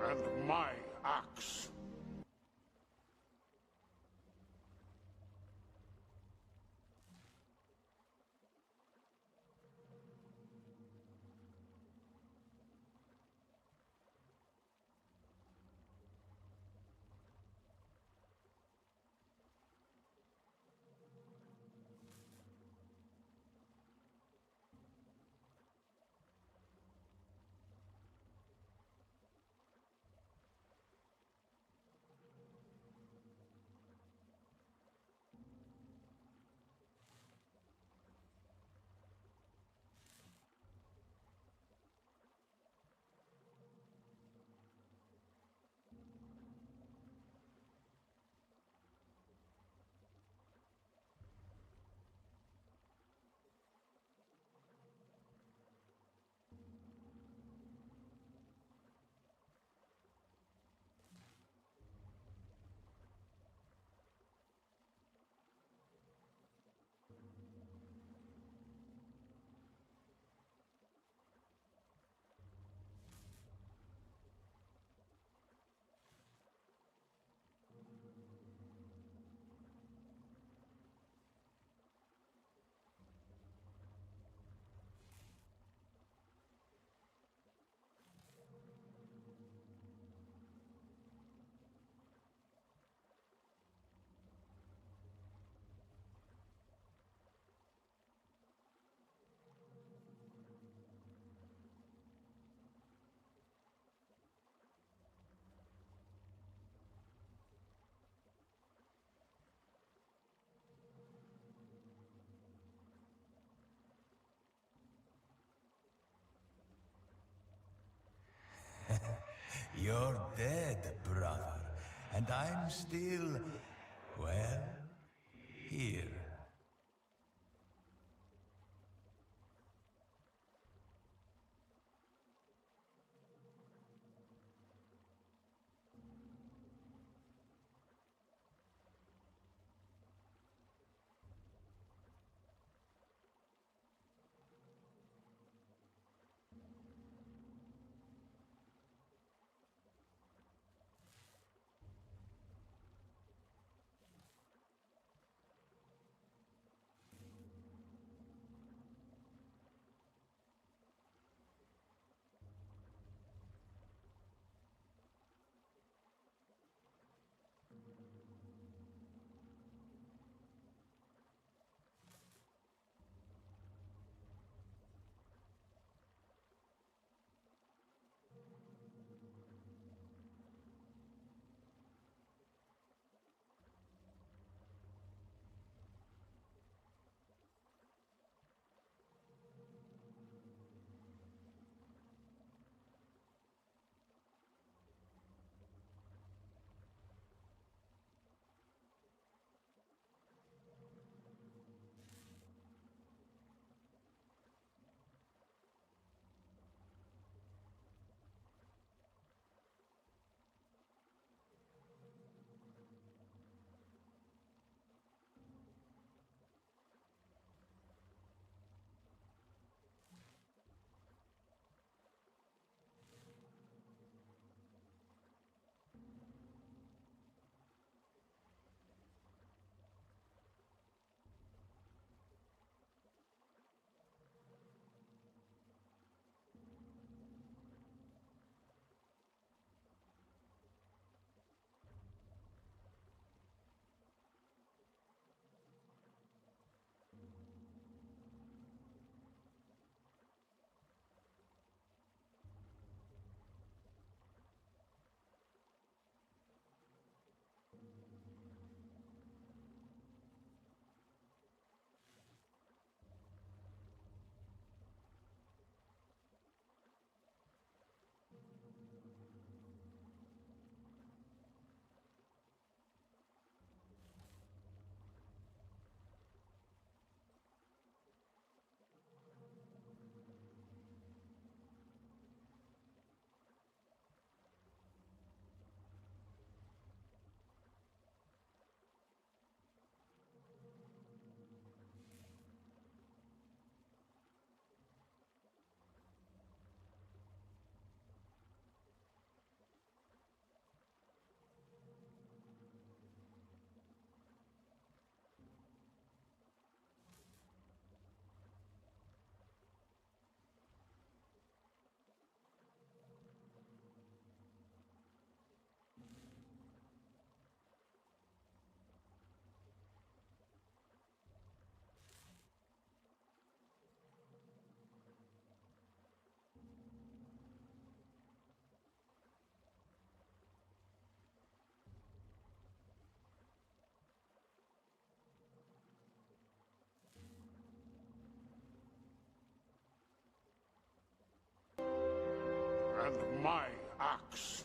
and my axe. You're dead, brother, and I'm still, well, here. and my axe.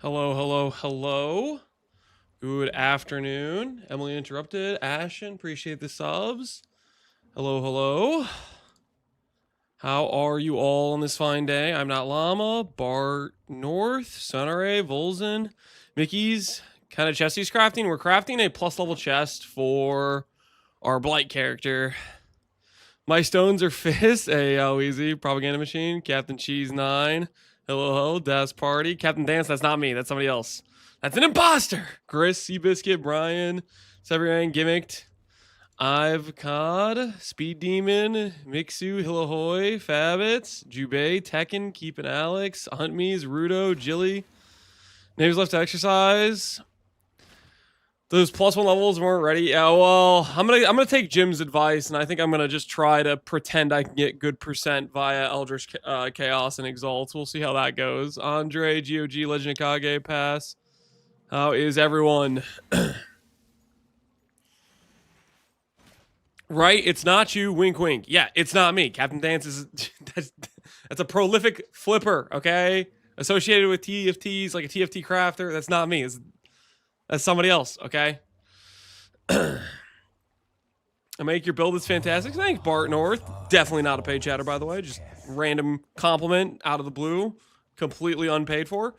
Hello, hello, hello. Good afternoon. Emily interrupted. Ashen, appreciate the subs. Hello, hello. How are you all on this fine day? I'm not Llama, Bart North, Sunray, Volzen, Mickey's kind of chest he's crafting. We're crafting a plus level chest for our Blight character. My stones are fist. Hey, how easy. Propaganda machine. Captain Cheese 9. Hello, hello. Das Party. Captain Dance. That's not me. That's somebody else. That's an imposter. Gris, Seabiscuit, Brian, Severian, Gimmicked, I've Cod, Speed Demon, Mixu, Hillahoy, Fabits, Jubei, Tekken, Keepin' Alex, Hunt Me's, Rudo, Jilly. Names left to exercise. Those +1 levels weren't ready. Yeah, well, I'm gonna take Jim's advice, and I think I'm gonna just try to pretend I can get good percent via Eldritch Chaos and Exalts. We'll see how that goes. Andre, GOG, Legend of Kage, pass. How is everyone? Right? It's not you. Wink, wink. Yeah, it's not me. Captain Dance is that's a prolific flipper. Okay, associated with TFTs, like a TFT crafter. That's not me. That's somebody else, okay? I make your build is fantastic. Thanks, Bart North. Definitely not a paid chatter, by the way. Just random compliment out of the blue. Completely unpaid for.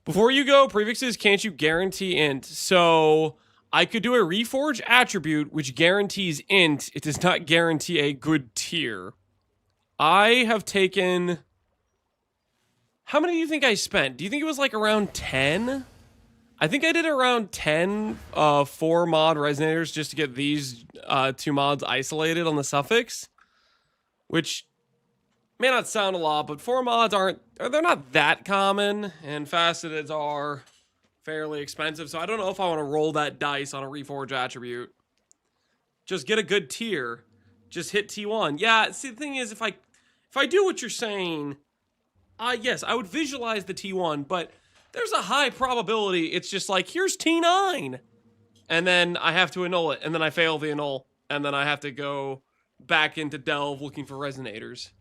Before you go, prefixes, can't you guarantee int? So I could do a reforge attribute which guarantees int. It does not guarantee a good tier. I have taken... How many do you think I spent? Do you think it was like around 10? I think I did around 10 4 mod resonators just to get these 2 mods isolated on the suffix. Which may not sound a lot, but 4 mods they're not that common, and faceteds are fairly expensive, so I don't know if I want to roll that dice on a reforge attribute. Just get a good tier. Just hit T1. Yeah, see, the thing is, if I do what you're saying... yes, I would visualize the T1, but there's a high probability it's just like, here's T9. And then I have to annul it, and then I fail the annul, and then I have to go back into Delve looking for resonators.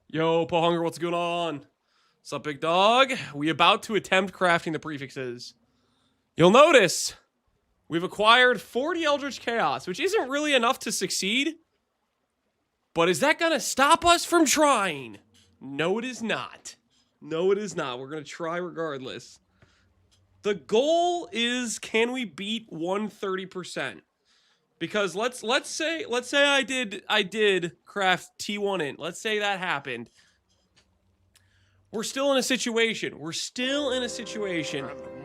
Yo, Pohunger, what's going on? What's up, big dog? We about to attempt crafting the prefixes. You'll notice we've acquired 40 Eldritch Chaos, which isn't really enough to succeed. But is that going to stop us from trying? No, it is not. No, it is not. We're going to try regardless. The goal is, can we beat 130%? Because let's say I did craft T1 int. Let's say that happened. We're still in a situation. And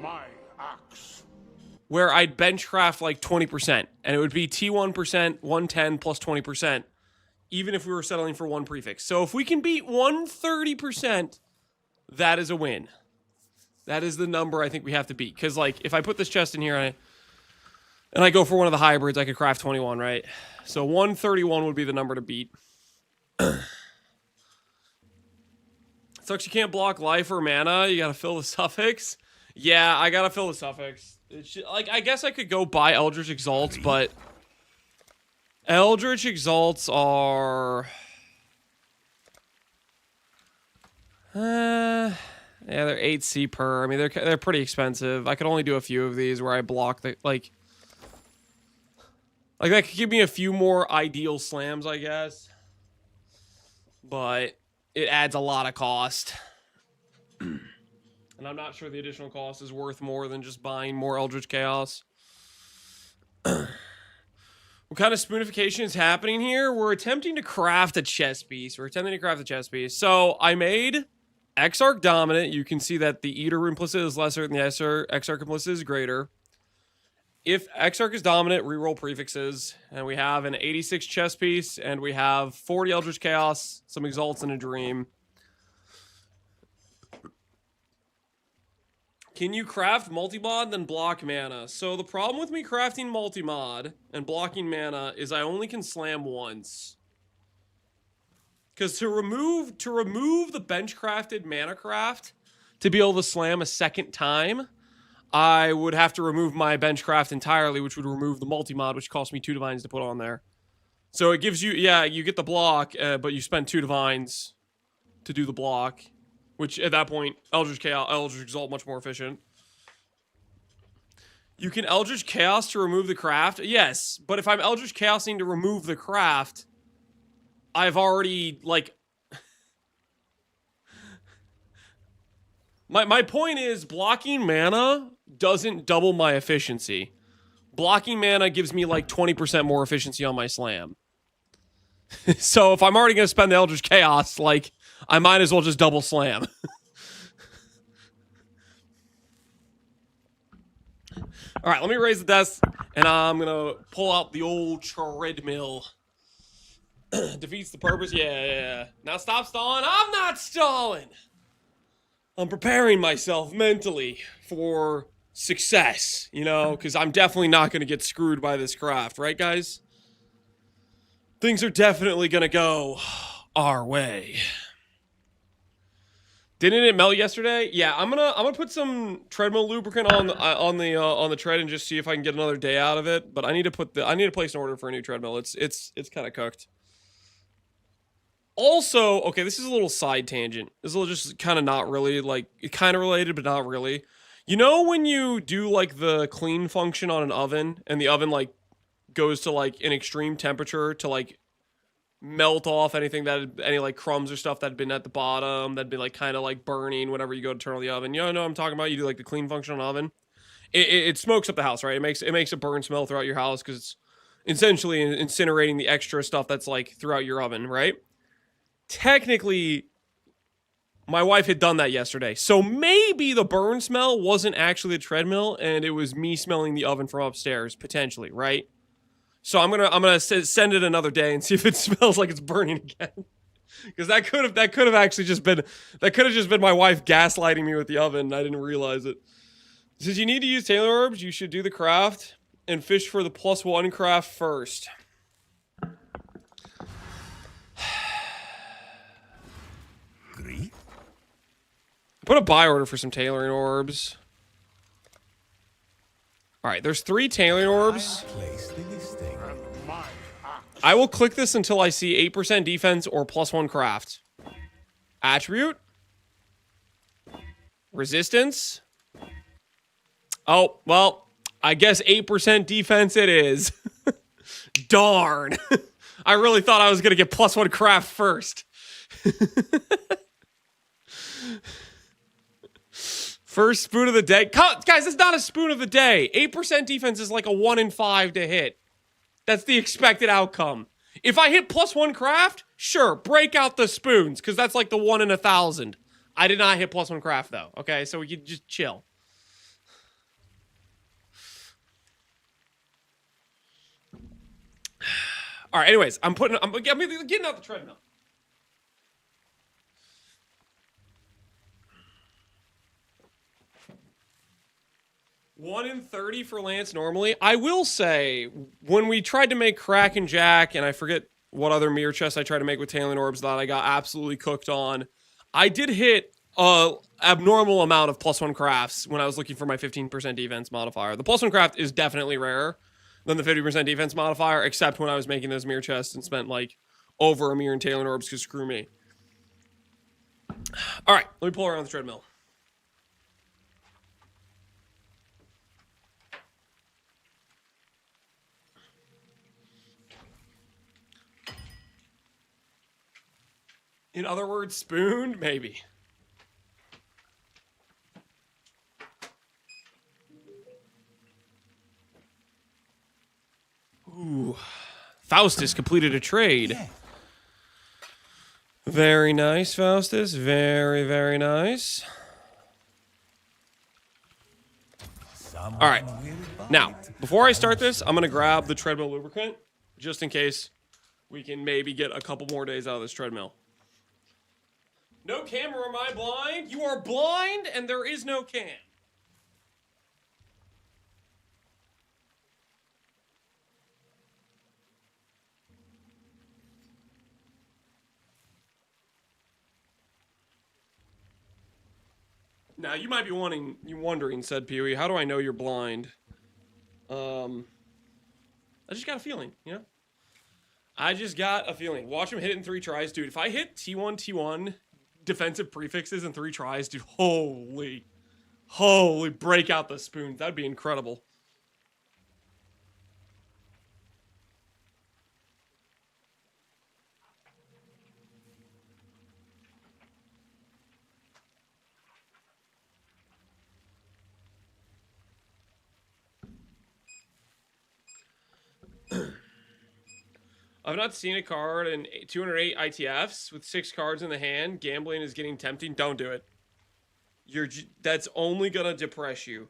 my axe. Where I'd bench craft like 20%, and it would be T1%, 110 plus 20%. Even if we were settling for one prefix. So if we can beat 130%, that is a win. That is the number I think we have to beat. Because, like, if I put this chest in here and I go for one of the hybrids, I could craft 21, right? So 131 would be the number to beat. Sucks you can't block life or mana. You gotta fill the suffix. Yeah, I gotta fill the suffix. Like, I guess I could go buy Eldritch Exalts, but... Eldritch Exalts are... yeah, they're 8C per. I mean, they're pretty expensive. I could only do a few of these where I block the... Like Like, that could give me a few more ideal slams, I guess. But it adds a lot of cost. And I'm not sure the additional cost is worth more than just buying more Eldritch Chaos. What kind of spoonification is happening here? We're attempting to craft a chess piece. So I made Exarch Dominant. You can see that the Eater implicit is lesser than the Exarch implicit is greater. If Exarch is dominant, reroll prefixes. And we have an 86 chess piece, and we have 40 Eldritch Chaos, some Exalts, and a Dream. Can you craft multi-mod then block mana? So the problem with me crafting multi-mod and blocking mana is I only can slam once. Because to remove the bench-crafted mana craft to be able to slam a second time, I would have to remove my bench craft entirely, which would remove the multi-mod, which cost me 2 divines to put on there. So it gives you, yeah, you get the block, but you spend 2 divines to do the block, which at that point, Eldritch Chaos, Eldritch Exalt much more efficient. You can Eldritch Chaos to remove the craft? Yes, but if I'm Eldritch Chaosing to remove the craft, I've already, like... My point is, blocking mana doesn't double my efficiency. Blocking mana gives me like 20% more efficiency on my slam. So if I'm already going to spend the Eldritch Chaos, like, I might as well just double slam. Alright, let me raise the desk, and I'm going to pull out the old Treadmill. Defeats the purpose? Yeah. Now stop stalling. I'm not stalling! I'm preparing myself mentally for success, you know, because I'm definitely not going to get screwed by this craft, right, guys? Things are definitely going to go our way. Didn't it melt yesterday? Yeah, I'm gonna put some Treadmill lubricant on the tread and just see if I can get another day out of it. But I need to place an order for a new treadmill. It's kind of cooked. Also, okay, this is a little side tangent. This is just kind of not really, like, kind of related, but not really. You know when you do, like, the clean function on an oven, and the oven, like, goes to, like, an extreme temperature to, like, melt off anything any, like, crumbs or stuff that had been at the bottom, that'd be, like, kind of, like, burning whenever you go to turn on the oven. You know what I'm talking about? You do, like, the clean function on an oven. It smokes up the house, right? It makes a burn smell throughout your house, because it's essentially incinerating the extra stuff that's, like, throughout your oven, right? Technically, my wife had done that yesterday. So maybe the burn smell wasn't actually the treadmill, and it was me smelling the oven from upstairs, potentially, right? So I'm gonna send it another day and see if it smells like it's burning again. Because that could have actually just been my wife gaslighting me with the oven, and I didn't realize it. It says you need to use Tailoring orbs, you should do the craft and fish for the +1 craft first. Put a buy order for some Tailoring orbs. Alright, there's 3 Tailoring orbs. I will click this until I see 8% defense or +1 craft. Attribute. Resistance. Oh, well, I guess 8% defense it is. Darn. I really thought I was going to get +1 craft first. First spoon of the day. Guys, it's not a spoon of the day. 8% defense is like a 1 in 5 to hit. That's the expected outcome. If I hit +1 craft, sure, break out the spoons, because that's like the 1 in 1,000. I did not hit +1 craft, though. Okay, so we can just chill. All right, anyways, I'm getting out the treadmill. One in 30 for Lance normally. I will say, when we tried to make Crack and Jack, and I forget what other mirror chest I tried to make with Tailoring orbs that I got absolutely cooked on, I did hit a abnormal amount of +1 crafts when I was looking for my 15% defense modifier. The +1 craft is definitely rarer than the 50% defense modifier, except when I was making those mirror chests and spent like over a mirror in Tailoring orbs, because screw me. All right, let me pull around the treadmill. In other words, spooned? Maybe. Ooh. Faustus completed a trade. Yeah. Very nice, Faustus. Very, very nice. Someone All right. will bite. Now, before I start this, I'm going to grab the treadmill lubricant, just in case we can maybe get a couple more days out of this treadmill. No camera, am I blind? You are blind, and there is no cam. Now, you might be wondering, said Pee-wee, how do I know you're blind? I just got a feeling, you know? I just got a feeling. Watch him hit it in 3 tries. Dude, if I hit T1 defensive prefixes in 3 tries, dude, holy, break out the spoons. That'd be incredible. I've not seen a card in 208 ITFs with 6 cards in the hand. Gambling is getting tempting. Don't do it. That's only gonna depress you.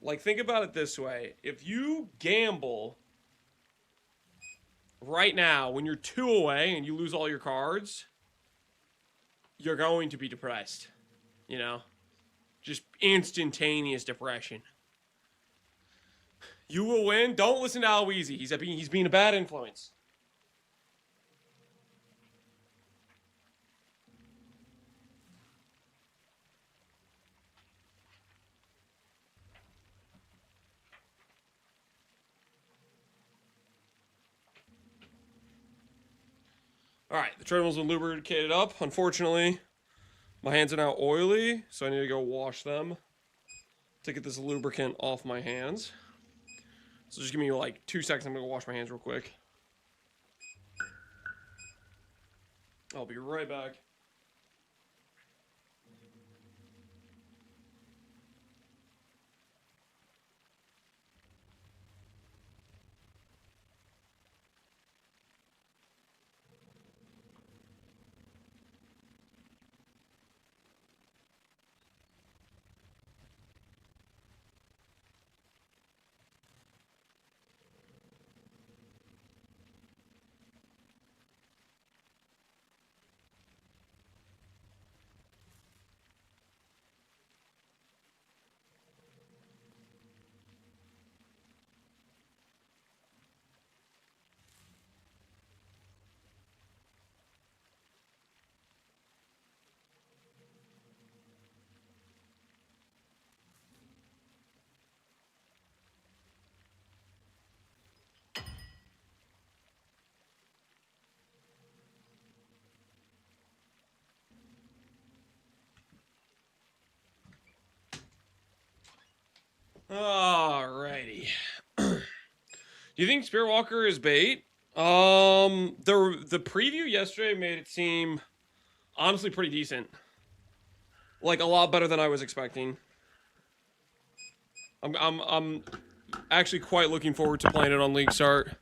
Like, think about it this way. If you gamble right now when you're 2 away and you lose all your cards, you're going to be depressed. You know? Just instantaneous depression. You will win. Don't listen to Aloisi. He's being a bad influence. All right, the treadmill's been lubricated up. Unfortunately, my hands are now oily, so I need to go wash them to get this lubricant off my hands. So just give me like 2 seconds. I'm going to wash my hands real quick. I'll be right back. Alrighty. Do you think Spirit Walker is bait? The preview yesterday made it seem honestly pretty decent. Like a lot better than I was expecting. I'm actually quite looking forward to playing it on League Start.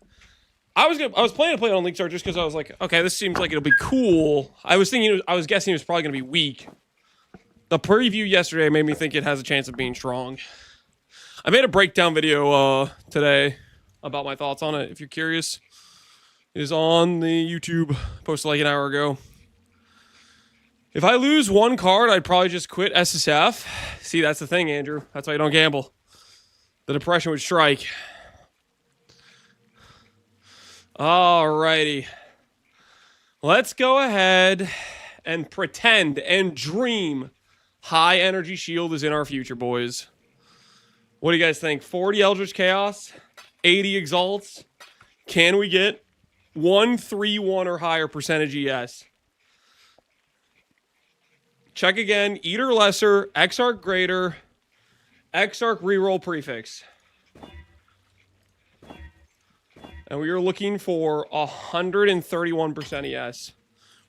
I was planning to play it on League Start just because I was like, okay, this seems like it'll be cool. I was guessing it was probably gonna be weak. The preview yesterday made me think it has a chance of being strong. I made a breakdown video today about my thoughts on it. If you're curious, it is on the YouTube, posted like an hour ago. If I lose 1 card, I'd probably just quit SSF. See, that's the thing, Andrew. That's why you don't gamble. The depression would strike. Alrighty. Let's go ahead and pretend and dream high energy shield is in our future, boys. What do you guys think? 40 Eldritch Chaos, 80 Exalts. Can we get 131 or higher percentage ES? Check again. Eater lesser, Exarch greater, Exarch reroll prefix. And we are looking for 131% ES.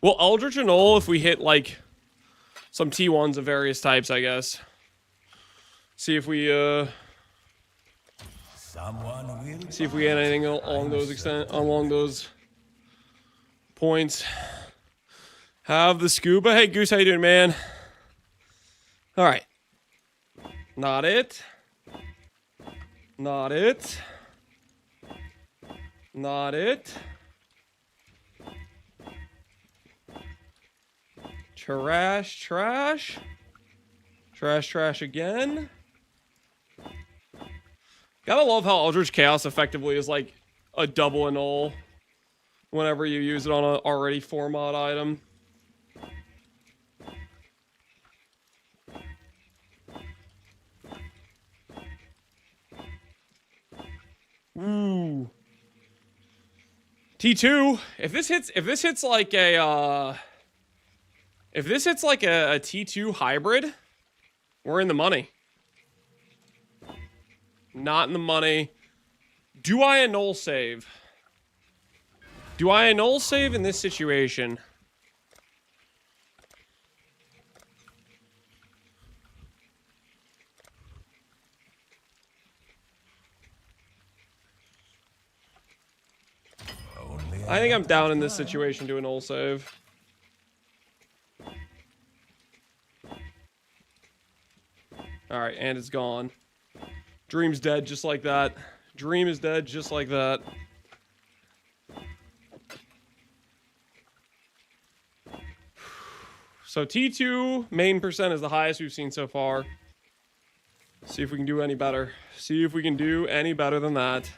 Well, Eldritch and Null if we hit, like, some T1s of various types, I guess. See if we, see if we get anything along those points. Have the scuba. Hey, Goose, how you doing, man? All right. Not it. Not it. Not it. Trash, trash. Trash, trash again. Gotta love how Eldritch Chaos effectively is like a double annul whenever you use it on an already 4-mod item. Ooh. T2. If this hits like a T2 hybrid, we're in the money. Not in the money. Do I annul save? Do I annul save in this situation? I think I'm down in this situation to annul save. Alright, and it's gone. Dream's dead just like that. Dream is dead just like that. So T2 main percent is the highest we've seen so far. See if we can do any better. See if we can do any better than that.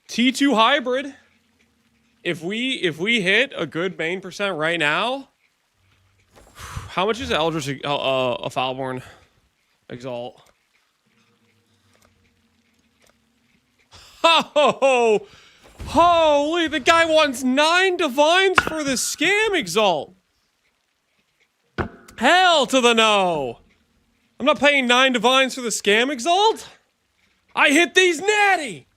T2 hybrid. If we hit a good main percent right now, how much is Eldritch a Foulborn Exalt? Oh, holy! The guy wants 9 divines for the scam Exalt. Hell to the no! I'm not paying 9 divines for the scam Exalt. I hit these natty.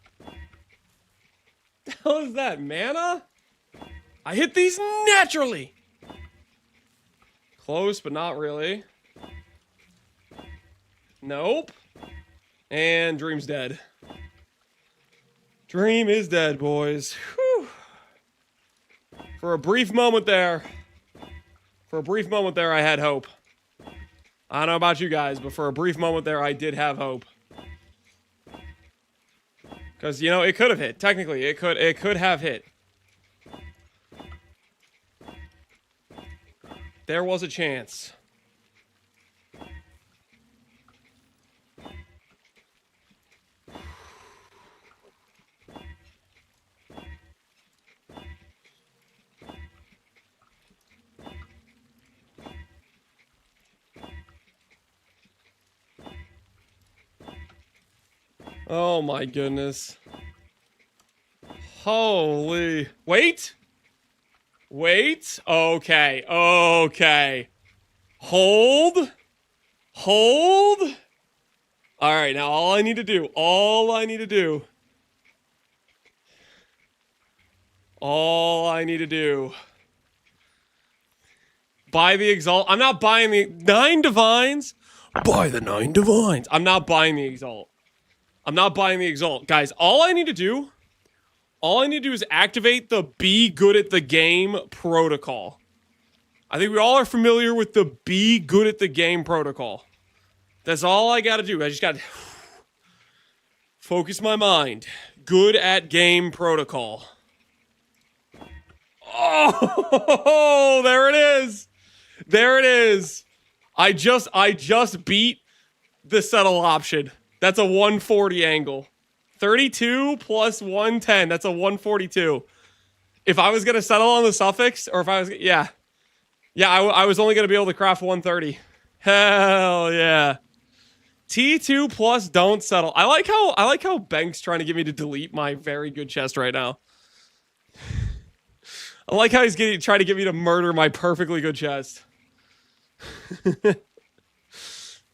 The hell is that, mana? I hit these naturally. Close, but not really. Nope. And Dream's dead. Dream is dead, boys. Whew. For a brief moment there, I had hope. I don't know about you guys, but for a brief moment there, I did have hope. Because, you know, it could have hit. Technically, it could have hit. There was a chance. Oh my goodness. Holy. Wait. Wait. Okay. Okay. Hold. Hold. All right. Now all I need to do. All I need to do. Buy the Exalt. I'm not buying the 9 divines. Buy the 9 divines. I'm not buying the Exalt. Guys, all I need to do is activate the be good at the game protocol. I think we all are familiar with the be good at the game protocol. That's all I gotta do. I just gotta focus my mind. Good at game protocol. Oh, there it is. There it is. I just beat the settle option. That's a 140 angle. 32 plus 110. That's a 142. If I was going to settle on the suffix, or if I was... Yeah. Yeah, I was only going to be able to craft 130. Hell yeah. T2 plus don't settle. I like how Bank's trying to get me to delete my very good chest right now. I like how he's trying to get me to murder my perfectly good chest.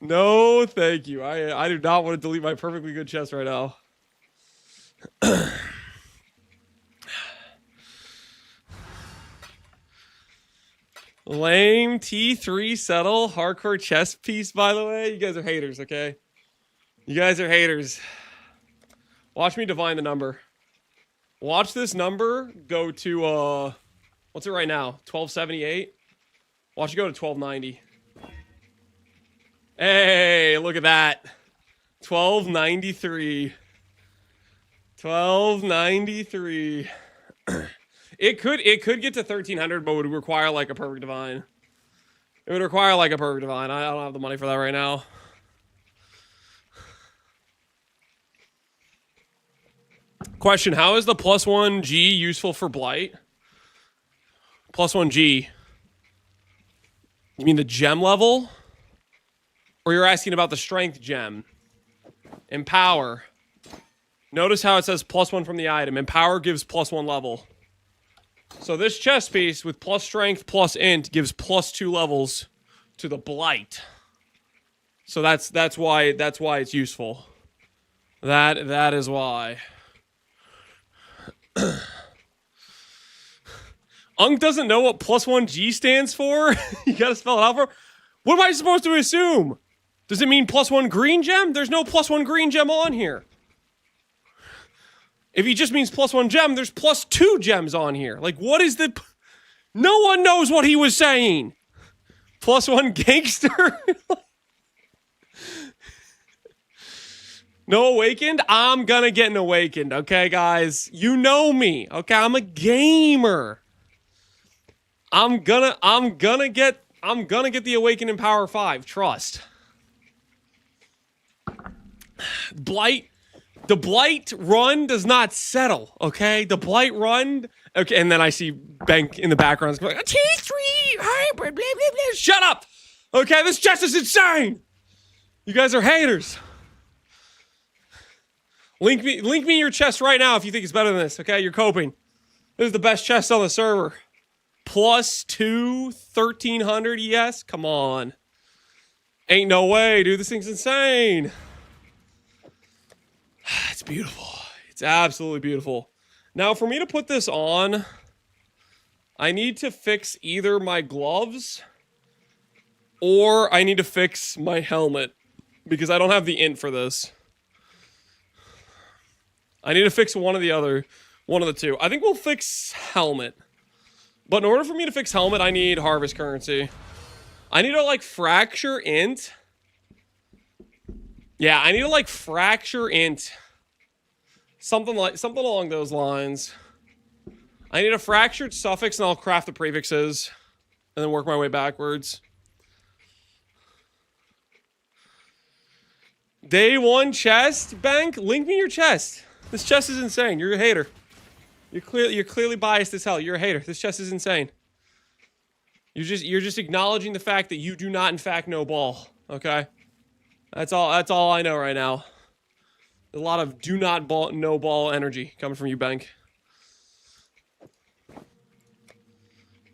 No, thank you. I do not want to delete my perfectly good chest right now. Lame T3 settle hardcore chest piece, by the way. You guys are haters, okay? You guys are haters. Watch me divine the number. Watch this number go to, what's it right now? 1278? Watch it go to 1290. Hey, look at that. 1293. 1293. It could get to 1300, but would require like a perfect divine. It would require like a perfect divine. I don't have the money for that right now. Question, how is the +1 G useful for Blight? +1 G. You mean the gem level? Or you're asking about the strength gem? Empower. Notice how it says +1 from the item. Empower gives +1 level. So this chest piece with plus strength plus int gives +2 levels to the Blight. So that's why it's useful. That is why. Unk doesn't know what +1 G stands for? You gotta spell it out for him? What am I supposed to assume? Does it mean +1 green gem? There's no +1 green gem on here. If he just means +1 gem, there's +2 gems on here. Like, what is the... No one knows what he was saying. +1 gangster? No awakened? I'm gonna get an awakened, okay, guys? You know me, okay? I'm a gamer. I'm gonna get the awakened in power 5. Trust. Blight. The Blight run does not settle, okay? The Blight run... Okay, and then I see Bank in the background going, T3 hybrid, blah, blah, blah. Shut up! Okay, this chest is insane! You guys are haters. Link me your chest right now if you think it's better than this, okay? You're coping. This is the best chest on the server. +2, 1300 ES? Come on. Ain't no way, dude. This thing's insane. It's beautiful. It's absolutely beautiful. Now, for me to put this on, I need to fix either my gloves or I need to fix my helmet because I don't have the int for this. I need to fix one of the two. I think we'll fix helmet. But in order for me to fix helmet, I need harvest currency. I need to, like, fracture int. Yeah, I need to, like, fracture int. Something along those lines. I need a fractured suffix, and I'll craft the prefixes. And then work my way backwards. Day 1 chest, Bank? Link me your chest. This chest is insane. You're a hater. You're clearly biased as hell. You're a hater. This chest is insane. You're just acknowledging the fact that you do not in fact know ball. Okay? That's all I know right now. A lot of do not know ball energy coming from you, Bank.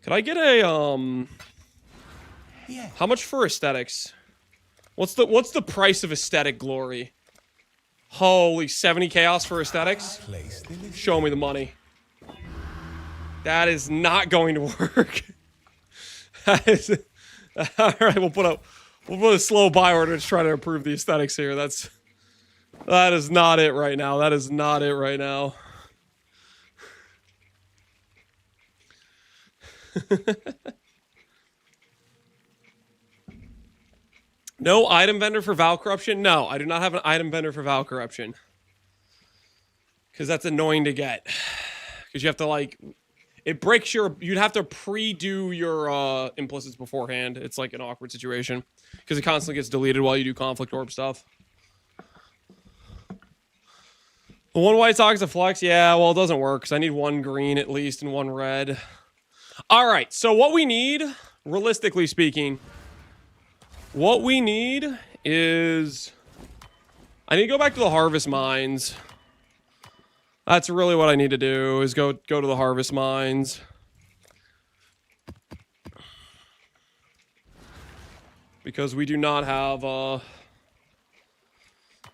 Could I get a Yeah. how much for aesthetics? What's the price of aesthetic glory? Holy 70 chaos for aesthetics? Place the list. Show me the money. That is not going to work. That is... Alright, we'll put a slow buy order to try to improve the aesthetics here. That is not it right now. That is not it right now. No item vendor for Val Corruption? No, I do not have an item vendor for Val Corruption. Because that's annoying to get. Because you have to, like... It breaks your... You'd have to pre-do your implicits beforehand. It's, like, an awkward situation. Because it constantly gets deleted while you do conflict orb stuff. The one white sock is a flex? Yeah, well, it doesn't work. Because I need one green at least and one red. Alright, so what we need, realistically speaking... What we need is... I need to go back to the harvest mines. That's really what I need to do, is go to the harvest mines. Because we do not have,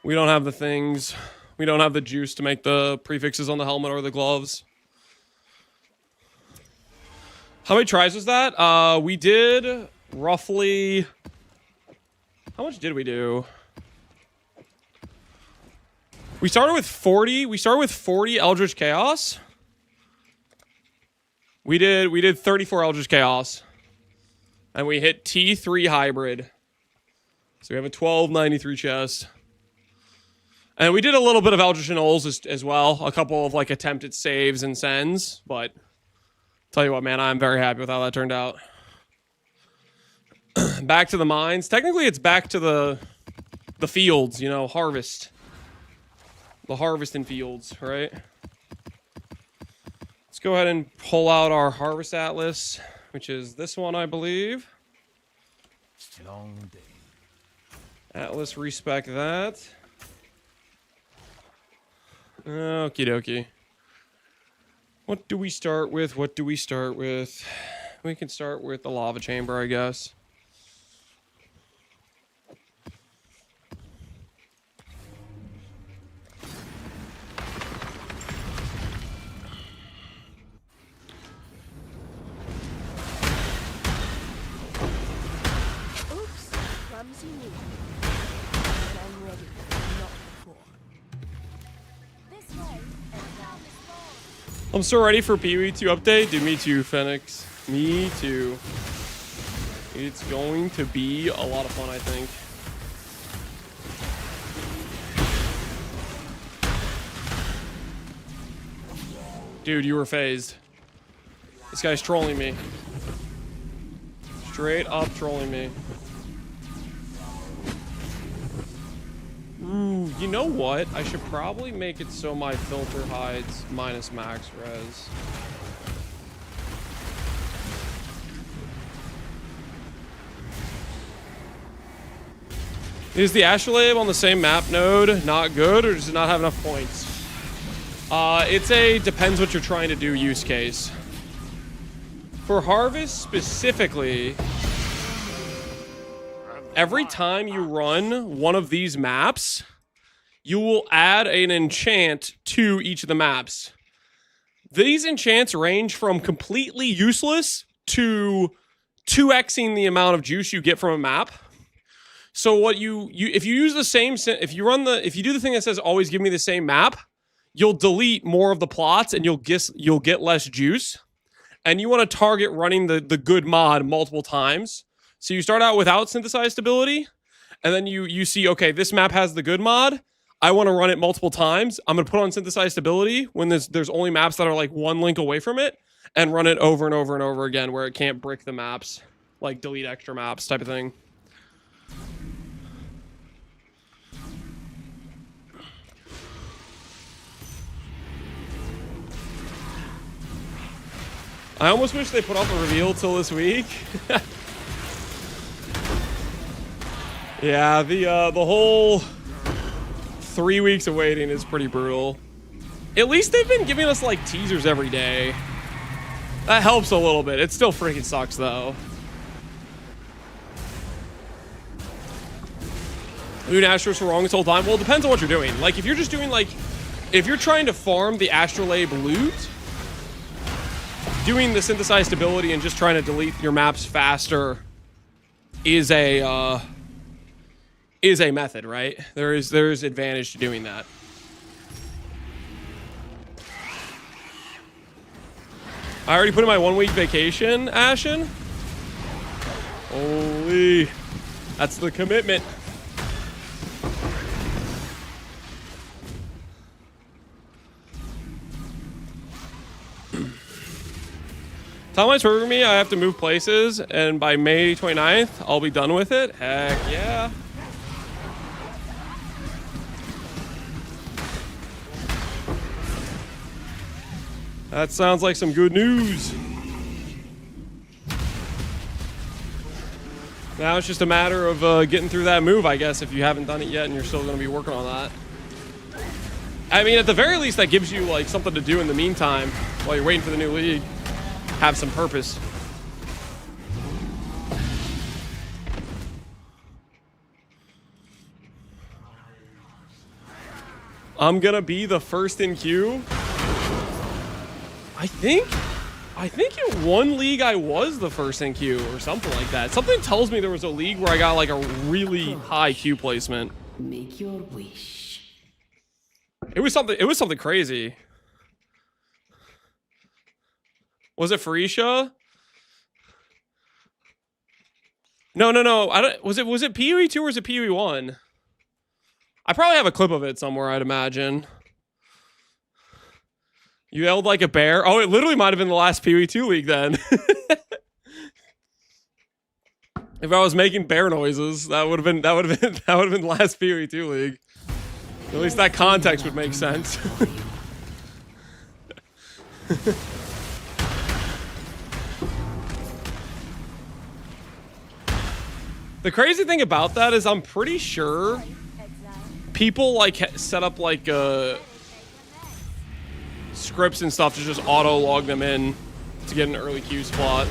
we don't have the things. We don't have the juice to make the prefixes on the helmet or the gloves. How many tries was that? We did roughly... How much did we do? We started with 40. We started with 40 Eldritch Chaos. We did 34 Eldritch Chaos. And we hit T3 Hybrid. So we have a 1293 chest. And we did a little bit of Eldritch Annulls as well. A couple of like attempted saves and sends. But tell you what, man, I'm very happy with how that turned out. Back to the mines. Technically, it's back to the fields, you know, harvest. The harvest in fields, right? Let's go ahead and pull out our Harvest Atlas, which is this one, I believe. Long day. Atlas, respec that. Okie dokie. What do we start with? What do we start with? We can start with the lava chamber, I guess. I'm so ready for PoE 2 update. Dude, me too, Phoenix. Me too. It's going to be a lot of fun, I think. Dude, you were phased. This guy's trolling me. Straight up trolling me. Ooh, you know what? I should probably make it so my filter hides minus max res. Is the astrolabe on the same map node not good, or does it not have enough points? It's a depends what you're trying to do use case. For Harvest specifically, every time you run one of these maps, you will add an enchant to each of the maps. These enchants range from completely useless to 2xing the amount of juice you get from a map. So what if you use the same, if you do the thing that says always give me the same map, you'll delete more of the plots and you'll get less juice. And you want to target running the good mod multiple times. So you start out without synthesized stability, and then you see, okay, this map has the good mod. I want to run it multiple times. I'm going to put on synthesized stability when there's only maps that are like one link away from it, and run it over and over and over again where it can't brick the maps, like delete extra maps type of thing. I almost wish they put off a reveal till this week. Yeah, the whole 3 weeks of waiting is pretty brutal. At least they've been giving us like teasers every day. That helps a little bit. It still freaking sucks though. Moon Astros were wrong this whole time. Well, it depends on what you're doing. Like if you're just doing if you're trying to farm the astrolabe loot, doing the synthesized stability and just trying to delete your maps faster is a method, right? There is advantage to doing that. I already put in my 1 week vacation, Ashen. Holy, that's the commitment. Time might for me, I have to move places, and by May 29th, I'll be done with it. Heck yeah. That sounds like some good news. Now it's just a matter of getting through that move, I guess, if you haven't done it yet and you're still going to be working on that. I mean, at the very least, that gives you, like, something to do in the meantime while you're waiting for the new league. Have some purpose. I'm gonna be the first in queue. I think in one league I was the first in queue or something like that. Something tells me there was a league where I got like a really high queue placement. Make your wish. It was something crazy. Was it Farisha? No. I don't. Was it PoE 2 or was it PoE 1? I probably have a clip of it somewhere, I'd imagine. You yelled like a bear. Oh, it literally might have been the last PoE 2 league then. If I was making bear noises, that would have been the last PoE 2 league. At least that context would make sense. The crazy thing about that is I'm pretty sure people like set up like scripts and stuff to just auto log them in to get an early queue spot.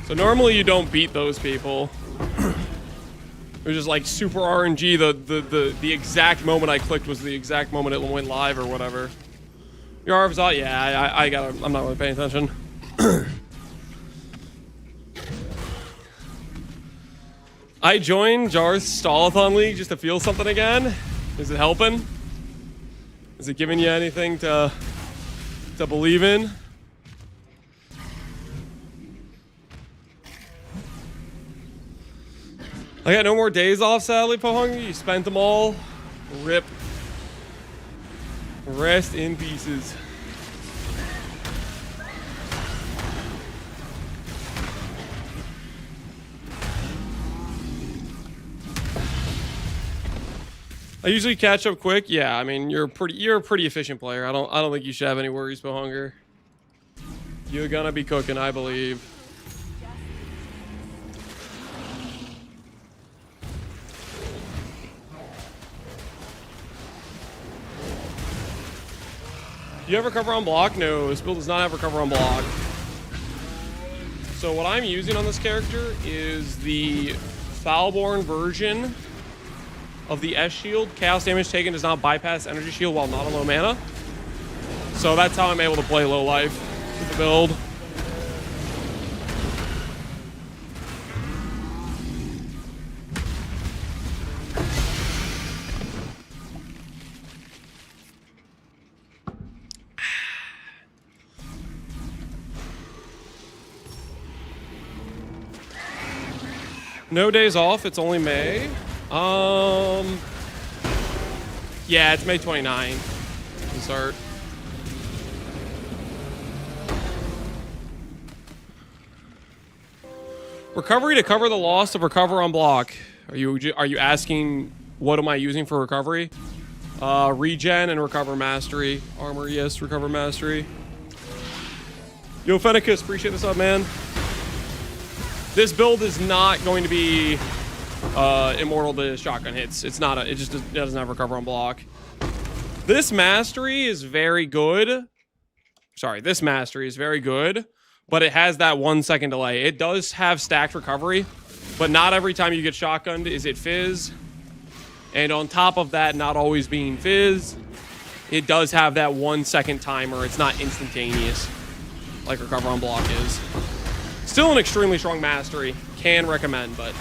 So normally you don't beat those people. It was just like super RNG. The exact moment I clicked was the exact moment it went live or whatever. Your orbs out? Yeah, I'm not really paying attention. I joined Jar's Stall-a-thon League just to feel something again. Is it helping? Is it giving you anything to believe in? I got no more days off, sadly, Pohungy. You spent them all. Rip. Rest in pieces. I usually catch up quick. Yeah, I mean you're a pretty efficient player. I don't think you should have any worries about hunger. You're gonna be cooking, I believe. Do you ever cover on block? No, this build does not ever cover on block. So what I'm using on this character is the Foulborn version of the S shield. Chaos damage taken does not bypass energy shield while not on low mana. So that's how I'm able to play low life with the build. No days off, it's only May. Yeah, it's May 29 to start. Recovery to cover the loss of recover on block. Are you asking what am I using for recovery? Regen and recover mastery. Armor, yes, recover mastery. Yo, Fennicus, appreciate this up, man. This build is not going to be immortal to shotgun hits. It's not. It doesn't have recover on block. This mastery is very good. Sorry, this mastery is very good, but it has that 1 second delay. It does have stacked recovery, but not every time you get shotgunned is it fizz. And on top of that, not always being fizz, it does have that 1 second timer. It's not instantaneous like recover on block is. Still an extremely strong mastery. Can recommend, but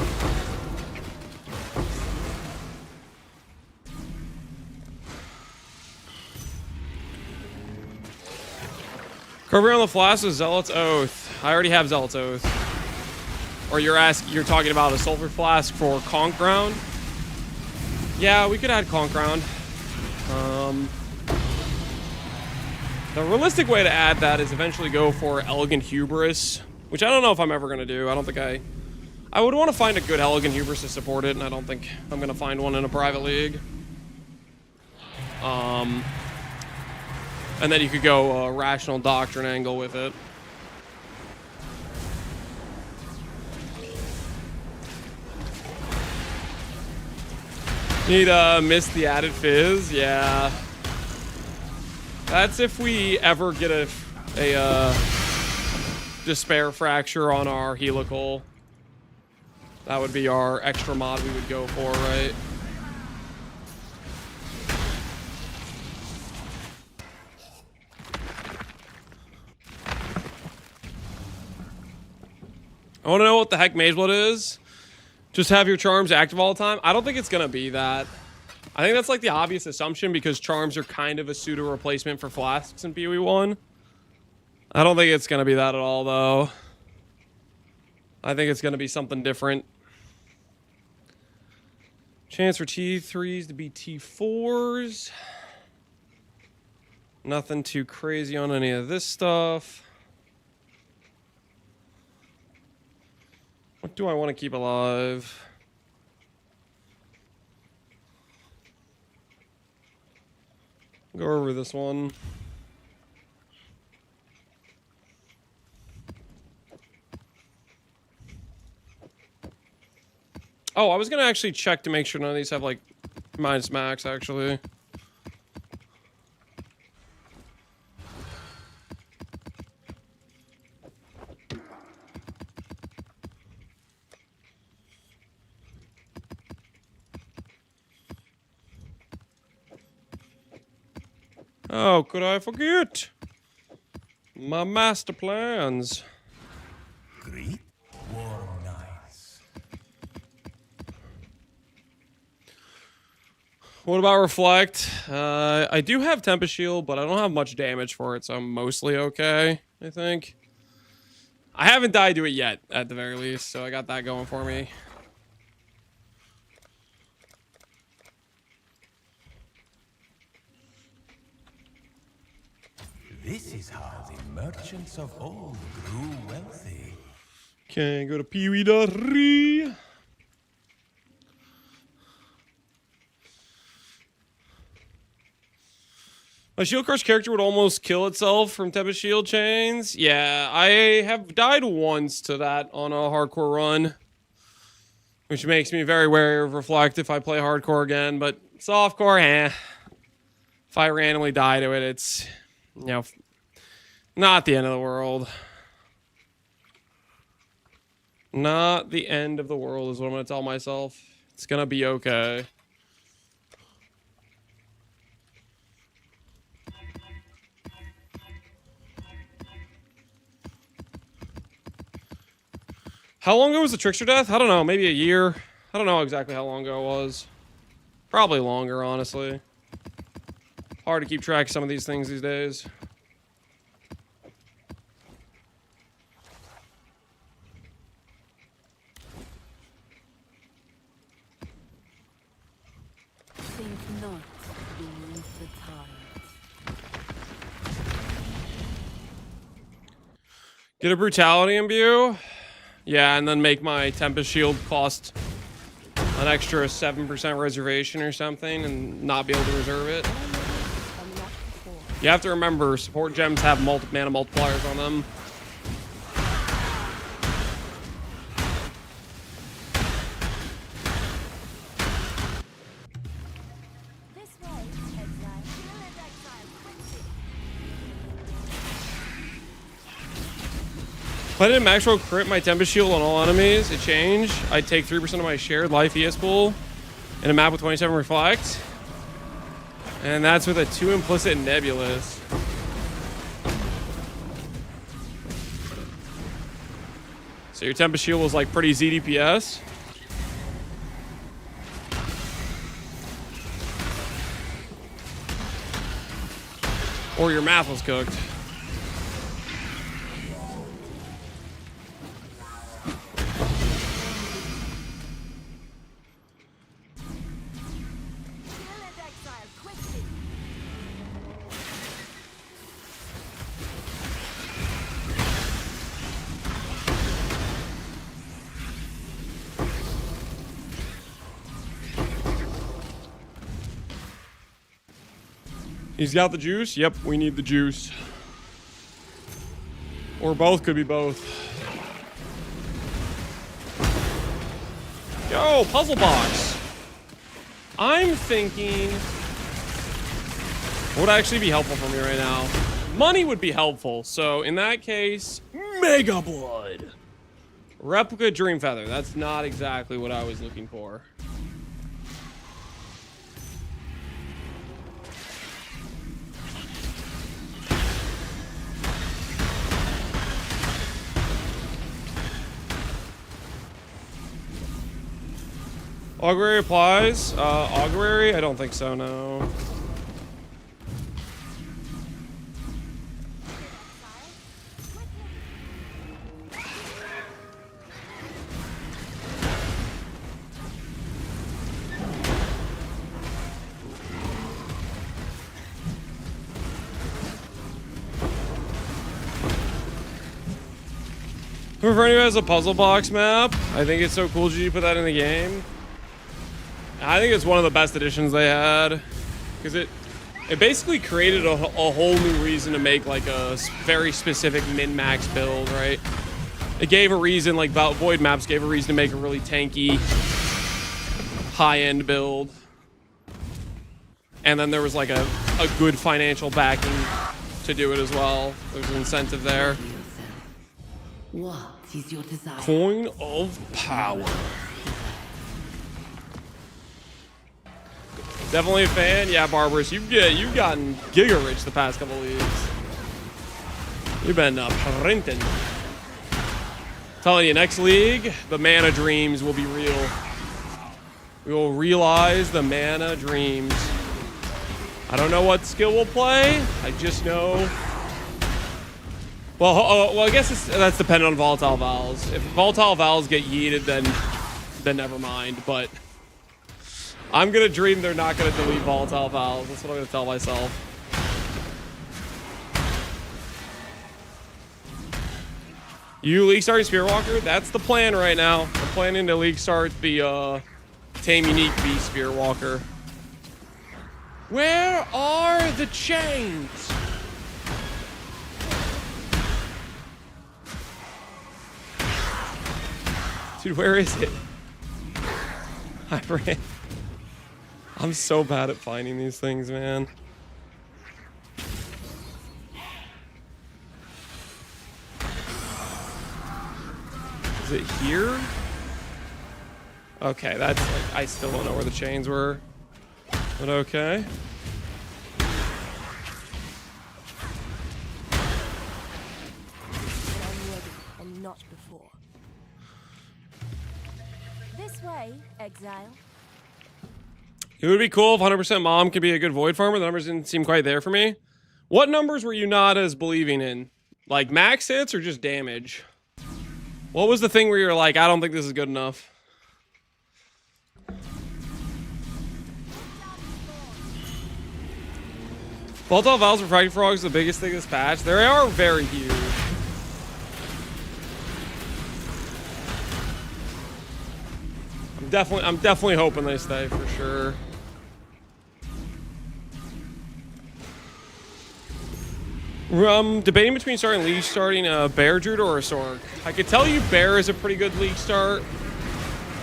recovery on the flask is Zealot's Oath. I already have Zealot's Oath. Or you're talking about a sulfur flask for Conch Ground? Yeah, we could add Conch Ground. The realistic way to add that is eventually go for Elegant Hubris, which I don't know if I'm ever gonna do. I don't think I would want to find a good Elegant Hubris to support it, and I don't think I'm gonna find one in a private league. And then you could go a Rational Doctrine angle with it. Need miss the added fizz, yeah. That's if we ever get a Despair Fracture on our helical. That would be our extra mod we would go for, right? I want to know what the heck Mage Blood is. Just have your charms active all the time. I don't think it's going to be that. I think that's like the obvious assumption because charms are kind of a pseudo replacement for flasks in PoE1. I don't think it's going to be that at all, though. I think it's going to be something different. Chance for T3s to be T4s. Nothing too crazy on any of this stuff. What do I want to keep alive? Go over this one. Oh, I was going to actually check to make sure none of these have, like, minus max, actually. Oh, could I forget? My master plans. Great warm nights. What about Reflect? I do have Tempest Shield, but I don't have much damage for it, so I'm mostly okay, I think. I haven't died to it yet, at the very least, so I got that going for me. This is how the merchants of old grew wealthy. Okay, go to PoE.re. My Shield Crush character would almost kill itself from Tempest Shield chains. Yeah, I have died once to that on a hardcore run. Which makes me very wary of Reflect if I play hardcore again. But softcore, if I randomly die to it, it's, you know, not the end of the world. Not the end of the world is what I'm going to tell myself. It's going to be okay. How long ago was the Trickster death? I don't know. Maybe a year. I don't know exactly how long ago it was. Probably longer, honestly. Hard to keep track of some of these things these days. Think not beneath the tides. Get a Brutality imbue. Yeah, and then make my Tempest Shield cost an extra 7% reservation or something and not be able to reserve it. You have to remember, support gems have mana multipliers on them. If I did max roll crit my Tempest Shield on all enemies, it changed. I'd take 3% of my shared life ES pool in a map with 27 reflect. And that's with a 2 implicit nebulous. So your Tempest Shield was like pretty ZDPS. Or your math was cooked. He's got the juice? Yep, we need the juice. Or both, could be both. Yo, puzzle box. I'm thinking what would actually be helpful for me right now? Money would be helpful. So in that case, Mega Blood. Replica Dream Feather. That's not exactly what I was looking for. Augury applies. Augury? I don't think so, no. For anyone who has a puzzle box map, I think it's so cool you put that in the game. I think it's one of the best additions they had, because it basically created a whole new reason to make like a very specific min-max build, right? It gave a reason, like Void Maps gave a reason to make a really tanky, high-end build. And then there was like a good financial backing to do it as well. There's an incentive there. What is your desire? Coin of Power. Definitely a fan. Yeah, Barbarous, you've gotten Giga rich the past couple leagues. You've been printing. Telling you, next league, the mana dreams will be real. We will realize the mana dreams. I don't know what skill we'll play. I just know. Well, I guess that's dependent on Volatile Vowels. If Volatile Vowels get yeeted, then never mind. But I'm gonna dream they're not gonna delete Volatile Vowels. That's what I'm gonna tell myself. You league starting Spearwalker? That's the plan right now. I'm planning to league start the Tame Unique Beast Spearwalker. Where are the chains? Dude, where is it? I'm so bad at finding these things, man. Is it here? Okay, that's like, I still don't know where the chains were. But okay. And not before. This way, exile. It would be cool if 100% Mom could be a good Void Farmer. The numbers didn't seem quite there for me. What numbers were you not as believing in? Like max hits or just damage? What was the thing where you're like, I don't think this is good enough? Volatile Vowels for Fragment Frogs is the biggest thing this patch. They are very huge. I'm definitely hoping they stay for sure. Debating between starting a Bear Druid or a Sork. I could tell you Bear is a pretty good league start.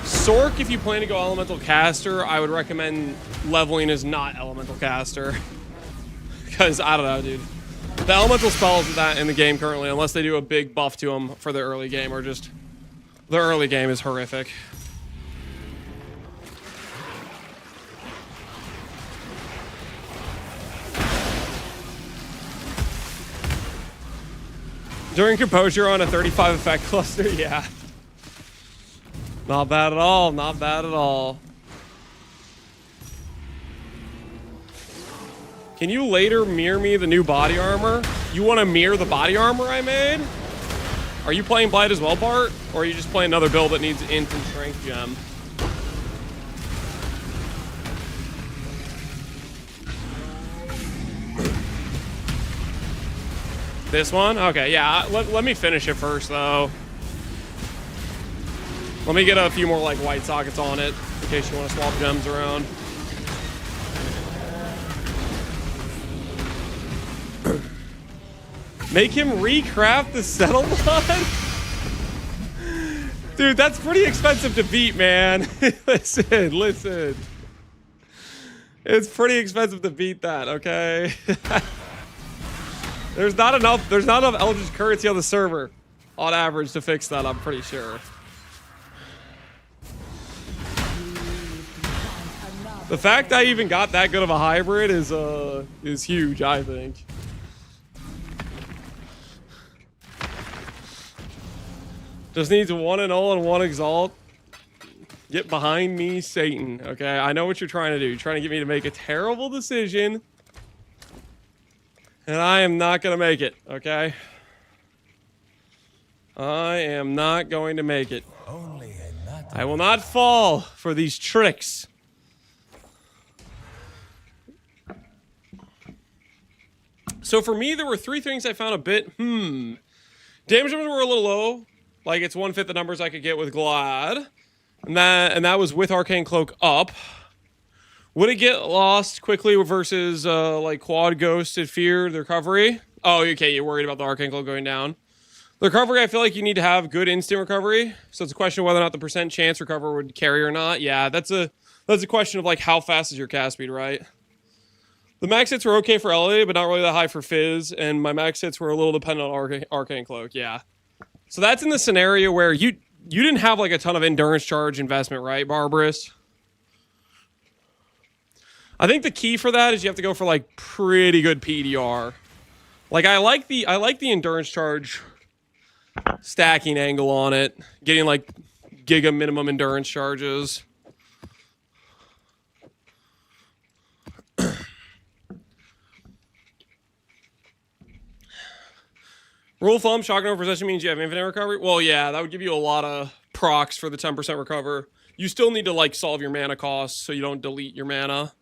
Sork, if you plan to go Elemental Caster, I would recommend leveling as not Elemental Caster. Because, I don't know, dude. The Elemental spells that in the game currently, unless they do a big buff to them for the early game, are just... The early game is horrific. During Composure on a 35 effect cluster, yeah. Not bad at all, not bad at all. Can you later mirror me the new body armor? You want to mirror the body armor I made? Are you playing Blight as well, Bart? Or are you just playing another build that needs int and strength gem? This one? Okay, yeah. Let me finish it first, though. Let me get a few more, like, white sockets on it, in case you want to swap gems around. Make him recraft the Settle Blood? Dude, that's pretty expensive to beat, man. Listen. It's pretty expensive to beat that, okay? There's not enough Eldritch currency on the server. on average to fix that, I'm pretty sure. The fact I even got that good of a hybrid is huge, I think. Just needs 1 annul and 1 exalt. Get behind me, Satan. Okay, I know what you're trying to do. You're trying to get me to make a terrible decision. And I am not going to make it, okay? I am not going to make it. I will not fall for these tricks. So for me, there were 3 things I found a bit, Damage numbers were a little low. Like, it's 1/5 the numbers I could get with Glad. And that was with Arcane Cloak up. Would it get lost quickly versus, like, Quad Ghosted Fear, the recovery? Oh, okay, you're worried about the Arcane Cloak going down. The recovery, I feel like you need to have good instant recovery. So it's a question of whether or not the percent chance recover would carry or not. Yeah, that's a question of, like, how fast is your cast speed, right? The max hits were okay for LA, but not really that high for Fizz, and my max hits were a little dependent on Arcane Cloak, yeah. So that's in the scenario where you didn't have, like, a ton of endurance charge investment, right, Barbarous? I think the key for that is you have to go for, like, pretty good PDR. Like, I like the endurance charge stacking angle on it, getting, like, Giga minimum endurance charges. Rule of thumb, shocking over possession means you have infinite recovery. Well, yeah, that would give you a lot of procs for the 10% recover. You still need to, like, solve your mana costs so you don't delete your mana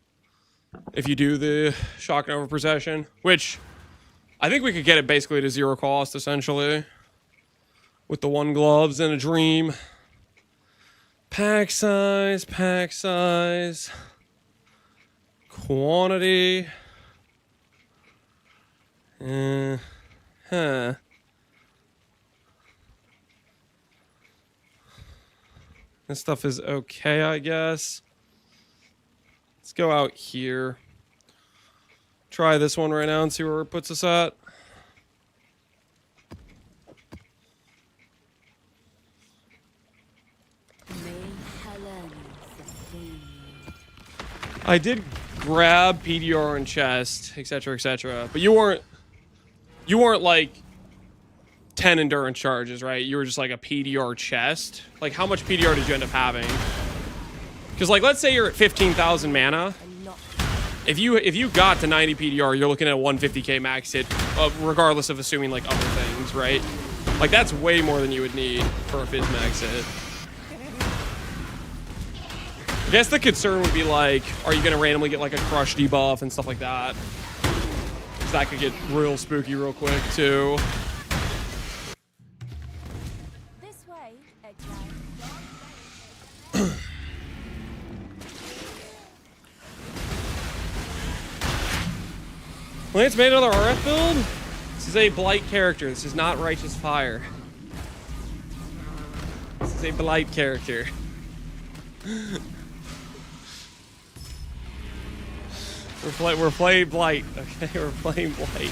if you do the shocking over possession, which I think we could get it basically to 0 cost, essentially, with the 1 gloves and a dream. Pack size, quantity. This stuff is okay, I guess. Let's go out here. Try this one right now and see where it puts us at. I did grab PDR and chest, etc., etc. But you weren't like 10 endurance charges, right? You were just like a PDR chest. Like, how much PDR did you end up having? Because, like, let's say you're at 15,000 mana. If you got to 90 PDR, you're looking at a 150k max hit, regardless of assuming, like, other things, right? Like, that's way more than you would need for a Fizz max hit. I guess the concern would be, like, are you going to randomly get, like, a crush debuff and stuff like that? Because that could get real spooky real quick, too. This way, exile. Lance made another RF build? This is a Blight character. This is not Righteous Fire. This is a Blight character. We're playing Blight, okay? We're playing Blight.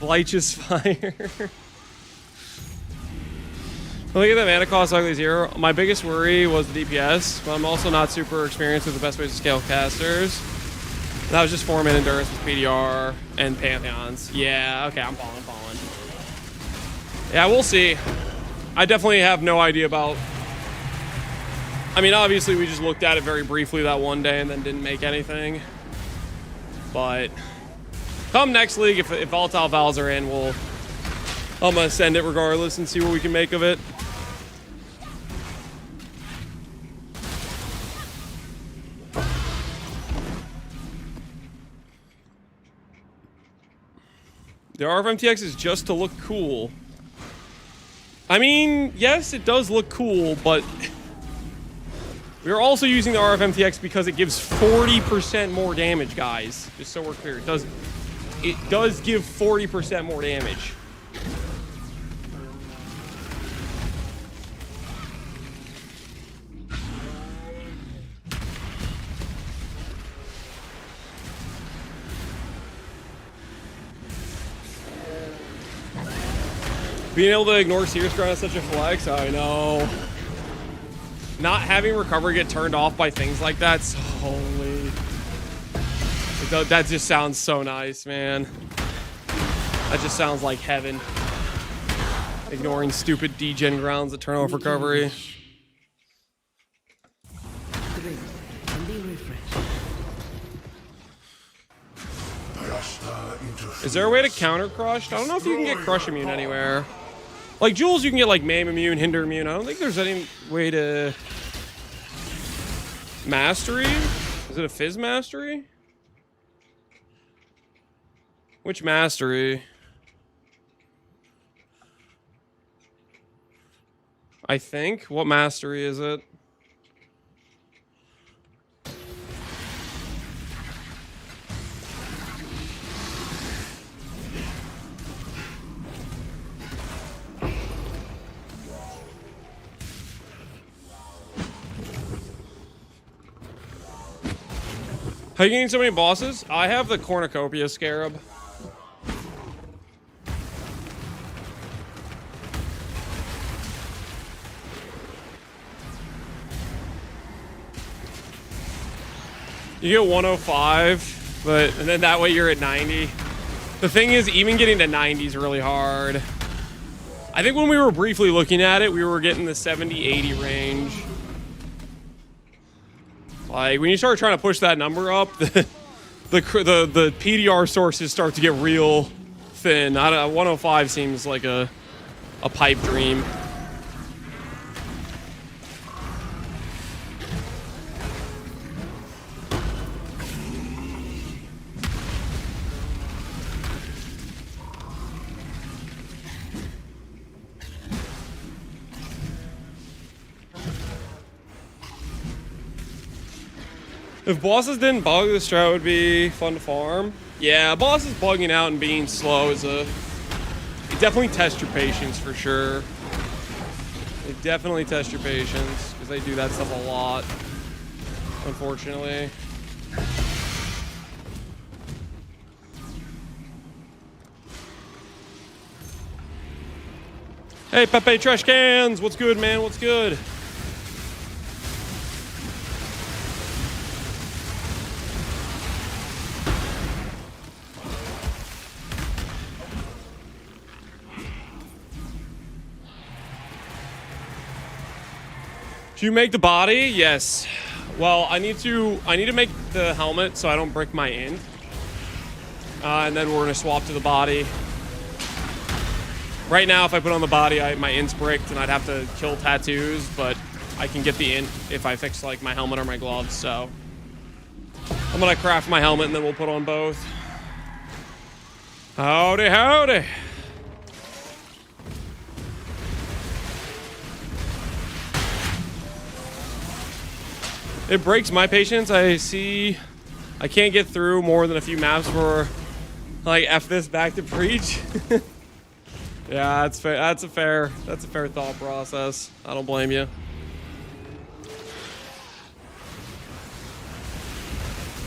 Righteous Fire. Look at that mana cost, ugly 0. My biggest worry was the DPS, but I'm also not super experienced with the best ways to scale casters. That was just 4-man endurance with PDR and Pantheons. Yeah, okay, I'm falling. Yeah, we'll see. I definitely have no idea about... I mean, obviously, we just looked at it very briefly that one day and then didn't make anything. But come next league, if Volatile Vals are in, I'm gonna send it regardless and see what we can make of it. The RFMTX is just to look cool. I mean, yes, it does look cool, but we're also using the RFMTX because it gives 40% more damage, guys. Just so we're clear, it does give 40% more damage. Being able to ignore Seer's Crown is such a flex. I know. Not having recovery get turned off by things like that. Holy. That just sounds so nice, man. That just sounds like heaven. Ignoring stupid degen grounds that turn off recovery. Drink and be refreshed. Is there a way to counter crushed? I don't know if you can get crush immune anywhere. Like Jules, you can get like maim immune, hinder immune. I don't think there's any way to mastery. Is it a fizz mastery? Which mastery? I think. What mastery is it? How are you getting so many bosses? I have the Cornucopia Scarab. You get 105, and then that way you're at 90. The thing is, even getting to 90 is really hard. I think when we were briefly looking at it, we were getting the 70, 80 range. Like, when you start trying to push that number up, the PDR sources start to get real thin. 105 seems like a pipe dream. If bosses didn't bug, this strat would be fun to farm. Yeah, bosses bugging out and being slow is it definitely tests your patience for sure. It definitely tests your patience because they do that stuff a lot, unfortunately. Hey, Pepe Trash Cans, what's good, man? What's good? Do you make the body? Yes. Well, I need to make the helmet so I don't break my int. And then we're gonna swap to the body. Right now, if I put on the body, my int's bricked and I'd have to kill tattoos, but I can get the int if I fix like my helmet or my gloves, so. I'm gonna craft my helmet and then we'll put on both. Howdy, howdy. It breaks my patience. I can't get through more than a few maps for like F this back to preach. Yeah, that's fair. That's a fair thought process. I don't blame you.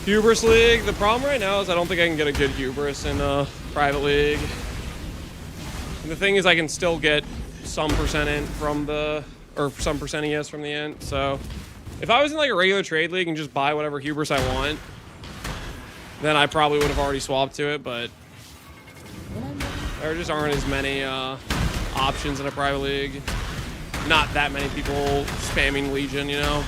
Hubris League. The problem right now is I don't think I can get a good Hubris in a private league. And the thing is I can still get some percent int from the, or some percent ES from the int, so. If I was in like a regular trade league and just buy whatever hubris I want, then I probably would have already swapped to it, but there just aren't as many options in a private league. Not that many people spamming Legion, you know?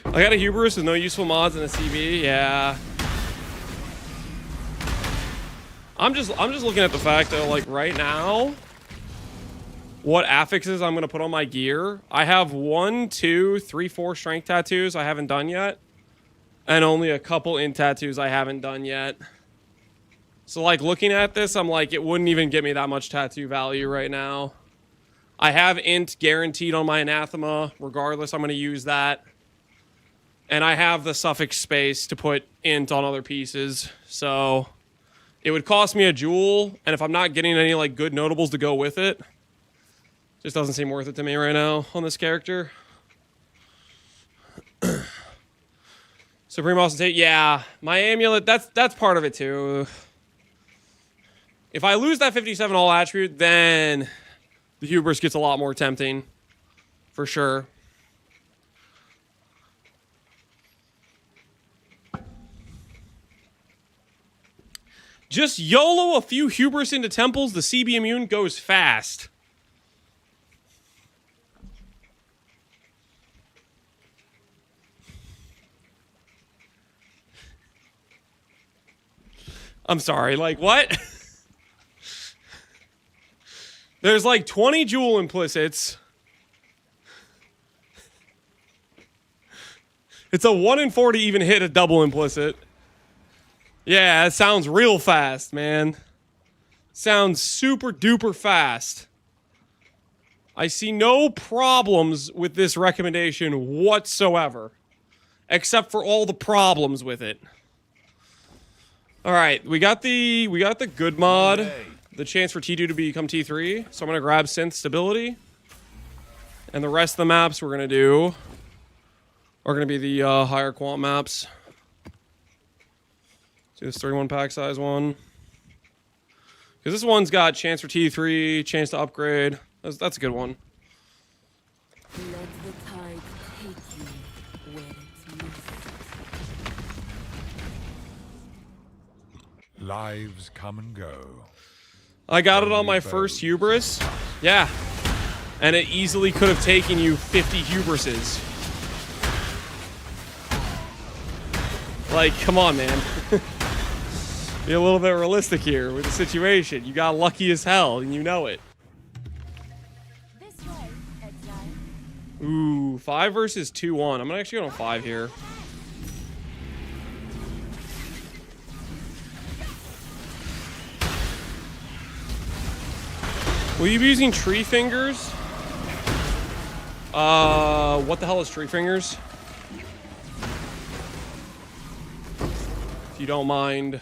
I got a hubris with no useful mods and a CB. Yeah. I'm just looking at the fact that like right now, what affixes I'm gonna put on my gear. I have 1, 2, 3, 4 strength tattoos I haven't done yet, and only a couple int tattoos I haven't done yet. So like looking at this, I'm like, it wouldn't even get me that much tattoo value right now. I have int guaranteed on my anathema. Regardless, I'm gonna use that. And I have the suffix space to put int on other pieces, so it would cost me a jewel, and if I'm not getting any like good notables to go with it, Just doesn't seem worth it to me right now on this character. Supreme Ostentate, yeah. My amulet, that's part of it too. If I lose that 57 all attribute, then the hubris gets a lot more tempting. For sure. Just YOLO a few hubris into temples, the CB immune goes fast. I'm sorry, like what? There's like 20 jewel implicits. It's a 1 in 4 to even hit a double implicit. Yeah, it sounds real fast, man. Sounds super duper fast. I see no problems with this recommendation whatsoever. Except for all the problems with it. Alright, we got the good mod. The chance for T2 to become T3. So I'm gonna grab Synth Stability. And the rest of the maps we're gonna do are gonna be the higher quant maps. Do this 31 pack size one. Because this one's got chance for T3, chance to upgrade. That's a good one. Let the tide take you where it leads. Lives come and go. I got it on my first hubris. Yeah. And it easily could have taken you 50 hubrises. Like, come on, man. Be a little bit realistic here with the situation. You got lucky as hell, and you know it. This way, exile. Ooh, 5 versus 2-1. I'm gonna actually go on 5 here. Will you be using tree fingers? What the hell is tree fingers? If you don't mind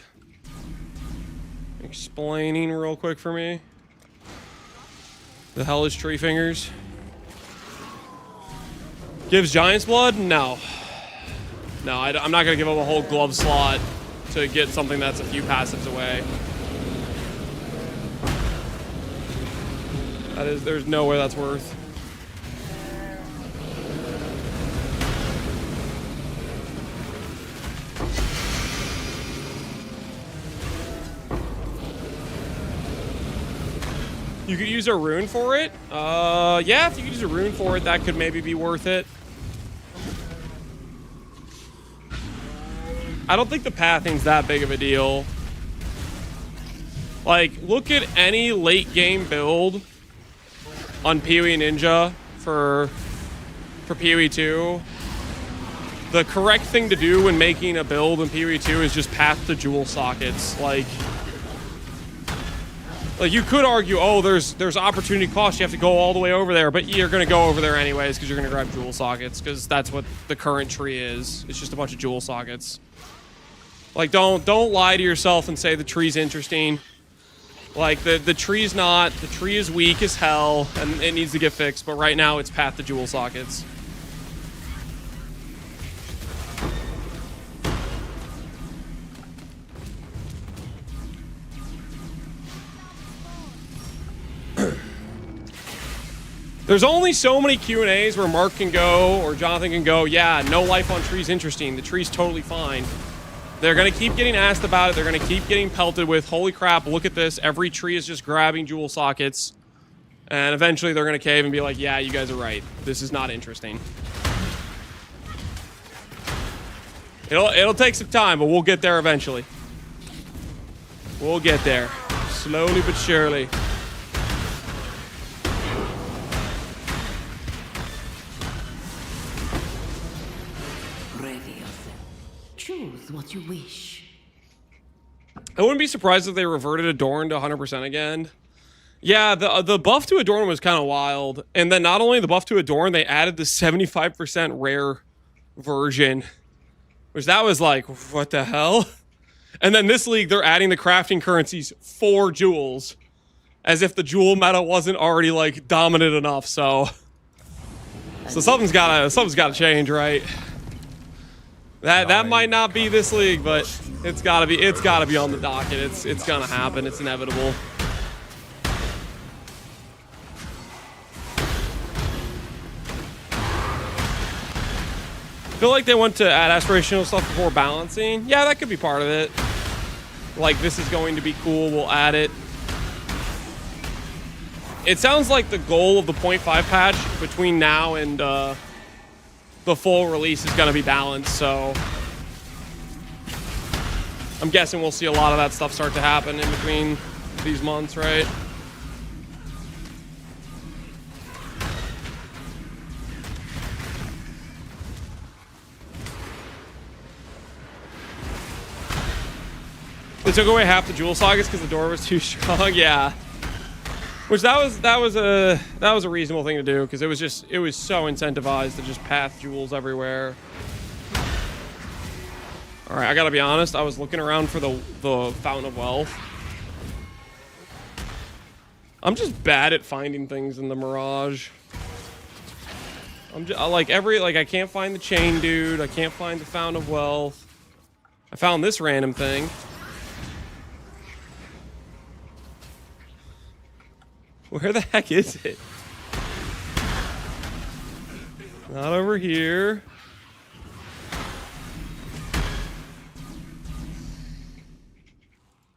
explaining real quick for me. The hell is tree fingers? Gives Giant's Blood? No. No, I'm not gonna give up a whole glove slot to get something that's a few passives away. There's no way that's worth. You could use a rune for it? Yeah, if you could use a rune for it, that could maybe be worth it. I don't think the pathing's that big of a deal. Like, look at any late game build on PoE Ninja for PoE 2. The correct thing to do when making a build in PoE 2 is just path to jewel sockets. Like you could argue, oh, there's opportunity cost, you have to go all the way over there, but you're gonna go over there anyways because you're gonna grab jewel sockets because that's what the current tree is. It's just a bunch of jewel sockets. Like, don't lie to yourself and say the tree's interesting. Like, the tree's not. The tree is weak as hell, and it needs to get fixed, but right now it's path to jewel sockets. There's only so many Q&As where Mark can go, or Jonathan can go, yeah, no life on tree's interesting. The tree's totally fine. They're going to keep getting asked about it. They're going to keep getting pelted with, holy crap, look at this. Every tree is just grabbing jewel sockets. And eventually they're going to cave and be like, yeah, you guys are right. This is not interesting. It'll take some time, but we'll get there eventually. We'll get there. Slowly but surely. Choose what you wish. I wouldn't be surprised if they reverted Adorn to 100% again. Yeah, the buff to Adorn was kind of wild. And then not only the buff to Adorn, they added the 75% rare version. Which that was like, what the hell? And then this league, they're adding the crafting currencies for jewels. As if the jewel meta wasn't already like dominant enough, so something's gotta change, right? That might not be this league, but it's gotta be on the docket. It's gonna happen. It's inevitable. I feel like they went to add aspirational stuff before balancing. Yeah, that could be part of it. Like, this is going to be cool, we'll add it. It sounds like the goal of the 0.5 patch between now and the full release is going to be balanced, so I'm guessing we'll see a lot of that stuff start to happen in between these months, right? They took away half the jewel sagas because the door was too strong. Yeah, which that was a reasonable thing to do because it was so incentivized to just path jewels everywhere. All right, I gotta be honest. I was looking around for the Fountain of Wealth. I'm just bad at finding things in the Mirage. I can't find the chain dude. I can't find the Fountain of Wealth. I found this random thing. Where the heck is it? Not over here.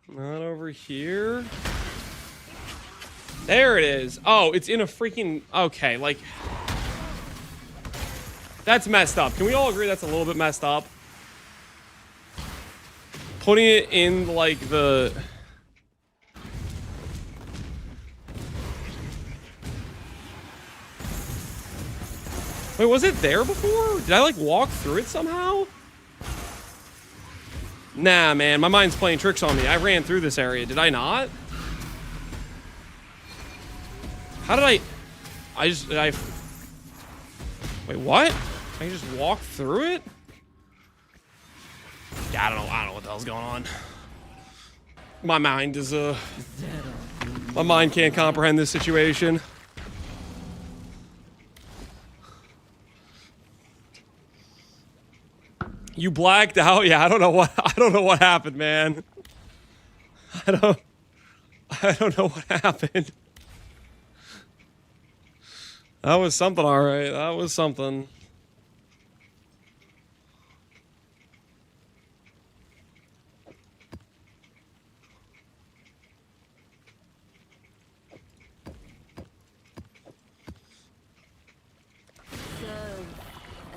Not over here. There it is. Oh, it's in a freaking... Okay, like... That's messed up. Can we all agree that's a little bit messed up? Putting it in, like, the... Wait, was it there before? Did I, like, walk through it somehow? Nah, man. My mind's playing tricks on me. I ran through this area. Did I not? How did I... Wait, what? I just walk through it? Yeah, I don't know what the hell's going on. My mind is, My mind can't comprehend this situation. You blacked out? Yeah, I don't know what happened, man. I don't know what happened. That was something, all right. That was something. Serve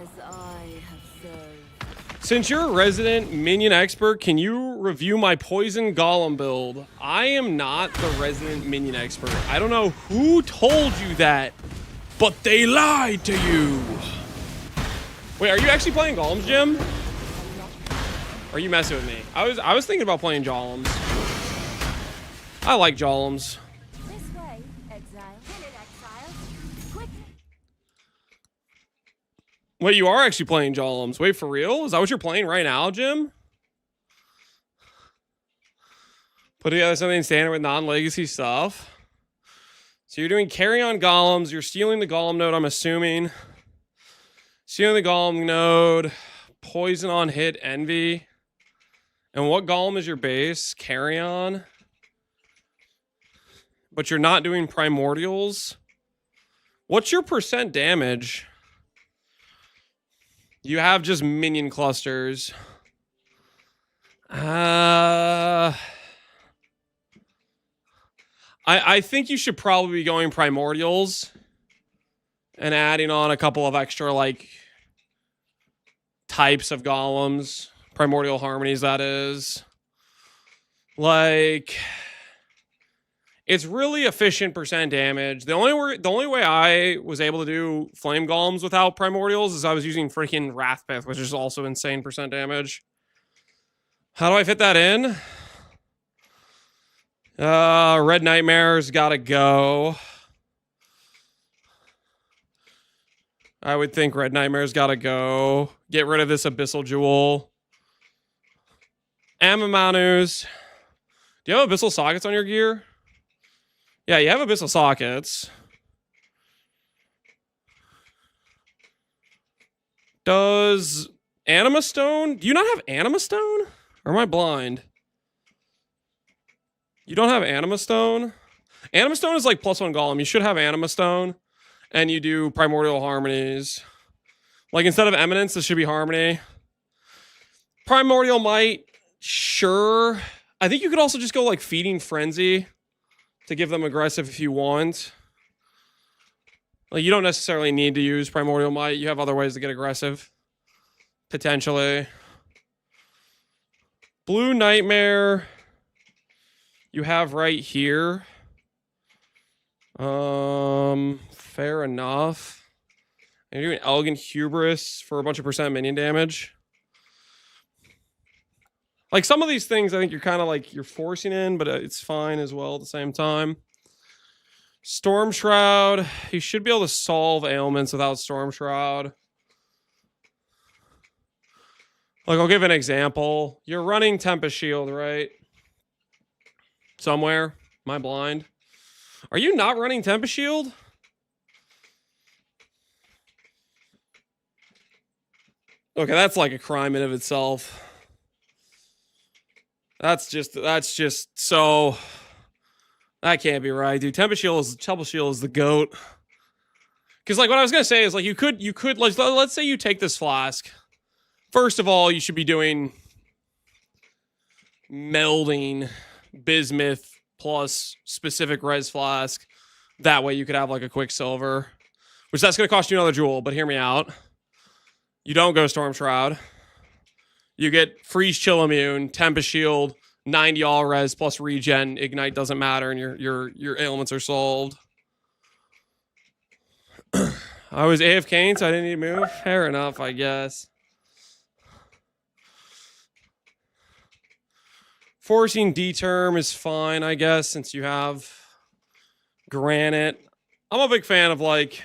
as I have served. Since you're a resident Minion expert, can you review my poison golem build? I am not the resident Minion expert. I don't know who told you that, but they lied to you. Wait, are you actually playing golems, Jim? Or are you messing with me? I was thinking about playing golems. I like golems. This way, exile. Kill it, exile. Quick. Wait, you are actually playing golems. Wait, for real? Is that what you're playing right now, Jim? Put together something standard with non-legacy stuff. So you're doing carry on golems. You're stealing the golem node, I'm assuming. Stealing the golem node. Poison on hit, envy. And what golem is your base? Carry on. But you're not doing primordials. What's your percent damage? You have just minion clusters. I think you should probably be going primordials and adding on a couple of extra, like, types of golems. Primordial harmonies, that is. Like, it's really efficient percent damage. The only way I was able to do flame golems without primordials is I was using freaking Wrathpith, which is also insane percent damage. How do I fit that in? Red Nightmare's gotta go. I would think Red Nightmare's gotta go. Get rid of this Abyssal Jewel. Amamanus. Do you have Abyssal Sockets on your gear? Yeah, you have abyssal sockets. Does Anima Stone? Do you not have Anima Stone? Or am I blind? You don't have Anima Stone? Anima Stone is like +1 Golem. You should have Anima Stone. And you do Primordial Harmonies. Like instead of Eminence, this should be Harmony. Primordial Might, sure. I think you could also just go like Feeding Frenzy to give them aggressive if you want. Like you don't necessarily need to use Primordial Might. You have other ways to get aggressive. Potentially. Blue Nightmare you have right here. Fair enough. And you're doing Elegant Hubris for a bunch of % minion damage. Like some of these things, I think you're kind of like you're forcing in, but it's fine as well at the same time. Storm Shroud. You should be able to solve ailments without Storm Shroud. Like I'll give an example. You're running Tempest Shield, right? Somewhere. Am I blind? Are you not running Tempest Shield? Okay, that's like a crime in of itself. That's just so that can't be right, dude. Tempest Shield is the GOAT. Cause like what I was gonna say is like you could let's say you take this flask. First of all, you should be doing melding bismuth plus specific res flask. That way you could have like a quick silver. Which that's gonna cost you another jewel, but hear me out. You don't go Storm Shroud. You get Freeze Chill Immune, Tempest Shield, 90 all res plus regen, Ignite doesn't matter, and your ailments are solved. I was AFKing, so I didn't need to move. Fair enough, I guess. Forcing D-Term is fine, I guess, since you have Granite. I'm a big fan of like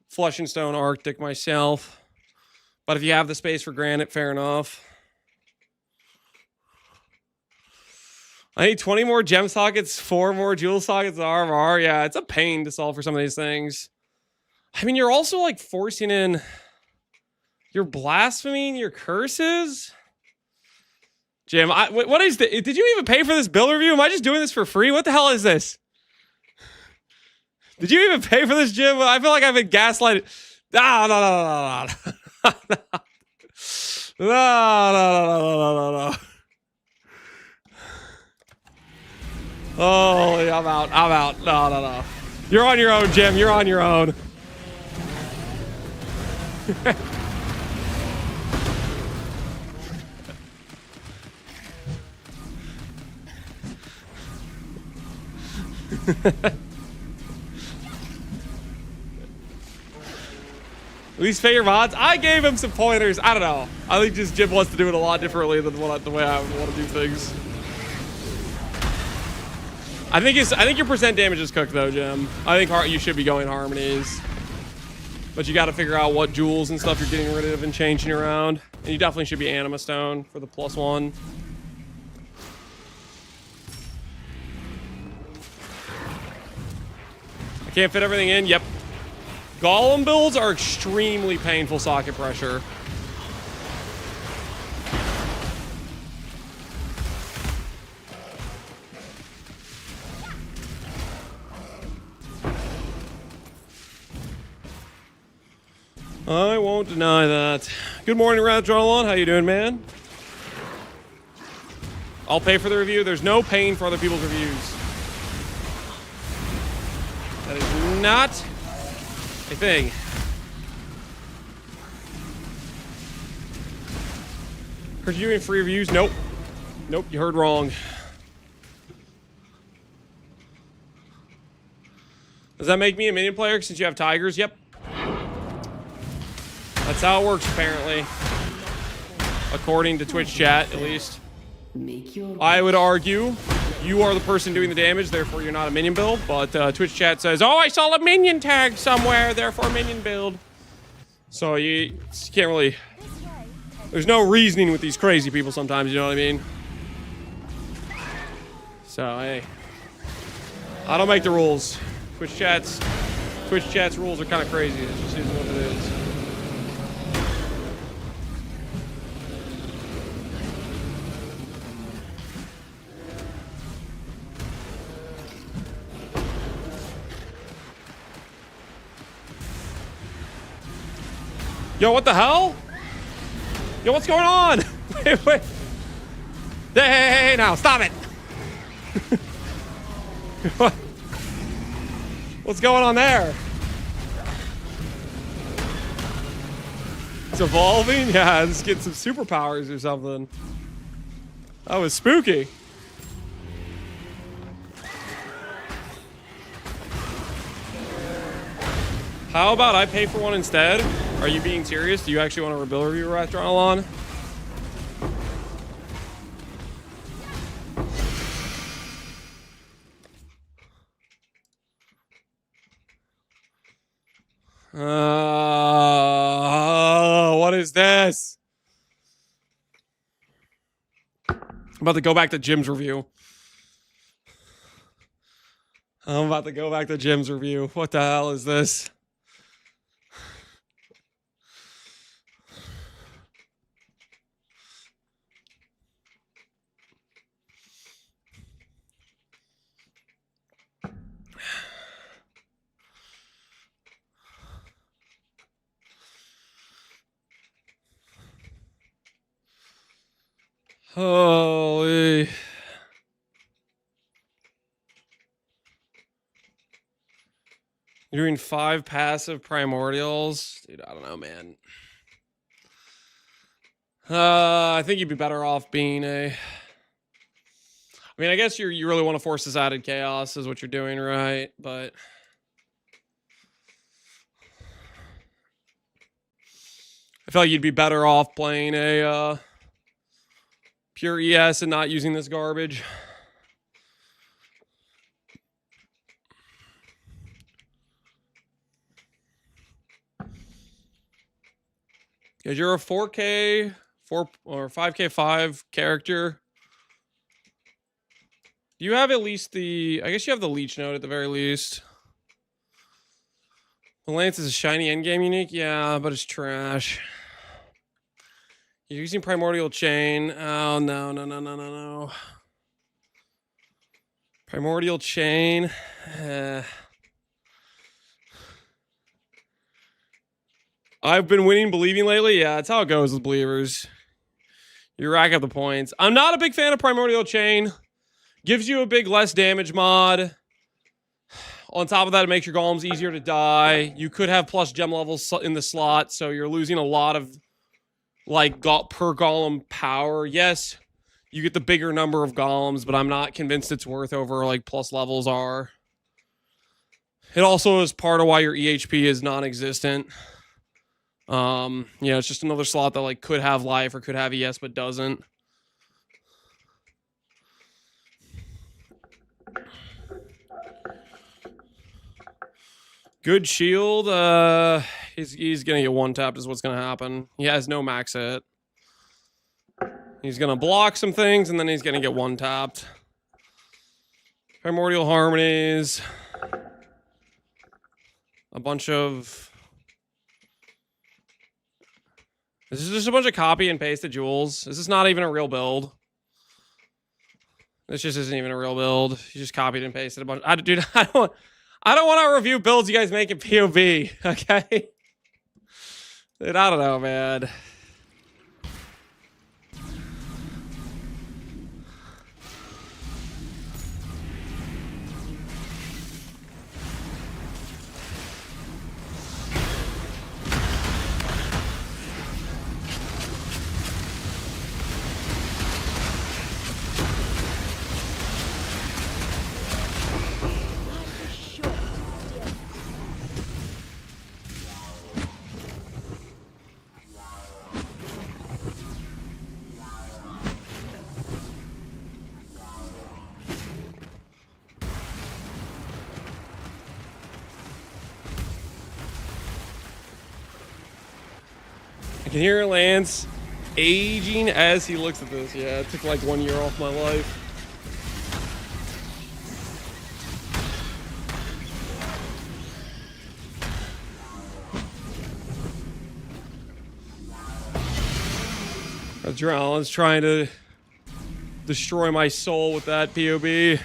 Flesh and Stone Arctic myself. But if you have the space for Granite, fair enough. I need 20 more gem sockets, 4 more jewel sockets, RR. Yeah, it's a pain to solve for some of these things. I mean, you're also like forcing in... You're blaspheming your curses? Jim, what is the... Did you even pay for this build review? Am I just doing this for free? What the hell is this? Did you even pay for this, Jim? I feel like I've been gaslighted. No. No. Oh, I'm out. No. You're on your own, Jim. You're on your own. At least pay your mods. I gave him some pointers. I don't know. I think just Jim wants to do it a lot differently than the way I would want to do things. I think your % damage is cooked though, Jim. I think you should be going harmonies, but you got to figure out what jewels and stuff you're getting rid of and changing around. And you definitely should be Anima Stone for the +1. I can't fit everything in. Yep. Golem builds are extremely painful socket pressure. I won't deny that. Good morning, Radronalon. How you doing, man? I'll pay for the review. There's no paying for other people's reviews. That is not a thing. Heard you doing free reviews? Nope. Nope, you heard wrong. Does that make me a minion player since you have tigers? Yep. That's how it works, apparently. According to Twitch chat, at least. I would argue you are the person doing the damage, therefore you're not a minion build. But Twitch chat says, oh, I saw a minion tag somewhere, therefore minion build. So you can't really... There's no reasoning with these crazy people sometimes, you know what I mean? So, hey. I don't make the rules. Twitch chat's rules are kind of crazy. It just is what it is. Yo, what the hell? Yo, what's going on? Wait. Hey, now, stop it. What's going on there? It's evolving? Yeah, it's getting some superpowers or something. That was spooky. How about I pay for one instead? Are you being serious? Do you actually want a rebuild review restaurant on? What is this? I'm about to go back to Jim's review. What the hell is this? Holy. You're doing 5 passive primordials? Dude, I don't know, man. I think you'd be better off being a... I mean, I guess you really want to force this added chaos is what you're doing, right? But... I feel like you'd be better off playing a... pure ES and not using this garbage. Because you're a 4K 4 or 5K 5 character. Do you have at least the... I guess you have the leech node at the very least. The Lance is a shiny endgame unique? Yeah, but it's trash. You're using Primordial Chain. Oh, no. Primordial Chain. I've been winning believing lately. Yeah, that's how it goes with believers. You rack up the points. I'm not a big fan of Primordial Chain. Gives you a big less damage mod. On top of that, it makes your golems easier to die. You could have plus gem levels in the slot, so you're losing a lot of like per golem power. Yes, you get the bigger number of golems, but I'm not convinced it's worth over like plus levels are. It also is part of why your EHP is non-existent. It's just another slot that like could have life or could have ES but doesn't. Good shield. He's gonna get one tapped is what's gonna happen. He has no max hit. He's gonna block some things and then he's gonna get one tapped. Primordial Harmonies. A bunch of... This is just a bunch of copy and pasted jewels. This is not even a real build. This just isn't even a real build. You just copied and pasted a bunch. I don't want to review builds you guys make in POV, okay? Dude, I don't know, man. I can hear Lance aging as he looks at this. Yeah, it took like 1 year off my life. Adrenaline's trying to destroy my soul with that POB.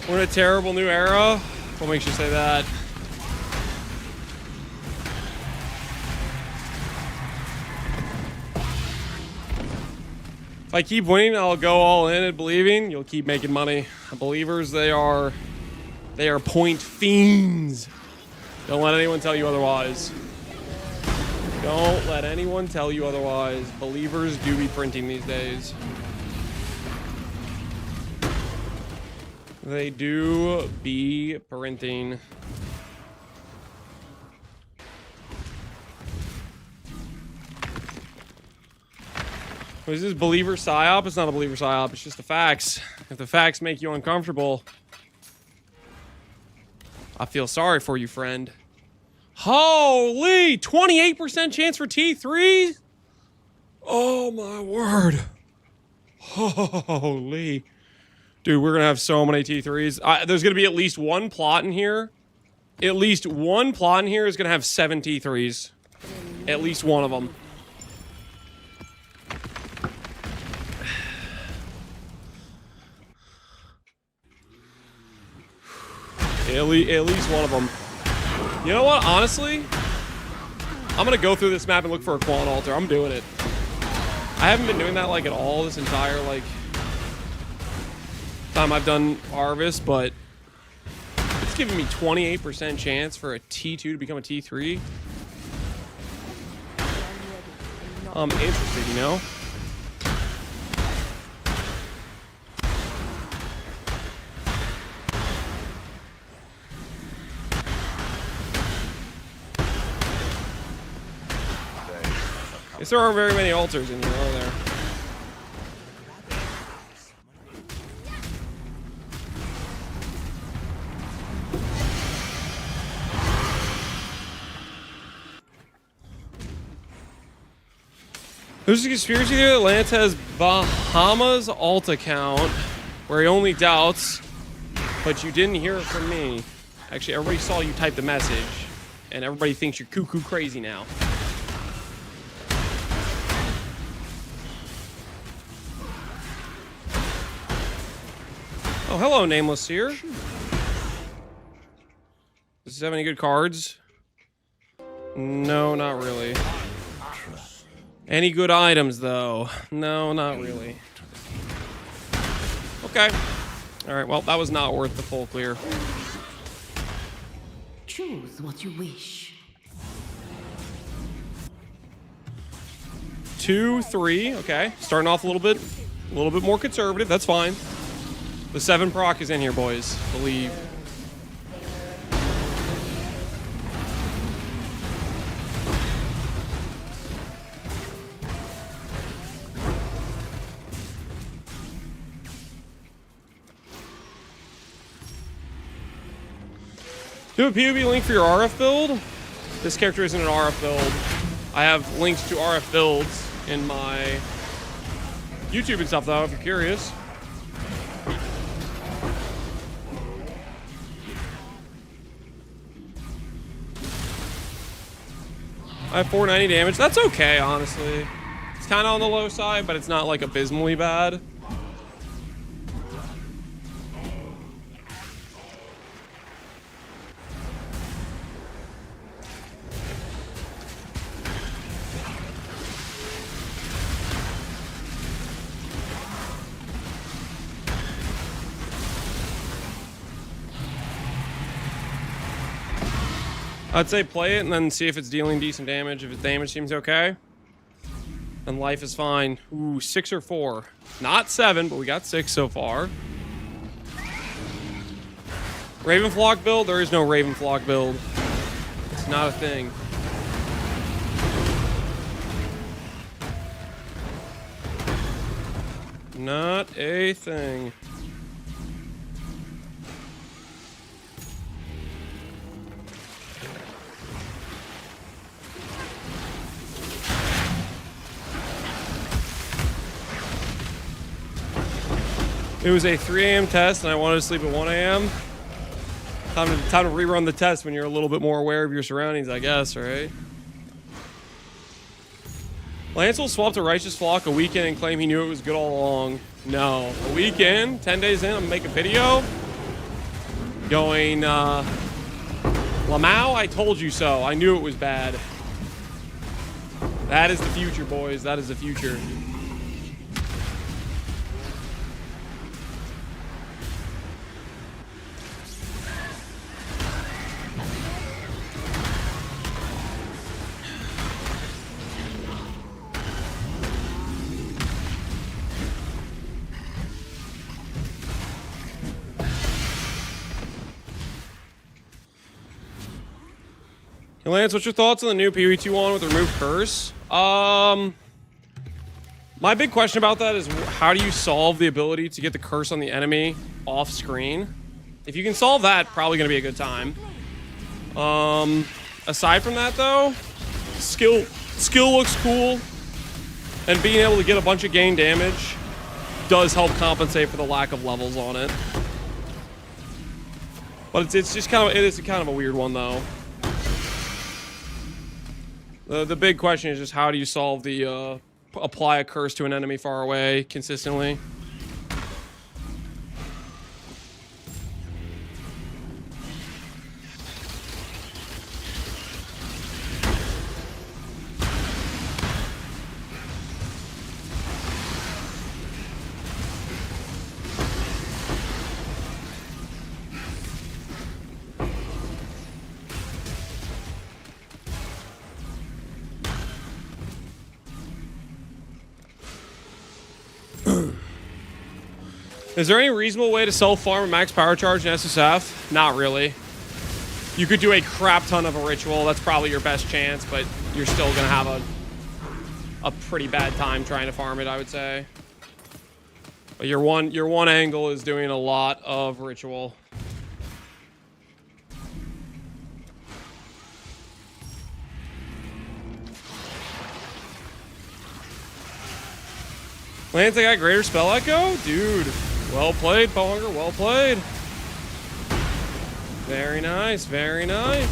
We're in a terrible new era. What makes you say that? If I keep winning, I'll go all in and believing. You'll keep making money. Believers, they are point fiends. Don't let anyone tell you otherwise. Don't let anyone tell you otherwise. Believers do be printing these days. They do be printing. What is this, believer psyop? It's not a believer psyop, it's just the facts. If the facts make you uncomfortable, I feel sorry for you, friend. Holy! 28% chance for T3? Oh my word. Holy. Dude, we're gonna have so many T3s. There's gonna be at least one plot in here. At least one plot in here is gonna have 7 T3s. At least one of them. At least one of them. You know what? Honestly, I'm gonna go through this map and look for a Quan altar. I'm doing it. I haven't been doing that like at all this entire like time I've done Harvest, but it's giving me 28% chance for a T2 to become a T3. I'm interested, you know? Guess there aren't very many altars in here, are there? There's a conspiracy there that Lance has Bahamas alt account where he only doubts, but you didn't hear it from me. Actually, everybody saw you type the message, and everybody thinks you're cuckoo crazy now. Oh, hello, Nameless here. Does this have any good cards? No, not really. Any good items, though? No, not really. Okay. Alright, well, that was not worth the full clear. Choose what you wish. 2, 3, okay. Starting off a little bit more conservative, that's fine. The 7 proc is in here, boys. Believe. Do a POB link for your RF build? This character isn't an RF build. I have links to RF builds in my YouTube and stuff, though, if you're curious. I have 490 damage. That's okay, honestly. It's kind of on the low side, but it's not, like, abysmally bad. I'd say play it and then see if it's dealing decent damage. If its damage seems okay, then life is fine. Ooh, 6 or 4. Not 7, but we got 6 so far. Raven Flock build? There is no Raven Flock build. It's not a thing. Not a thing. It was a 3 a.m. test, and I wanted to sleep at 1 a.m. Time to rerun the test when you're a little bit more aware of your surroundings, I guess, right? Lance will swap to Righteous Flock a weekend and claim he knew it was good all along. No. A weekend, 10 days in, I'm gonna make a video going, Lamau, I told you so. I knew it was bad. That is the future, boys. That is the future. Hey Lance, what's your thoughts on the new PvE2 with remove curse? My big question about that is how do you solve the ability to get the curse on the enemy off screen? If you can solve that, probably gonna be a good time. Aside from that though, skill looks cool, and being able to get a bunch of gain damage does help compensate for the lack of levels on it. But it's just kind of a weird one though. The big question is just how do you solve the apply a curse to an enemy far away consistently. Is there any reasonable way to self-farm a max power charge in SSF? Not really. You could do a crap ton of a ritual. That's probably your best chance, but you're still gonna have a pretty bad time trying to farm it, I would say. But your one angle is doing a lot of ritual. Lance, I got greater spell echo? Dude. Well played, Ponger. Well played. Very nice. Very nice.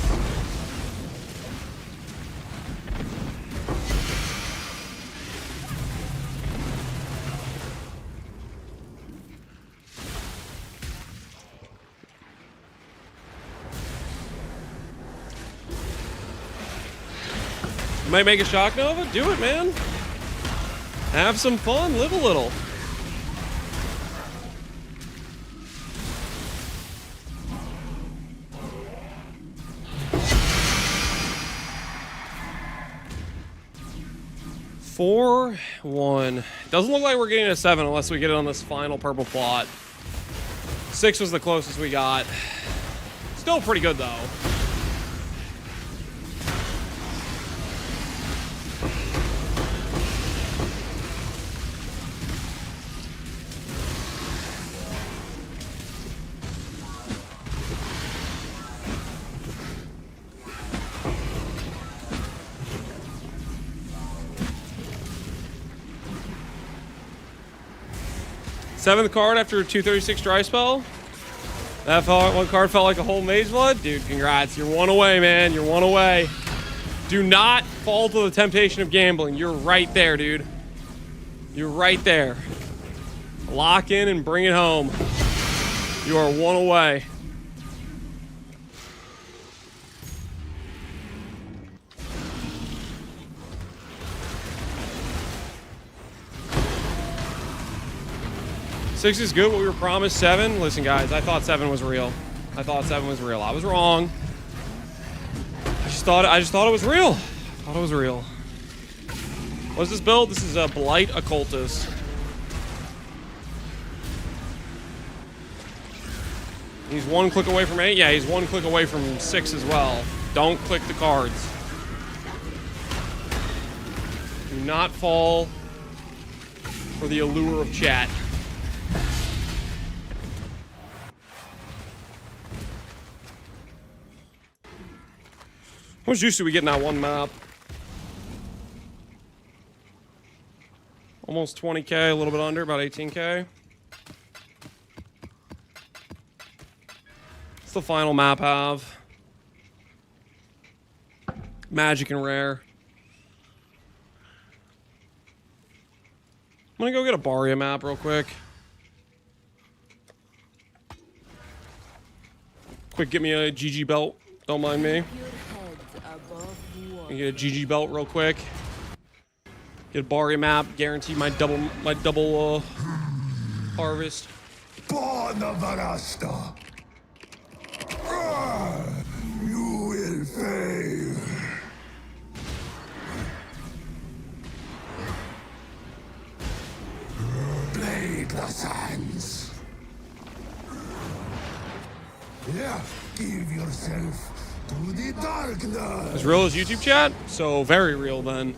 You might make a shock nova? Do it, man. Have some fun. Live a little. Four, 1. Doesn't look like we're getting a 7 unless we get it on this final purple plot. 6 was the closest we got. Still pretty good though. Seventh card after 236 dry spell. That one card felt like a whole Mage Blood. Dude, congrats. You're one away, man. You're one away. Do not fall to the temptation of gambling. You're right there, dude. You're right there. Lock in and bring it home. You are one away. Six is good, but we were promised 7. Listen, guys, I thought 7 was real. I thought 7 was real. I was wrong. I just thought it was real. I thought it was real. What's this build? This is a Blight Occultist. He's 1 click away from 8. Yeah, he's 1 click away from 6 as well. Don't click the cards. Do not fall For the allure of chat. How much juice do we get in that one map? Almost 20k, a little bit under, about 18k. What's the final map have? Magic and rare. I'm gonna go get a Barria map real quick. Quick, get me a GG belt. Don't mind me. Get a GG belt real quick. Get a Barria map. Guarantee my double harvest. Barnavarasta. You will fail. Blade the sands. Yeah, give yourself to the darkness. As real as YouTube chat? So very real then.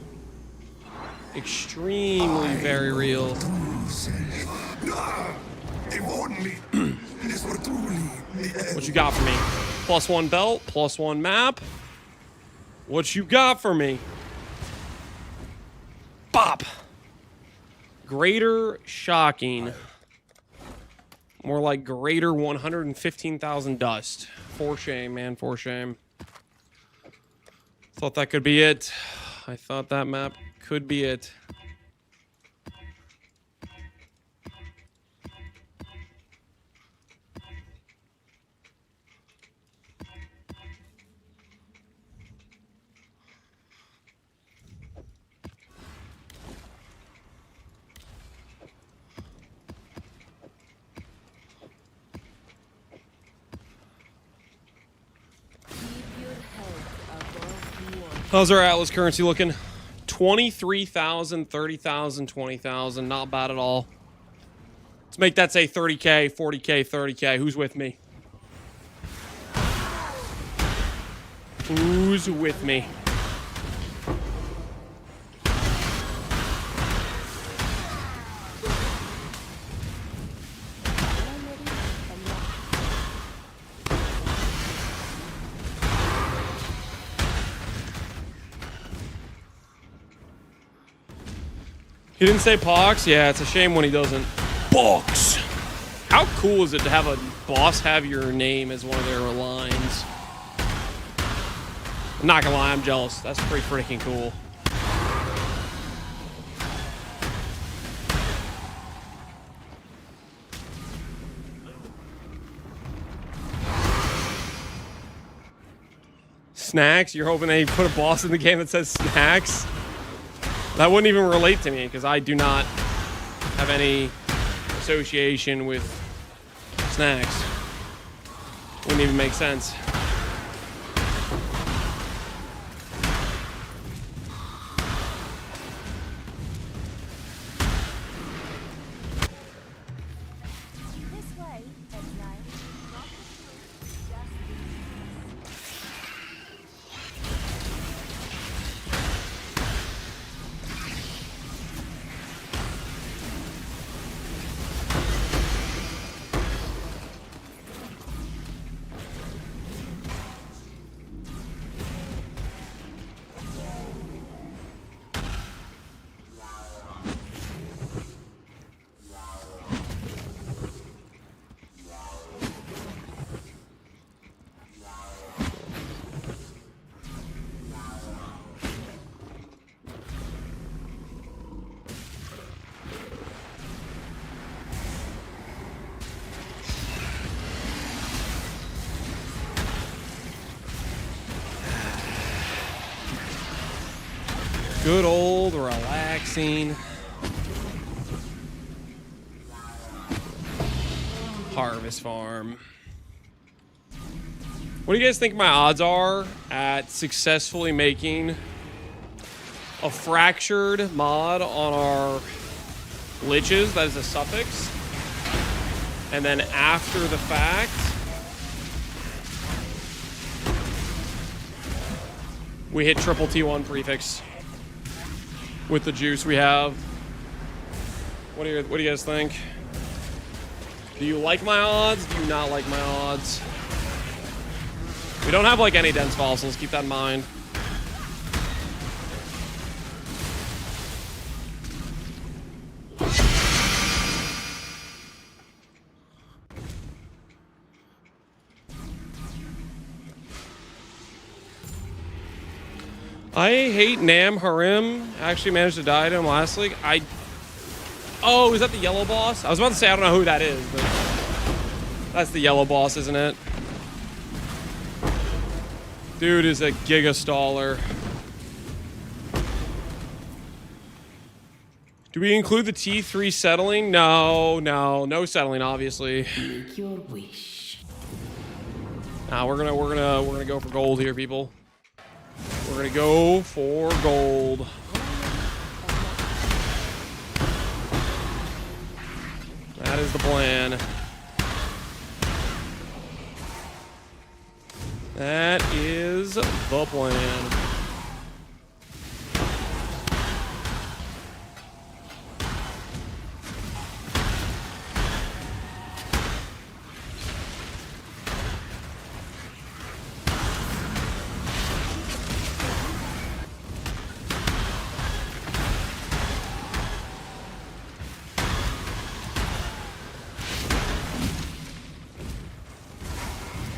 Extremely very real. If only this were truly the end. What you got for me? +1 belt, +1 map. What you got for me? Bop. Greater shocking. More like greater 115,000 dust. For shame, man, for shame. Thought that could be it. I thought that map could be it. How's our Atlas currency looking? 23,000, 30,000, 20,000. Not bad at all. Let's make that say 30k, 40k, 30k. Who's with me? Who's with me? He didn't say Pox? Yeah, it's a shame when he doesn't. Pox! How cool is it to have a boss have your name as one of their lines? I'm not gonna lie, I'm jealous. That's pretty freaking cool. Snacks? You're hoping they put a boss in the game that says snacks? That wouldn't even relate to me because I do not have any association with snacks. Wouldn't even make sense. This way, exile. Not the truth, just Good old relaxing harvest farm. What do you guys think my odds are at successfully making a fractured mod on our liches? That is a suffix. And then after the fact, we hit triple T1 prefix with the juice we have. What do you guys think? Do you like my odds? Do you not like my odds? We don't have like any dense fossils, keep that in mind. I hate Nam Harim. I actually managed to die to him last league. Oh, is that the yellow boss? I was about to say I don't know who that is, but that's the yellow boss, isn't it? Dude is a Giga staller. Do we include the T3 settling? No settling, obviously. Make your wish. Nah, we're gonna go for gold here, people. We're gonna go for gold. That is the plan. That is the plan.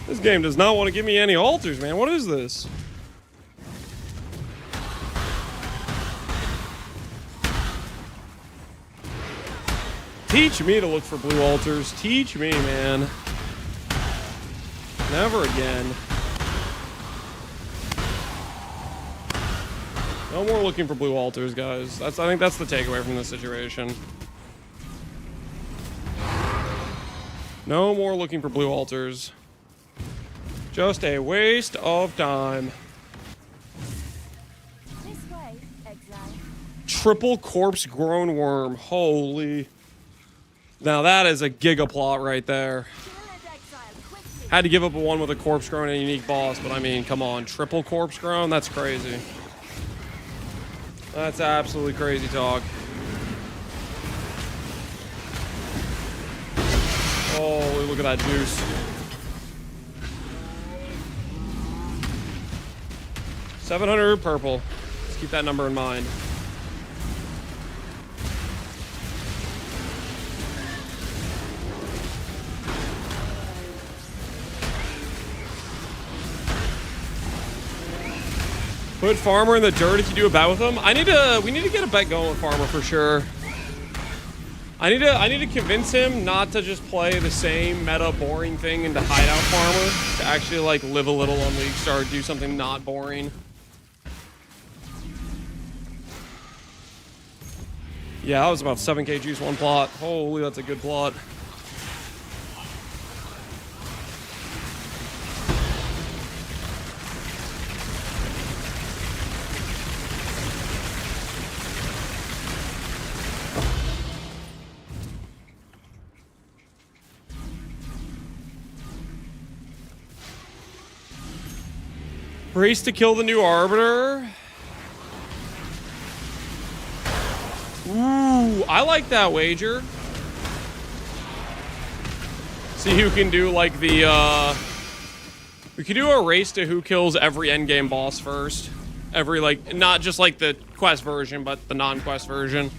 This game does not want to give me any altars, man. What is this? Teach me to look for blue altars. Teach me, man. Never again. No more looking for blue altars, guys. I think that's the takeaway from this situation. No more looking for blue altars. Just a waste of time. This way, exile. Triple corpse grown worm. Holy. Now that is a Giga plot right there. Kill and exile quickly. Had to give up a one with a corpse grown and a unique boss, but I mean, come on. Triple corpse grown? That's crazy. That's absolutely crazy talk. Holy, look at that juice. 700 purple. Let's keep that number in mind. Put Farmer in the dirt if you do a bet with him. We need to get a bet going with Farmer for sure. I need to convince him not to just play the same meta boring thing into Hideout Farmer. To actually like live a little on League Star, do something not boring. Yeah, that was about 7k juice one plot. Holy, that's a good plot. Race to kill the new Arbiter. Ooh, I like that wager. See who can do like the, we could do a race to who kills every endgame boss first. Every, like, not just like the quest version, but the non-quest version.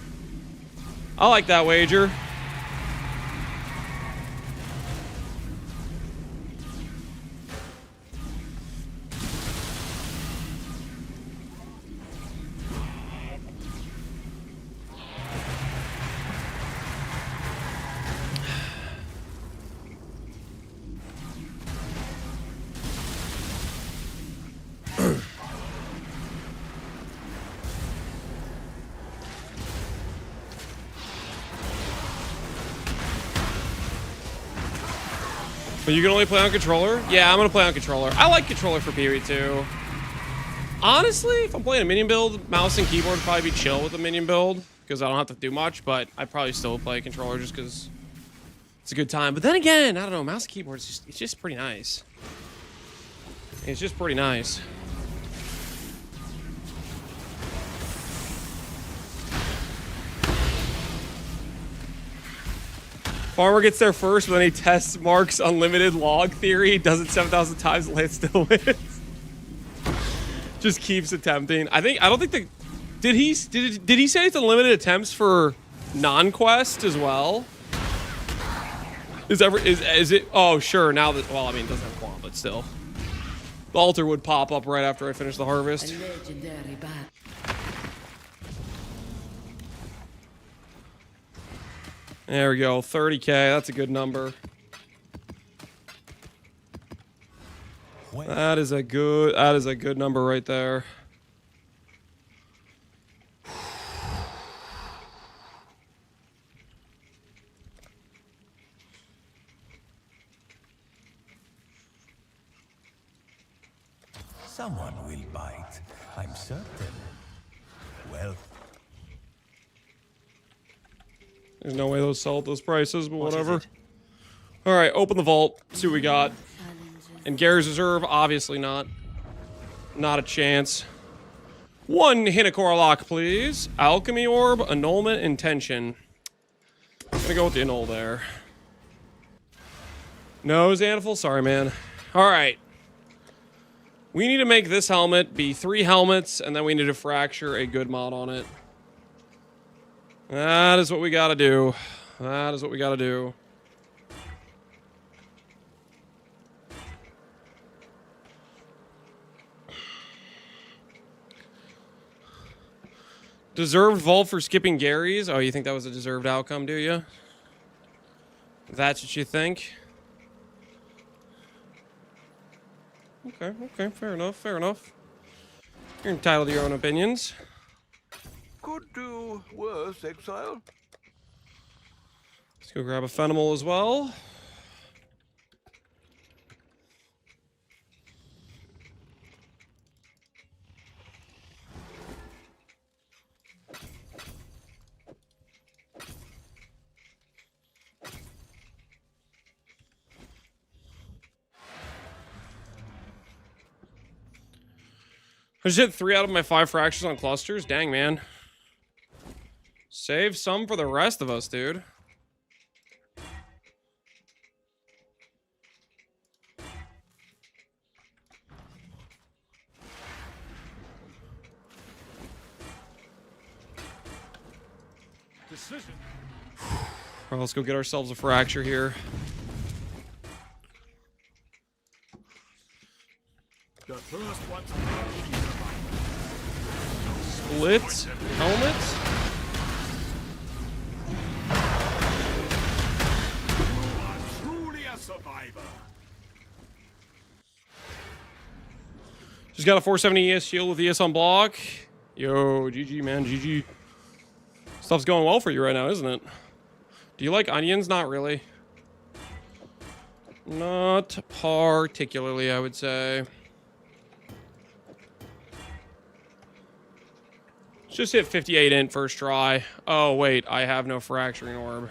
I like that wager. But you can only play on controller? Yeah, I'm gonna play on controller. I like controller for PvE too. Honestly, if I'm playing a minion build, mouse and keyboard would probably be chill with a minion build because I don't have to do much, but I'd probably still play controller just because it's a good time. But then again, I don't know, mouse and keyboard is it's just pretty nice. It's just pretty nice. Farmer gets there first, but then he tests Mark's unlimited log theory, does it 7,000 times, and still wins. Just keeps attempting. I don't think the did he say it's unlimited attempts for non-quest as well? Is it? Oh, sure. Now that, well, I mean, it doesn't have quant, but still, the altar would pop up right after I finish the harvest. A legendary battle. There we go, 30K. That's a good number. That is a good number right there. Someone will bite, I'm certain. Well, There's no way those sell at those prices, but whatever. All right, open the vault. See what we got. And Gary's Reserve, obviously not. Not a chance. One Hinakor lock, please. Alchemy Orb, Annulment, Intention. I'm gonna go with the annul there. No, Xanafel? Sorry, man. All right. We need to make this helmet be 3 helmets, and then we need to fracture a good mod on it. That is what we gotta do. That is what we gotta do. Deserved vault for skipping Gary's? Oh, you think that was a deserved outcome, do you? That's what you think? Okay, fair enough, fair enough. You're entitled to your own opinions. Could do worse, exile. Let's go grab a Fenimal as well. I just hit 3 out of my 5 fractures on clusters. Dang, man. Save some for the rest of us, dude. Decision. Alright, let's go get ourselves a fracture here. The first one's Split helmet. truly a survivor. Just got a 470 ES shield with ES on block. Yo, GG, man, GG. Stuff's going well for you right now, isn't it? Do you like onions? Not really. Not particularly, I would say. Just hit 58 int first try. Oh, wait, I have no fracturing orb.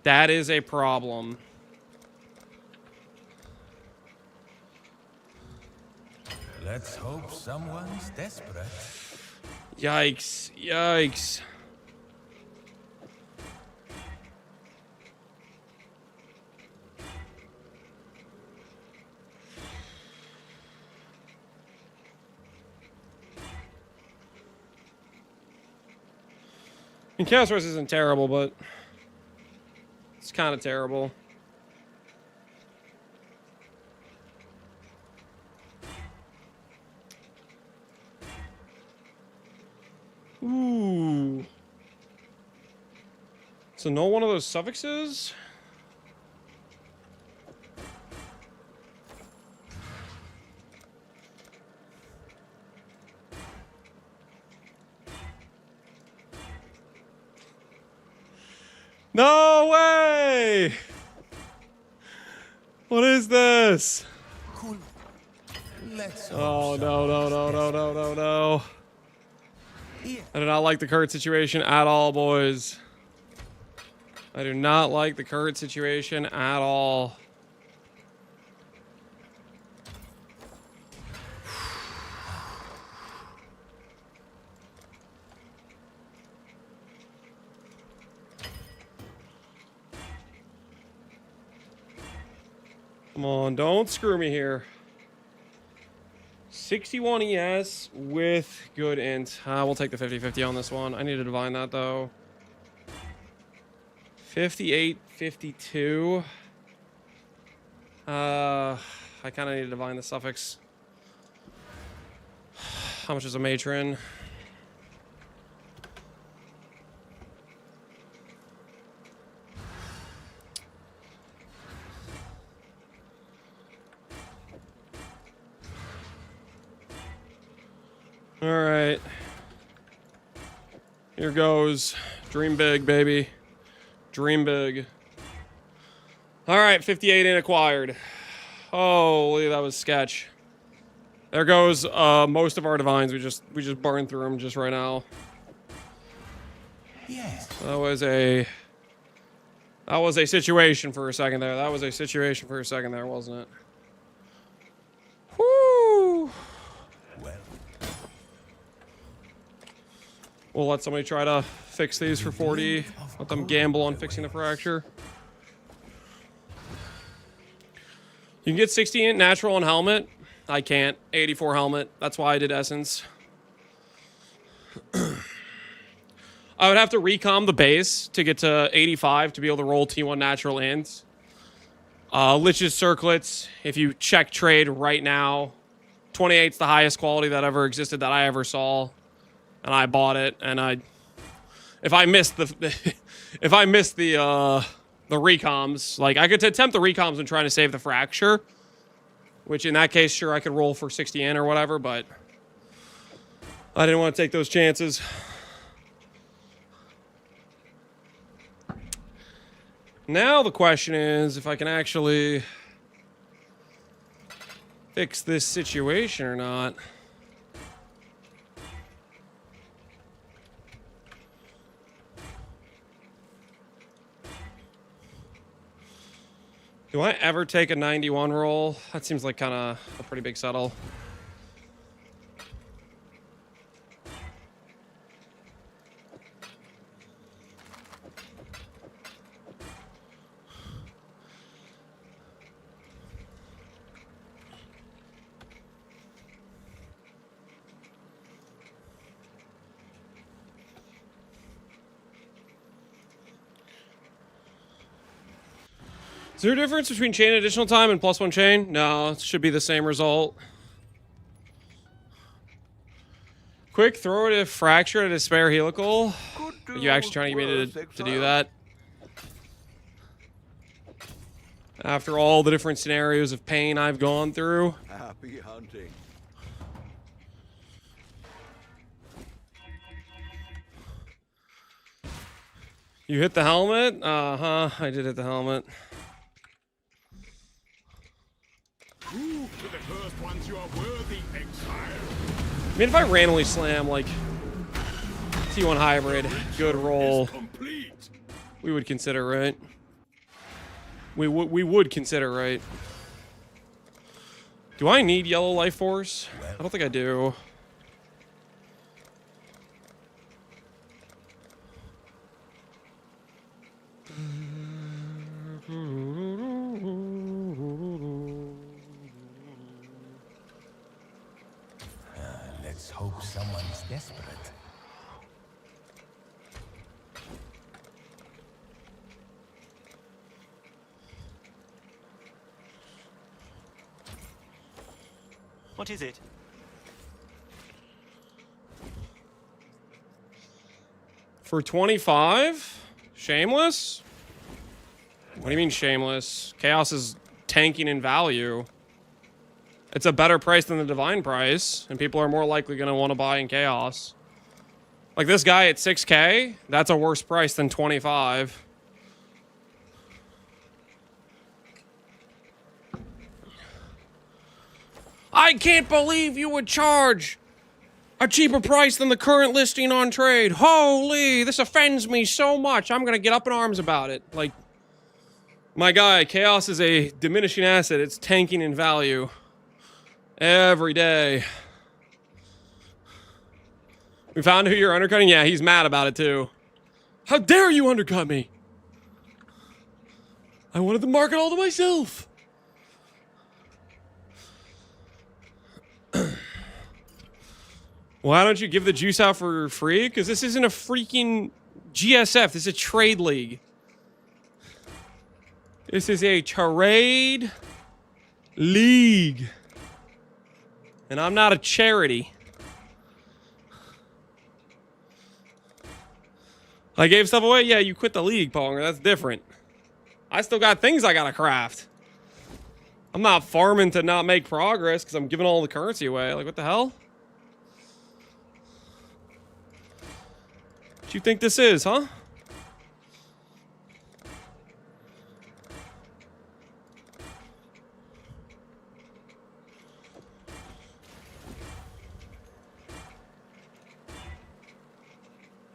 That is a problem. let's hope someone's desperate. Yikes, yikes. And Chaos Rush isn't terrible, but it's kind of terrible. Ooh. So no one of those suffixes? No way! What is this? Cool. Let's Oh, hope no, no, no, no, no, no, no. I do not like the current situation at all, boys. I do not like the current situation at all. Come on, don't screw me here. 61 ES with good int. We'll take the 50-50 on this one. I need to divine that, though. 58-52. I kind of need to divine the suffix. How much is a matron? All right. Here goes. Dream big, baby. Dream big. All right, 58 in acquired. Holy, that was sketch. There goes most of our divines. We just burned through them just right now. Yes. That was a situation for a second there. That was a situation for a second there, wasn't it? Whoo! Well, We'll let somebody try to fix these for 40. Let them gamble on fixing the fracture. You can get 60 int natural on helmet. I can't. 84 helmet. That's why I did essence. I would have to recom the base to get to 85 to be able to roll T1 natural ints. Lich's circlets, if you check trade right now, 28's the highest quality that ever existed that I ever saw. And I bought it, and if I missed the recoms, like I could attempt the recoms and trying to save the fracture, which in that case, sure, I could roll for 60 in or whatever, but I didn't want to take those chances. Now the question is if I can actually fix this situation or not. Do I ever take a 91 roll? That seems like kind of a pretty big settle. Is there a difference between chain additional time and +1 chain? No, it should be the same result. Quick throw it a fracture at a spare helical. Are you actually trying to get me to do that? After all the different scenarios of pain I've gone through. Happy hunting. You hit the helmet? Uh-huh, I did hit the helmet. Prove to the first ones you are worthy, exile. I mean, if I randomly slam, like, T1 hybrid, good roll, Complete. we would consider, right? We would consider, right? Do I need yellow life force? I don't think I do. let's hope someone's desperate. What is it? For 25? Shameless? What do you mean shameless? Chaos is tanking in value. It's a better price than the divine price, and people are more likely going to want to buy in Chaos. Like this guy at 6K, that's a worse price than 25. I can't believe you would charge a cheaper price than the current listing on trade. Holy, this offends me so much. I'm going to get up in arms about it. Like, my guy, Chaos is a diminishing asset. It's tanking in value every day. We found who you're undercutting? Yeah, he's mad about it too. How dare you undercut me? I wanted the market all to myself. Why don't you give the juice out for free? Because this isn't a freaking GSF. This is a trade league. This is a trade league. And I'm not a charity. I gave stuff away? Yeah, you quit the league, Ponger. That's different. I still got things I gotta craft. I'm not farming to not make progress because I'm giving all the currency away. Like, what the hell? What you think this is, huh?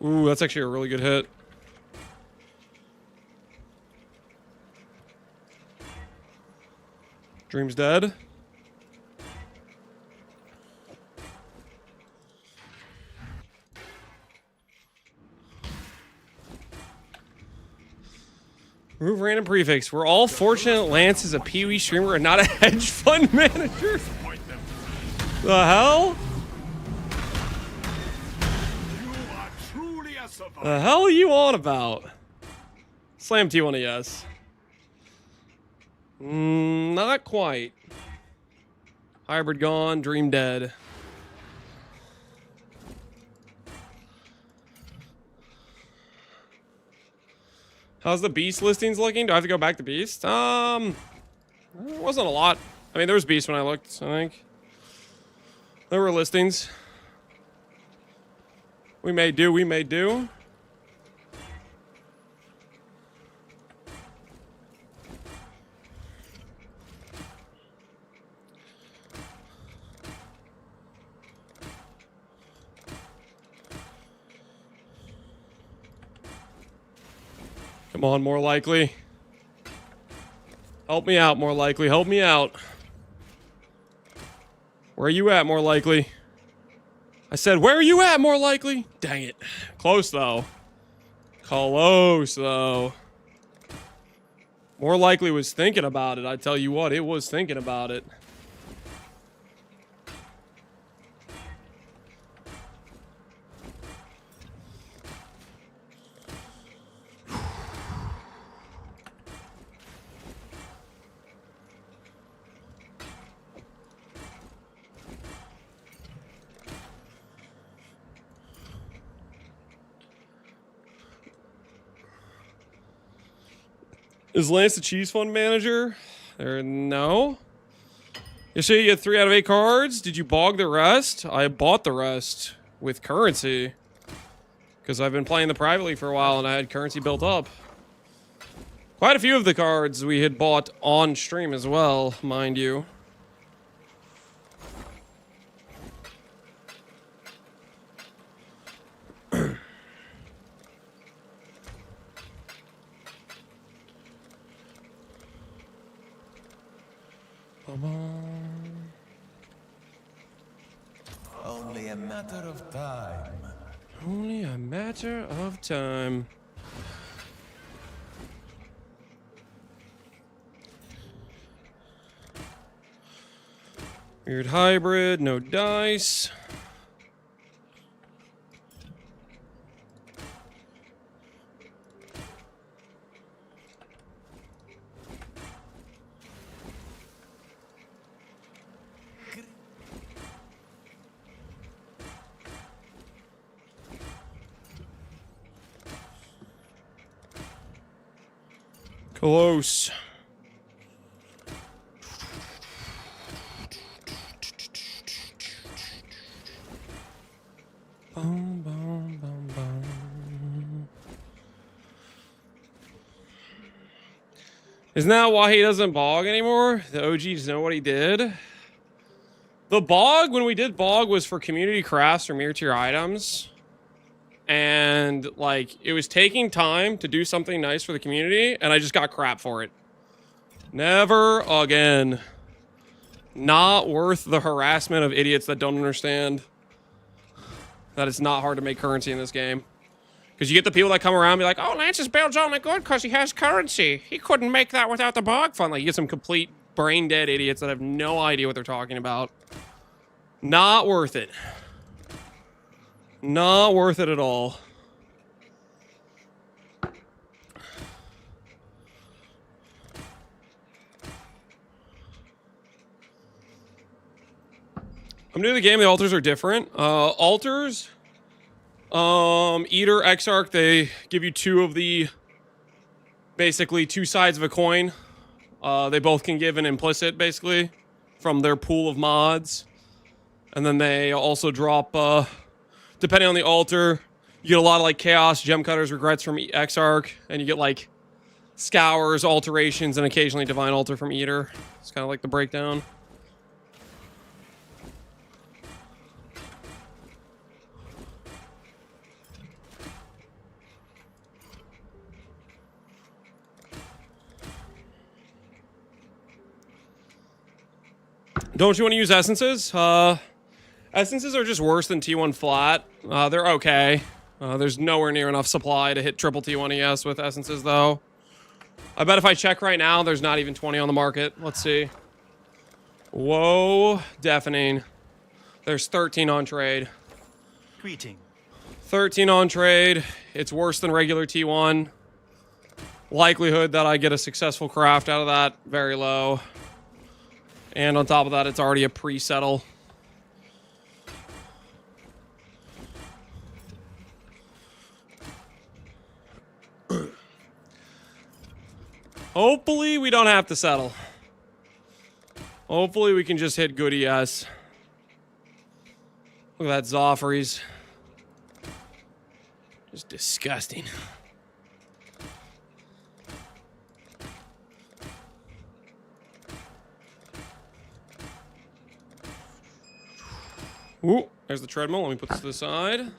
Ooh, that's actually a really good hit. Dream's dead. Remove random prefix. We're all fortunate Lance is a Pee-wee streamer and not a hedge fund manager. The hell? The hell are you on about? Slam T1 a yes. Not quite. Hybrid gone, Dream dead. How's the Beast listings looking? Do I have to go back to Beast? It wasn't a lot. I mean, there was Beast when I looked, I think. There were listings. We may do, we may do. Come on, more likely. Help me out, more likely. Help me out. Where are you at, more likely? I said, where are you at, more likely? Dang it. Close, though. Close, though. More likely was thinking about it. I tell you what, it was thinking about it. Is Lance the cheese fund manager? No. You say you get 3 out of 8 cards? Did you bog the rest? I bought the rest with currency. Because I've been playing the privately for a while and I had currency built up. Quite a few of the cards we had bought on stream as well, mind you. Only a matter of time. Only a matter of time. Weird hybrid, no dice. Close. Boom, boom, boom, boom. Isn't that why he doesn't bog anymore? The OGs know what he did. The bog, when we did bog, was for community crafts or mirror tier items. And, like, it was taking time to do something nice for the community, and I just got crap for it. Never again. Not worth the harassment of idiots that don't understand that it's not hard to make currency in this game. Because you get the people that come around and be like, oh, Lance's build's only good because he has currency. He couldn't make that without the bog fund. Like, you get some complete brain-dead idiots that have no idea what they're talking about. Not worth it. Not worth it at all. I'm new to the game. The altars are different. Altars, Eater, Exarch, they give you two of the, basically two sides of a coin. They both can give an implicit, basically, from their pool of mods. And then they also drop, depending on the altar, you get a lot of like Chaos, Gem Cutters, Regrets from Exarch, and you get like Scours, Alterations, and occasionally Divine Altar from Eater. It's kind of like the breakdown. Don't you want to use essences? Essences are just worse than T1 flat. They're okay. There's nowhere near enough supply to hit triple T1 ES with essences, though. I bet if I check right now, there's not even 20 on the market. Let's see. Whoa, deafening. There's 13 on trade. Greeting. 13 on trade. It's worse than regular T1. Likelihood that I get a successful craft out of that, very low. And on top of that, it's already a pre-settle. Hopefully, we don't have to settle. Hopefully, we can just hit good ES. Look at that Zoffreys. Just disgusting. Ooh, there's the treadmill. Let me put this to the side.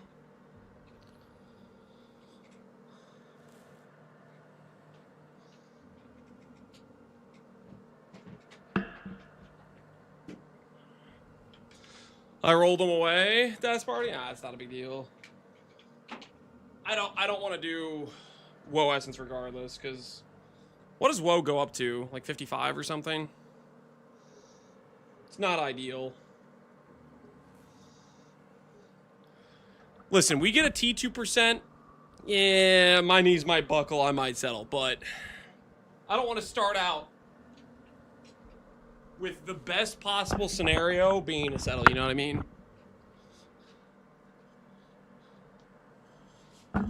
I rolled them away. Death party? Ah, it's not a big deal. I don't want to do Woe Essence regardless, because what does Woe go up to? Like 55 or something? It's not ideal. Listen, we get a T2%. Yeah, my knees might buckle. I might settle, but I don't want to start out with the best possible scenario being a settle. You know what I mean? Are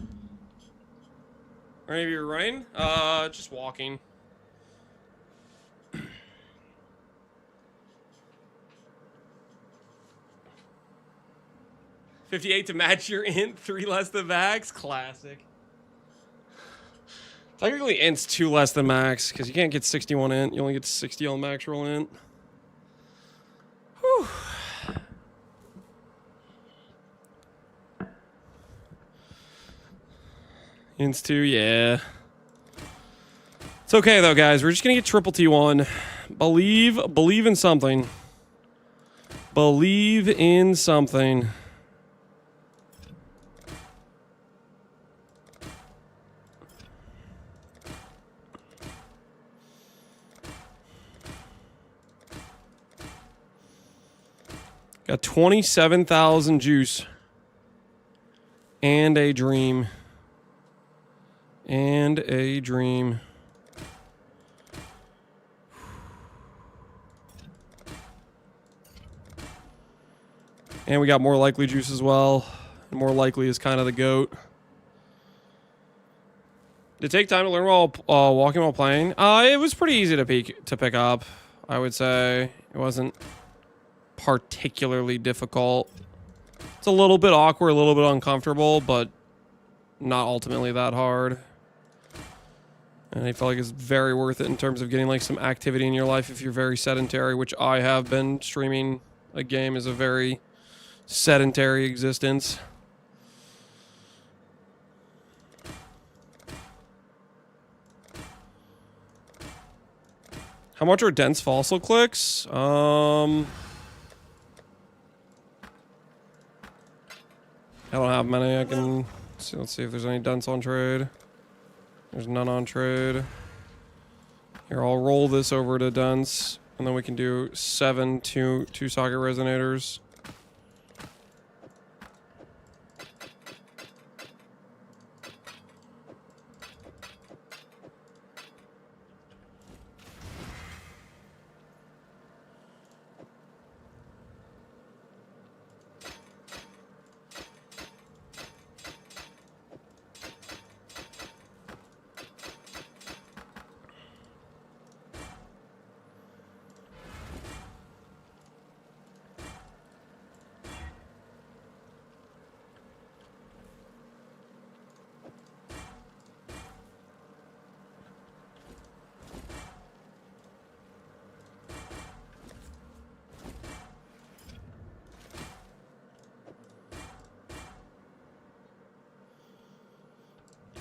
any of you running? Just walking. 58 to match your int, 3 less than max. Classic. Technically, int's 2 less than max, because you can't get 61 int. You only get 60 on max roll int. Whew. Int's 2, yeah. It's okay, though, guys. We're just going to get triple T1. Believe in something. Believe in something. Got 27,000 juice. And a dream. And a dream. And we got more likely juice as well. More likely is kind of the GOAT. Did it take time to learn while walking while playing? It was pretty easy to pick up, I would say. It wasn't particularly difficult. It's a little bit awkward, a little bit uncomfortable, but not ultimately that hard. And I feel like it's very worth it in terms of getting like some activity in your life if you're very sedentary, which I have been. Streaming a game is a very sedentary existence. How much are dense fossil clicks? I don't have many. I can see. Let's see if there's any dense on trade. There's none on trade. Here, I'll roll this over to dense, and then we can do 7 two socket resonators.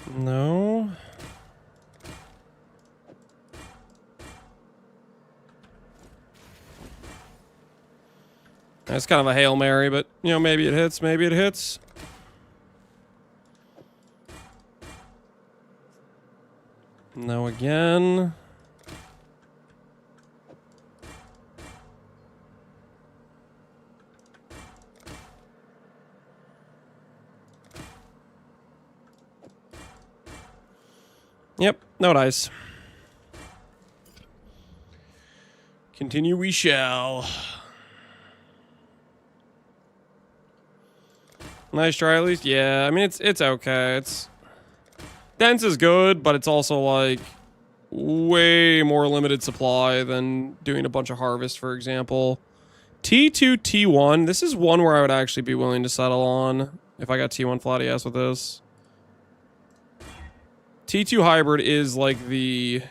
No. That's kind of a Hail Mary, but, you know, maybe it hits, maybe it hits. No again. Yep, no dice. Continue we shall. Nice try at least. Yeah, I mean it's okay. It's dense is good, but it's also like way more limited supply than doing a bunch of harvest, for example. T2, T1. This is one where I would actually be willing to settle on if I got T1 flat ES with this. T2 hybrid is like the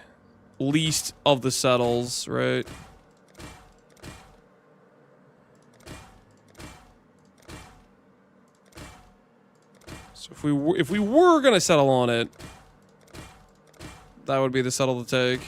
least of the settles, right? So if we were gonna settle on it, that would be the settle to take.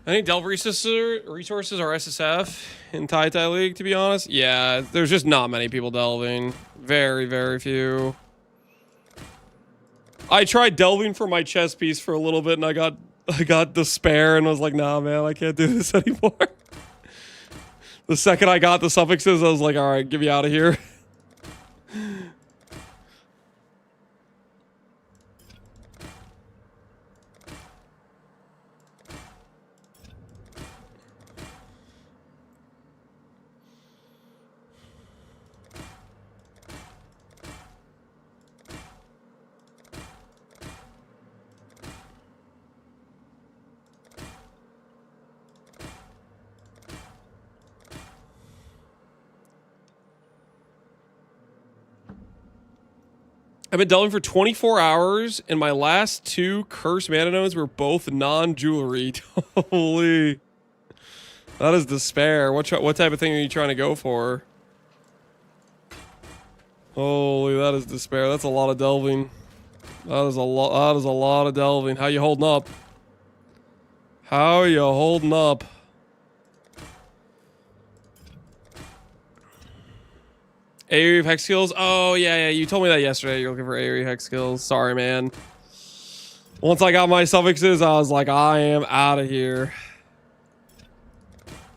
I think Delve resources are SSF in Tai League, to be honest. Yeah, there's just not many people delving. Very, very few. I tried delving for my chess piece for a little bit, and I got despair and was like, nah, man, I can't do this anymore. The second I got the suffixes, I was like, all right, get me out of here. I've been delving for 24 hours, and my last 2 cursed mana nodes were both non-jewelry. Holy. That is despair. What type of thing are you trying to go for? Holy, that is despair. That's a lot of delving. That is a lot of delving. How you holding up? How you holding up? AoE hex skills? Oh, yeah, you told me that yesterday. You're looking for AoE hex skills. Sorry, man. Once I got my suffixes, I was like, I am out of here.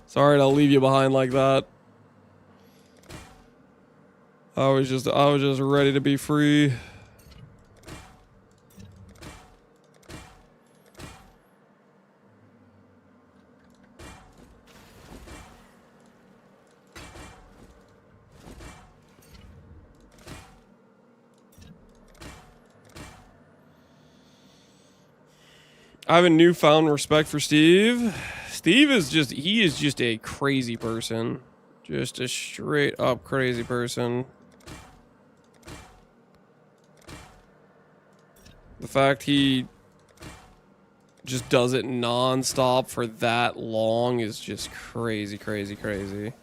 Sorry to leave you behind like that. I was just ready to be free. I have a newfound respect for Steve. Steve is just, he is just a crazy person. Just a straight up crazy person. The fact he just does it non-stop for that long is just crazy, crazy, crazy.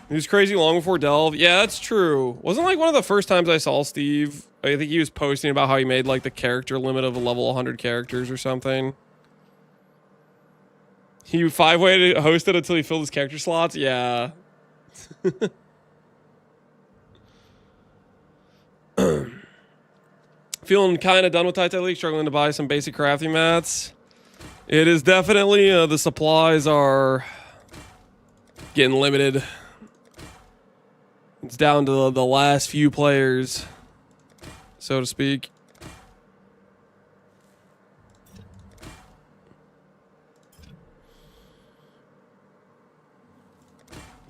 He was crazy long before Delve. Yeah, that's true. Wasn't like one of the first times I saw Steve. I think he was posting about how he made like the character limit of a level 100 characters or something. He 5-way to host it until he filled his character slots. Yeah. Feeling kind of done with Tai League, struggling to buy some basic crafting mats. It is definitely, the supplies are getting limited. It's down to the last few players, so to speak.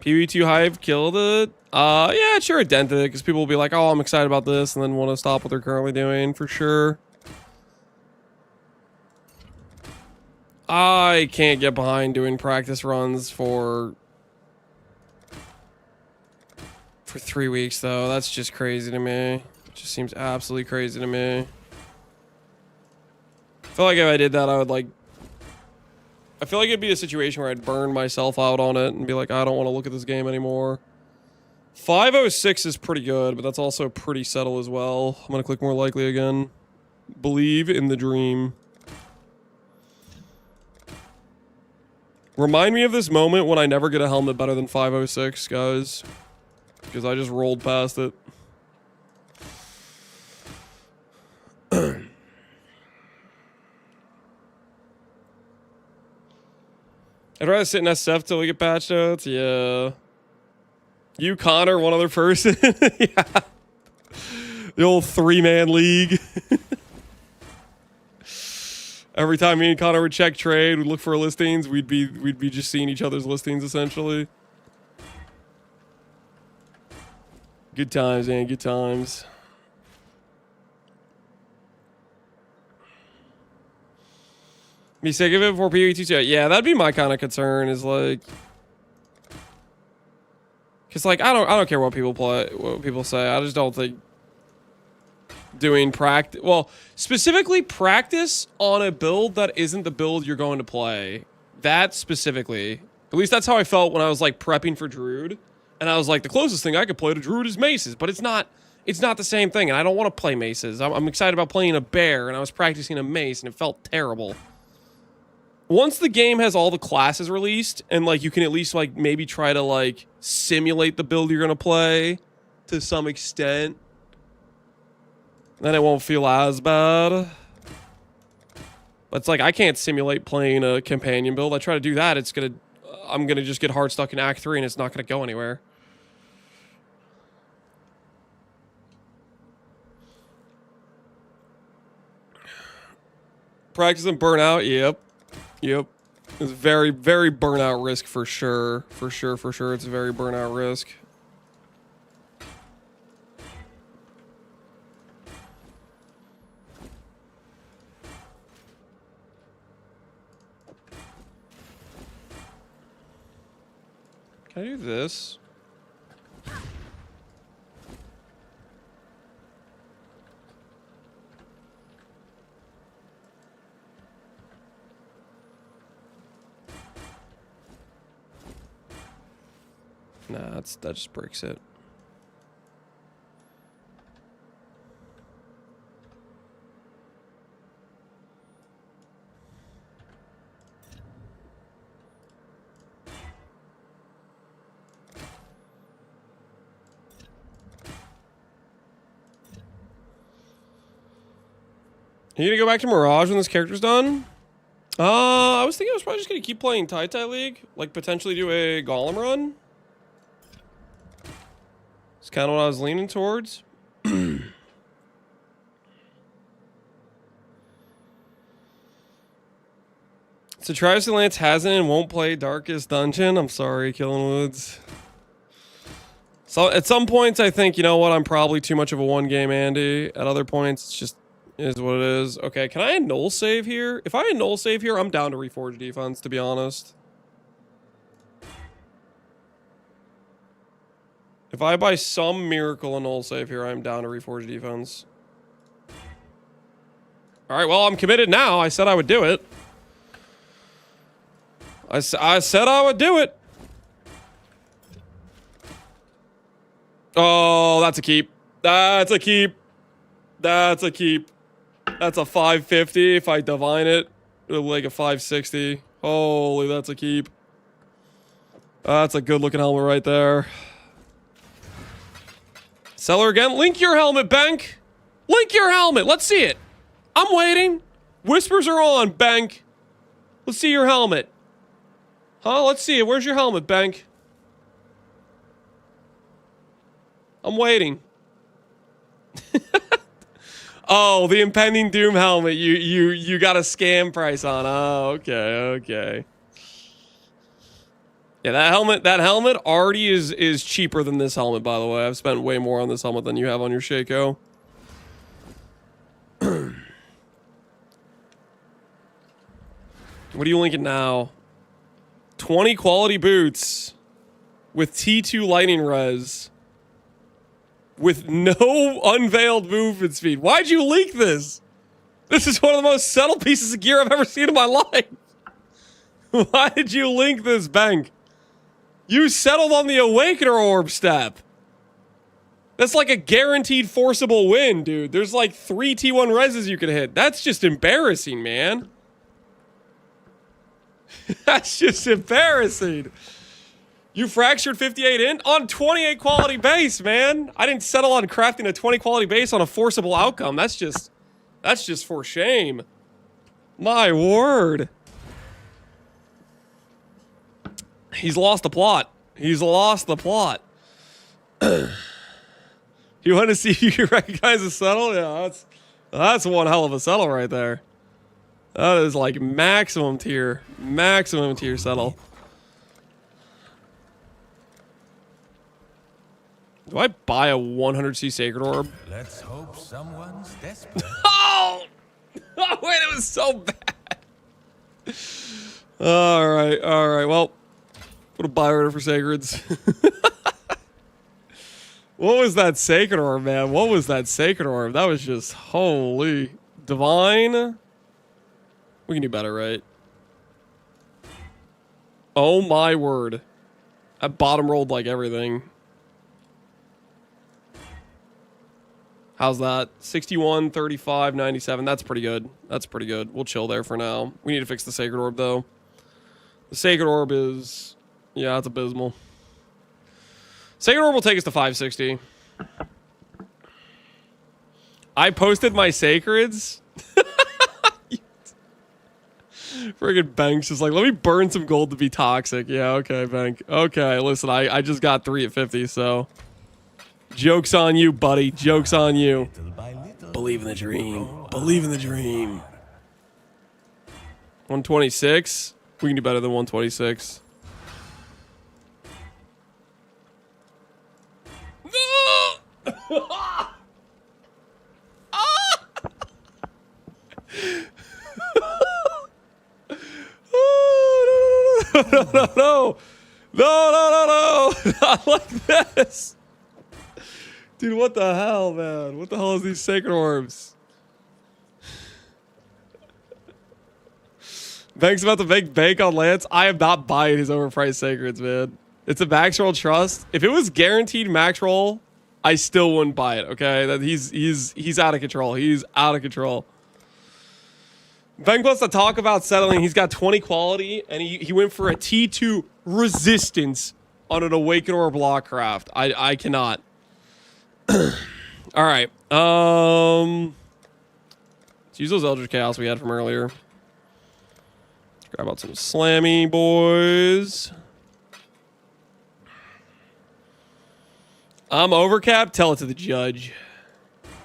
PV2 Hive killed it. Yeah, sure it dented it, because people will be like, oh, I'm excited about this, and then want to stop what they're currently doing, for sure. I can't get behind doing practice runs for 3 weeks, though. That's just crazy to me. It just seems absolutely crazy to me. I feel like if I did that, I would, like... I feel like it'd be a situation where I'd burn myself out on it and be like, I don't want to look at this game anymore. 506 is pretty good, but that's also pretty subtle as well. I'm gonna click more likely again. Believe in the dream. Remind me of this moment when I never get a helmet better than 506, guys. Because I just rolled past it. I'd rather sit in SF till we get patch notes. Yeah. You, Connor, one other person. Yeah. The old 3-man league. Every time me and Connor would check trade, we'd look for listings, we'd be just seeing each other's listings essentially. Good times, man, good times. Be sick of it before PvT. Yeah, that'd be my kind of concern, is like, cause like I don't care what people say. I just don't think doing practice, well, specifically practice on a build that isn't the build you're going to play. That specifically, at least that's how I felt when I was like prepping for Druid, and I was like, the closest thing I could play to Druid is Maces, but it's not the same thing, and I don't want to play Maces. I'm excited about playing a Bear, and I was practicing a Mace, and it felt terrible. Once the game has all the classes released, and like you can at least like maybe try to like simulate the build you're gonna play to some extent, then it won't feel as bad. But it's like I can't simulate playing a companion build. I try to do that, I'm gonna just get hard stuck in Act 3 and it's not gonna go anywhere. Practice and burnout, yep. Yep. It's very, very burnout risk for sure. For sure. It's a very burnout risk. Can I do this? Nah, that just breaks it. You gonna go back to Mirage when this character's done? I was thinking I was probably just gonna keep playing Tai League, like potentially do a Golem run. It's kind of what I was leaning towards. So Travis and Lance hasn't and won't play Darkest Dungeon. I'm sorry, Killing Woods. So at some points I think, you know what, I'm probably too much of a one-game Andy. At other points, it's just is what it is. Okay, can I null save here? If I null save here, I'm down to reforge defense, to be honest. If I by some miracle a null save here, I'm down to reforge defense. Alright, well, I'm committed now. I said I would do it. I said I would do it. Oh, that's a keep. That's a keep. That's a keep. That's a 550 if I divine it. Like a 560. Holy, that's a keep. That's a good looking helmet right there. Seller again. Link your helmet, Bank. Link your helmet. Let's see it. I'm waiting. Whispers are on, Bank. Let's see your helmet. Huh? Let's see it. Where's your helmet, Bank? I'm waiting. Oh, the impending doom helmet. You got a scam price on. Oh, okay. Yeah, that helmet already is cheaper than this helmet, by the way. I've spent way more on this helmet than you have on your Shaco. What are you linking now? 20 quality boots with T2 lightning res with no unveiled movement speed. Why'd you leak this? This is one of the most subtle pieces of gear I've ever seen in my life. Why did you link this, Bank? You settled on the Awakener orb step. That's like a guaranteed forcible win, dude. There's like 3 T1 reses you can hit. That's just embarrassing, man. That's just embarrassing. You fractured 58 in on 28 quality base, man. I didn't settle on crafting a 20 quality base on a forcible outcome. That's just for shame. My word. He's lost the plot. He's lost the plot. You want to see if you can recognize a settle? Yeah, that's one hell of a settle right there. That is like maximum tier settle. Do I buy a 100C Sacred Orb? Let's hope someone's desperate. Oh! Oh, wait, it was so bad. All right. Well, put a buy order for Sacreds. What was that Sacred Orb, man? What was that Sacred Orb? That was just holy. Divine? We can do better, right? Oh my word. I bottom rolled like everything. How's that? 61, 35, 97. That's pretty good. That's pretty good. We'll chill there for now. We need to fix the Sacred Orb, though. The Sacred Orb is... yeah, it's abysmal. Sacred Orb will take us to 560. I posted my Sacreds. Friggin' Bank's just like, let me burn some gold to be toxic. Yeah, okay, Bank. Okay, listen, I just got 3 at 50, so... joke's on you, buddy. Joke's on you. Believe in the dream. Believe in the dream. 126? We can do better than 126. No! No. Not like this. Dude, what the hell, man? What the hell is these Sacred Orbs? Bank's about to make bank on Lance. I am not buying his overpriced Sacreds, man. It's a max roll trust. If it was guaranteed max roll, I still wouldn't buy it, okay? That he's out of control. He's out of control. Bank wants to talk about settling. He's got 20 quality, and he went for a T2 resistance on an Awaken or block craft. I cannot. All right. Let's use those Eldritch Chaos we had from earlier. Let's grab out some Slammy boys. I'm overcapped. Tell it to the judge.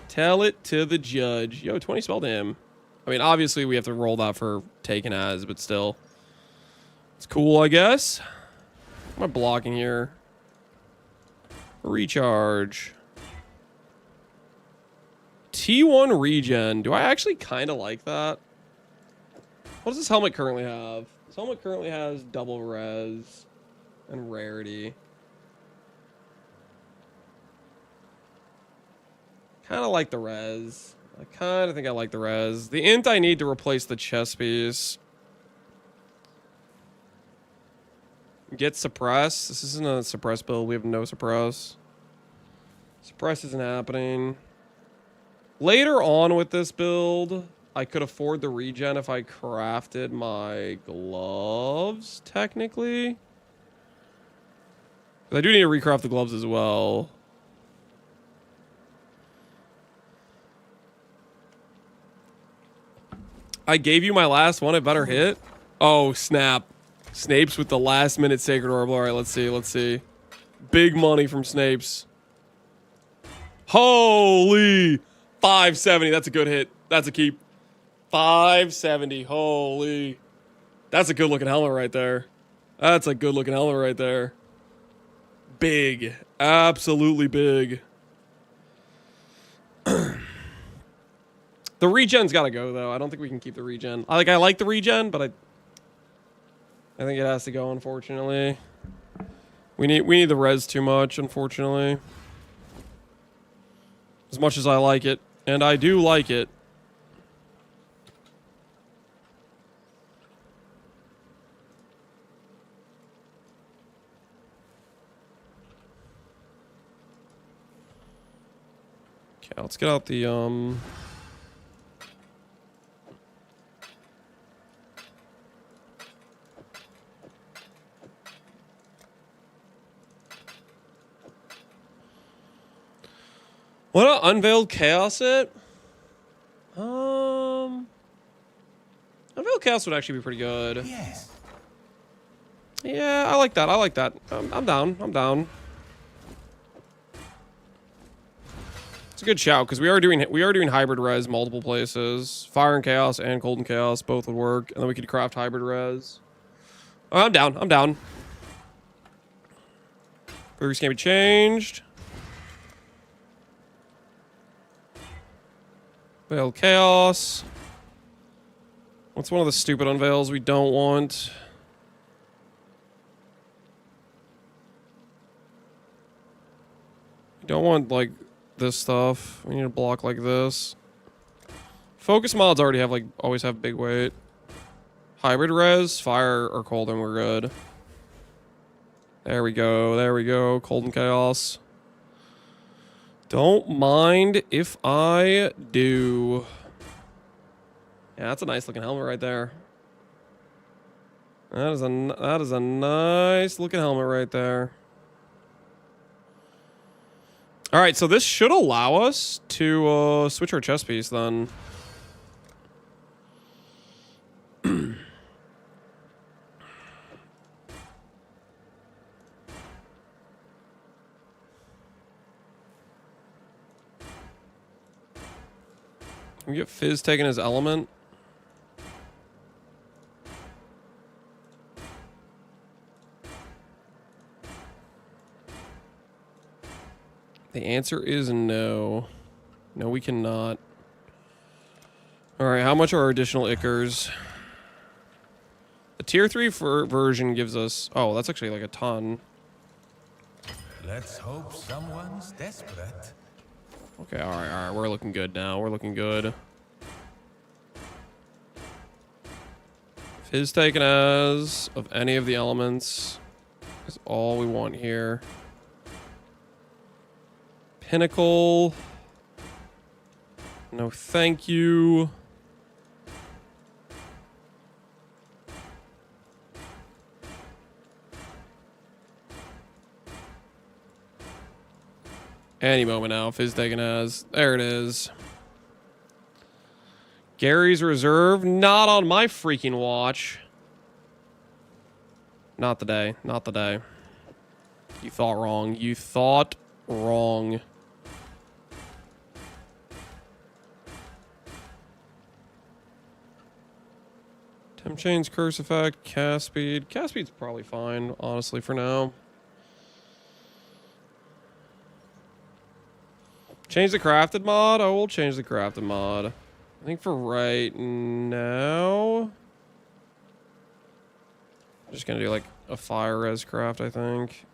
Tell it to the judge. Yo, 20 spell damn. I mean, obviously we have to roll that for taken as, but still. It's cool, I guess. What am I blocking here? Recharge. T1 regen. Do I actually kind of like that? What does this helmet currently have? This helmet currently has double res and rarity. Kind of like the res. I kind of think I like the res. The int I need to replace the chest piece. Get suppress. This isn't a suppress build. We have no suppress. Suppress isn't happening. Later on with this build, I could afford the regen if I crafted my gloves, technically. But I do need to recraft the gloves as well. I gave you my last one. It better hit. Oh, snap. Snapes with the last minute Sacred Orb. All right, let's see. Big money from Snapes. Holy 570. That's a good hit. That's a keep. 570. Holy. That's a good looking helmet right there. That's a good looking helmet right there. Big. Absolutely big. The regen's gotta go though. I don't think we can keep the regen. I like the regen, but I think it has to go, unfortunately. We need the res too much, unfortunately. As much as I like it. And I do like it. Okay, let's get out the What an unveiled chaos it? Unveiled chaos would actually be pretty good. Yes. Yeah, I like that. I like that. I'm down. I'm down. It's a good shout because we are doing hybrid res multiple places. Fire and chaos and cold and chaos both would work, and then we could craft hybrid res. Oh, I'm down. I'm down. Burgers can be changed. Veil chaos. What's one of the stupid unveils we don't want? We don't want like this stuff. We need a block like this. Focus mods already have always have big weight. Hybrid res, fire or cold, and we're good. There we go. There we go. Cold and chaos. Don't mind if I do. Yeah, that's a nice looking helmet right there. That is a nice looking helmet right there. All right, so this should allow us to switch our chest piece then. Can we get Fizz taking his element? The answer is no. No, we cannot. Alright, how much are our additional Ickers? The tier 3 version gives us... Oh, that's actually like a ton. Let's hope someone's desperate. Okay, alright. We're looking good now. We're looking good. Fizz taken as of any of the elements is all we want here. Pinnacle. No, thank you. Any moment now, Fizz taken as. There it is. Gary's Reserve, not on my freaking watch. Not today. Not today. You thought wrong. You thought wrong. Temp Chain's Curse Effect, Cast Speed. Cast Speed's probably fine, honestly, for now. Change the crafted mod? Oh, we'll change the crafted mod. I think for right now, I'm just gonna do like a fire res craft, I think.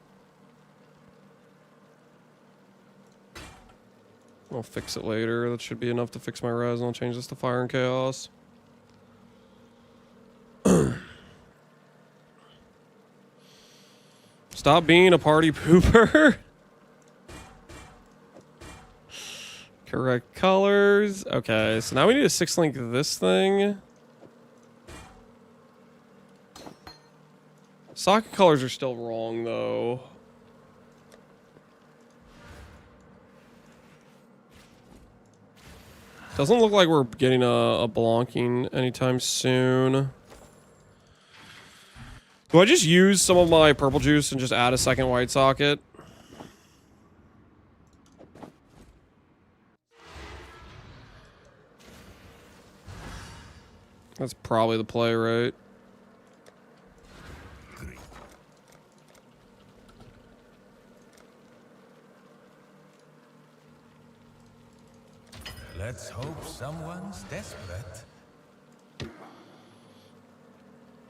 I'll fix it later. That should be enough to fix my res, and I'll change this to fire and chaos. Stop being a party pooper. Correct colors. Okay, so now we need to 6-link this thing. Socket colors are still wrong, though. Doesn't look like we're getting a blonking anytime soon. Do I just use some of my purple juice and just add a second white socket? That's probably the play, right? Let's hope someone's desperate.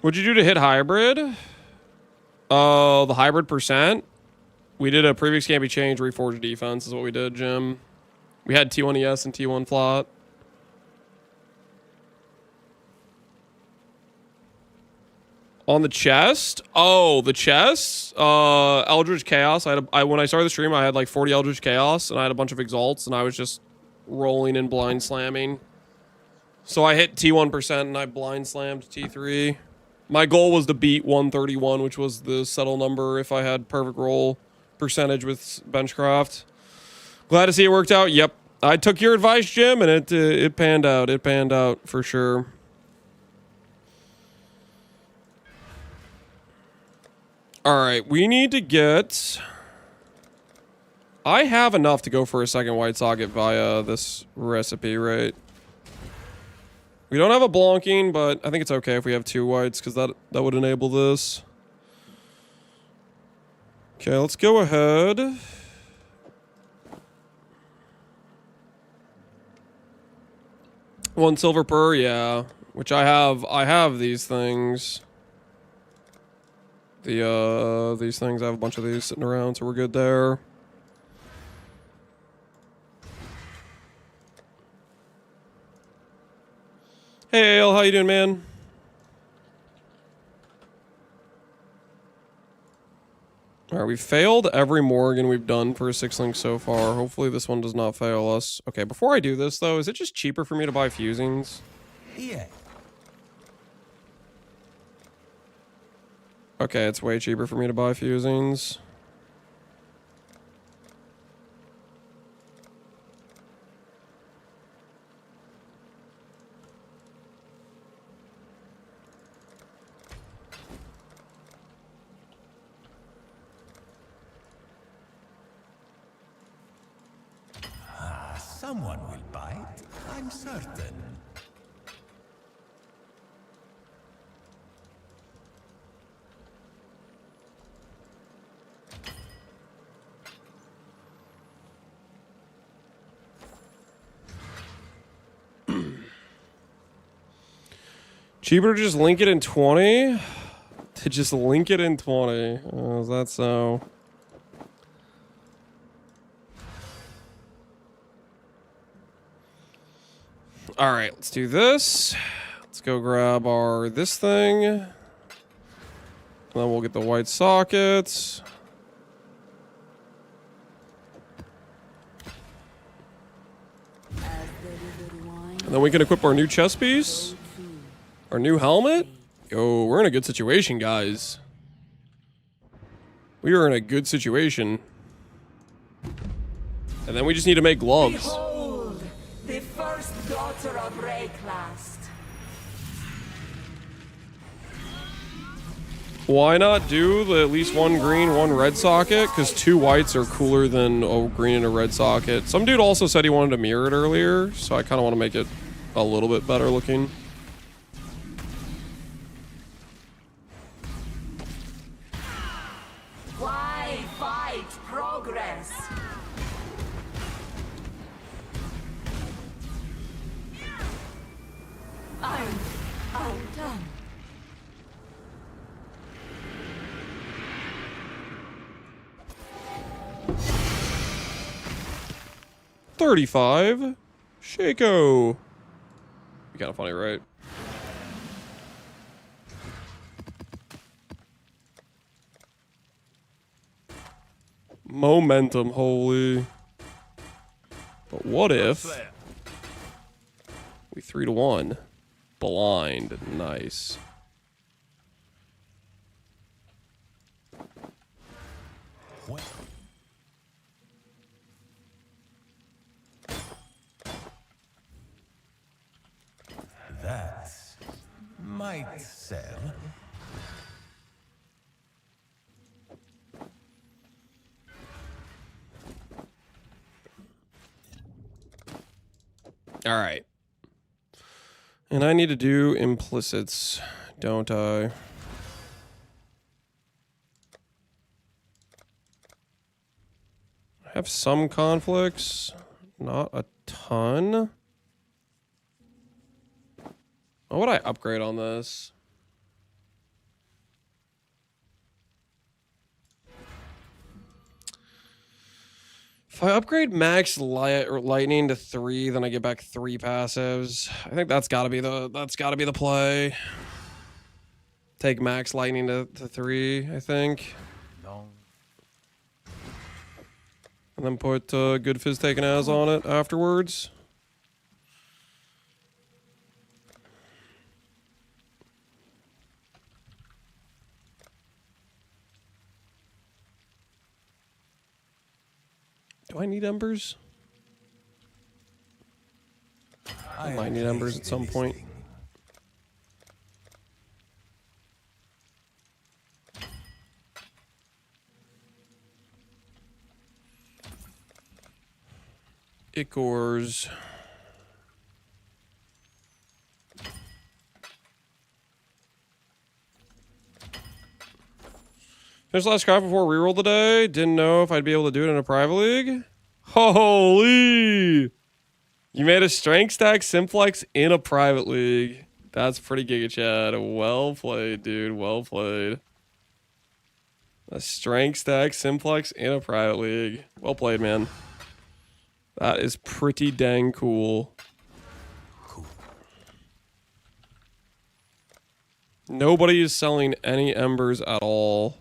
What'd you do to hit hybrid? Oh, the hybrid percent? We did a prefix can't be changed, reforged defense is what we did, Jim. We had T1 ES and T1 flot. On the chest? Oh, the chest? Eldritch Chaos. When I started the stream, I had like 40 Eldritch Chaos, and I had a bunch of Exalts, and I was just rolling and blind slamming. So I hit T1% and I blind slammed T3. My goal was to beat 131, which was the settle number if I had perfect roll percentage with Benchcraft. Glad to see it worked out. Yep. I took your advice, Jim, and it panned out. It panned out for sure. All right, we need to get... I have enough to go for a second white socket via this recipe, right? We don't have a blonking, but I think it's okay if we have 2 whites, because that would enable this. Okay, let's go ahead. One silver per, yeah. Which I have these things. These things, I have a bunch of these sitting around, so we're good there. Hey, Ale, how you doing, man? Alright, we failed every Morgan we've done for a 6-link so far. Hopefully this one does not fail us. Okay, before I do this, though, is it just cheaper for me to buy fusings? Yeah. Okay, it's way cheaper for me to buy fusings. Someone will bite, I'm certain. Cheaper to just link it in 20? To just link it in 20. Oh, is that so? Alright, let's do this. Let's go grab our this thing. And then we'll get the white sockets. And then we can equip our new chest piece. Our new helmet. Yo, we're in a good situation, guys. We are in a good situation. And then we just need to make gloves. Behold, the first daughter of Rayclast. Why not do the at least 1 green, 1 red socket? Because 2 whites are cooler than a green and a red socket. Some dude also said he wanted to mirror it earlier, so I kind of want to make it a little bit better looking. Why fight progress? I'm done. $35. Shaco. Be kind of funny, right? Momentum, holy. But what if we 3-1? Blind. Nice. That might sell. All right. And I need to do implicits, don't I? I have some conflicts, not a ton. What would I upgrade on this? If I upgrade max lightning to 3, then I get back 3 passives. I think that's gotta be the play. Take max lightning to 3, I think. And then put good fizz taken as on it afterwards. Do I need embers? I might need embers at some point. Ichors. Finished last craft before reroll today. Didn't know if I'd be able to do it in a private league. Holy! You made a strength stack simplex in a private league. That's pretty Giga Chad. Well played, dude. Well played. A strength stack simplex in a private league. Well played, man. That is pretty dang cool. Nobody is selling any embers at all.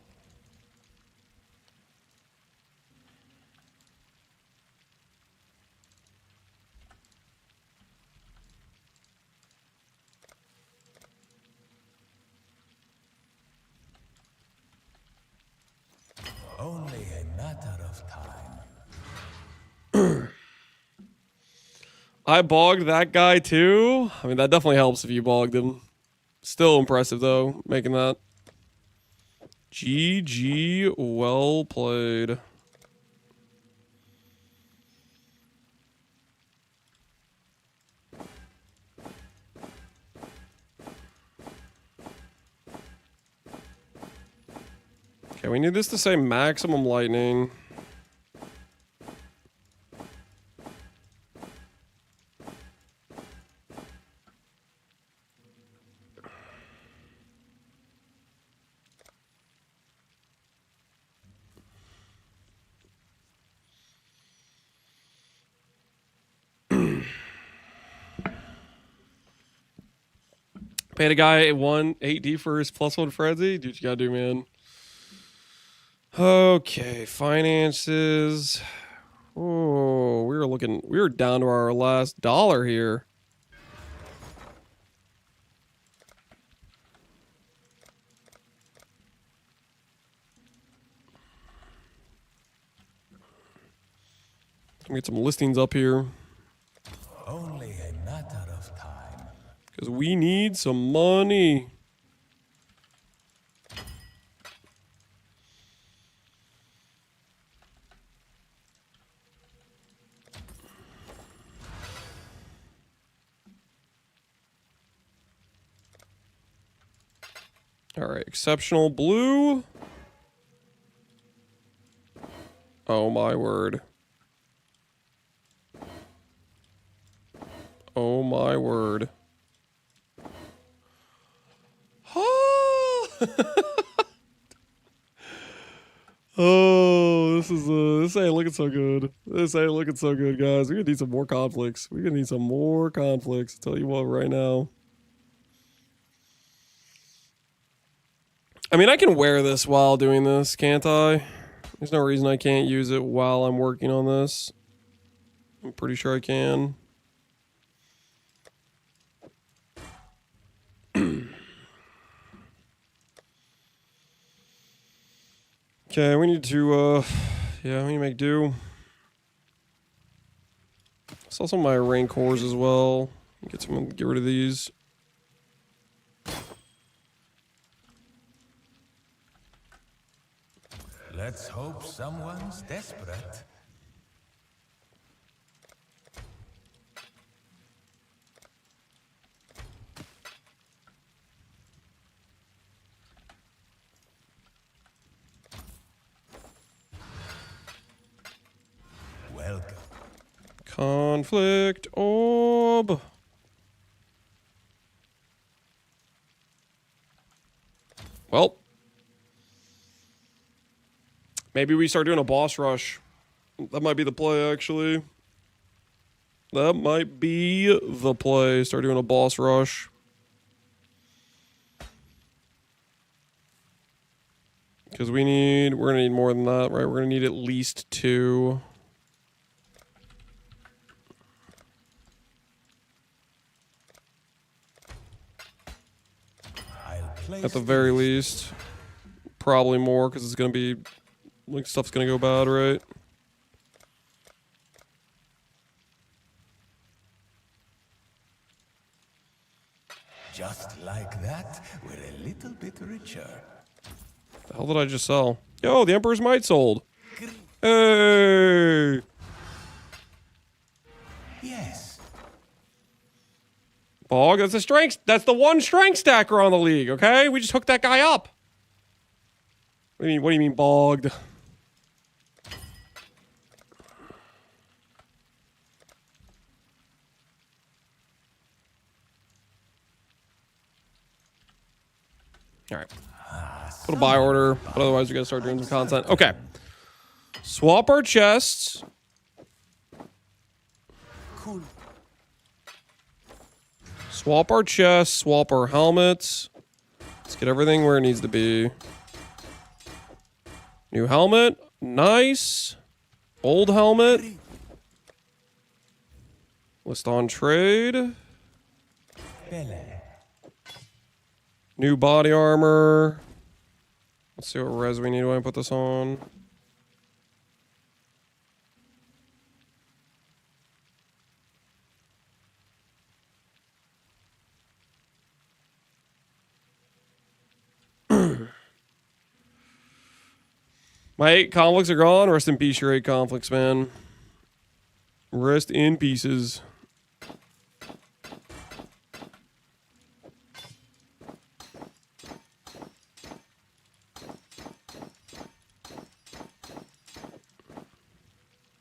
Only a matter of time. I bogged that guy too. I mean, that definitely helps if you bogged him. Still impressive though, making that. GG, well played. Okay, we need this to say maximum lightning. Paid a guy 8D for his +1 frenzy. Dude, you gotta do, man. Okay, finances. Oh, we were down to our last dollar here. Let me get some listings up here. Only a matter of time. Because we need some money. All right, exceptional blue. Oh my word. Oh my word. Oh, this ain't looking so good. This ain't looking so good, guys. We're gonna need some more conflicts. We're gonna need some more conflicts. I'll tell you what, right now. I mean, I can wear this while doing this, can't I? There's no reason I can't use it while I'm working on this. I'm pretty sure I can. Okay, we need to, yeah, we need to make do. Sell some of my Rancors as well. Get rid of these. Let's hope someone's desperate. Conflict orb. Well, maybe we start doing a boss rush. That might be the play, actually. That might be the play. Start doing a boss rush. Because we're going to need more than that, right? We're going to need at least 2. At the very least. Probably more, because it's going to be, like, stuff's going to go bad, right? Just like that, we're a little bit richer. The hell did I just sell? Yo, the Emperor's Might sold. Hey! Yes. Bog, that's the strength. That's the one strength stacker on the league, okay? We just hooked that guy up. What do you mean bogged? All right. Put a buy order, but otherwise we gotta start doing some content. Okay. Swap our chests. Cool. Swap our chests, swap our helmets. Let's get everything where it needs to be. New helmet. Nice. Old helmet. List on trade. New body armor. Let's see what res we need when I put this on. My 8 conflicts are gone. Rest in peace, your 8 conflicts, man. Rest in pieces.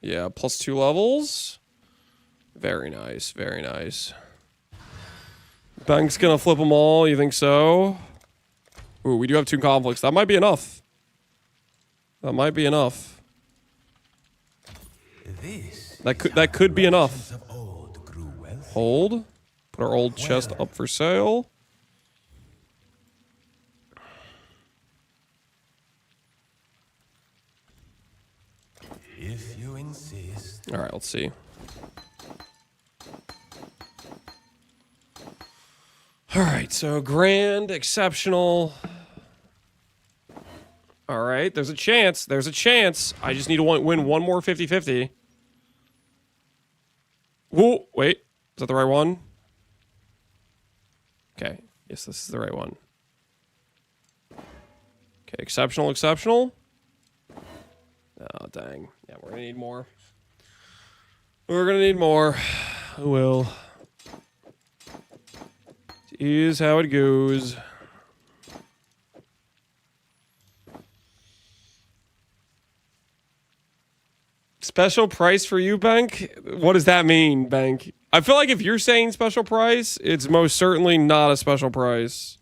Yeah, plus 2 levels. Very nice, very nice. Bank's gonna flip them all, you think so? Ooh, we do have 2 conflicts. That might be enough. That might be enough. That could be enough. Hold. Put our old chest up for sale. If you insist. All right, let's see. All right, so grand, exceptional. All right, there's a chance. There's a chance. I just need to win one more 50-50. Whoa, wait. Is that the right one? Okay. Yes, this is the right one. Okay, exceptional, exceptional. Oh, dang. Yeah, we're going to need more. We're going to need more. We will. Here's how it goes. Special price for you, Bank? What does that mean, Bank? I feel like if you're saying special price, it's most certainly not a special price.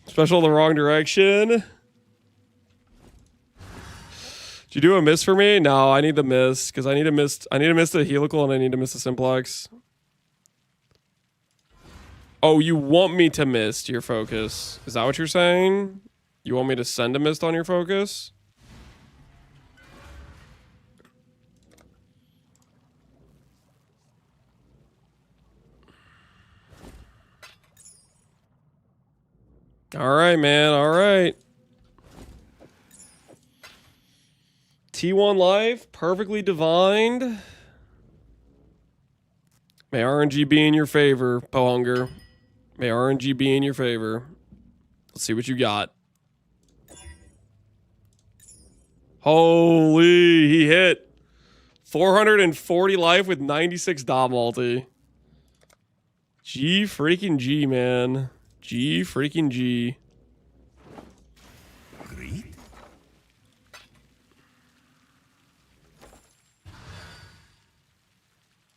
Special the wrong direction. Did you do a miss for me? No, I need the miss because I need to miss the helical and I need to miss the simplex. Oh, you want me to mist your focus? Is that what you're saying? You want me to send a mist on your focus? All right, man. All right. T1 life, perfectly divined. May RNG be in your favor, Pohunger. May RNG be in your favor. Let's see what you got. Holy, he hit. 440 life with 96 dot multi. G freaking G, man. G freaking G. Greet?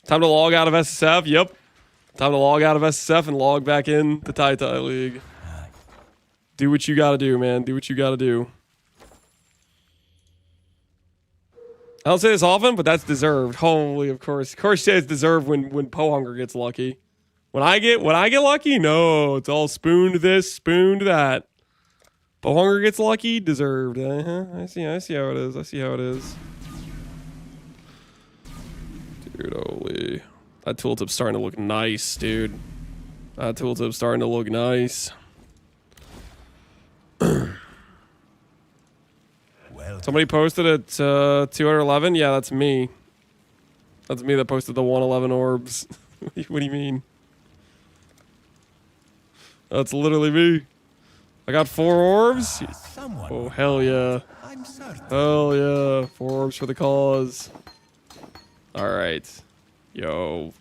Time to log out of SSF. Yep. Time to log out of SSF and log back in the Tai League. Do what you gotta do, man. Do what you gotta do. I don't say this often, but that's deserved. Holy, of course. Of course, it's deserved when Pohunger gets lucky. When I get lucky, no, it's all spooned this, spooned that. Pohunger gets lucky, deserved. I see how it is. I see how it is. Dude, holy. That tooltip's starting to look nice, dude. That tooltip's starting to look nice. Well, Somebody posted at 211? Yeah, that's me. That's me that posted the 111 orbs. What do you mean? That's literally me. I got 4 orbs. someone. Oh, hell yeah. I'm certain. Hell yeah. 4 orbs for the cause. Alright. Yo.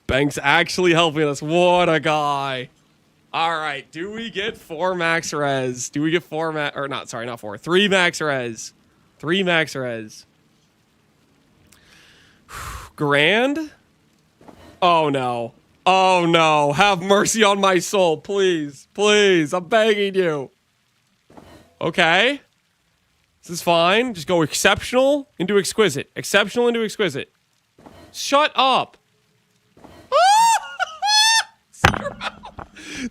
Bank's actually helping us. What a guy. Alright. Do we get 4 max res? Do we get 4 max... Or not, sorry, not 4. 3 max res. 3 max res. Grand? Oh, no. Oh, no. Have mercy on my soul. Please. Please. I'm begging you. Okay. This is fine. Just go exceptional into exquisite. Exceptional into exquisite. Shut up.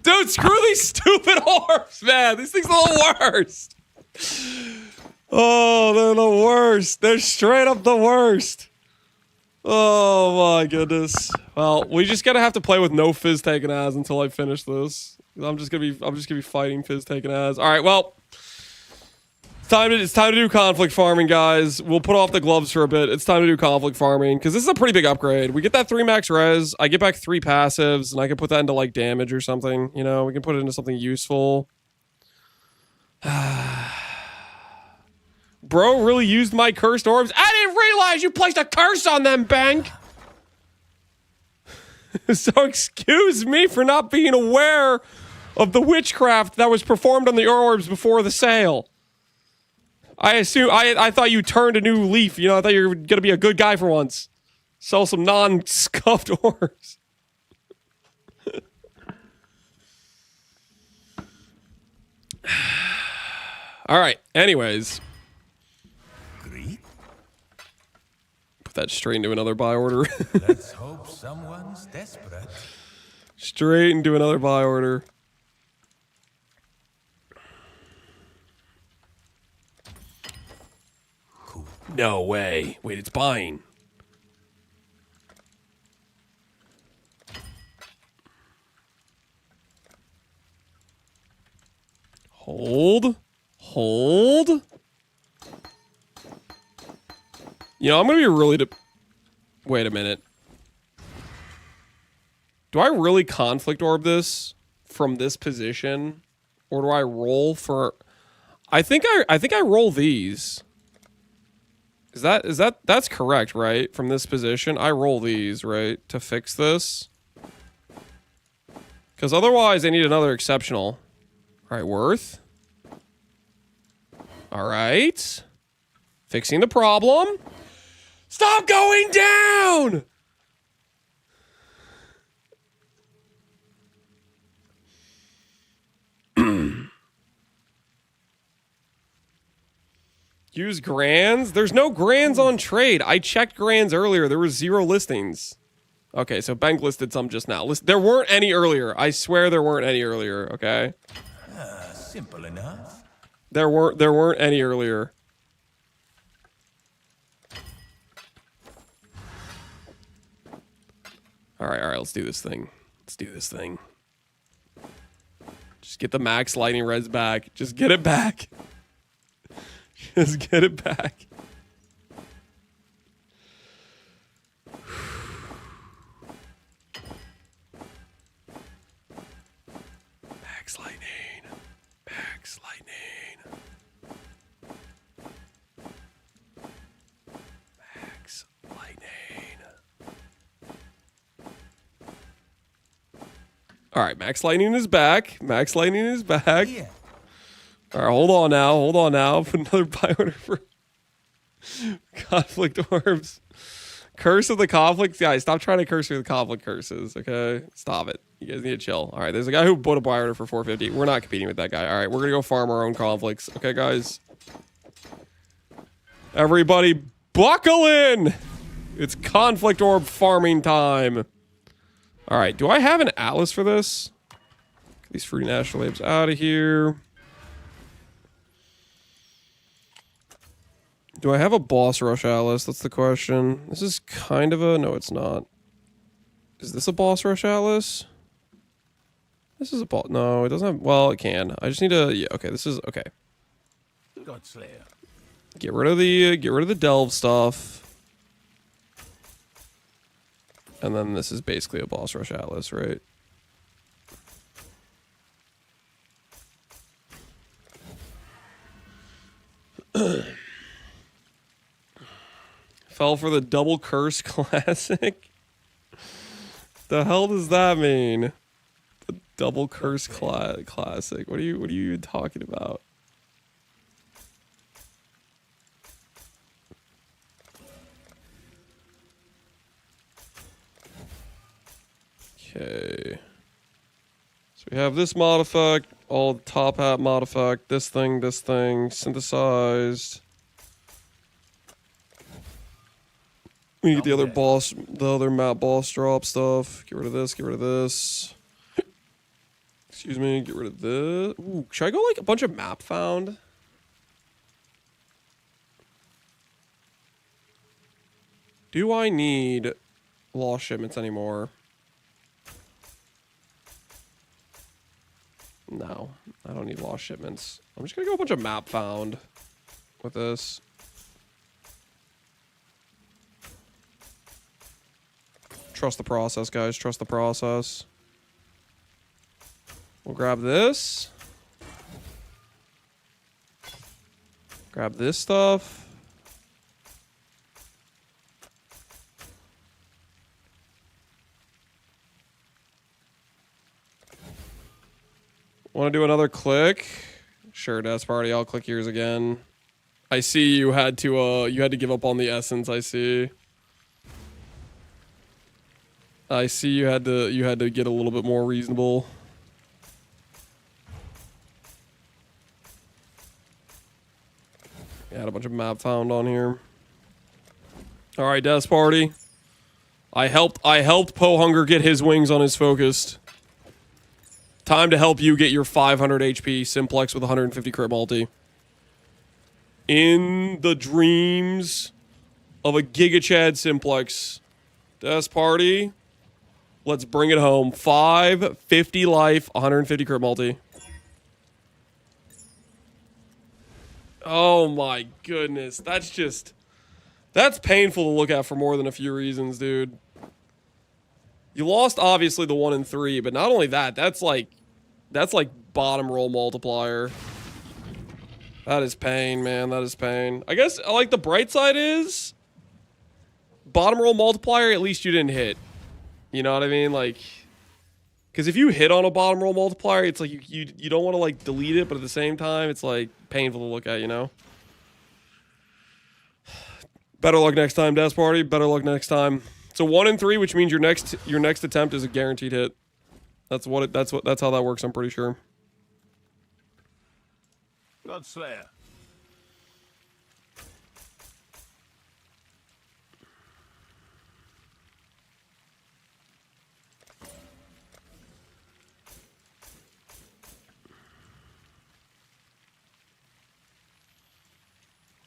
Dude, screw these stupid orbs, man. These things are the worst. Oh, they're the worst. They're straight up the worst. Oh my goodness. Well, we just gotta have to play with no fizz taken as until I finish this. I'm just gonna be fighting fizz taken as. All right, well, it's time to do conflict farming, guys. We'll put off the gloves for a bit. It's time to do conflict farming because this is a pretty big upgrade. We get that 3 max res. I get back 3 passives, and I can put that into like damage or something. You know, we can put it into something useful. Bro really used my cursed orbs. I didn't realize you placed a curse on them, Bank. So excuse me for not being aware of the witchcraft that was performed on the orbs before the sale. I thought you turned a new leaf. You know, I thought you were gonna be a good guy for once. Sell some non-scuffed orbs. All right. Anyways, Greet? put that straight into another buy order. Let's hope someone's desperate. Straight into another buy order. No way. Wait, it's buying. Hold. Hold. You know, I'm going to be really... Wait a minute. Do I really conflict orb this from this position? Or do I roll for... I think I roll these. That's correct, right? From this position, I roll these, right? To fix this. Because otherwise, I need another exceptional. All right, worth. All right. Fixing the problem. Stop going down! Use grands? There's no grands on trade. I checked grands earlier. There were 0 listings. Okay, so Bank listed some just now. There weren't any earlier. I swear there weren't any earlier, okay? Simple enough. There weren't any earlier. All right, let's do this thing. Let's do this thing. Just get the max lightning res back. Just get it back. Just get it back. Max lightning. Max lightning. Max lightning. All right, Max Lightning is back. Max Lightning is back. Here. All right, hold on now. Hold on now. Put another buy order for conflict orbs. Curse of the conflict. Guys, stop trying to curse through the conflict curses, okay? Stop it. You guys need to chill. All right, there's a guy who bought a buy order for 450. We're not competing with that guy. All right, we're going to go farm our own conflicts. Okay, guys? Everybody buckle in. It's conflict orb farming time. All right, do I have an atlas for this? Get these fruity national labs out of here. Do I have a boss rush atlas? That's the question. This is kind of a... No, it's not. Is this a boss rush atlas? This is a boss... No, it doesn't have... Well, it can. I just need to... Yeah, okay, this is... Okay. Godslayer. Get rid of the delve stuff. And then this is basically a boss rush atlas, right? Fell for the double curse classic. The hell does that mean? The double curse classic. What are you even talking about? Okay. So we have this mod effect, all the top hat mod effect, this thing, synthesized. We get the other boss, the other map boss drop stuff. Get rid of this, get rid of this. Excuse me, get rid of this. Ooh, should I go like a bunch of map found? Do I need lost shipments anymore? No, I don't need lost shipments. I'm just gonna go a bunch of map found with this. Trust the process, guys. Trust the process. We'll grab this. Grab this stuff. Want to do another click? Sure, Death Party. I'll click yours again. I see you had to give up on the essence. I see. I see you had to get a little bit more reasonable. Yeah, had a bunch of map found on here. All right, Death Party. I helped Poe Hunger get his wings on his focused. Time to help you get your 500 HP simplex with 150 crit multi. In the dreams of a Giga Chad simplex. Death Party. Let's bring it home. 550 life, 150 crit multi. Oh my goodness. That's painful to look at for more than a few reasons, dude. You lost obviously the 1 and 3, but not only that, that's like bottom roll multiplier. That is pain, man. That is pain. I guess like the bright side is bottom roll multiplier, at least you didn't hit. You know what I mean? Like, because if you hit on a bottom roll multiplier, it's like you don't want to like delete it, but at the same time, it's like painful to look at, you know? Better luck next time, Death Party. Better luck next time. So 1 and 3, which means your next attempt is a guaranteed hit. That's how that works, I'm pretty sure. Godslayer.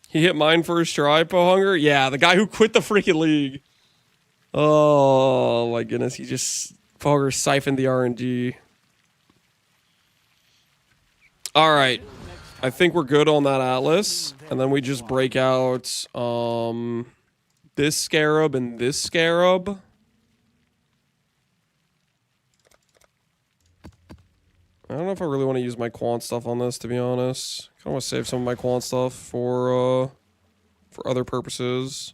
He hit mine first try, Poe Hunger? Yeah, the guy who quit the freaking league. Oh my goodness, he just Poe Hunger siphoned the RNG. Alright. I think we're good on that Atlas. And then we just break out this Scarab and this Scarab. I don't know if I really want to use my quant stuff on this, to be honest. I want to save some of my quant stuff for other purposes.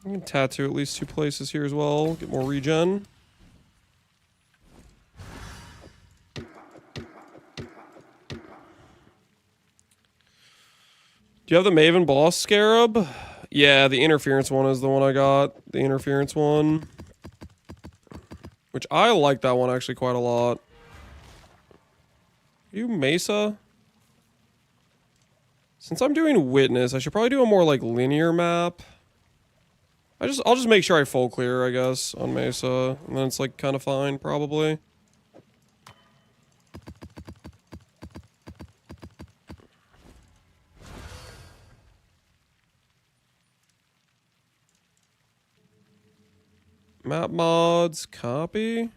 I can tattoo at least 2 places here as well. Get more regen. Do you have the Maven boss scarab? Yeah, the interference one is the one I got. The interference one. Which I like that one actually quite a lot. You Mesa? Since I'm doing Witness, I should probably do a more like linear map. I'll just make sure I full clear, I guess, on Mesa. And then it's like kind of fine, probably. Map mods, copy.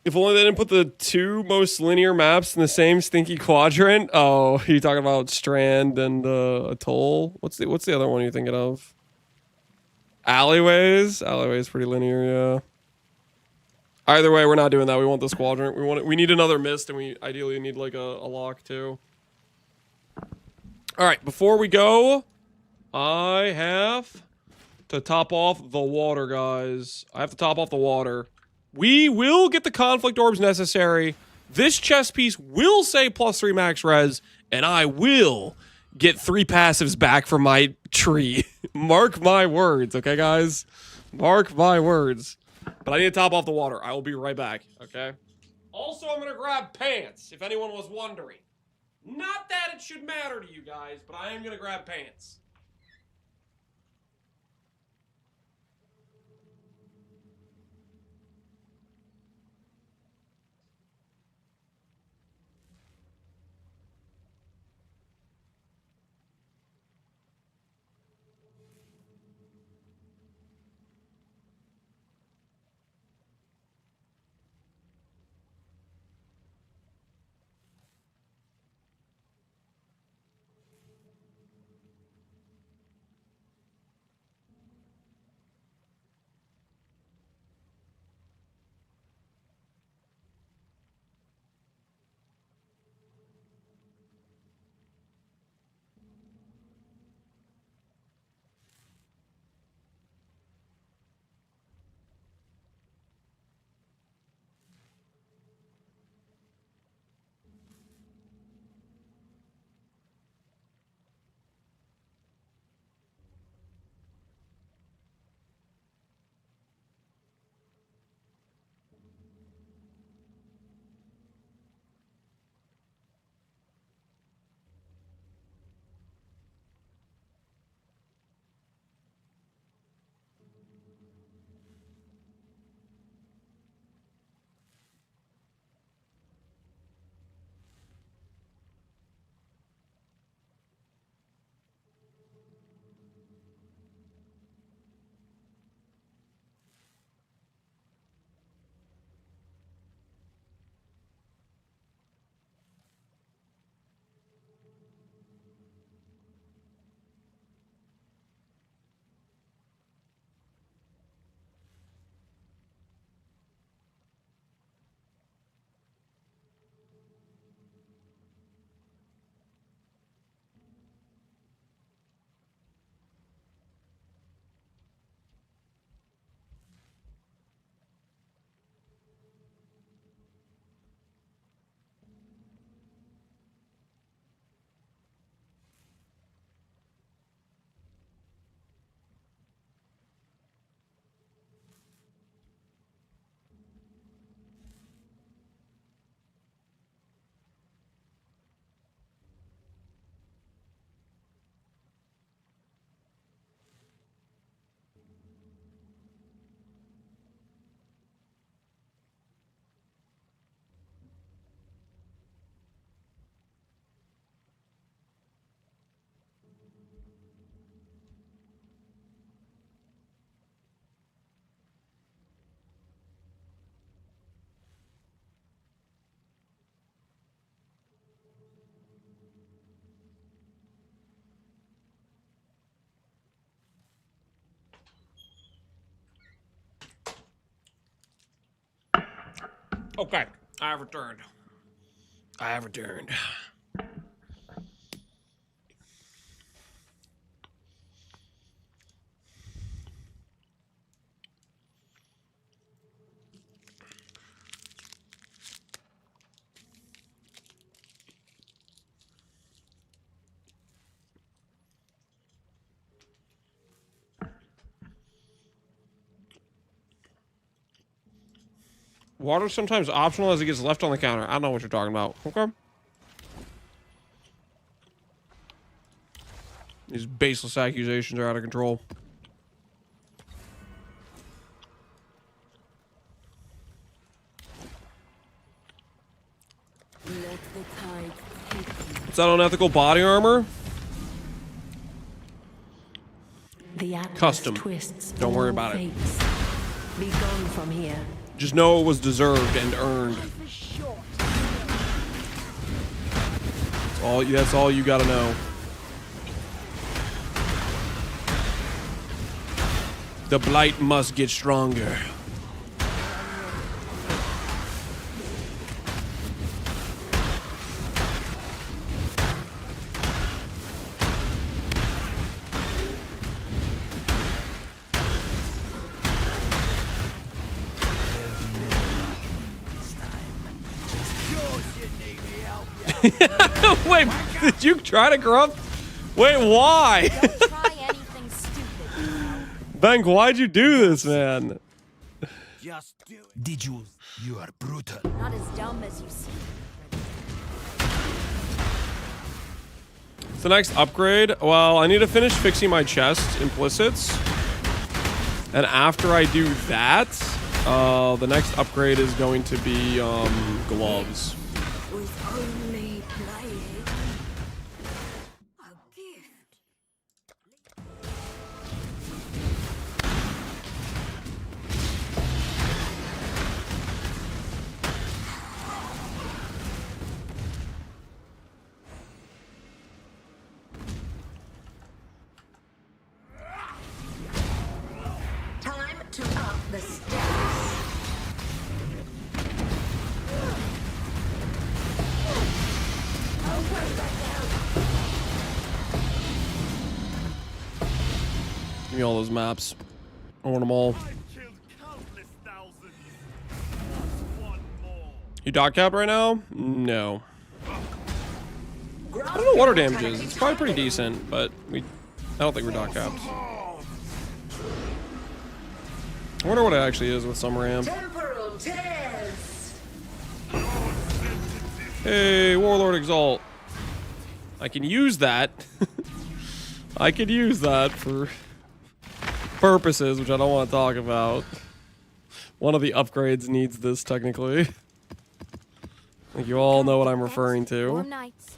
If only they didn't put the 2 most linear maps in the same stinky quadrant. Oh, you talking about Strand and Atoll? What's the other one you're thinking of? Alleyways? Alleyways pretty linear, yeah. Either way, we're not doing that. We want this quadrant. We need another mist, and we ideally need like a lock too. All right, before we go, I have to top off the water, guys. I have to top off the water. We will get the conflict orbs necessary. This chest piece will say +3 max res, and I will get 3 passives back from my tree. Mark my words, okay, guys? Mark my words. But I need to top off the water. I will be right back, okay? Also, I'm going to grab pants, if anyone was wondering. Not that it should matter to you guys, but I am going to grab pants. Okay, I have returned. I have returned. Water's sometimes optional as it gets left on the counter. I don't know what you're talking about. Okay. These baseless accusations are out of control. Let the tide take you. Is that unethical body armor? The Atlas Custom. twists Don't worry all about it. fates. Be gone from here. Just know it was deserved and earned. That's all you gotta know. The Blight must get stronger. Wait, did you try to grunt? Wait, why? Don't try anything stupid, now. Bank, why'd you do this, man? Just do it. Did you? You are brutal. Not as dumb as you seem. The next upgrade, well, I need to finish fixing my chest implicits. And after I do that, the next upgrade is going to be gloves. With only playing a gift. Time to up the stakes. Give me all those maps. I want them all. I've killed countless thousands. Just one more. You dot capped right now? No. I don't know what our damage is. It's probably pretty decent, but I don't think we're dot capped. I wonder what it actually is with some RAM. Temporal tears. Hey, Warlord Exalt. I can use that. I could use that for purposes, which I don't want to talk about. One of the upgrades needs this, technically. I think you all know what I'm referring to. Warm nights.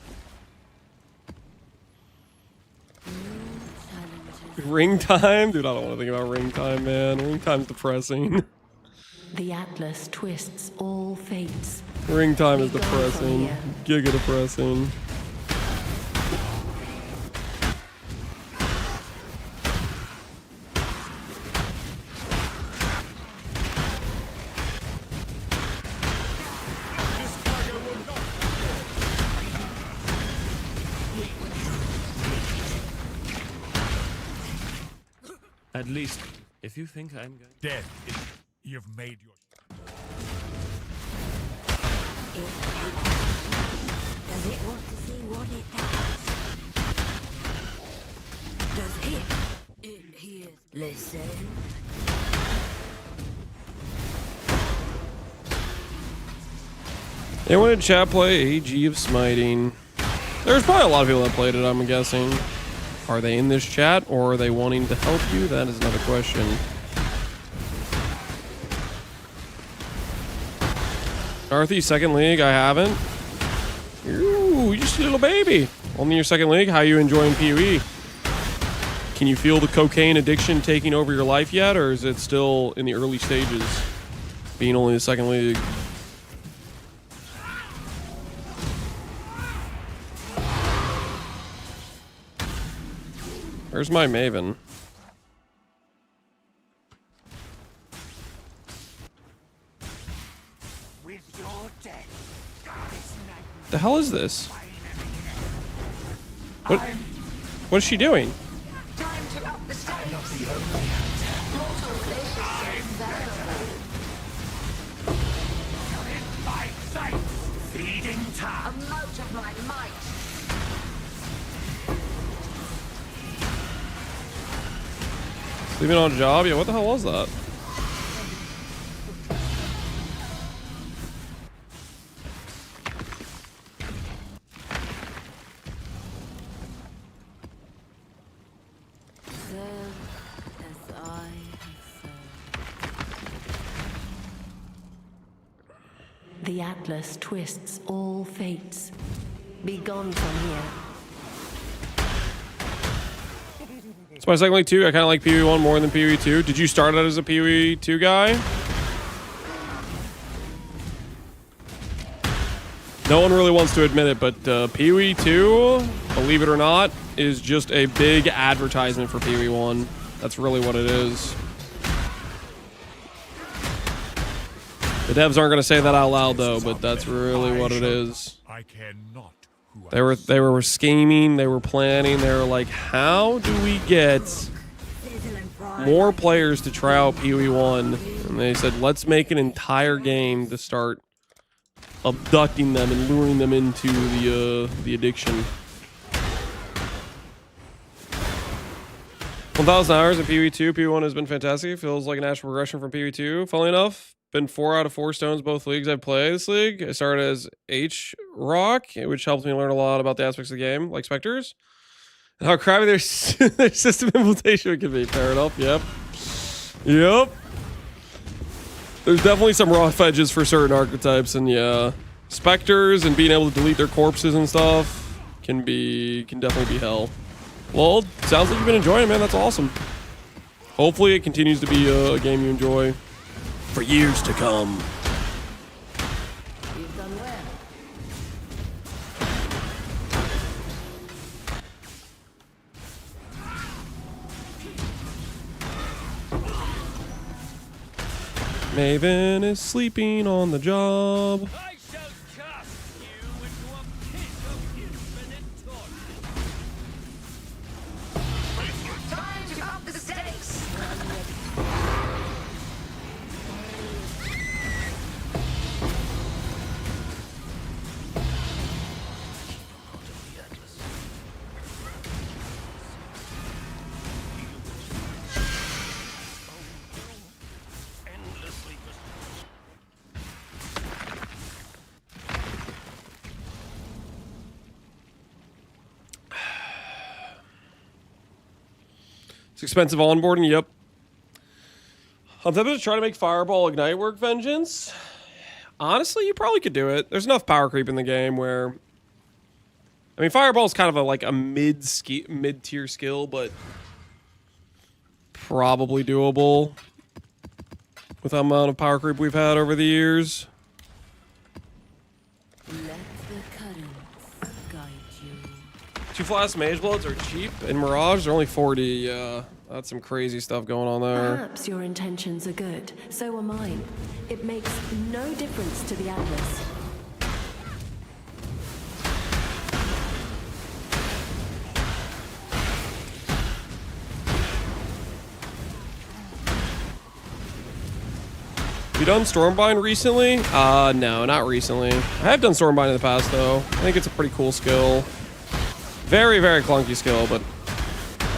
Ring time? Dude, I don't want to think about ring time, man. Ring time's depressing. The Atlas twists all fates. Ring time is Be gone from depressing. here. Giga depressing. At least, if you think I'm going... Death is. You've made your. Does it want to see what it has? Does it hears? Listen. Anyone in chat play AG of Smiting? There's probably a lot of people that played it, I'm guessing. Are they in this chat, or are they wanting to help you? That is another question. Dorothy, second league, I haven't. Ooh, you're just a little baby. Only your second league? How you enjoying PoE? Can you feel the cocaine addiction taking over your life yet, or is it still in the early stages? Being only the second league. Where's my Maven? With your The hell is this? What is she doing? Time to up the stakes. Mortal flesh is Feeding a time. mote of my might. Sleeping on a job? Yeah, what the hell was that? Serve as I have served. The Atlas twists all fates. Be gone from here. It's my second League 2. I kind of like PoE 1 more than PoE 2. Did you start out as a PoE 2 guy? No one really wants to admit it, but PoE 2, believe it or not, is just a big advertisement for PoE 1. That's really what it is. The devs aren't going to say that out loud, though, but that's really what it is. I care not who They were scheming, they were planning, they were like, how do we get more players to try out PoE 1? And they said, let's make an entire game to start abducting them and luring them into the addiction. 1,000 hours of PoE 2. PoE 1 has been fantastic. It feels like a natural progression from PoE 2. Funnily enough, been 4 out of 4 stones both leagues I've played this league. I started as H-Rock, which helped me learn a lot about the aspects of the game, like Spectres. And how crappy their system implementation can be. Fair enough, yep. Yep. There's definitely some rough edges for certain archetypes, and yeah. Spectres and being able to delete their corpses and stuff can definitely be hell. Well, sounds like you've been enjoying it, man. That's awesome. Hopefully it continues to be a game you enjoy for years to come. You've done well. Maven is sleeping on the job. I shall cast you into a pit of infinite torment. Time to up the stakes. Endlessly It's expensive onboarding, yep. I'm tempted to try to make Fireball Ignite work Vengeance. Honestly, you probably could do it. There's enough power creep in the game where... I mean, Fireball is kind of like a mid-tier skill, but probably doable with the amount of power creep we've had over the years. Let the currents guide you. 2 Flask Mage Bloods are cheap. In Mirage, they're only 40. Yeah, that's some crazy stuff going on there. Perhaps your intentions are good. So are mine. It makes no difference to the Atlas. Have you done Stormbind recently? No, not recently. I have done Stormbind in the past, though. I think it's a pretty cool skill. Very, very clunky skill, but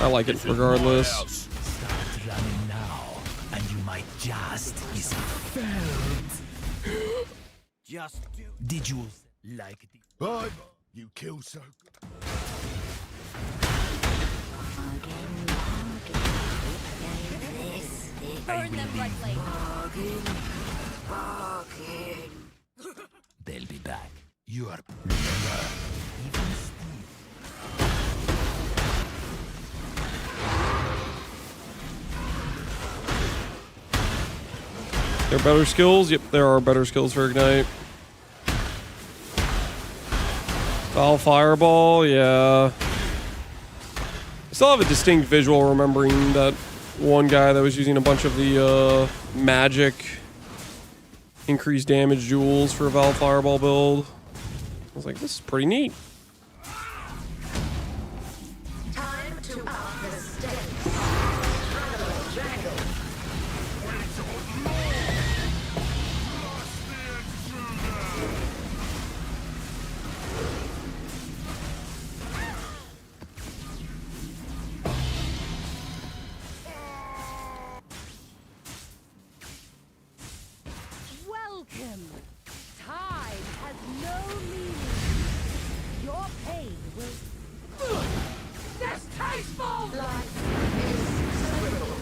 I like it regardless. start running now, and you might just be felled. Just do. Did you like the? You kill so good. Burn them like Blight. They'll be back. You are even There are better skills? Yep, there are better skills for Ignite. Foul Fireball, yeah. I still have a distinct visual remembering that one guy that was using a bunch of the magic increased damage jewels for a Val Fireball build. I was like, this is pretty neat. Time to up the stakes. Triangle. Welcome. Time has no meaning. Your pain will. Distasteful! Life is scribble.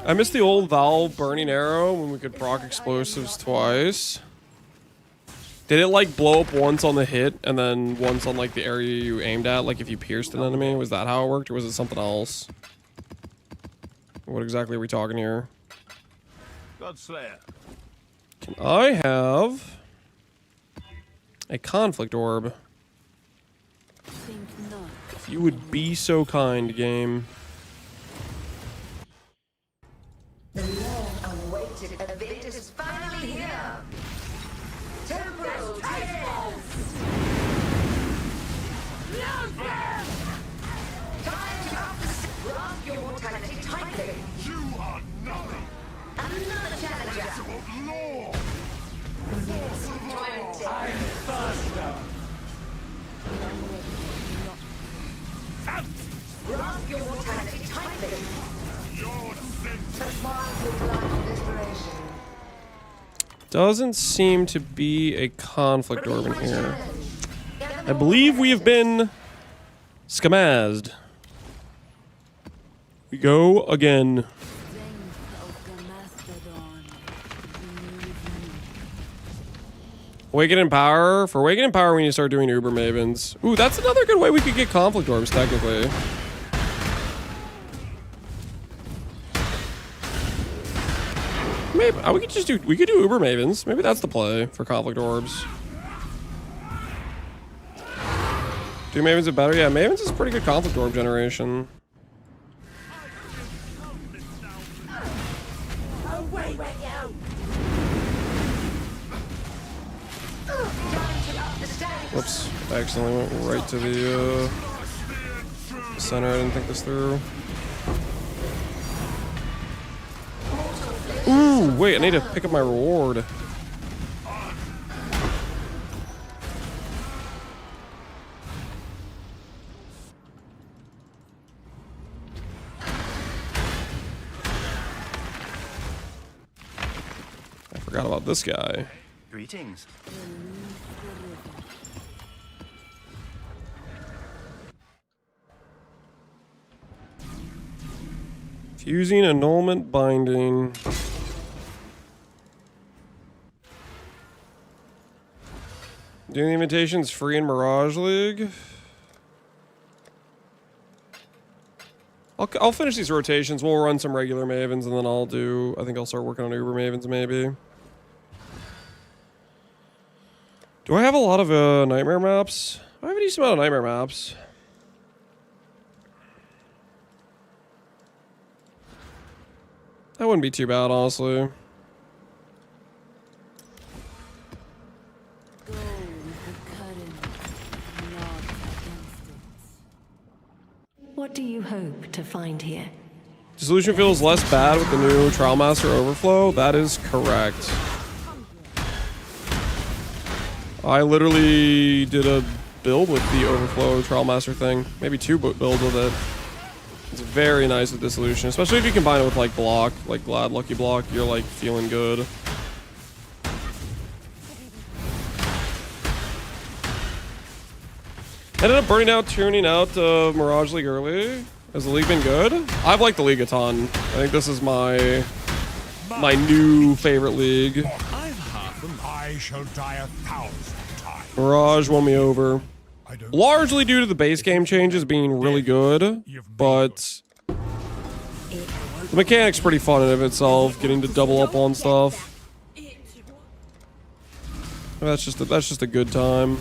I missed the old Val Burning Arrow when we could proc explosives twice. Did it like blow up once on the hit and then once on like the area you aimed at, like if you pierced an enemy? Was that how it worked, or was it something else? What exactly are we talking here? Godslayer. Can I have a conflict orb? Think not. If you would be so kind, game. The long-awaited event is finally here. Temporal tables. Time to up the grasp your mortality tightly. You are nothing. Another challenger. Law. Grasp your mortality tightly. Your sense. Advance with life desperation. Doesn't seem to be a conflict orb in here. I believe we have been scamazed. We go again. Strength of the Mastodon. Awaken in Power. For Awaken in Power, we need to start doing Uber Mavens. Ooh, that's another good way we could get conflict orbs, technically. Maybe we could do Uber Mavens. Maybe that's the play for conflict orbs. Do Mavens are better? Yeah, Mavens is pretty good conflict orb generation. Whoops, I accidentally went right to the center. I didn't think this through. Ooh, wait, I need to pick up my reward. I forgot about this guy. Greetings. Fusing annulment binding. Doing the invitations free in Mirage League. I'll finish these rotations. We'll run some regular Mavens, and then I think I'll start working on Uber Mavens maybe. Do I have a lot of nightmare maps? I have a decent amount of nightmare maps. That wouldn't be too bad, honestly. Go with the current, not against it. What do you hope to find here? Dissolution feels less bad with the new Trial Master Overflow. That is correct. I literally did a build with the Overflow Trial Master thing. Maybe two builds with it. It's very nice with Dissolution, especially if you combine it with like block, like Glad Lucky Block. You're like feeling good. Ended up burning out, tuning out Mirage League early. Has the league been good? I've liked the league a ton. I think this is my new favorite league. I shall die 1,000 times. Mirage won me over. Largely due to the base game changes being really good, but the mechanic's pretty fun in of itself, getting to double up on stuff. That's just a good time.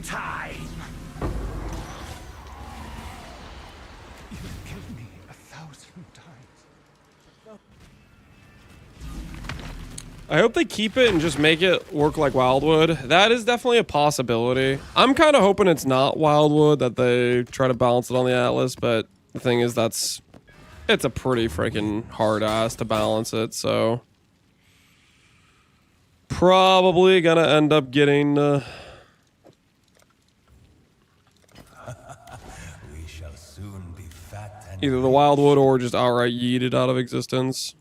tide. You've killed me 1,000 times. I hope they keep it and just make it work like Wildwood. That is definitely a possibility. I'm kind of hoping it's not Wildwood, that they try to balance it on the Atlas, but the thing is it's a pretty freaking hard ass to balance it, so probably gonna end up getting We shall soon be fat and either the Wildwood or just outright yeeted out of existence.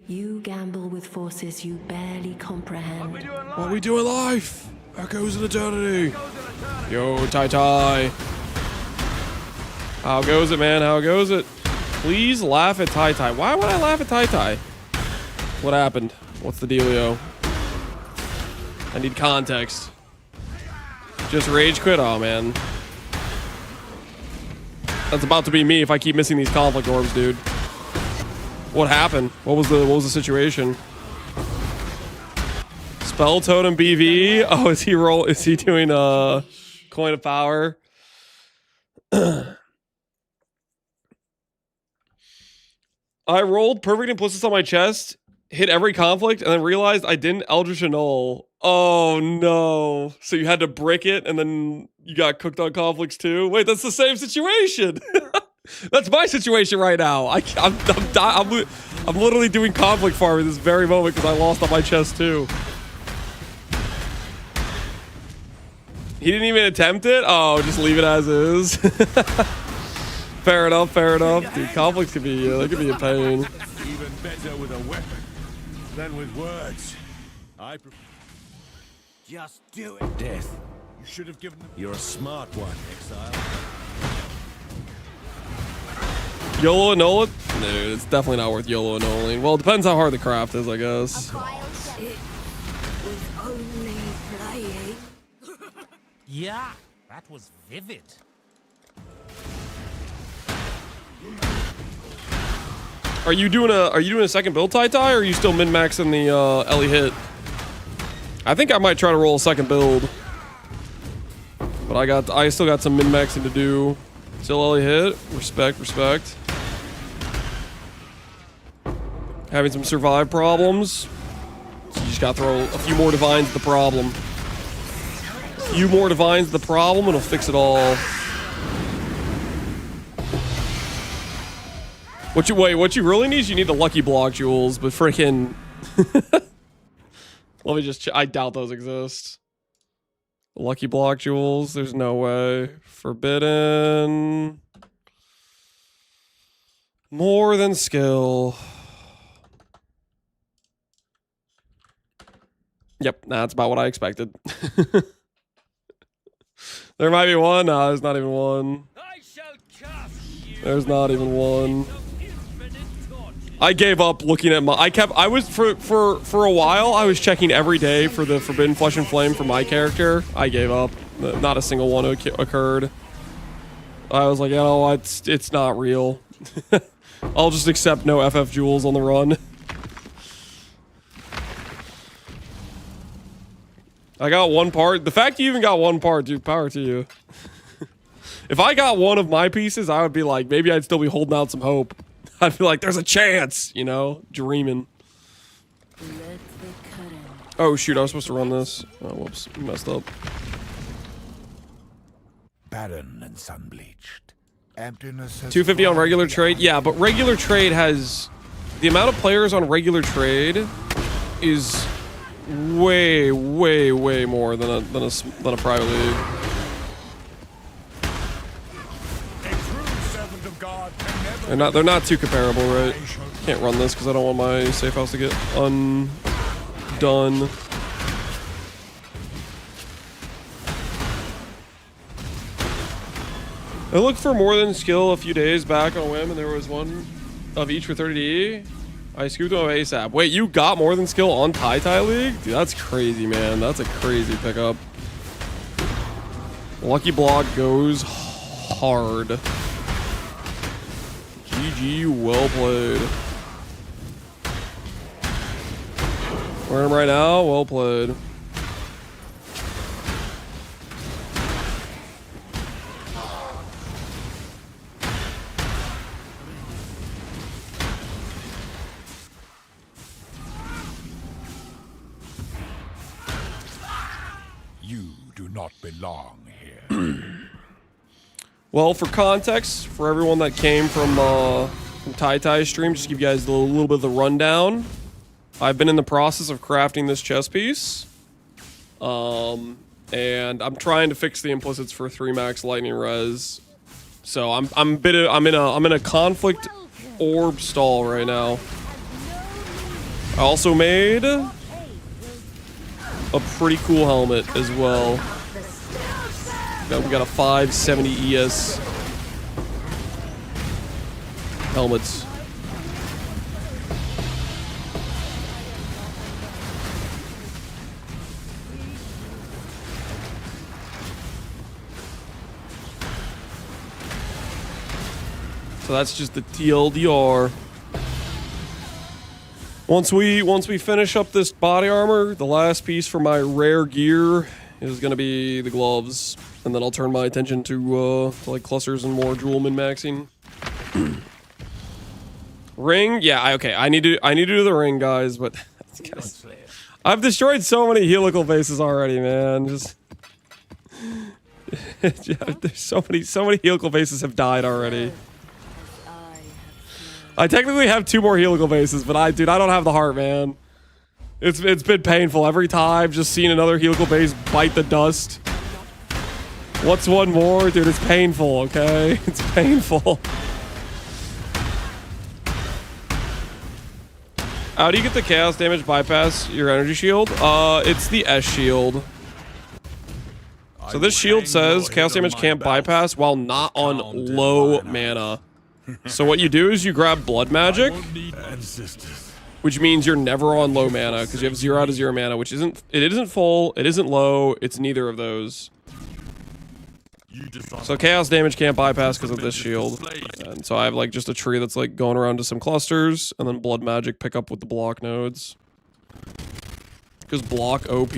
You gamble with forces you barely comprehend. What we do in life? Echoes in eternity. Yo, Tai. How goes it, man? How goes it? Please laugh at Tai. Why would I laugh at Tai? What happened? What's the dealio? I need context. Just rage quit? Oh, man. That's about to be me if I keep missing these conflict orbs, dude. What happened? What was the situation? Spell totem BV. Oh, is he doing coin of power? I rolled perfect implicits on my chest, hit every conflict, and then realized I didn't Eldritch Annul. Oh no. So you had to brick it and then you got cooked on conflicts too? Wait, that's the same situation. That's my situation right now. I'm literally doing conflict farming this very moment because I lost on my chest too. He didn't even attempt it? Oh, just leave it as is. Fair enough. Dude, conflicts could be, they could be a pain. Even better with a weapon than with words. Just do it. Death. You should have given them. You're a smart one, exile. YOLO annul it? Dude, it's definitely not worth YOLO annulling. Well, it depends how hard the craft is, I guess. It was only playing. Yeah, that was vivid. Are you doing a second build, Tai, or are you still min-maxing the Ellie hit? I think I might try to roll a second build. But I still got some min-maxing to do. Still Ellie hit. Respect. Having some survive problems. So you just gotta throw a few more divines at the problem. A few more divines at the problem and it'll fix it all. What you really need is you need the lucky block jewels, but freaking let me just I doubt those exist. Lucky block jewels, there's no way. Forbidden. More than skill. Yep, that's about what I expected. There might be one. No, there's not even one. There's not even one. I gave up looking at my. I was for a while. I was checking every day for the Forbidden Flesh and Flame for my character. I gave up. Not a single one occurred. I was like, you know, it's not real. I'll just accept no FF jewels on the run. I got one part. The fact you even got one part, dude, power to you. If I got one of my pieces, I would be like, maybe I'd still be holding out some hope. I'd be like, there's a chance, you know, dreaming. Oh shoot, I was supposed to run this. Oh, whoops, messed up. Barren and sun-bleached. Emptiness has 250 on regular trade. Yeah, but regular trade has... The amount of players on regular trade is way more than a private league. They're not too comparable, right? Can't run this because I don't want my safe house to get undone. I looked for more than skill a few days back on a whim, and there was one of each for 30D. I scooped them up ASAP. Wait, you got more than skill on Tai League? Dude, that's crazy, man. That's a crazy pickup. Lucky block goes hard. GG, well played. Wearing them right now. Well played. You do not belong here. Well, for context, for everyone that came from Tai stream, just to give you guys a little bit of the rundown. I've been in the process of crafting this chess piece. And I'm trying to fix the implicits for 3 max lightning res. So I'm in a conflict orb stall right now. I also made a pretty cool helmet as well. We got a 570 ES helmets. So that's just the TLDR. Once we finish up this body armor, the last piece for my rare gear is gonna be the gloves, and then I'll turn my attention to like clusters and more jewel min-maxing. Ring, yeah, okay. I need to do the ring, guys, but I've destroyed so many helical bases already, man. Just yeah, there's so many helical bases have died already. I technically have 2 more helical bases, but I don't have the heart, man. It's been painful every time, just seeing another helical base bite the dust. What's one more? Dude, it's painful, okay? It's painful. How do you get the chaos damage bypass your energy shield? It's the S shield. So this shield says chaos damage can't bypass while not on low mana. So what you do is you grab blood magic, which means you're never on low mana because you have 0 out of 0 mana, which isn't full, it isn't low, it's neither of those. So chaos damage can't bypass because of this shield. And so I have like just a tree that's like going around to some clusters, and then blood magic pick up with the block nodes. Because block OP.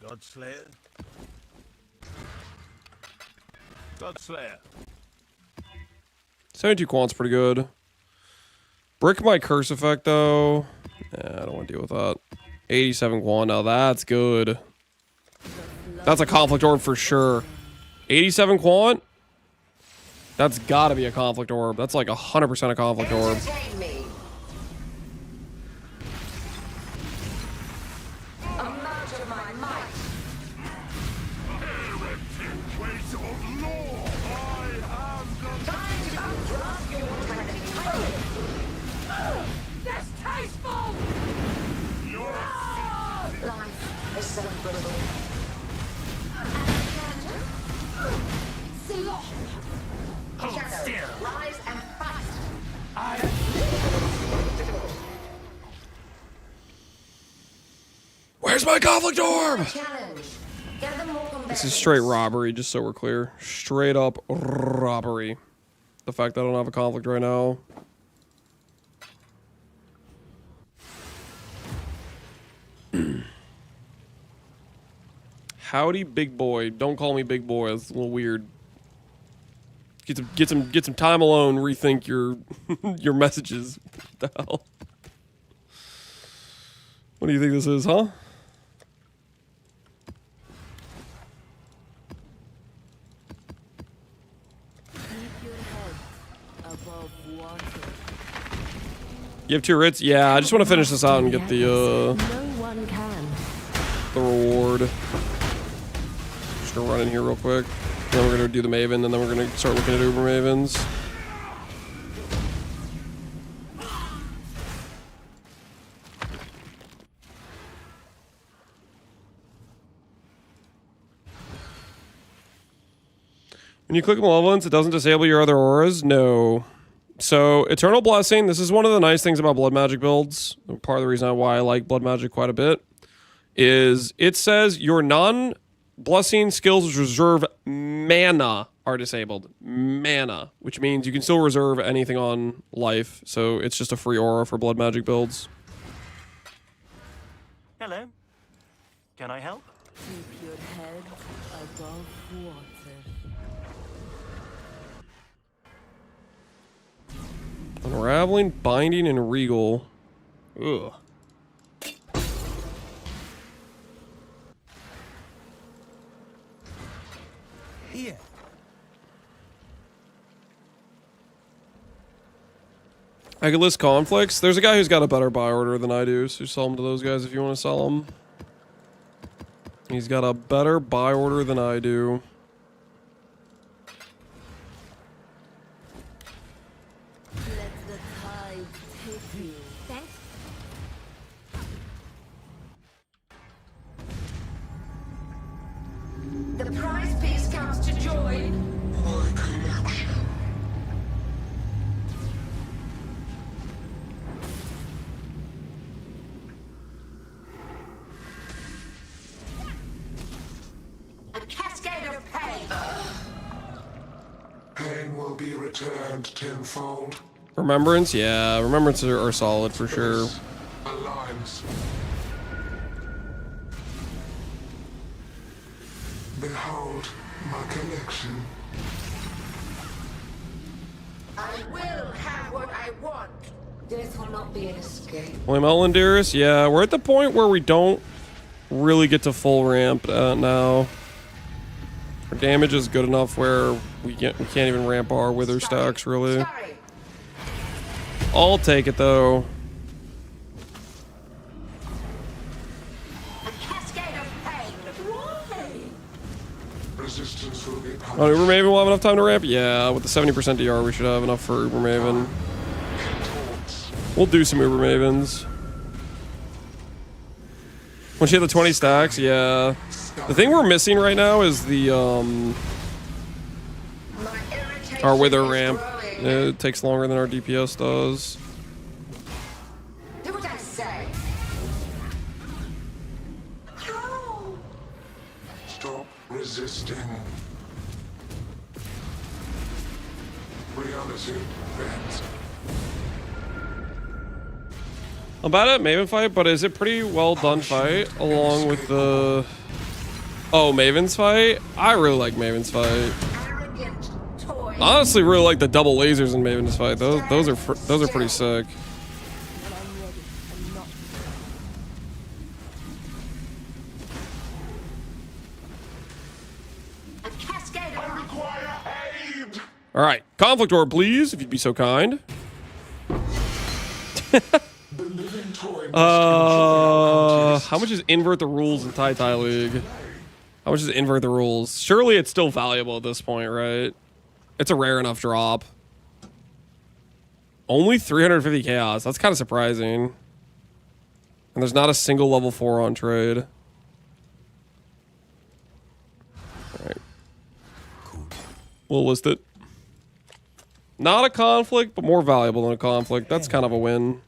Godslayer. Godslayer. 72 quant's pretty good. Brick my curse effect though. Yeah, I don't want to deal with that. 87 quant, now that's good. That's a conflict orb for sure. 87 quant? That's gotta be a conflict orb. That's like 100% a conflict orb. Where's my conflict orb? This is straight robbery, just so we're clear. Straight up robbery. The fact that I don't have a conflict right now. Howdy, big boy. Don't call me big boy. That's a little weird. Get some time alone. Rethink your your messages. What the hell? What do you think this is, huh? You have 2 writs? Yeah, I just want to finish this out and get the reward. Just gonna run in here real quick. Then we're gonna do the Maven, and then we're gonna start looking at Uber Mavens. When you click Malevolence, it doesn't disable your other auras? No. So, Eternal Blessing, this is one of the nice things about blood magic builds. Part of the reason why I like blood magic quite a bit. is it says your non-blessing skills reserve mana are disabled. Mana, which means you can still reserve anything on life. So it's just a free aura for blood magic builds. Hello. Can I help? Keep your head above water. Unraveling, binding, and regal. Ugh. Here. I could list conflicts. There's a guy who's got a better buy order than I do, so sell them to those guys if you want to sell them. He's got a better buy order than I do. Let the tide take you. Thanks. The prize piece comes to join. My collection. A cascade of pain. Pain will be returned tenfold. Remembrance? Yeah, remembrance are solid for sure. Aligns. Behold my collection. I will have what I want. Death will not be an escape. Flame Outlanderus? Yeah, we're at the point where we don't really get to full ramp now. Our damage is good enough where we can't even ramp our wither stacks, really. Sorry. I'll take it, though. A cascade of pain. Why? Resistance will be punished. Oh, Uber Maven will have enough time to ramp? Yeah, with the 70% DR, we should have enough for Uber Maven. We'll do some Uber Mavens. When she had the 20 stacks, yeah. The thing we're missing right now is the, My irritation our wither is ramp. growing. It takes longer than our DPS does. Do what I say. How? Stop resisting. Reality bends. I'm bad at Maven fight, but is it pretty well done fight along with the... Oh, Maven's fight? I really like Maven's fight. Arrogant toy. Honestly, really like the double lasers in Maven's fight. Those are pretty sick. When I'm ready, I'm not. A cascade of Require aid! All right, conflict orb, please, if you'd be so kind. The living toy must How much is invert the rules in Tai League? How much is invert the rules? Surely it's still valuable at this point, right? It's a rare enough drop. Only 350 chaos. That's kind of surprising. And there's not a single level 4 on trade. Alright. We'll list it. Not a conflict, but more valuable than a conflict. That's kind of a win.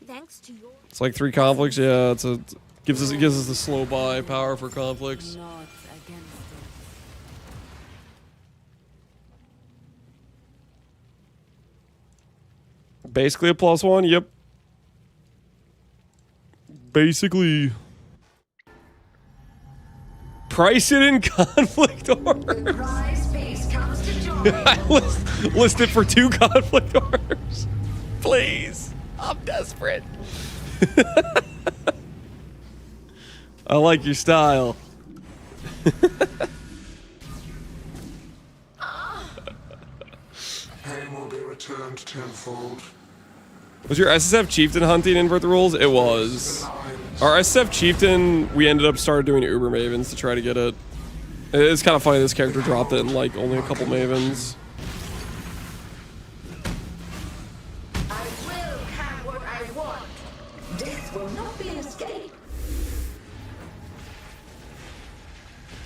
Thanks to your It's like 3 conflicts. Yeah, it gives us the slow buy power for conflicts. Not against it. Basically a +1. Yep. Basically. Price it in conflict orbs. the prize piece comes to join. I list it for 2 conflict orbs. Please. I'm desperate. I like your style. Pain will be returned tenfold. Was your SSF Chieftain hunting invert the rules? It was. Our SSF Chieftain, we ended up started doing Uber Mavens to try to get it. It's kind of funny this character dropped it in like only a couple Mavens. I will have what I want. Death will not be an escape.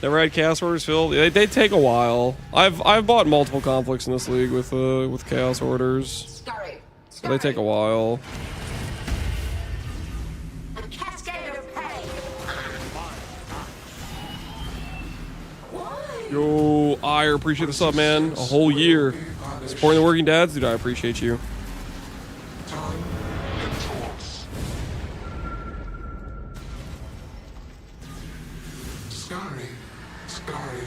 Never had Chaos Orders filled. They take a while. I've bought multiple conflicts in this league with Chaos Orders. Scurry. But they take a while. A cascade of pain. Yo, I appreciate the sub, man. A whole year. Supporting the working dads, dude, I appreciate you. Scary.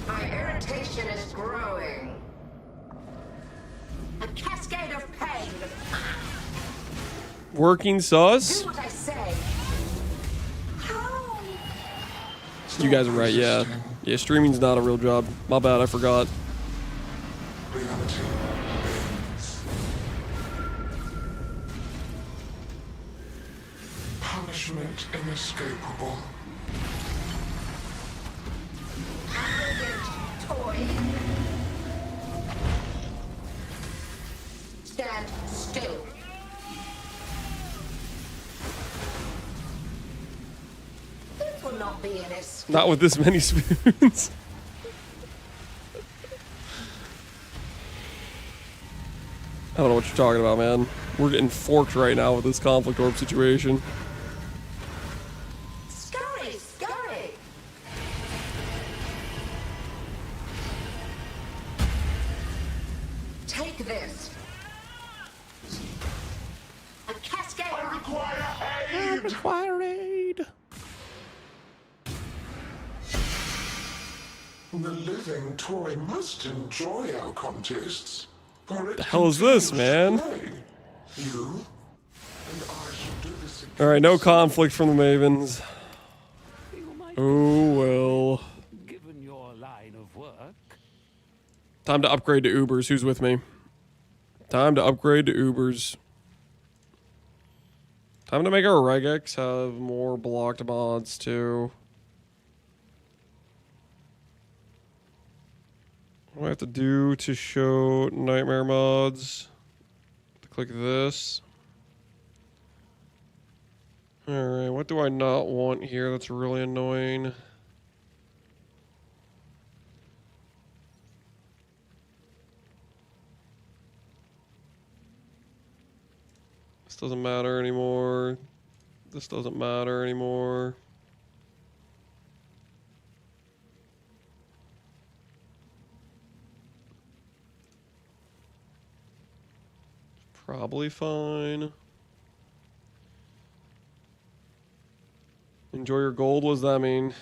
My irritation is growing. A cascade of pain. Working sus? Do what I say. How? You guys are right, yeah. Yeah, streaming's not a real job. My bad, I forgot. Reality bends. Punishment inescapable. Arrogant toy. Stand still. This will not be an escape. Not with this many spoons. I don't know what you're talking about, man. We're getting forked right now with this conflict orb situation. Scurry. Take this. A cascade. I require aid! Require aid. The living toy must enjoy our contests. The hell is this, man? You and I should do this again. Alright, no conflict from the Mavens. Oh, well. Given your line of work. Time to upgrade to Ubers. Who's with me? Time to upgrade to Ubers. Time to make our regex have more blocked mods, too. What do I have to do to show nightmare mods? Click this. Alright, what do I not want here that's really annoying? This doesn't matter anymore. This doesn't matter anymore. Probably fine. Enjoy your gold, what does that mean?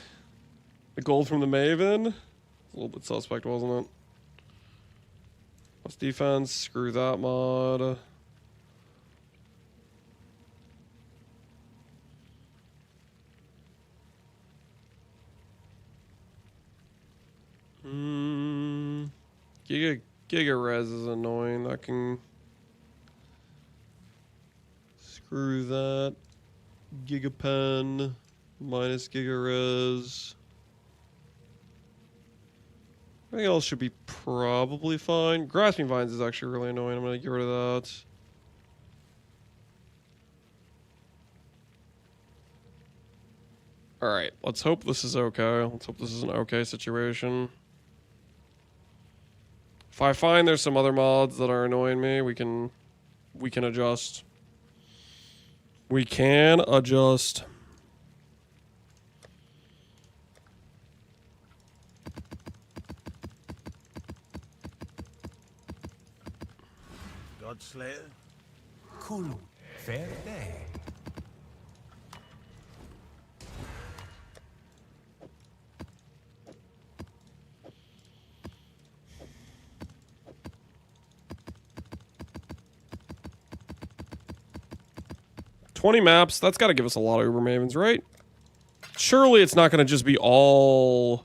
The gold from the Maven? A little bit suspect, wasn't it? What's defense? Screw that mod. Giga res is annoying. That can screw that. Giga pen minus Giga res. Everything else should be probably fine. Grasping vines is actually really annoying. I'm gonna get rid of that. Alright, let's hope this is okay. Let's hope this is an okay situation. If I find there's some other mods that are annoying me, we can adjust. We can adjust. Godslayer? Kulu. Fair day. $20 maps, that's got to give us a lot of Uber Mavens, right? Surely it's not going to just be all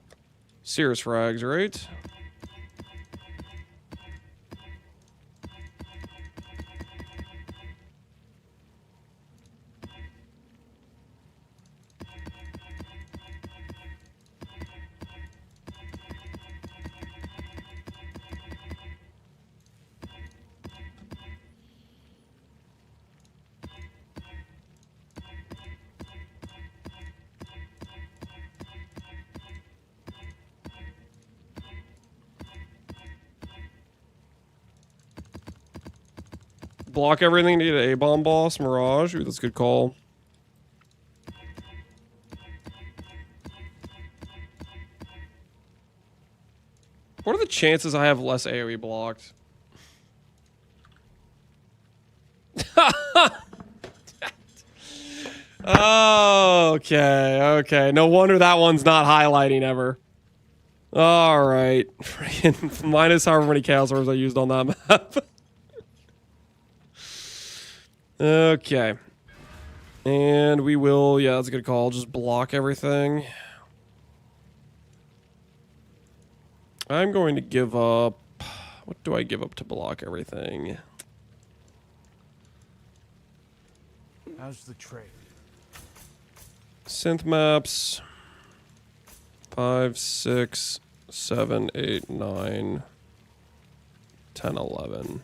Cirrus frags, right? Block everything to get an A-bomb boss, Mirage. Ooh, that's a good call. What are the chances I have less AoE blocked? Okay. No wonder that one's not highlighting ever. Alright. Minus however many chaos orbs I used on that map. Okay. And we will, yeah, that's a good call. Just block everything. I'm going to give up... What do I give up to block everything? How's the trade? Synth maps. 5, 6, 7, 8, 9, 10, 11.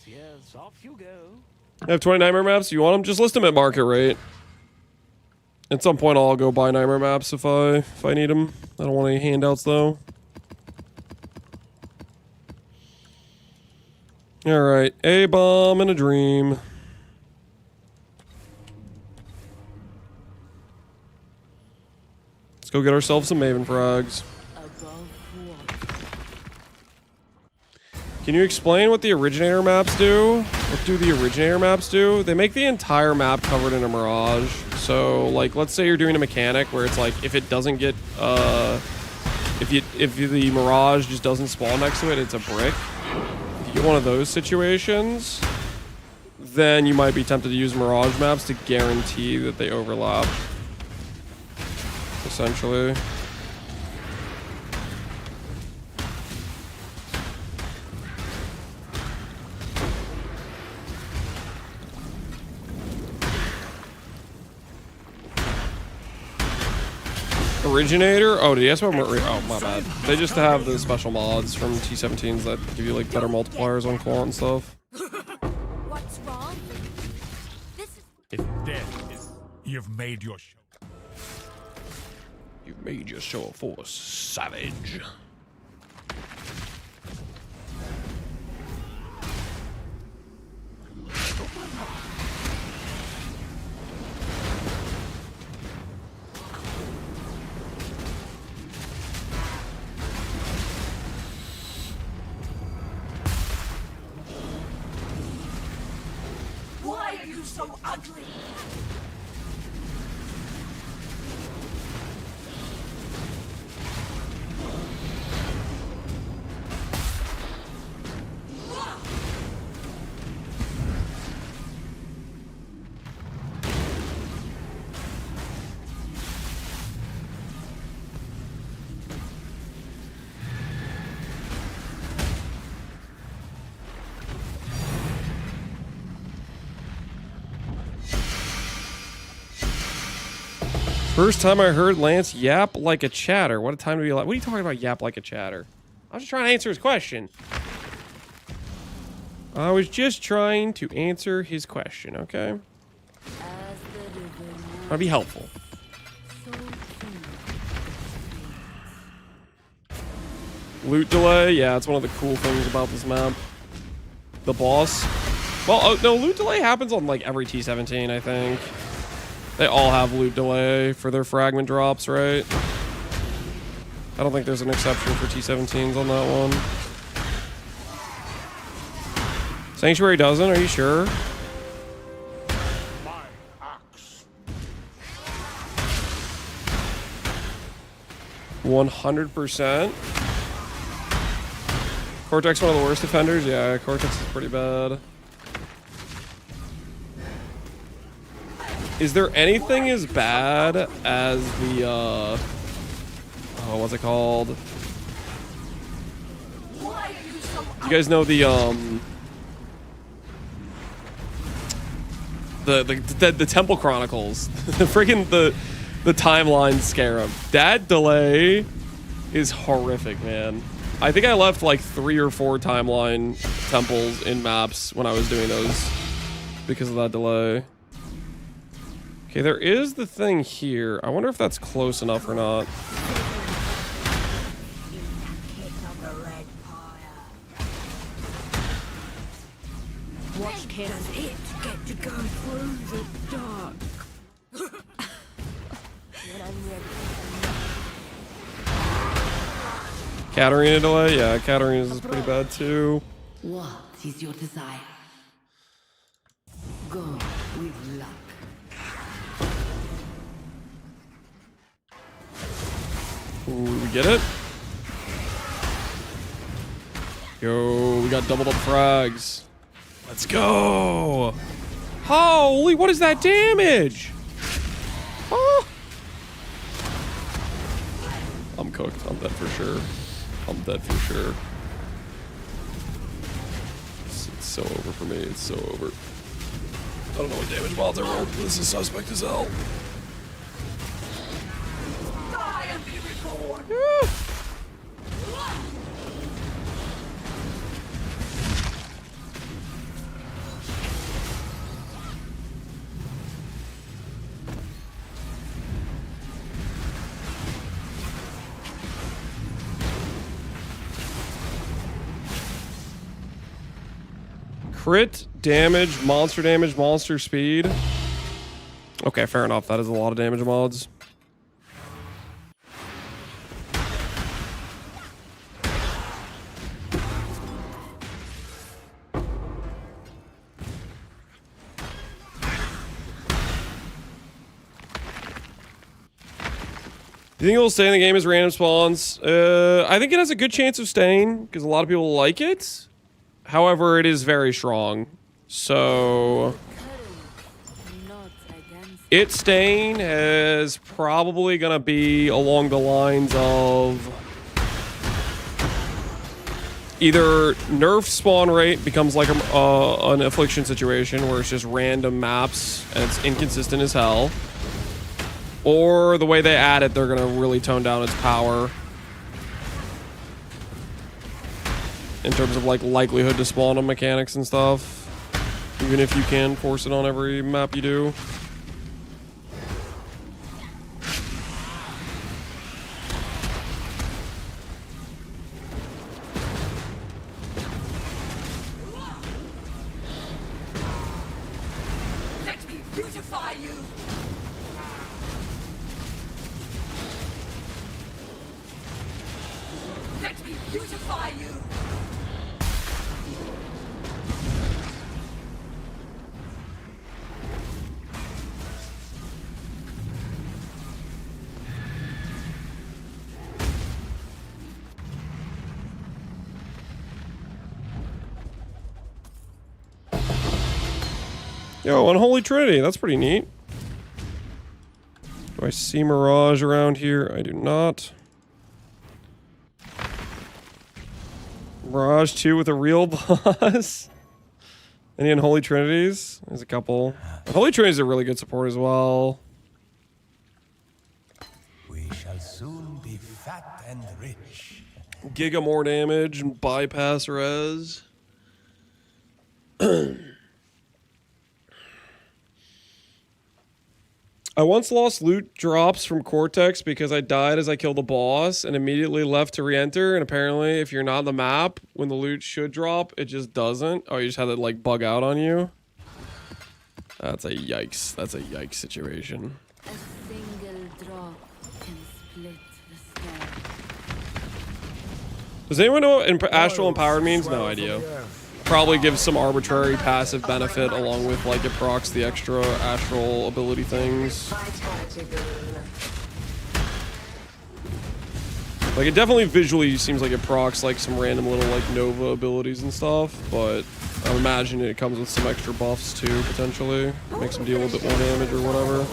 Yes, off you go. I have 20 nightmare maps. You want them? Just list them at market rate. At some point, I'll go buy nightmare maps if I need them. I don't want any handouts though. All right, a bomb and a dream. Let's go get ourselves some Maven frags. Can you explain what the originator maps do? What do the originator maps do? They make the entire map covered in a mirage. So, like, let's say you're doing a mechanic where it's like, if it doesn't get, if the mirage just doesn't spawn next to it, it's a brick. If you get one of those situations, then you might be tempted to use mirage maps to guarantee that they overlap. Essentially. Originator? Oh, do you ask about oh, my bad. They just have the special mods from T17s that give you like better multipliers on quant and stuff. What's wrong? This is Death is... You've made your show. You've made your show of force, savage. Why are you so ugly? First time I heard Lance yap like a chatter. What a time to be like. What are you talking about, yap like a chatter? I was just trying to answer his question. I was just trying to answer his question, okay? I'll be helpful. Loot delay? Yeah, it's one of the cool things about this map. The boss. Well, oh, no, loot delay happens on like every T17, I think. They all have loot delay for their fragment drops, right? I don't think there's an exception for T17s on that one. Sanctuary doesn't, are you sure? My axe. 100%. Cortex one of the worst defenders? Yeah, Cortex is pretty bad. Is there anything as bad as the, oh, what's it called? You guys know the Temple Chronicles. The friggin' the timeline scarab. That delay is horrific, man. I think I left like 3 or 4 timeline temples in maps when I was doing those because of that delay. Okay, there is the thing here. I wonder if that's close enough or not. Watch does it get to go through the dark? When I'm ready. Katarina delay? Yeah, Katarina's is pretty bad too. What is your desire? Go with luck. Ooh, we get it? Yo, we got doubled up frags. Let's go! Holy, what is that damage? Oh! I'm cooked. I'm dead for sure. I'm dead for sure. It's so over for me. It's so over. I don't know what damage mods I rolled. This is suspect as hell. Yeah. Crit, damage, monster speed. Okay, fair enough. That is a lot of damage mods. Do you think it will stay in the game as random spawns? I think it has a good chance of staying because a lot of people like it. However, it is very strong. So its staying is probably gonna be along the lines of either nerf spawn rate becomes like an affliction situation where it's just random maps and it's inconsistent as hell. Or the way they add it, they're gonna really tone down its power. In terms of like likelihood to spawn on mechanics and stuff. Even if you can force it on every map you do. Let me beautify you. Let me beautify you. Yo, Unholy Trinity, that's pretty neat. Do I see Mirage around here? I do not. Mirage 2 with a real boss. Any Unholy Trinities? There's a couple. Unholy Trinity's a really good support as well. We shall soon be fat and rich. Giga more damage and bypass res. I once lost loot drops from Cortex because I died as I killed a boss and immediately left to re-enter, and apparently if you're not on the map when the loot should drop, it just doesn't. Oh, you just had it like bug out on you? That's a yikes. That's a yikes situation. A single drop can split the sky. Does anyone know what Astral Empowered means? No idea. Probably gives some arbitrary passive benefit along with like it procs the extra astral ability things. Like it definitely visually seems like it procs like some random little like Nova abilities and stuff, but I imagine it comes with some extra buffs too, potentially. Makes them deal a bit more damage or whatever.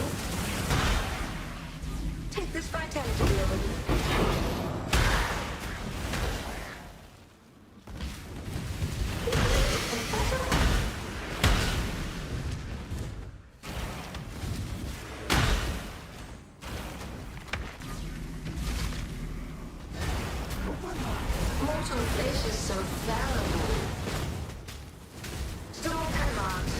Take this vitality level. Mortal flesh is so fallible. Storm unlocked.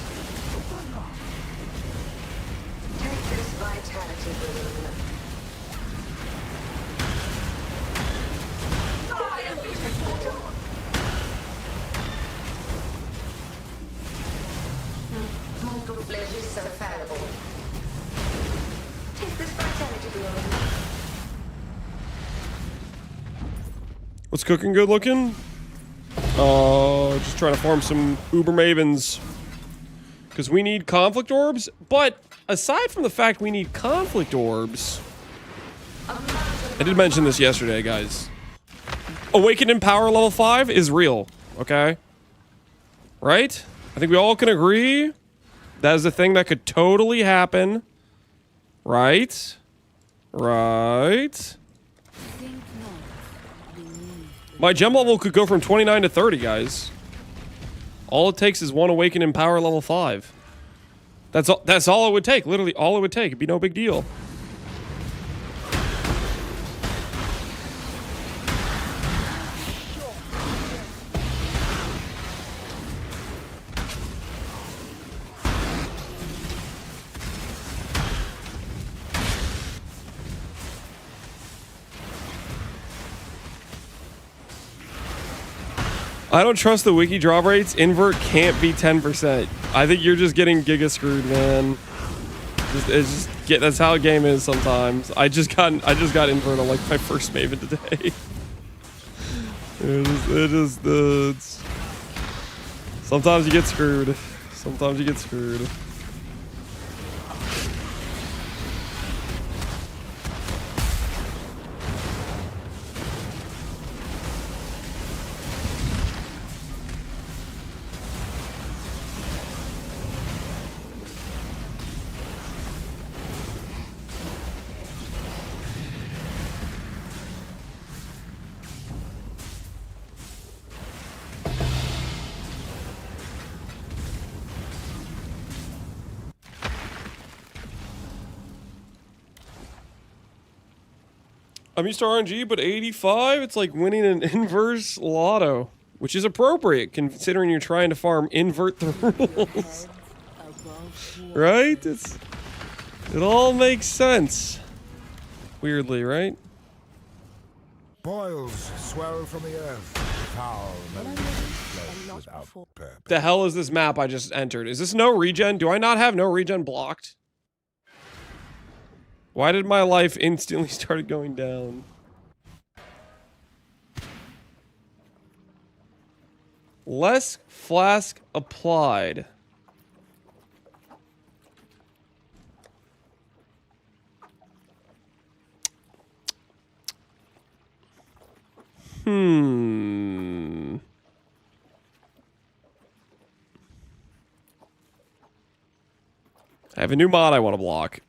Take this What's cooking good looking? Just trying to farm some Uber Mavens. Because we need conflict orbs. But aside from the fact we need conflict orbs, I did mention this yesterday, guys. Awakened in Power level 5 is real, okay? Right? I think we all can agree that is a thing that could totally happen. Right? Right? My gem level could go from 29 to 30, guys. All it takes is one Awakened in Power level 5. That's all it would take. Literally all it would take. It'd be no big deal. I don't trust the wiki drop rates. Invert can't be 10%. I think you're just getting Giga screwed, man. That's how a game is sometimes. I just got invert on like my first Maven today. Sometimes you get screwed. Sometimes you get screwed. I'm used to RNG, but 85, it's like winning an inverse lotto, which is appropriate considering you're trying to farm invert the rules. Right? It all makes sense. Weirdly, right? Boils swell from the earth. Foul flows without purpose. The hell is this map I just entered? Is this no regen? Do I not have no regen blocked? Why did my life instantly start going down? Less flask applied. I have a new mod I want to block.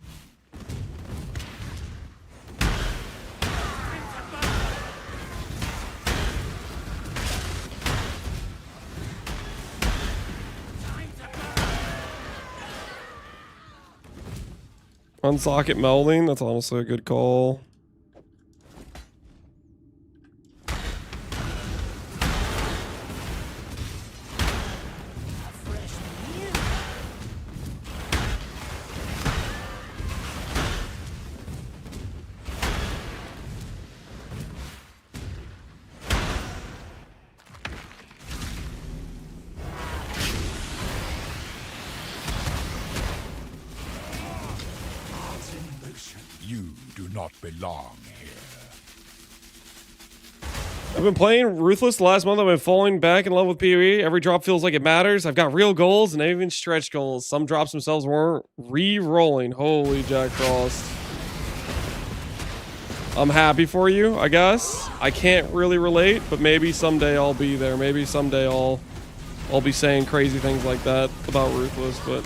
Unsocket melding, that's honestly a good call. You do not belong here. I've been playing Ruthless the last month. I've been falling back in love with PoE. Every drop feels like it matters. I've got real goals and even stretch goals. Some drops themselves weren't re-rolling. Holy Jack Frost. I'm happy for you, I guess. I can't really relate, but maybe someday I'll be there. Maybe someday I'll be saying crazy things like that about Ruthless, but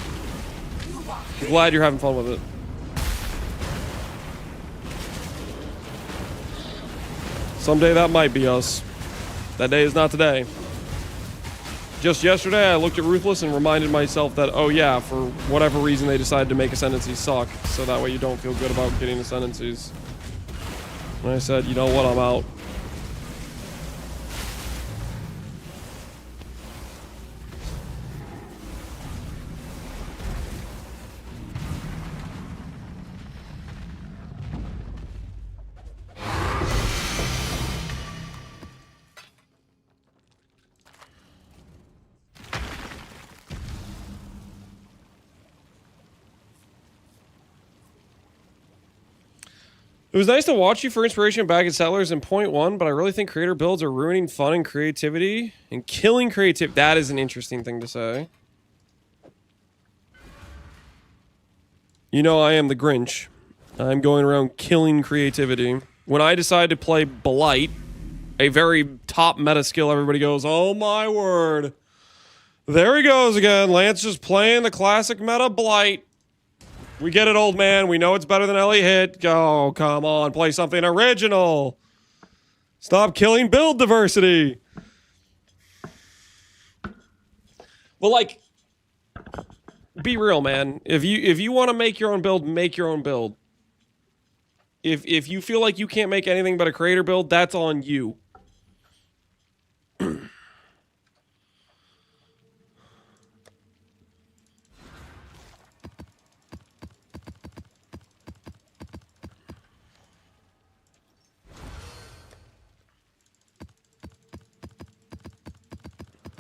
I'm glad you're having fun with it. Someday that might be us. That day is not today. Just yesterday, I looked at Ruthless and reminded myself that, oh yeah, for whatever reason they decided to make ascendancies suck, so that way you don't feel good about getting ascendancies. And I said, you know what, I'm out. It was nice to watch you for inspiration back at Settlers in point one, but I really think creator builds are ruining fun and creativity and killing creativity. That is an interesting thing to say. You know I am the Grinch. I'm going around killing creativity. When I decide to play Blight, a very top meta skill, everybody goes, oh my word. There he goes again. Lance just playing the classic meta Blight. We get it, old man. We know it's better than LE Hit. Go, come on, play something original. Stop killing build diversity. Well, like, be real, man. If you want to make your own build, make your own build. If you feel like you can't make anything but a creator build, that's on you.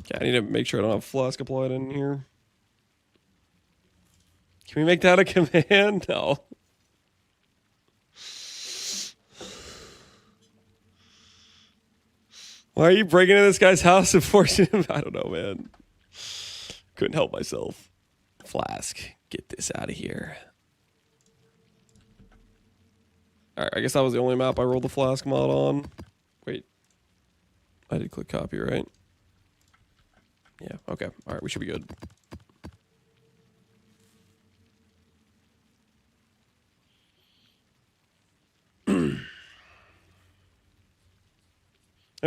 Okay, I need to make sure I don't have Flask applied in here. Can we make that a command? No. Why are you breaking into this guy's house and forcing him? I don't know, man. Couldn't help myself. Flask, get this out of here. Alright, I guess that was the only map I rolled the Flask mod on. Wait. I did click copy, right? Yeah, okay. Alright, we should be good.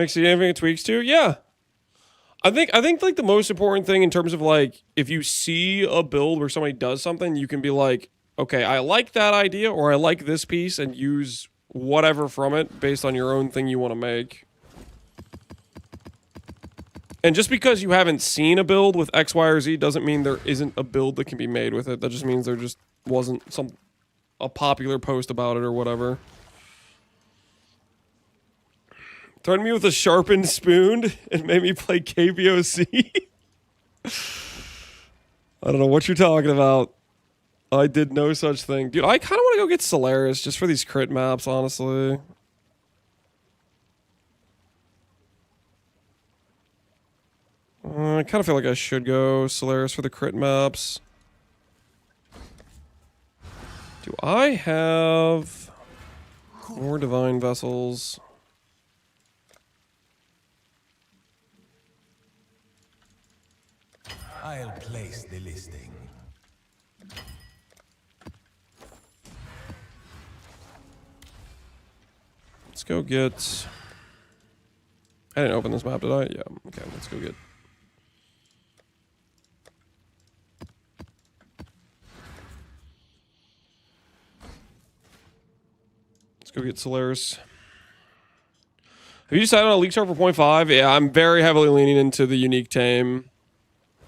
See anything it tweaks to? Yeah. I think like the most important thing in terms of like if you see a build where somebody does something, you can be like, okay, I like that idea or I like this piece and use whatever from it based on your own thing you want to make. And just because you haven't seen a build with X, Y, or Z doesn't mean there isn't a build that can be made with it. That just means there just wasn't a popular post about it or whatever. Threatened me with a sharpened spoon and made me play KBOC. I don't know what you're talking about. I did no such thing. Dude, I kind of want to go get Solaris just for these crit maps, honestly. I kind of feel like I should go Solaris for the crit maps. Do I have more Divine Vessels? I'll place the listing. Let's go get... I didn't open this map, did I? Yeah, okay, let's go get... Let's go get Solaris. Have you decided on a League Star for 0.5? Yeah, I'm very heavily leaning into the unique tame.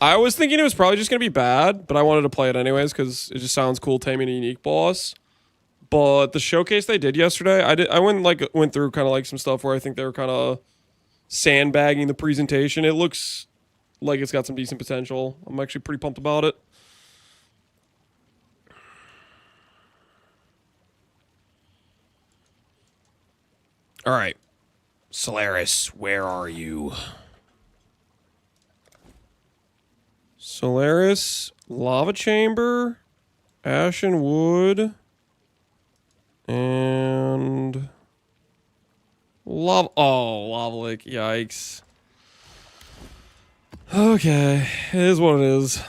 I was thinking it was probably just going to be bad, but I wanted to play it anyways because it just sounds cool taming a unique boss. But the showcase they did yesterday, I went through kind of like some stuff where I think they were kind of sandbagging the presentation. It looks like it's got some decent potential. I'm actually pretty pumped about it. All right. Solaris, where are you? Solaris, Lava Chamber, Ashen Wood, and Lava... Oh, Lava Lake. Yikes. Okay. It is what it is.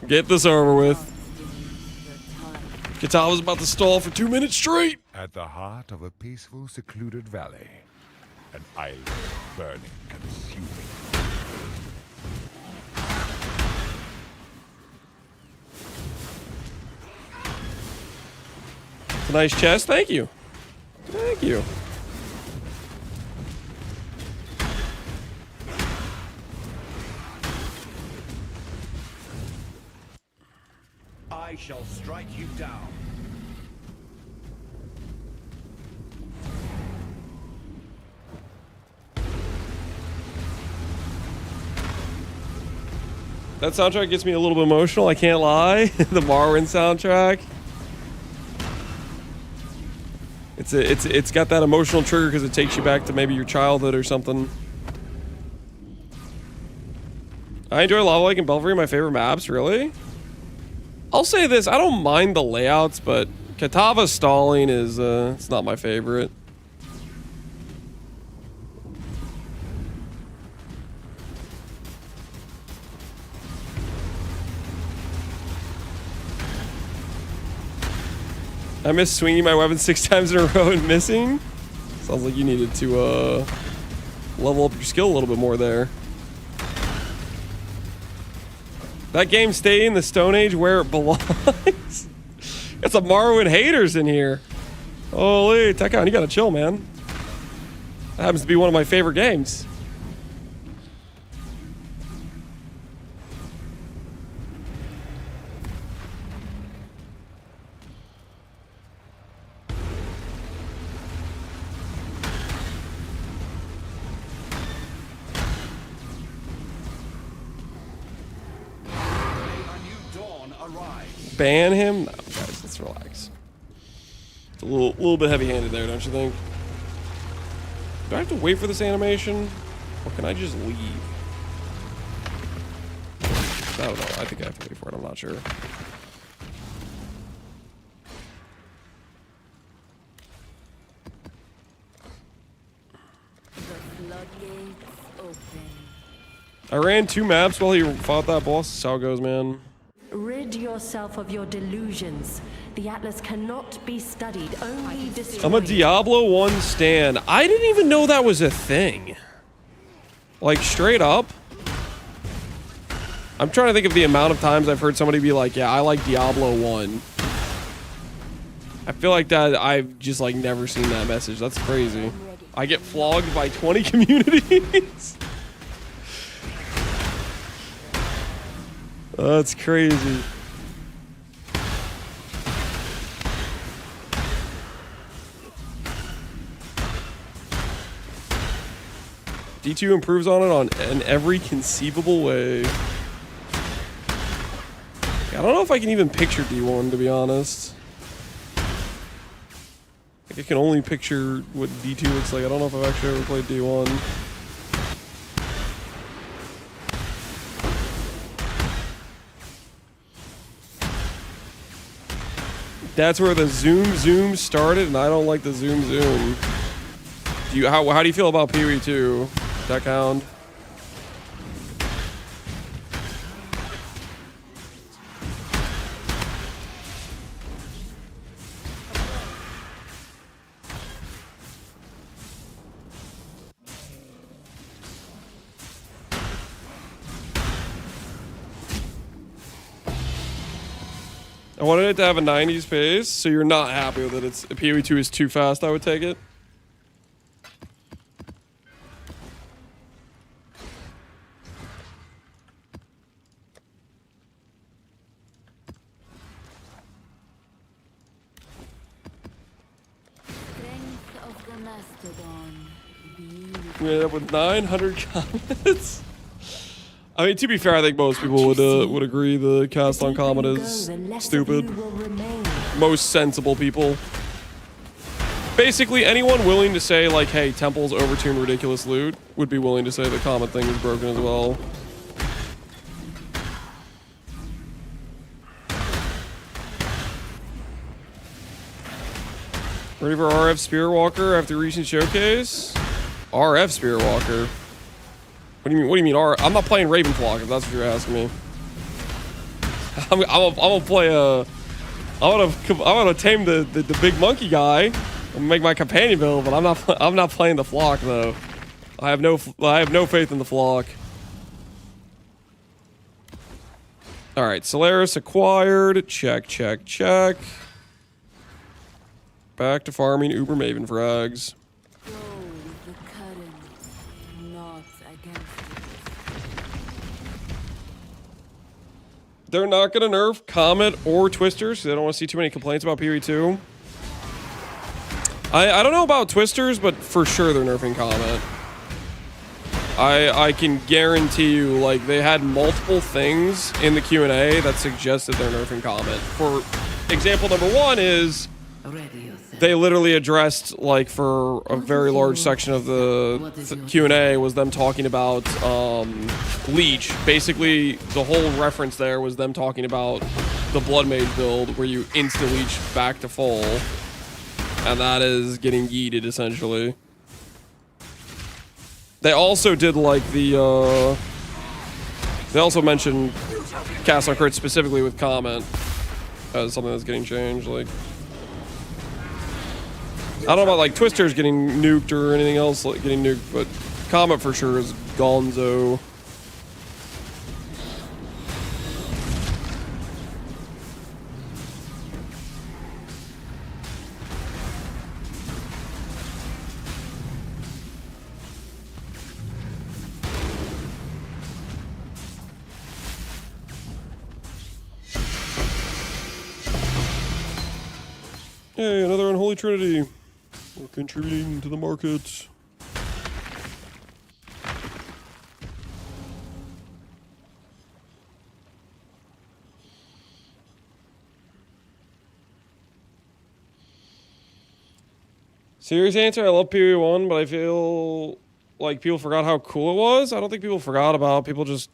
Get this over with. Katava's about to stall for 2 minutes straight. At the heart of a peaceful, secluded valley, an island burning, consuming. It's a nice chest. Thank you. Thank you. I shall strike you down. That soundtrack gets me a little bit emotional, I can't lie. The Morrowind soundtrack. It's got that emotional trigger because it takes you back to maybe your childhood or something. I enjoy Lava Lake and Belfry, my favorite maps, really? I'll say this, I don't mind the layouts, but Katava stalling is, it's not my favorite. I missed swinging my weapon 6 times in a row and missing. Sounds like you needed to, level up your skill a little bit more there. That game stay in the Stone Age where it belongs. Got some Morrowind haters in here. Holy, Tekon, you gotta chill, man. That happens to be one of my favorite games. Ban him? No, guys, let's relax. It's a little bit heavy-handed there, don't you think? Do I have to wait for this animation? Or can I just leave? I don't know. I think I have to wait for it. I'm not sure. The floodgates open. I ran 2 maps while he fought that boss. That's how it goes, man. Rid yourself of your delusions. The Atlas cannot be studied, only destroyed. I'm a Diablo 1 stan. I didn't even know that was a thing. Like, straight up. I'm trying to think of the amount of times I've heard somebody be like, yeah, I like Diablo 1. I feel like that I've just, like, never seen that message. That's crazy. I get flogged by 20 communities. That's crazy. D2 improves on it in every conceivable way. I don't know if I can even picture D1, to be honest. Like, I can only picture what D2 looks like. I don't know if I've actually ever played D1. That's where the zoom started, and I don't like the zoom. How do you feel about Pee-wee 2, Tech Hound? I wanted it to have a 90s pace, so you're not happy with it. It's PoE 2 is too fast, I would take it. Strength of the Mastodon. We ended up with 900 comments. I mean, to be fair, I think most people would agree the cast on comment is stupid. Most sensible people. Basically, anyone willing to say, like, hey, temples overturn ridiculous loot would be willing to say the comment thing is broken as well. Ready for RF Spirit Walker after recent showcase? RF Spirit Walker? What do you mean I'm not playing Raven Flock, if that's what you're asking me. I'm gonna play I'm gonna tame the big monkey guy. I'm gonna make my companion build, but I'm not playing the Flock though. I have no faith in the Flock. All right, Solaris acquired. Check. Back to farming Uber Maven frags. Go with the current, not against it. They're not gonna nerf Comet or Twisters, because I don't want to see too many complaints about PoE 2. I don't know about Twisters, but for sure they're nerfing Comet. I can guarantee you, like, they had multiple things in the Q&A that suggested they're nerfing Comet. For example number 1 is they literally addressed, like, for a very large section of the Q&A was them talking about Leech. Basically, the whole reference there was them talking about the Blood Mage build where you insta-leech back to full. And that is getting yeeted, essentially. They also did, like, the, they also mentioned cast on crit specifically with comment as something that's getting changed, like... I don't know about, like, Twister's getting nuked or anything else like getting nuked, but comment for sure is gonzo. Hey, another unholy trinity. We're contributing to the market. Serious answer, I love PoE1, but I feel like people forgot how cool it was. I don't think people forgot about it. People just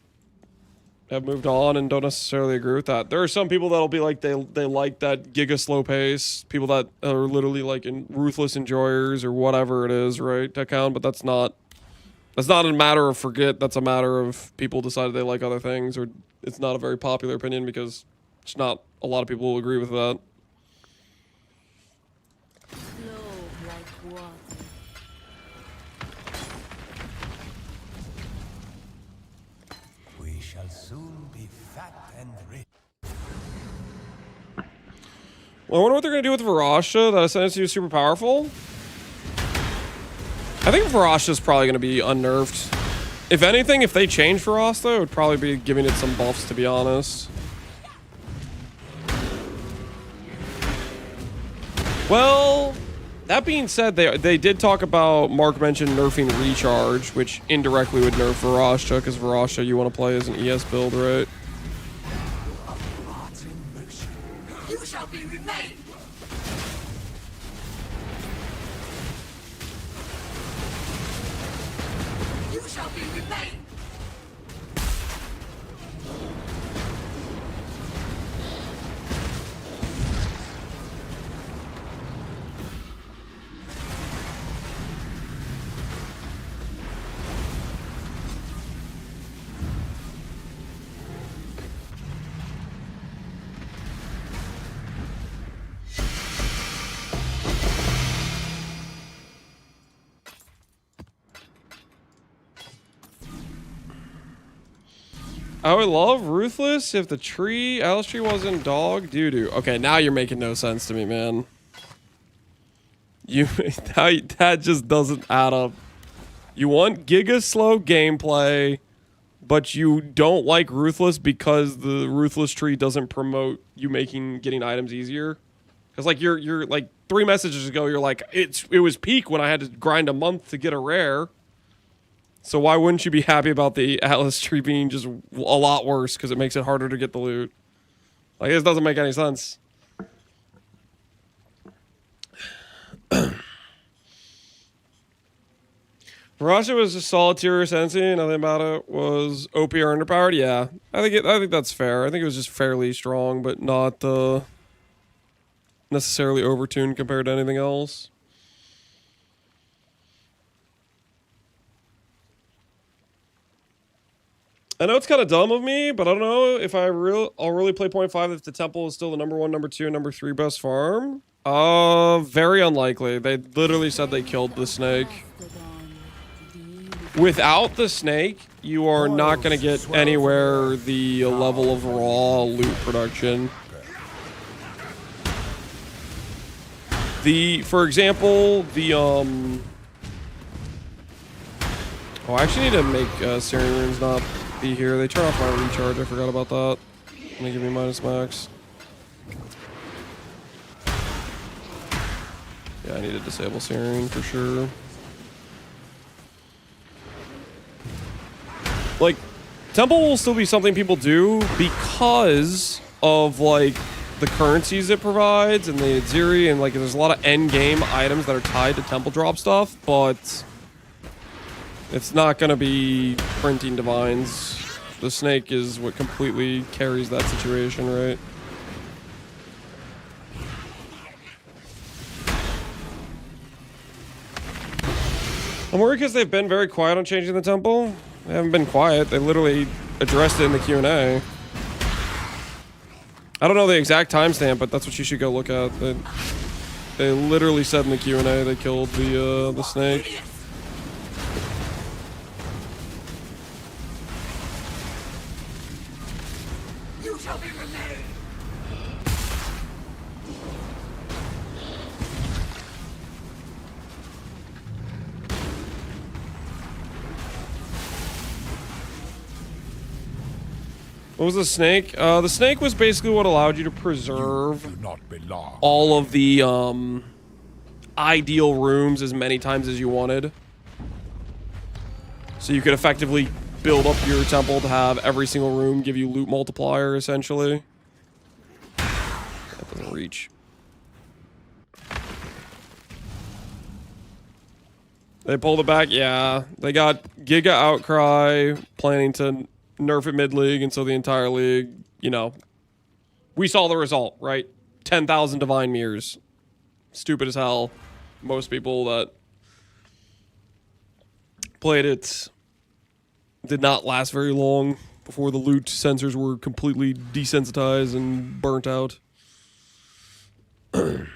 have moved on and don't necessarily agree with that. There are some people that'll be like they like that Giga slow pace. People that are literally like in ruthless enjoyers or whatever it is, right? To count, but that's not a matter of forget. That's a matter of people decided they like other things, or it's not a very popular opinion because it's not a lot of people will agree with that. Flow like water. We shall soon be fat and rich. Well, I wonder what they're going to do with Varasha. That Ascendancy is super powerful. I think Varasha is probably going to be unnerved. If anything, if they change Varasha, it would probably be giving it some buffs, to be honest. Well, that being said, they did talk about, Mark mentioned nerfing Recharge, which indirectly would nerf Varasha, because Varasha you want to play as an ES build, right? You shall be remained. You shall be remained. I would love Ruthless if the tree, Alice tree wasn't dog doo-doo. Okay, now you're making no sense to me, man. That just doesn't add up. You want Giga slow gameplay, but you don't like Ruthless because the Ruthless tree doesn't promote you getting items easier. Because like you're like 3 messages ago, you're like, it was peak when I had to grind a month to get a rare. So why wouldn't you be happy about the Atlas tree being just a lot worse because it makes it harder to get the loot? Like, this doesn't make any sense. Varasha was a solid tier Sensei. Nothing about it was OP or underpowered. Yeah, I think that's fair. I think it was just fairly strong, but not necessarily overtuned compared to anything else. I know it's kind of dumb of me, but I don't know if I'll really play 0.5 if the temple is still the number 1, number 2, and number 3 best farm. Very unlikely. They literally said they killed the snake. Without the snake, you are not going to get anywhere the level of raw loot production. For example, oh, I actually need to make Syrian runes not be here. They turn off my recharge. I forgot about that. They give me minus max. Yeah, I need to disable Syrian for sure. Like, temple will still be something people do because of like the currencies it provides and the Aziri, and like there's a lot of end game items that are tied to temple drop stuff, but it's not gonna be printing divines. The snake is what completely carries that situation, right? I'm worried because they've been very quiet on changing the temple. They haven't been quiet. They literally addressed it in the Q&A. I don't know the exact timestamp, but that's what you should go look at. They literally said in the Q&A they killed the snake. You shall be remade. What was the snake? The snake was basically what allowed you to preserve Do not belong. all of the ideal rooms as many times as you wanted. So you could effectively build up your temple to have every single room give you loot multiplier, essentially. That doesn't reach. They pulled it back? Yeah. They got Giga outcry, planning to nerf it mid-league, and so the entire league, you know, we saw the result, right? 10,000 divine mirrors. Stupid as hell. Most people that played it did not last very long before the loot sensors were completely desensitized and burnt out. I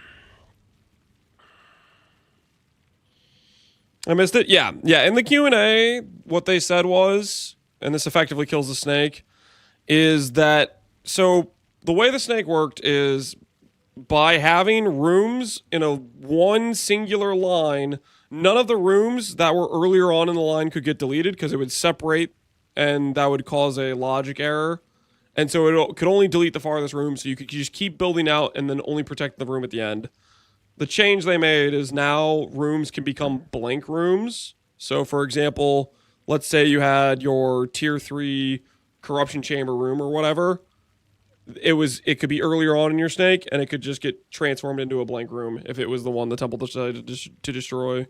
missed it? Yeah. Yeah, in the Q&A, what they said was, and this effectively kills the snake, is that, so the way the snake worked is by having rooms in a one singular line, none of the rooms that were earlier on in the line could get deleted because it would separate and that would cause a logic error. And so it could only delete the farthest room, so you could just keep building out and then only protect the room at the end. The change they made is now rooms can become blank rooms. So for example, let's say you had your tier 3 corruption chamber room or whatever. It could be earlier on in your snake, and it could just get transformed into a blank room if it was the one the temple decided to destroy.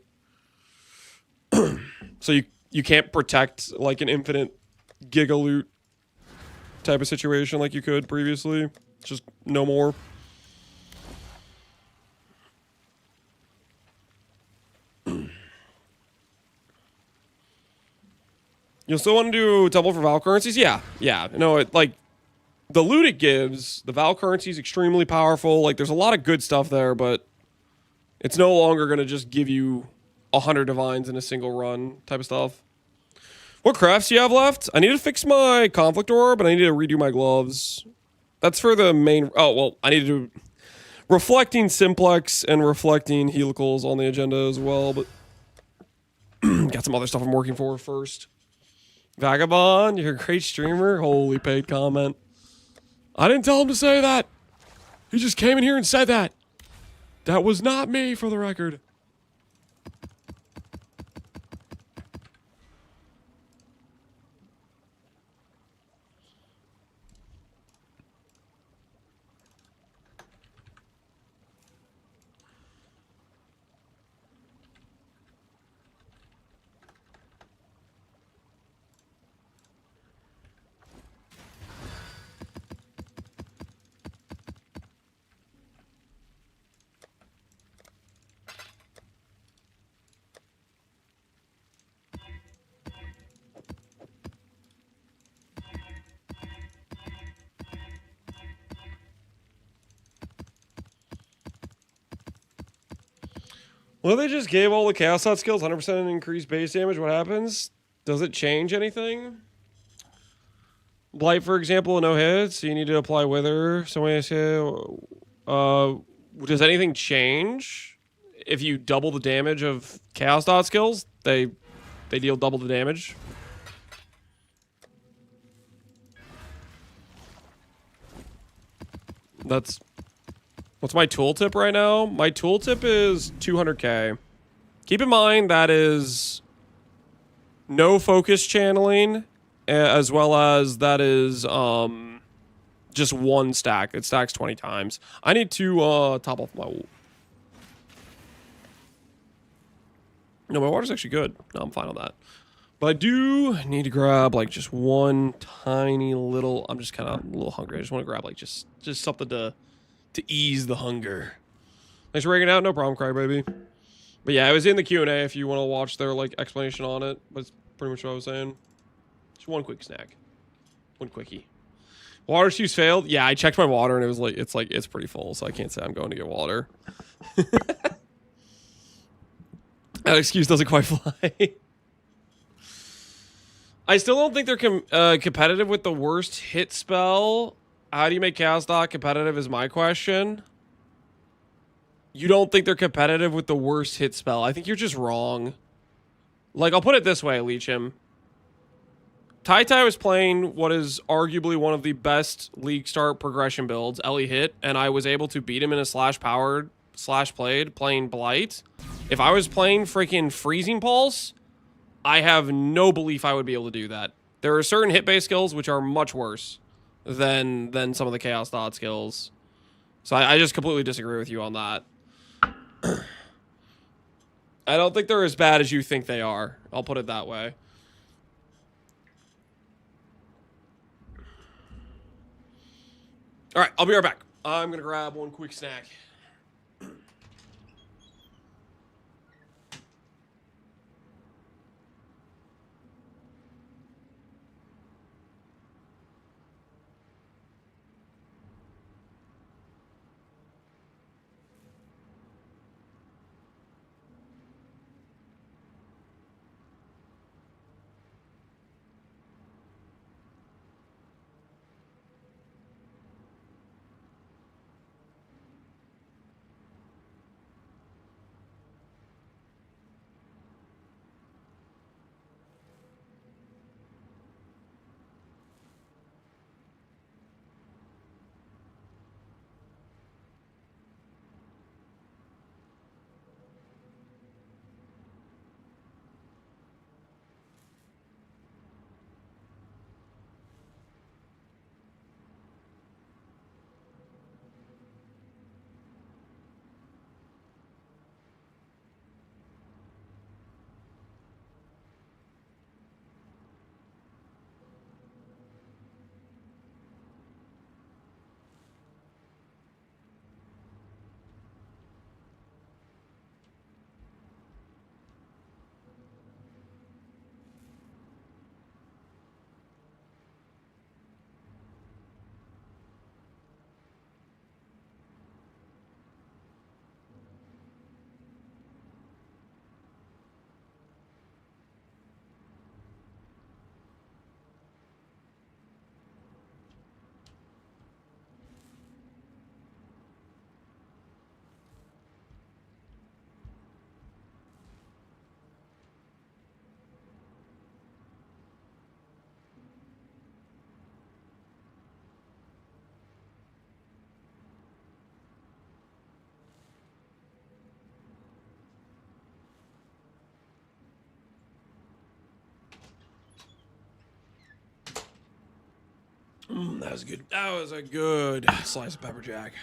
So you can't protect like an infinite giga loot type of situation like you could previously. Just no more. You'll still want to do temple for Val currencies? Yeah. No, like the loot it gives, the Val currency is extremely powerful. Like there's a lot of good stuff there, but it's no longer going to just give you 100 divines in a single run type of stuff. What crafts do you have left? I need to fix my conflict orb, and I need to redo my gloves. That's for the main... Oh, well, I need to do reflecting simplex and reflecting helicals on the agenda as well, but got some other stuff I'm working for first. Vagabond, you're a great streamer. Holy paid comment. I didn't tell him to say that. He just came in here and said that. That was not me, for the record. Well, they just gave all the Chaos Shot skills 100% increased base damage. What happens? Does it change anything? Blight, for example, no hits. So you need to apply Wither. Somebody say, does anything change if you double the damage of Chaos Dot skills? They deal double the damage. What's my tooltip right now? My tooltip is 200k. Keep in mind that is no focus channeling, as well as that is just one stack. It stacks 20 times. I need to top off my... No, my water's actually good. No, I'm fine on that. But I do need to grab, like, just one tiny little... I'm just kind of a little hungry. I just want to grab, like, just something to ease the hunger. Thanks for breaking out. No problem, crybaby. But yeah, it was in the Q&A if you want to watch their, like, explanation on it. But it's pretty much what I was saying. Just one quick snack. One quickie. Water use failed. Yeah, I checked my water and it was like, it's pretty full. So I can't say I'm going to get water. That excuse doesn't quite fly. I still don't think they're competitive with the worst hit spell. How do you make Chaos Dot competitive is my question. You don't think they're competitive with the worst hit spell. I think you're just wrong. Like, I'll put it this way, Leechim. Tai was playing what is arguably one of the best league start progression builds, Ellie hit, and I was able to beat him in a slash-powered, slash-played, playing Blight. If I was playing freaking Freezing Pulse, I have no belief I would be able to do that. There are certain hit-based skills which are much worse than some of the Chaos Dot skills. So I just completely disagree with you on that. I don't think they're as bad as you think they are. I'll put it that way. All right, I'll be right back. I'm going to grab one quick snack. That was good. That was a good slice of pepper jack.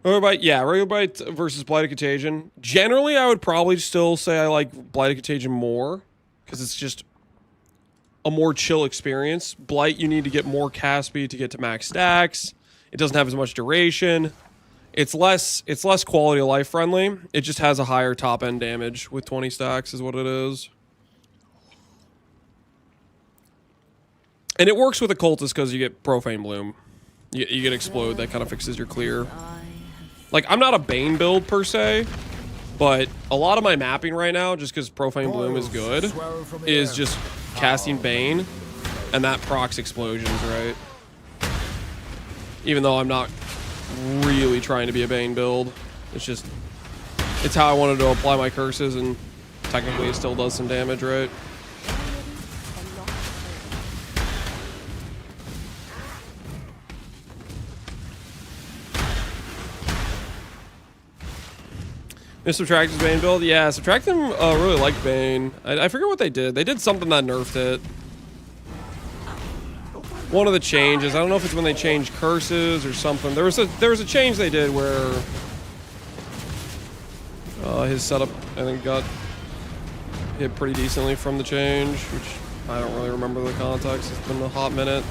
Regular Bite versus Blighted Contagion. Generally, I would probably still say I like Blighted Contagion more because it's just a more chill experience. Blight, you need to get more cast speed to get to max stacks. It doesn't have as much duration. It's less quality of life friendly. It just has a higher top end damage with 20 stacks is what it is. And it works with Occultist because you get Profane Bloom. You get Explode, that kind of fixes your clear. Like, I'm not a Bane build per se, but a lot of my mapping right now, just because Profane Bloom is good, is just casting Bane, and that procs explosions, right? Even though I'm not really trying to be a Bane build. It's how I wanted to apply my curses, and technically it still does some damage, right? Subtract his Bane build? Yeah, Subtract them really liked Bane. I forget what they did. They did something that nerfed it. One of the changes. I don't know if it's when they changed curses or something. There was a change they did where his setup, I think, got hit pretty decently from the change, which I don't really remember the context. It's been a hot minute.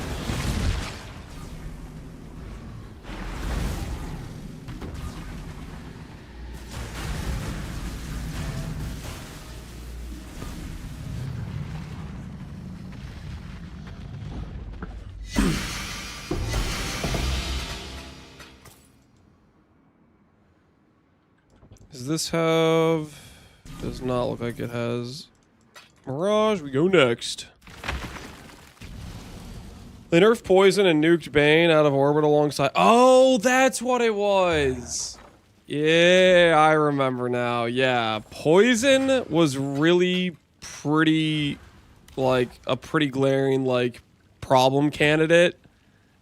Does this have... Does not look like it has... Mirage, we go next. They nerfed Poison and nuked Bane out of orbit alongside... Oh, that's what it was! Yeah, I remember now. Yeah, Poison was really pretty... Like, a pretty glaring, like, problem candidate.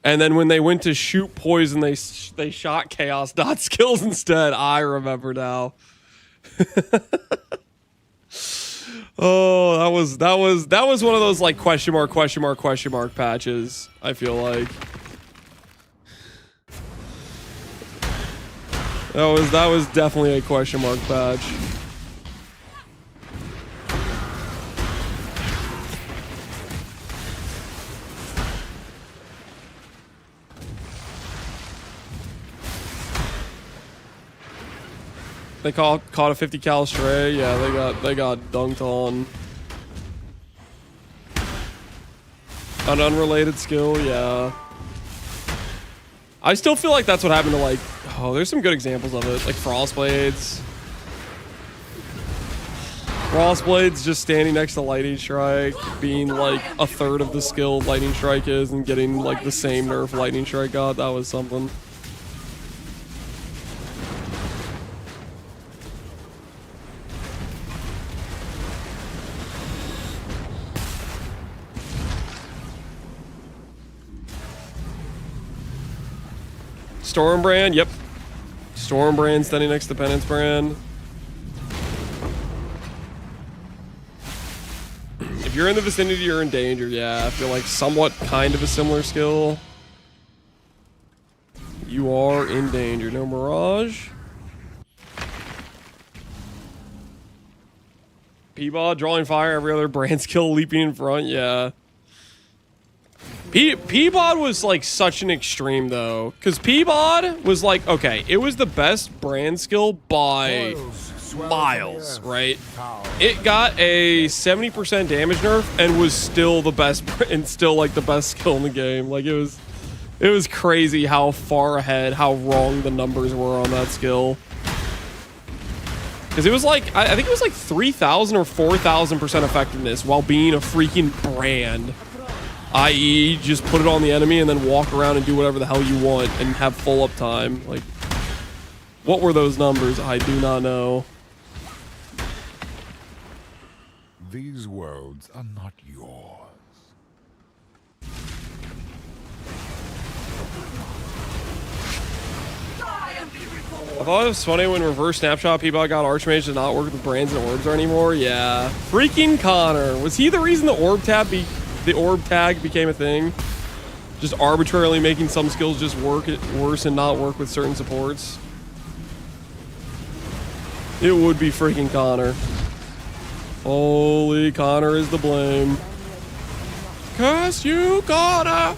And then when they went to shoot Poison, they shot Chaos dot skills instead. I remember now. Oh, that was one of those like question mark patches, I feel like. That was definitely a question mark patch. They caught a 50 cal stray. Yeah, they got dunked on. An unrelated skill, yeah. I still feel like that's what happened to like. Oh, there's some good examples of it, like Frostblades. Frostblades just standing next to Lightning Strike, being like a third of the skill Lightning Strike is, and getting like the same nerf Lightning Strike got. That was something. Stormbrand, yep. Stormbrand standing next to Penance Brand. If you're in the vicinity, you're in danger. Yeah, I feel like somewhat kind of a similar skill. You are in danger. No Mirage. Peabod drawing fire, every other brand skill leaping in front, yeah. Peabod was like such an extreme though, because Peabod was like, okay, it was the best brand skill by miles, right? It got a 70% damage nerf and was still the best, and still like the best skill in the game. Like it was crazy how far ahead, how wrong the numbers were on that skill. Because it was like, I think it was like 3,000 or 4,000% effectiveness while being a freaking brand. I.e., just put it on the enemy and then walk around and do whatever the hell you want and have full uptime. Like, what were those numbers? I do not know. These worlds are not yours. I thought it was funny when reverse snapshot Peabod got Archmage to not work with brands and orbs anymore. Yeah. Freaking Connor. Was he the reason the orb tag became a thing? Just arbitrarily making some skills just work worse and not work with certain supports? It would be freaking Connor. Holy, Connor is the blame. Curse you, Connor!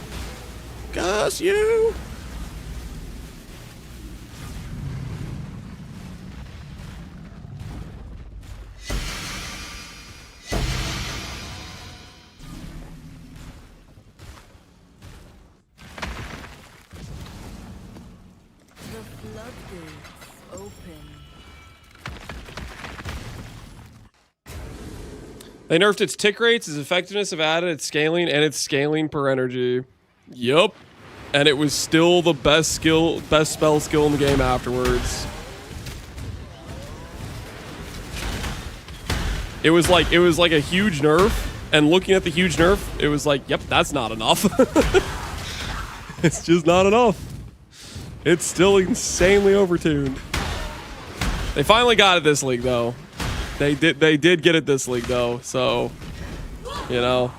Curse you! They nerfed its tick rates, its effectiveness have added its scaling, and its scaling per energy. Yup. And it was still the best spell skill in the game afterwards. It was like a huge nerf, and looking at the huge nerf, it was like, yep, that's not enough. It's just not enough. It's still insanely overtuned. They finally got it this league, though. They did get it this league, though. So, you know,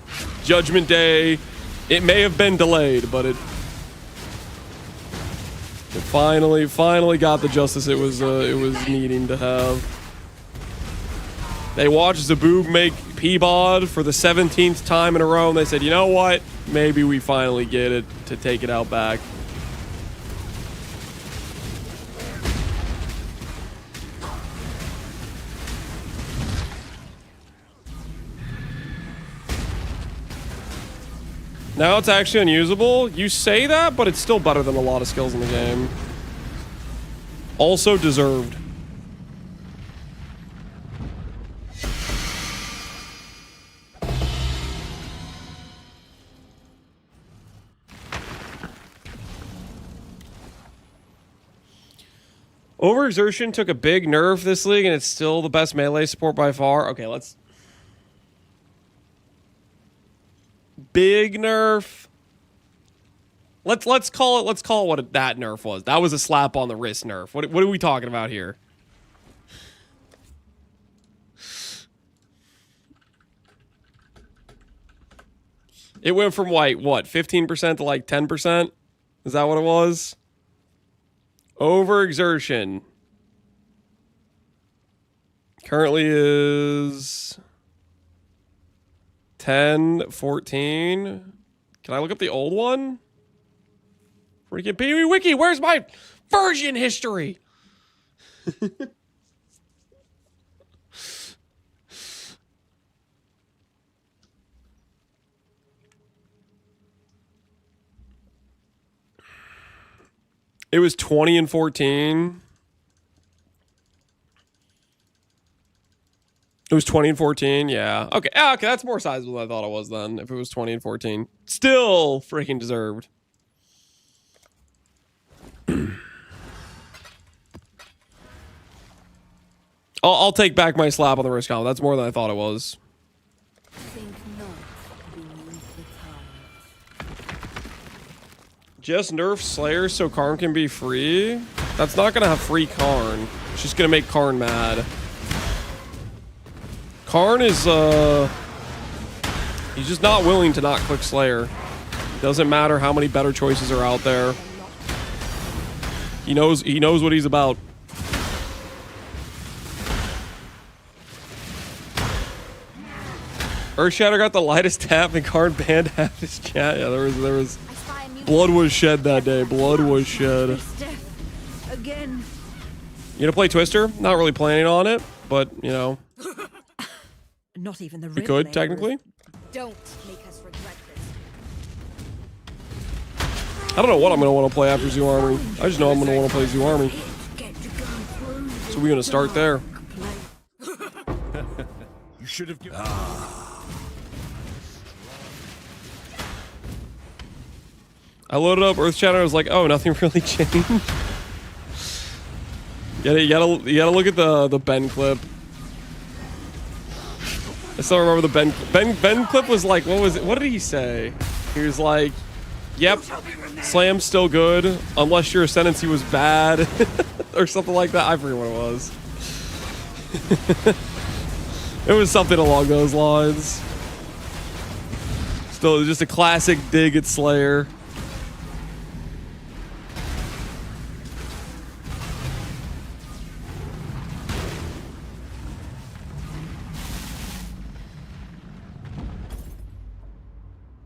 Judgment Day. It may have been delayed, but it finally got the justice it was needing to have. They watched Zaboob make Peabod for the 17th time in a row, and they said, you know what? Maybe we finally get it to take it out back. Now it's actually unusable. You say that, but it's still better than a lot of skills in the game. Also deserved. Overexertion took a big nerf this league, and it's still the best melee support by far. Okay, let's... Big nerf. Let's call it what that nerf was. That was a slap on the wrist nerf. What are we talking about here? It went from like what, 15% to like 10%? Is that what it was? Overexertion currently is 10, 14. Can I look up the old one? Freaking Pee-wee Wiki, where's my version history? It was 20 and 14. It was 20 and 14, yeah. Okay, okay, that's more sizable than I thought it was then, if it was 20 and 14. Still freaking deserved. I'll take back my slap on the wrist comment. That's more than I thought it was. Think not beneath the tides. Just nerf Slayer so Karn can be free? That's not gonna have free Karn. It's just gonna make Karn mad. Karn is, he's just not willing to not click Slayer. Doesn't matter how many better choices are out there. He knows what he's about. Earthshatter got the lightest tap and Karn banned half his chat. Yeah, there was blood was shed that day. Blood was shed. Again. You gonna play Twister? Not really planning on it, but you know. Not even the We could, technically. Don't make us regret this. I don't know what I'm going to want to play after Zoo Army. I just know I'm going to want to play Zoo Army. So we're going to start there. You should have given. I loaded up Earthshatter. I was like, oh, nothing really changed. You gotta look at the Ben clip. I still remember the Ben clip was like, what was it? What did he say? He was like, yep, Slam's still good unless your Ascendancy was bad or something like that. I forget what it was. It was something along those lines. Still just a classic dig at Slayer.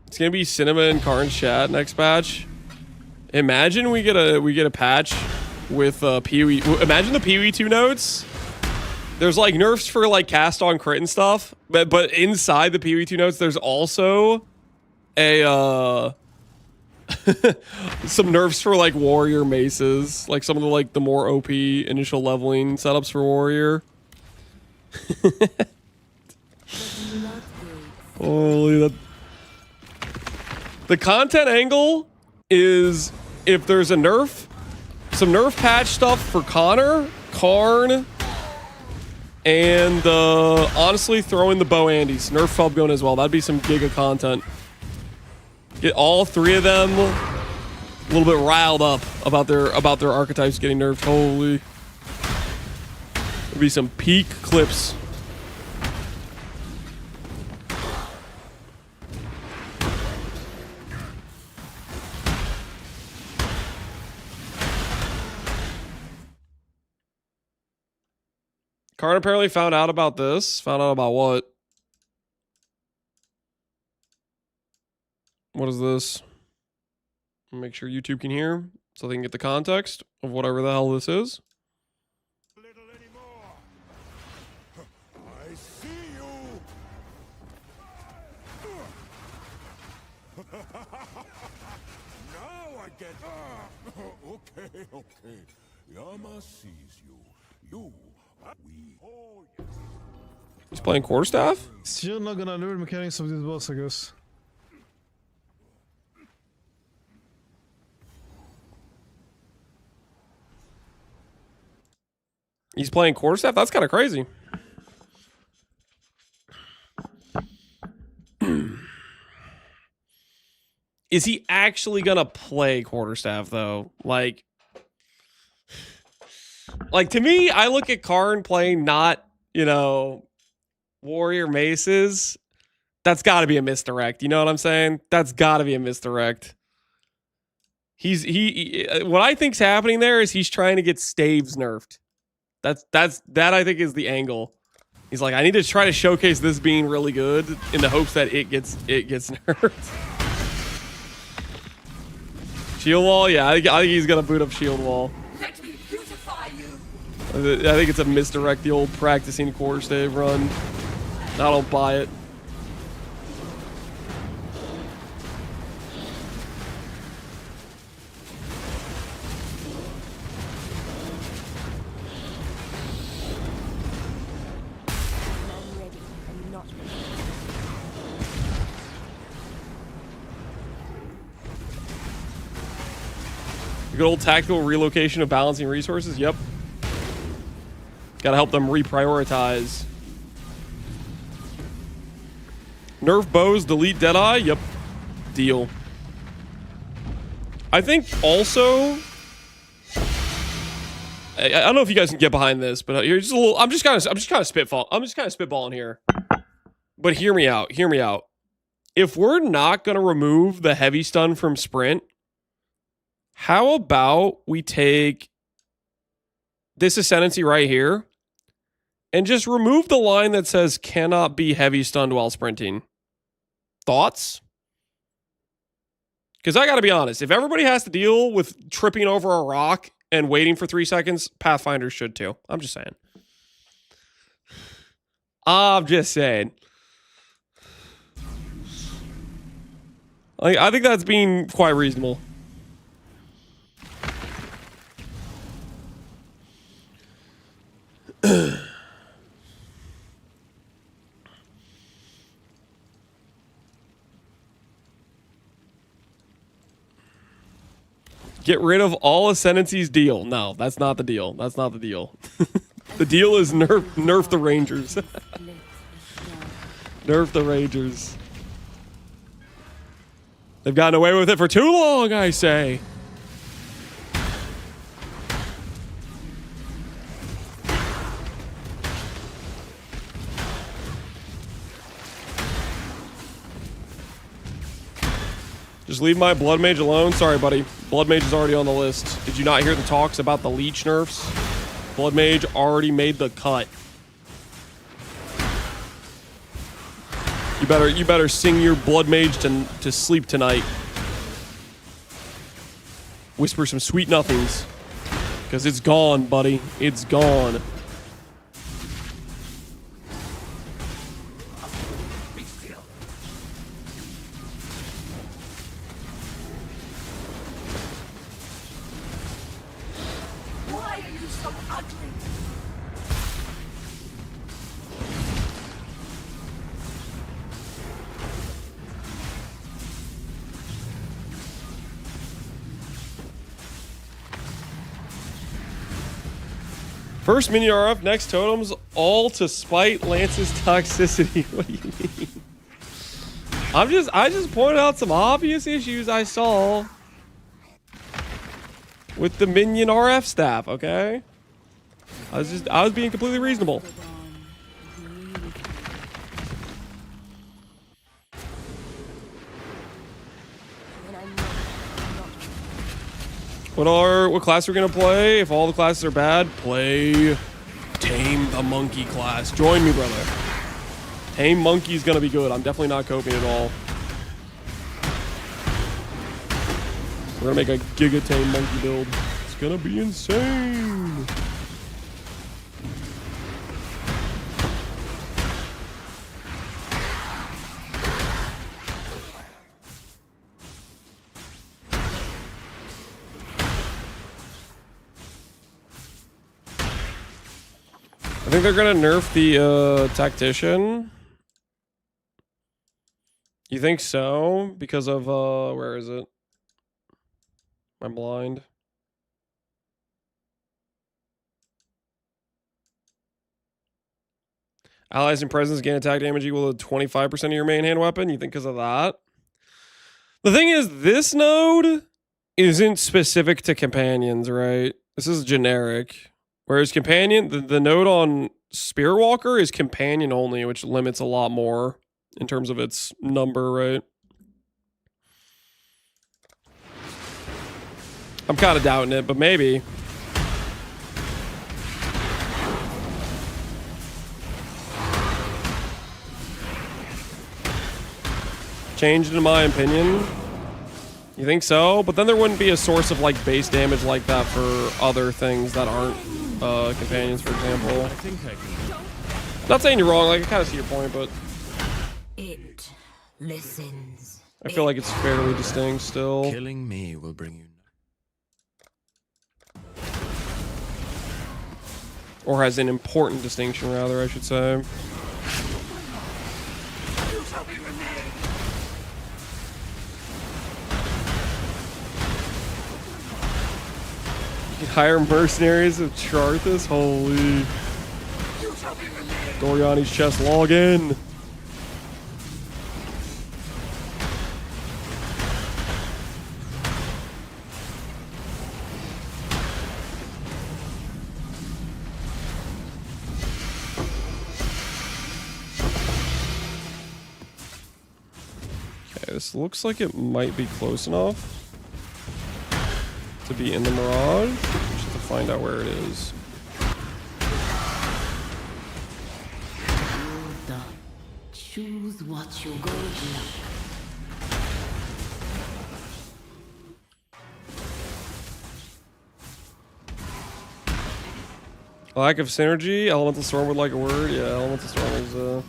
It's gonna be Cinema and Karn chat next patch. Imagine we get a patch with Pee-wee. Imagine the Pee-wee 2 notes. There's like nerfs for like cast on crit and stuff, but inside the Pee-wee 2 notes, there's also a some nerfs for like warrior maces, like some of the more OP initial leveling setups for warrior. Holy that. The content angle is if there's a nerf, some nerf patch stuff for Connor, Karn, and honestly throw in the Bo Andes, nerf Fubgon as well. That'd be some Giga content. Get all three of them a little bit riled up about their archetypes getting nerfed. Holy. There'll be some peak clips. Karn apparently found out about this. Found out about what? What is this? Make sure YouTube can hear so they can get the context of whatever the hell this is. Little anymore. I see you. Now I get. Okay. Yama sees you. He's playing quarterstaff? Still not gonna learn mechanics of this boss, I guess. He's playing quarterstaff? That's kind of crazy. Is he actually gonna play quarterstaff though? Like to me, I look at Karn playing not, you know, warrior maces. That's got to be a misdirect. You know what I'm saying? That's got to be a misdirect. What I think's happening there is he's trying to get staves nerfed. That I think is the angle. He's like, I need to try to showcase this being really good in the hopes that it gets nerfed. Shield wall, yeah, I think he's gonna boot up shield wall. Let me beautify you. I think it's a misdirect, the old practicing quarterstaff run. I don't buy it. I'm ready and not ready. Good old tactical relocation of balancing resources. Yep. Gotta help them reprioritize. Nerf bows, delete Deadeye. Yep. Deal. I think also, I don't know if you guys can get behind this, but you're just a little. I'm just kind of spitballing here. But hear me out. Hear me out. If we're not gonna remove the heavy stun from sprint, how about we take this ascendancy right here and just remove the line that says cannot be heavy stunned while sprinting? Thoughts? Because I got to be honest, if everybody has to deal with tripping over a rock and waiting for 3 seconds, Pathfinder should too. I'm just saying. I'm just saying. I think that's being quite reasonable. Get rid of all ascendancies deal. No, that's not the deal. That's not the deal. The deal is nerf the Rangers. Nerf the Rangers. They've gotten away with it for too long, I say. Just leave my Blood Mage alone. Sorry, buddy. Blood Mage is already on the list. Did you not hear the talks about the Leech nerfs? Blood Mage already made the cut. You better sing your Blood Mage to sleep tonight. Whisper some sweet nothings. Because it's gone, buddy. It's gone. First minion RF, next totems, all to spite Lance's toxicity. What do you mean? I just pointed out some obvious issues I saw with the minion RF staff, okay? I was being completely reasonable. What class are we gonna play? If all the classes are bad, play Tame the Monkey class. Join me, brother. Tame Monkey's gonna be good. I'm definitely not coping at all. We're gonna make a Giga Tame Monkey build. It's gonna be insane. I think they're gonna nerf the Tactician. You think so? Because of where is it? I'm blind. Allies and presence gain attack damage equal to 25% of your main hand weapon. You think because of that? The thing is, this node isn't specific to companions, right? This is generic. Whereas companion, the node on Spirit Walker is companion only, which limits a lot more in terms of its number, right? I'm kind of doubting it, but maybe. Changed in my opinion. You think so? But then there wouldn't be a source of like base damage like that for other things that aren't companions, for example. I think I can. Not saying you're wrong, like I kind of see your point, but It listens. I feel like it's fairly distinct still. Killing me will bring you. Or has an important distinction, rather, I should say. You can hire mercenaries of Charthus? Holy. Doriani's chest log in. This looks like it might be close enough to be in the Mirage. We just have to find out where it is. Choose what you're going to like. Lack of synergy. Elemental Storm would like a word. Yeah, Elemental Storm is an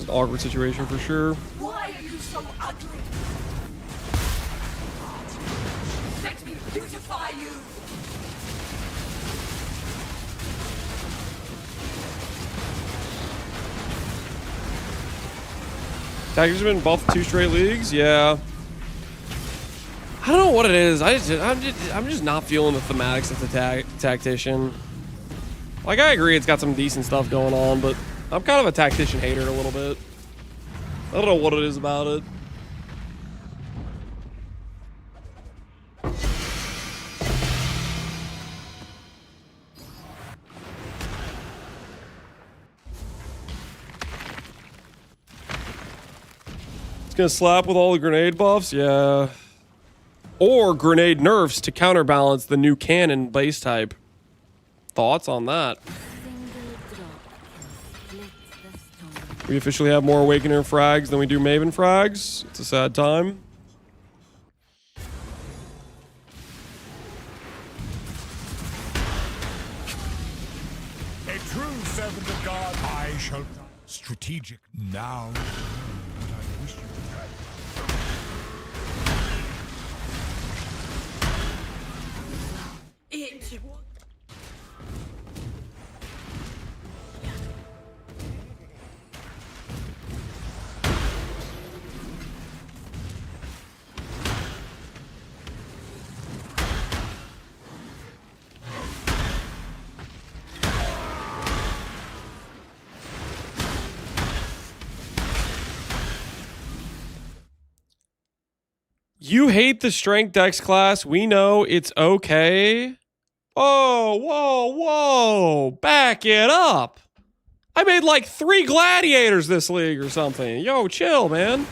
awkward situation for sure. Why are you so ugly? Let me beautify you. Tactician been buffed 2 straight leagues. Yeah. I don't know what it is. I'm just not feeling the thematics of the Tactician. Like, I agree it's got some decent stuff going on, but I'm kind of a Tactician hater a little bit. I don't know what it is about it. It's gonna slap with all the grenade buffs? Yeah. Or grenade nerfs to counterbalance the new cannon base type. Thoughts on that? We officially have more Awakener frags than we do Maven frags. It's a sad time. A true servant of God, I shall strategic now. But I wish you had. It. You hate the strength dex class. We know it's okay. Oh, whoa, whoa. Back it up. I made like 3 gladiators this league or something. Yo, chill, man.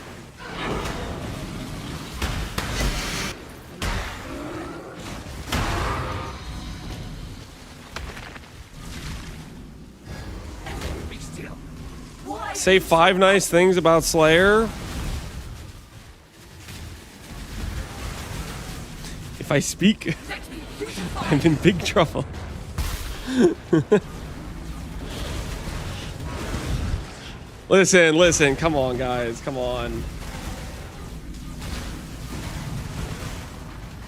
Say 5 nice things about Slayer. If I speak, I'm in big trouble. Listen, come on, guys, come on.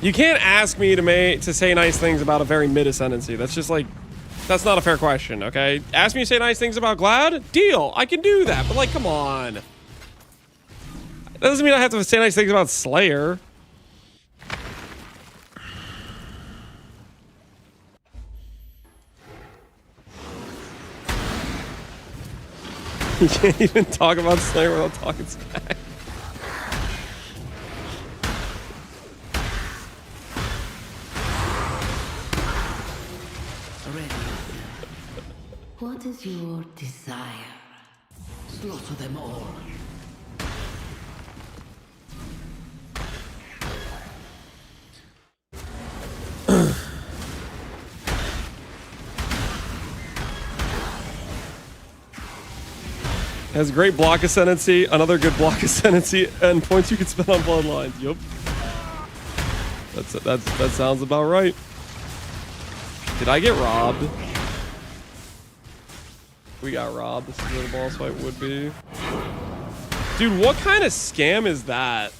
You can't ask me to say nice things about a very mid ascendancy. That's just like, that's not a fair question, okay? Ask me to say nice things about Glad? Deal, I can do that, but like, come on. That doesn't mean I have to say nice things about Slayer. You can't even talk about Slayer without talking smack. What is your desire? Slaughter them all. Has great block ascendancy, another good block ascendancy, and points you can spend on bloodlines. Yup. That sounds about right. Did I get robbed? We got robbed. This is where the boss fight would be. Dude, what kind of scam is that?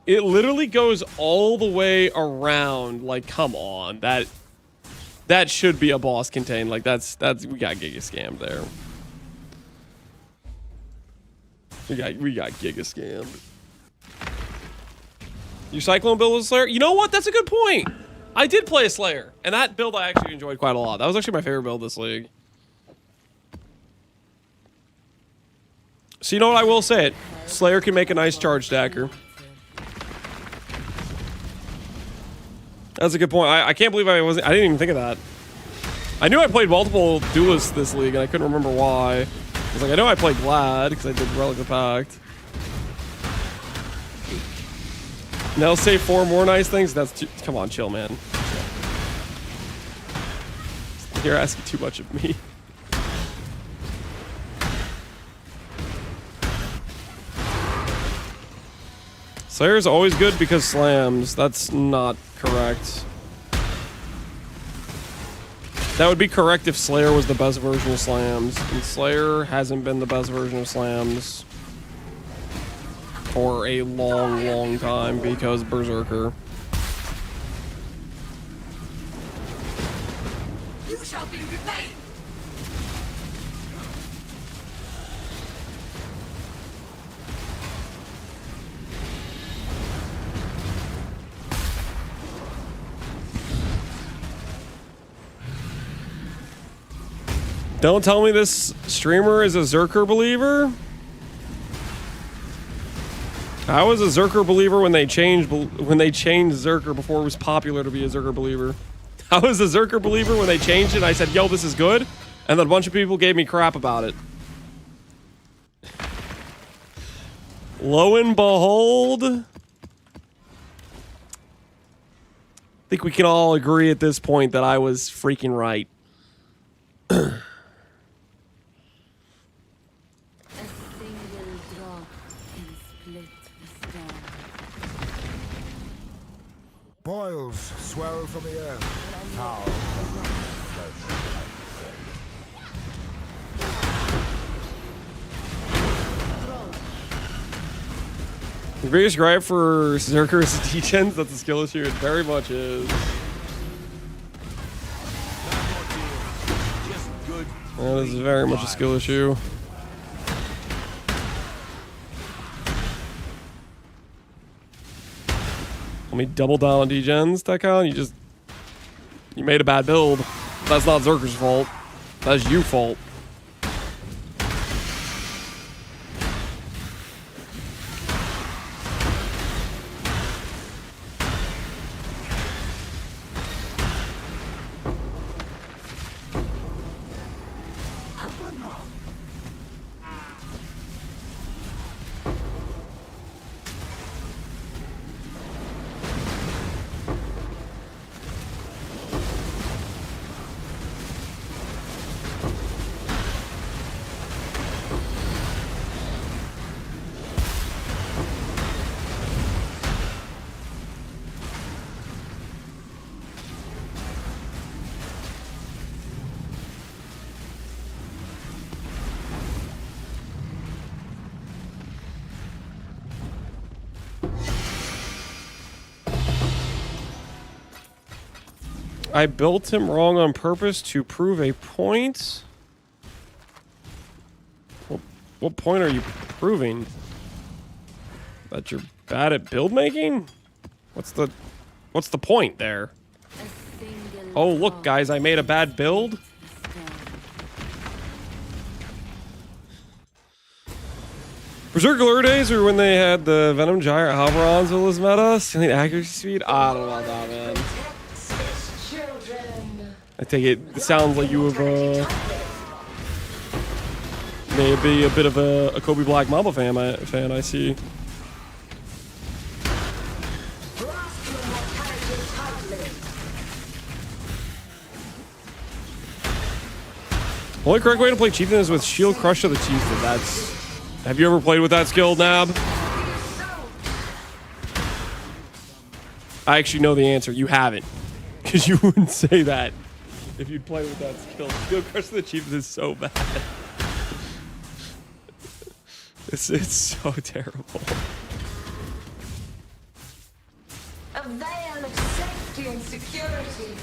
It literally goes all the way around. Like, come on. That should be a boss contained. Like, that's we got Giga scammed there. We got Giga scammed. Your Cyclone build was Slayer? You know what? That's a good point. I did play a Slayer, and that build I actually enjoyed quite a lot. That was actually my favorite build this league. So you know what? I will say it. Slayer can make a nice charge stacker. That's a good point. I can't believe I didn't even think of that. I knew I played multiple duelists this league, and I couldn't remember why. I was like, I know I played Glad, because I did Relic of the Pact. Now say 4 more nice things? That's too... Come on, chill, man. You're asking too much of me. Slayer's always good because slams. That's not correct. That would be correct if Slayer was the best version of slams. And Slayer hasn't been the best version of slams for a long, long time because Berserker. You shall be repaid. Don't tell me this streamer is a Zerker believer. I was a Zerker believer when they changed Zerker before it was popular to be a Zerker believer. I was a Zerker believer when they changed it. I said, yo, this is good. And then a bunch of people gave me crap about it. Lo and behold, I think we can all agree at this point that I was freaking right. Boils swell from the earth. Now, the biggest gripe for Zerker is degens. That's a skill issue. It very much is. That is very much a skill issue. Let me double down on degens, Tekon. You made a bad build. That's not Zerker's fault. That's your fault. I built him wrong on purpose to prove a point. What point are you proving? That you're bad at build making? What's the point there? Oh, look, guys, I made a bad build. Berserker lure days or when they had the Venom Gyre Halberons with his meta? Stealing accuracy speed? I don't know about that, man. I take it sounds like you have maybe a bit of a Kobe Black Mamba fan, I see. Only correct way to play Chieftain is with Shield Crush to the Chieftain. That's... Have you ever played with that skill, Nab? I actually know the answer. You haven't. Because you wouldn't say that if you'd play with that skill. Shield Crush to the Chieftain is so bad. It's so terrible. A veil of safety and security.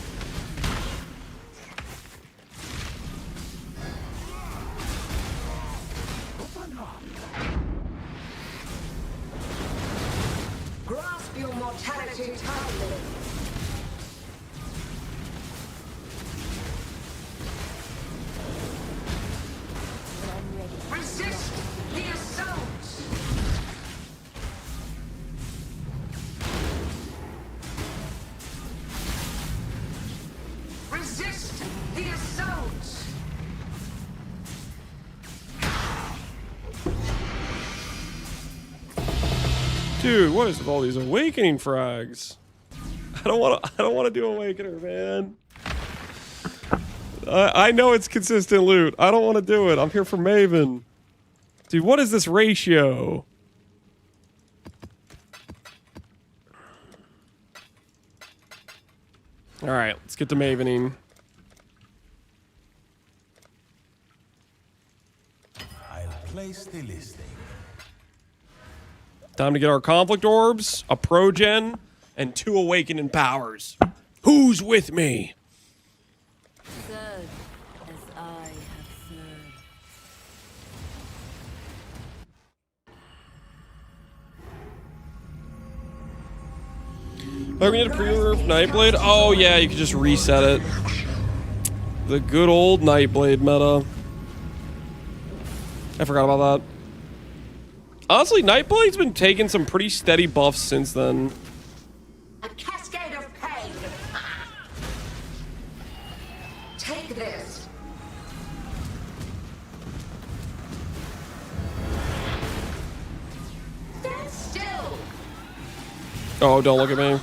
Grasp your mortality tightly. Resist the assault. Resist the assault. Dude, what is with all these awakening frags? I don't want to do awakener, man. I know it's consistent loot. I don't want to do it. I'm here for Maven. Dude, what is this ratio? All right, let's get to Mavening. I'll place the listing. Time to get our conflict orbs, a progen, and 2 awakening powers. Who's with me? Serve as I have served. Are we gonna pre-nerf Nightblade? Oh yeah, you can just reset it. The good old Nightblade meta. I forgot about that. Honestly, Nightblade's been taking some pretty steady buffs since then. A cascade of pain. Take this. Stand still. Oh, don't look at me.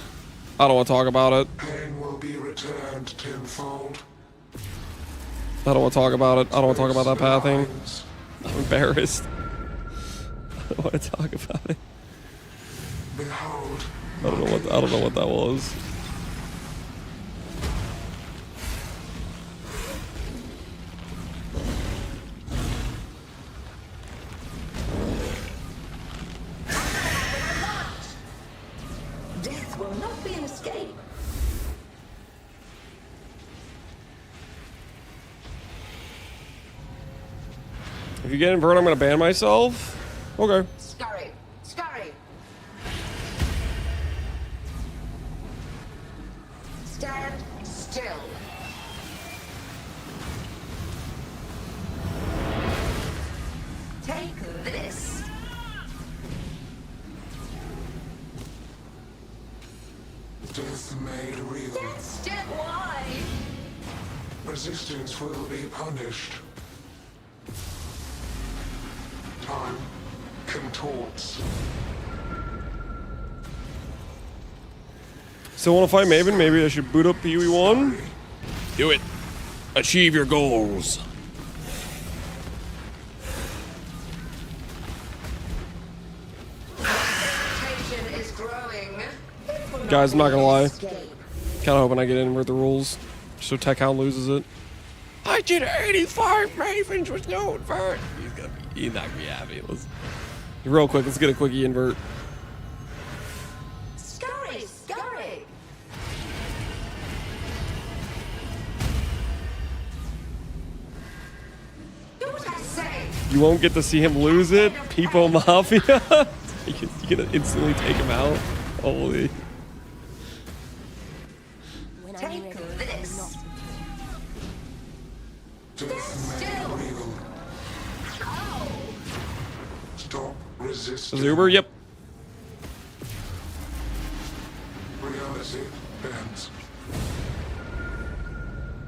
I don't want to talk about it. Pain will be returned tenfold. I don't want to talk about it. I don't want to talk about that pathing. I'm embarrassed. I don't want to talk about it. Behold. I don't know what that was. Death will not be an escape. If you get invert, I'm gonna ban myself. Okay. Scurry. Scurry. Stand still. Take this. Death made real. Stand still. Why? Resistance will be punished. Time contorts. Still want to fight Maven? Maybe I should boot up the UE1? Do it. Achieve your goals. Tension is growing. Guys, I'm not gonna lie. Kinda hoping I get invert the rules. So Tech Hound loses it. I did 85 Mavens with no invert. He's not gonna be happy. Real quick, let's get a quickie invert. Scurry. Scurry. You won't get to see him lose it. People Mafia. You can instantly take him out. Holy. When I'm Take ready, this. not Still. Ow. Stop resisting. Zuber, yep. Reality bends.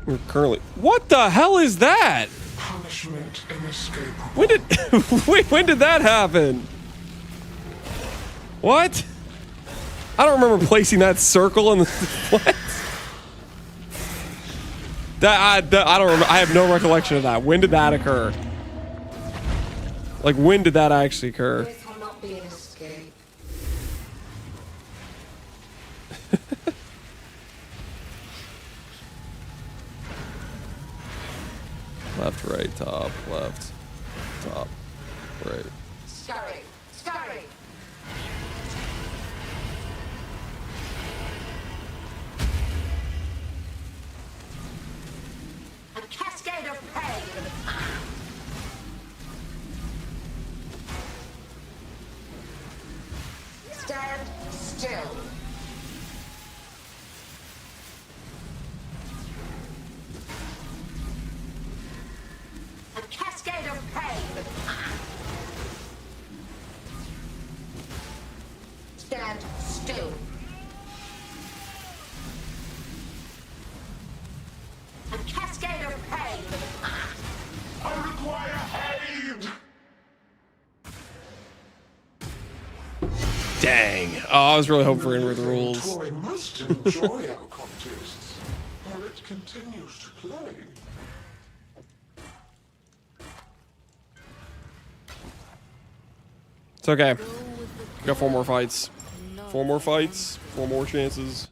We're currently. What the hell is that? Punishment inescapable. When did wait? When did that happen? What? I don't remember placing that circle in the what? I don't remember. I have no recollection of that. When did that occur? Like when did that actually occur? This will not be an escape. Left, right, top, left, top, right. Scurry. Scurry. A cascade of pain. Stand still. A cascade of pain. Stand still. A cascade of pain. I require aid. Dang. Oh, I was really hoping for inward rules. Toy must enjoy Occultists, or it continues to play. It's okay. We got 4 more fights. 4 more fights. 4 more chances.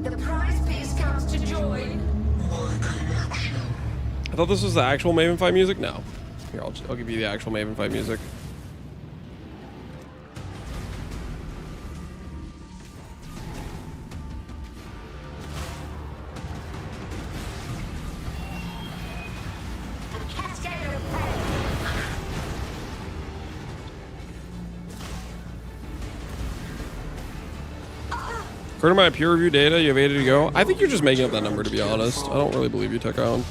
The prize piece comes to join. I thought this was the actual Maven fight music. No. Here, I'll give you the actual Maven fight music. A cascade of pain. According to my peer review data, you have 80 to go. I think you're just making up that number, to be honest. I don't really believe you took on.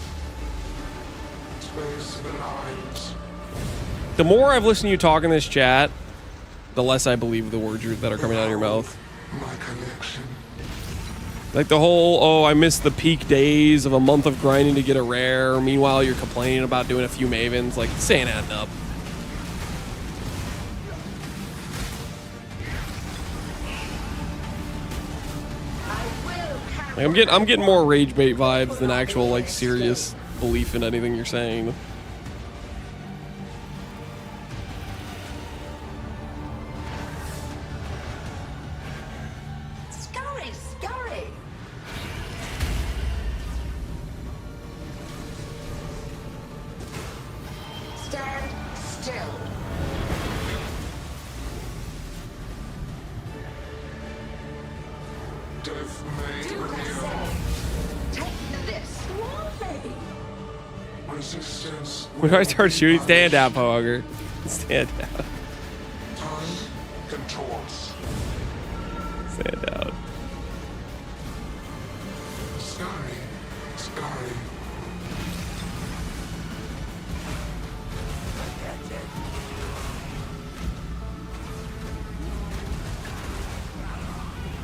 Space aligns. The more I've listened to you talk in this chat, the less I believe the words that are coming out of your mouth. My collection. Like the whole, oh, I missed the peak days of a month of grinding to get a rare. Meanwhile, you're complaining about doing a few Mavens. Like, this ain't adding up. Like, I'm getting more rage bait vibes than actual like serious belief in anything you're saying. Scurry, scurry. Stand still. Death may Do as I reveal. say. Take this. Why? Resistance. When I start shooting, stand down, Poger. Stand down. Time contorts. Stand down. Scurry. Scurry.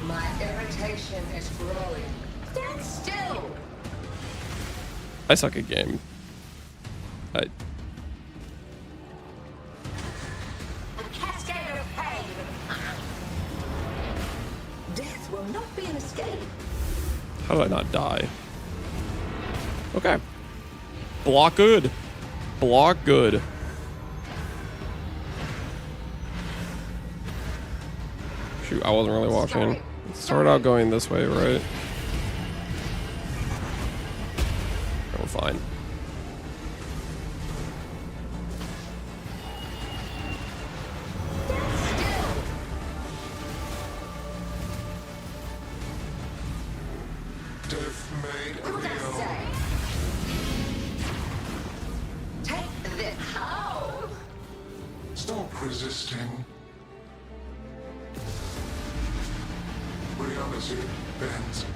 My irritation is growing. Stand still. I suck at game. A cascade of pain. Death will not be an escape. How did I not die? Okay. Block good. Block good. Shoot, I wasn't really watching. It started out going this way, right? We're fine. Death may Do as I reveal. say. resisting. Reality bends.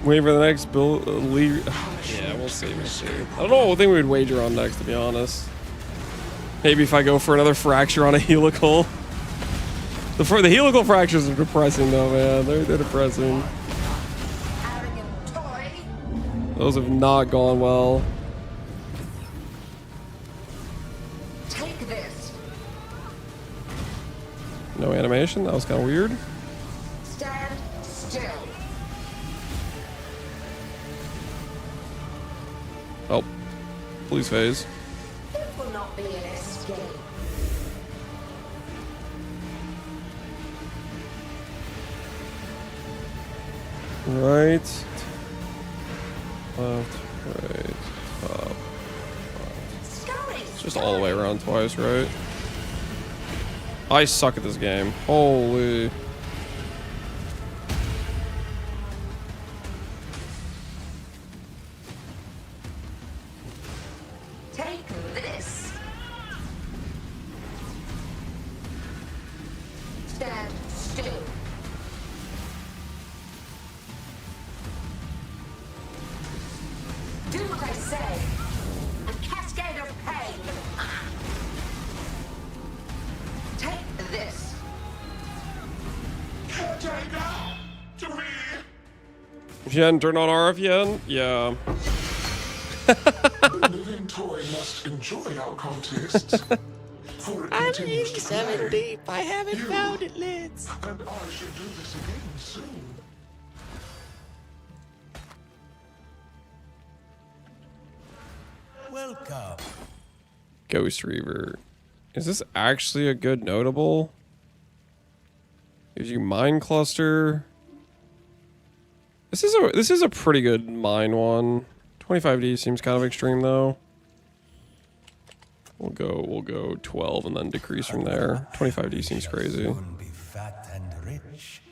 Wait for the next build. Yeah, we'll see. We'll see. I don't know what thing we would wager on next, to be honest. Maybe if I go for another fracture on a helical. The helical fractures are depressing, though, man. They're depressing. Those have not gone well. Take this. No animation. That was kind of weird. Stand still. Oh, police phase. It will not be an escape. Right. Left, right, top. It's just all the way around twice, right? I suck at this game. Holy. Take this. Stand still. Do what I say. A cascade of pain. Take this. Caretaker, to me. If you hadn't turned on RF yet? Yeah. The living toy must enjoy occultists. For it continues to 7 play. deep. I haven't found it, Liz. And I should do this again soon. Welcome. Ghost Reaver. Is this actually a good notable? Gives you Mine Cluster. This is a pretty good mine one. 25D seems kind of extreme though. We'll go 12 and then decrease from there. 25D seems crazy. Soon be fat and rich.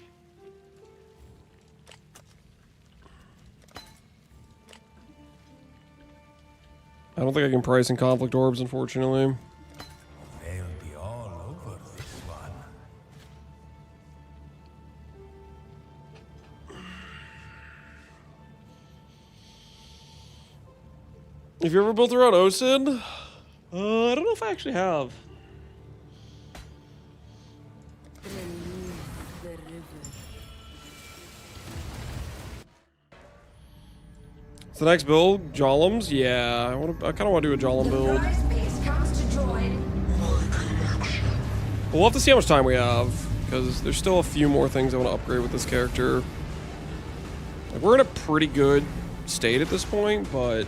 I don't think I can price in conflict orbs, unfortunately. They'll be all over this one. Have you ever built around OSID? I don't know if I actually have. Beneath the river. So the next build, Jolums? Yeah, I kind of want to do a Jolum build. Prize piece comes to join. We'll have to see how much time we have, because there's still a few more things I want to upgrade with this character. Like, we're in a pretty good state at this point, but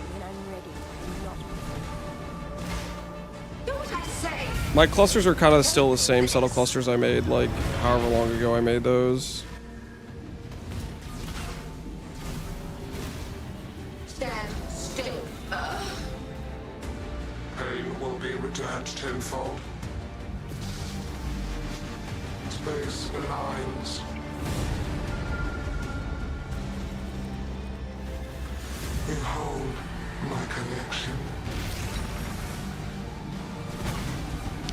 When I'm ready, I'm not. Do what I say. my clusters are kind of still the same set of clusters I made, like, however long ago I made those. Stand still. Pain will be returned tenfold. Space aligns. Behold my connection.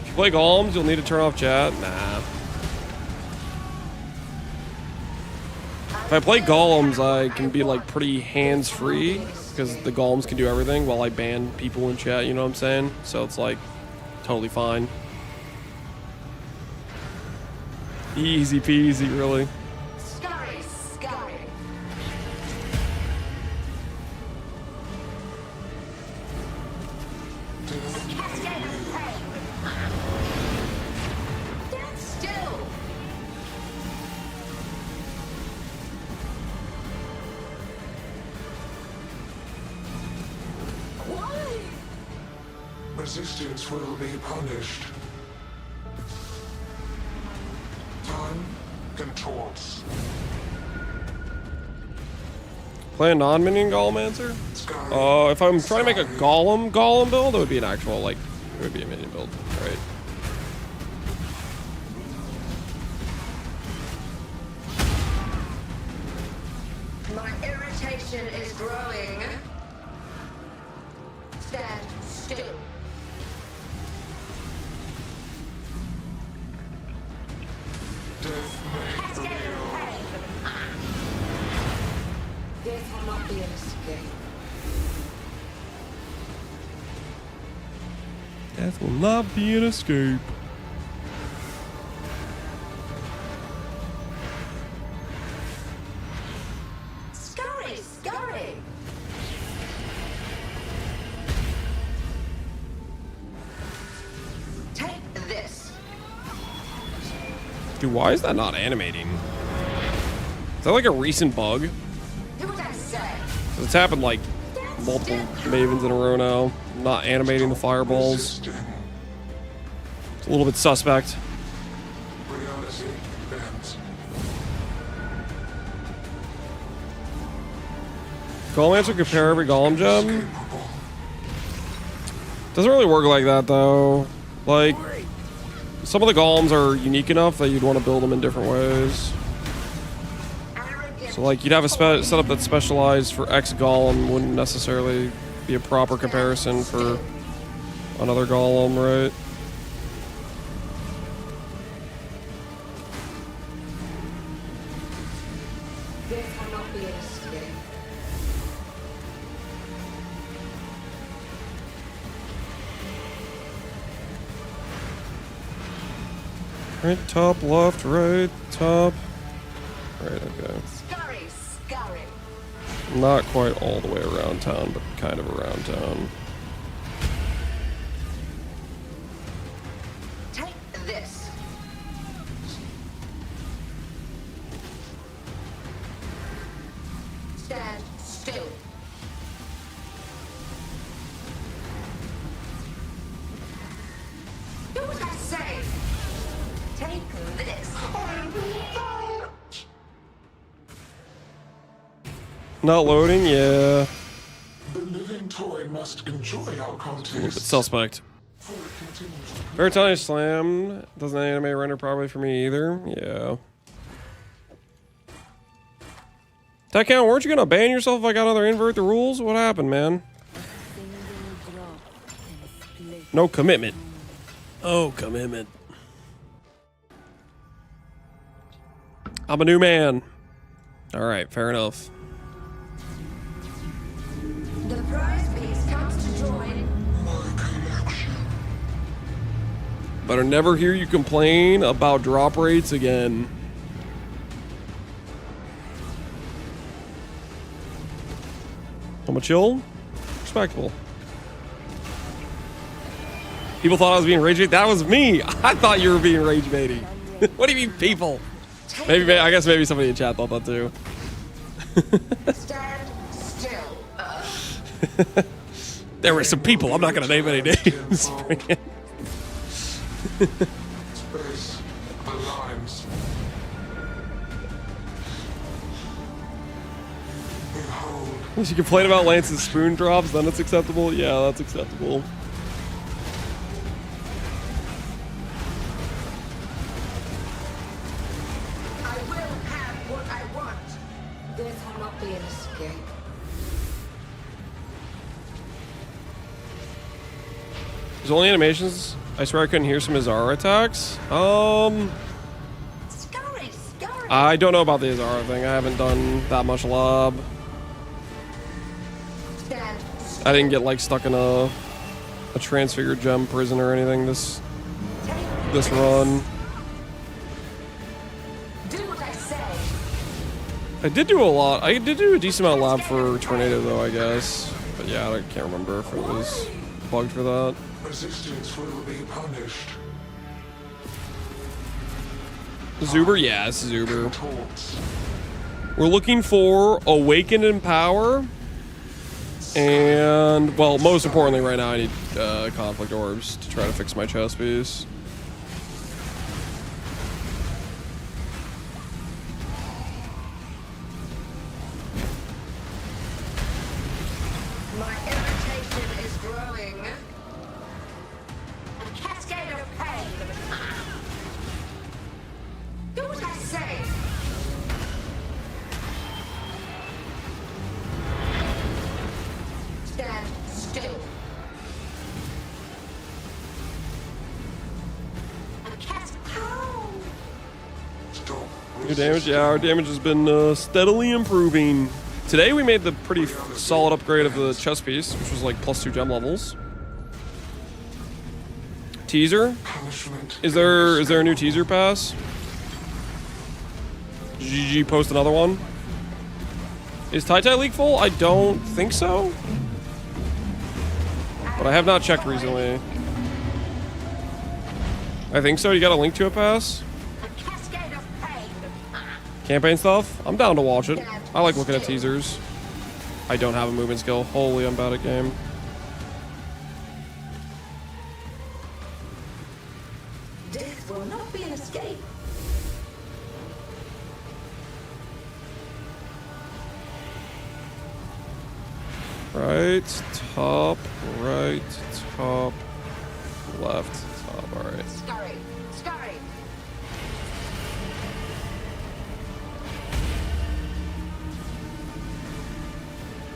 If you play Golems, you'll need to turn off chat. Nah. If I play Golems, I can be like pretty hands-free because the Golems can do everything while I ban people in chat, you know what I'm saying? So it's like totally fine. Easy peasy, really. Scurry, scurry. Cascade of pain. Stand still. Why? Resistance will be punished. Time contorts. Play a non-minion Golem answer? If I'm trying to make a Golem build, it would be an actual, like, it would be a minion build, right? My irritation is growing. Stand still. Cascade of pain. Death will not be an escape. Death will not be an escape. Scurry, scurry. Take this. Dude, why is that not animating? Is that like a recent bug? Do what I say. It's happened like multiple Mavens in a row now. Not animating the fireballs. It's a little bit suspect. Golem answer compare every golem gem? Doesn't really work like that though. Like, some of the golems are unique enough that you'd want to build them in different ways. So like, you'd have a setup that's specialized for X golem wouldn't necessarily be a proper comparison for another golem, right? Death will not be an escape. Right, top, left, right, top. Right, okay. Scurry, scurry. Not quite all the way around town, but kind of around town. Take this. Stand still. Do what I say. Take this. Not loading, yeah. The living toy must enjoy our A little bit contest. suspect. Every time I slam, doesn't anime render properly for me either. Yeah. That count, weren't you gonna ban yourself if I got another invert the rules? What happened, man? No commitment. Oh, commitment. I'm a new man. Alright, fair enough. The prize piece comes to join. Better never hear you complain about drop rates again. I'm a chill. Respectable. People thought I was being rage bait. That was me. I thought you were being rage baiting. What do you mean, people? Maybe I guess maybe somebody in chat thought that too. Stand still. There were some people. I'm not gonna name any names. Space aligns. Behold, If you complain about Lance's spoon drops, then it's acceptable. Yeah, that's acceptable. I will have what I want. Death will not be an escape. There's only animations. I swear I couldn't hear some Azara attacks. Scurry, scurry. I don't know about the Azara thing. I haven't done that much lob. Stand still. I didn't get like stuck in a transfigured gem prison or anything this run. Do what I say. I did do a lot. I did do a decent amount of lab for Tornado though, I guess. But yeah, I can't remember if it was bugged for that. resistance will be punished. Zuber, yeah, it's Zuber. Taunts. We're looking for Awaken and Power. And, well, most importantly right now I need Conflict Orbs to try to fix my chest piece. My irritation is growing. A cascade of pain. Do what I say. Stand still. Your damage? Yeah, our damage has been steadily improving. Today we made the pretty solid upgrade of the chest piece, which was like +2 gem levels. Teaser? Is there a new teaser pass? GG post another one? Is Tai League full? I don't think so. But I have not checked recently. I think so. You got a link to a pass? Campaign stuff? I'm down to watch it. I like looking at teasers. I don't have a movement skill. Holy, I'm bad at game. Death will not be an escape. Right, top, right, top, left, top. All right. Scurry, scurry.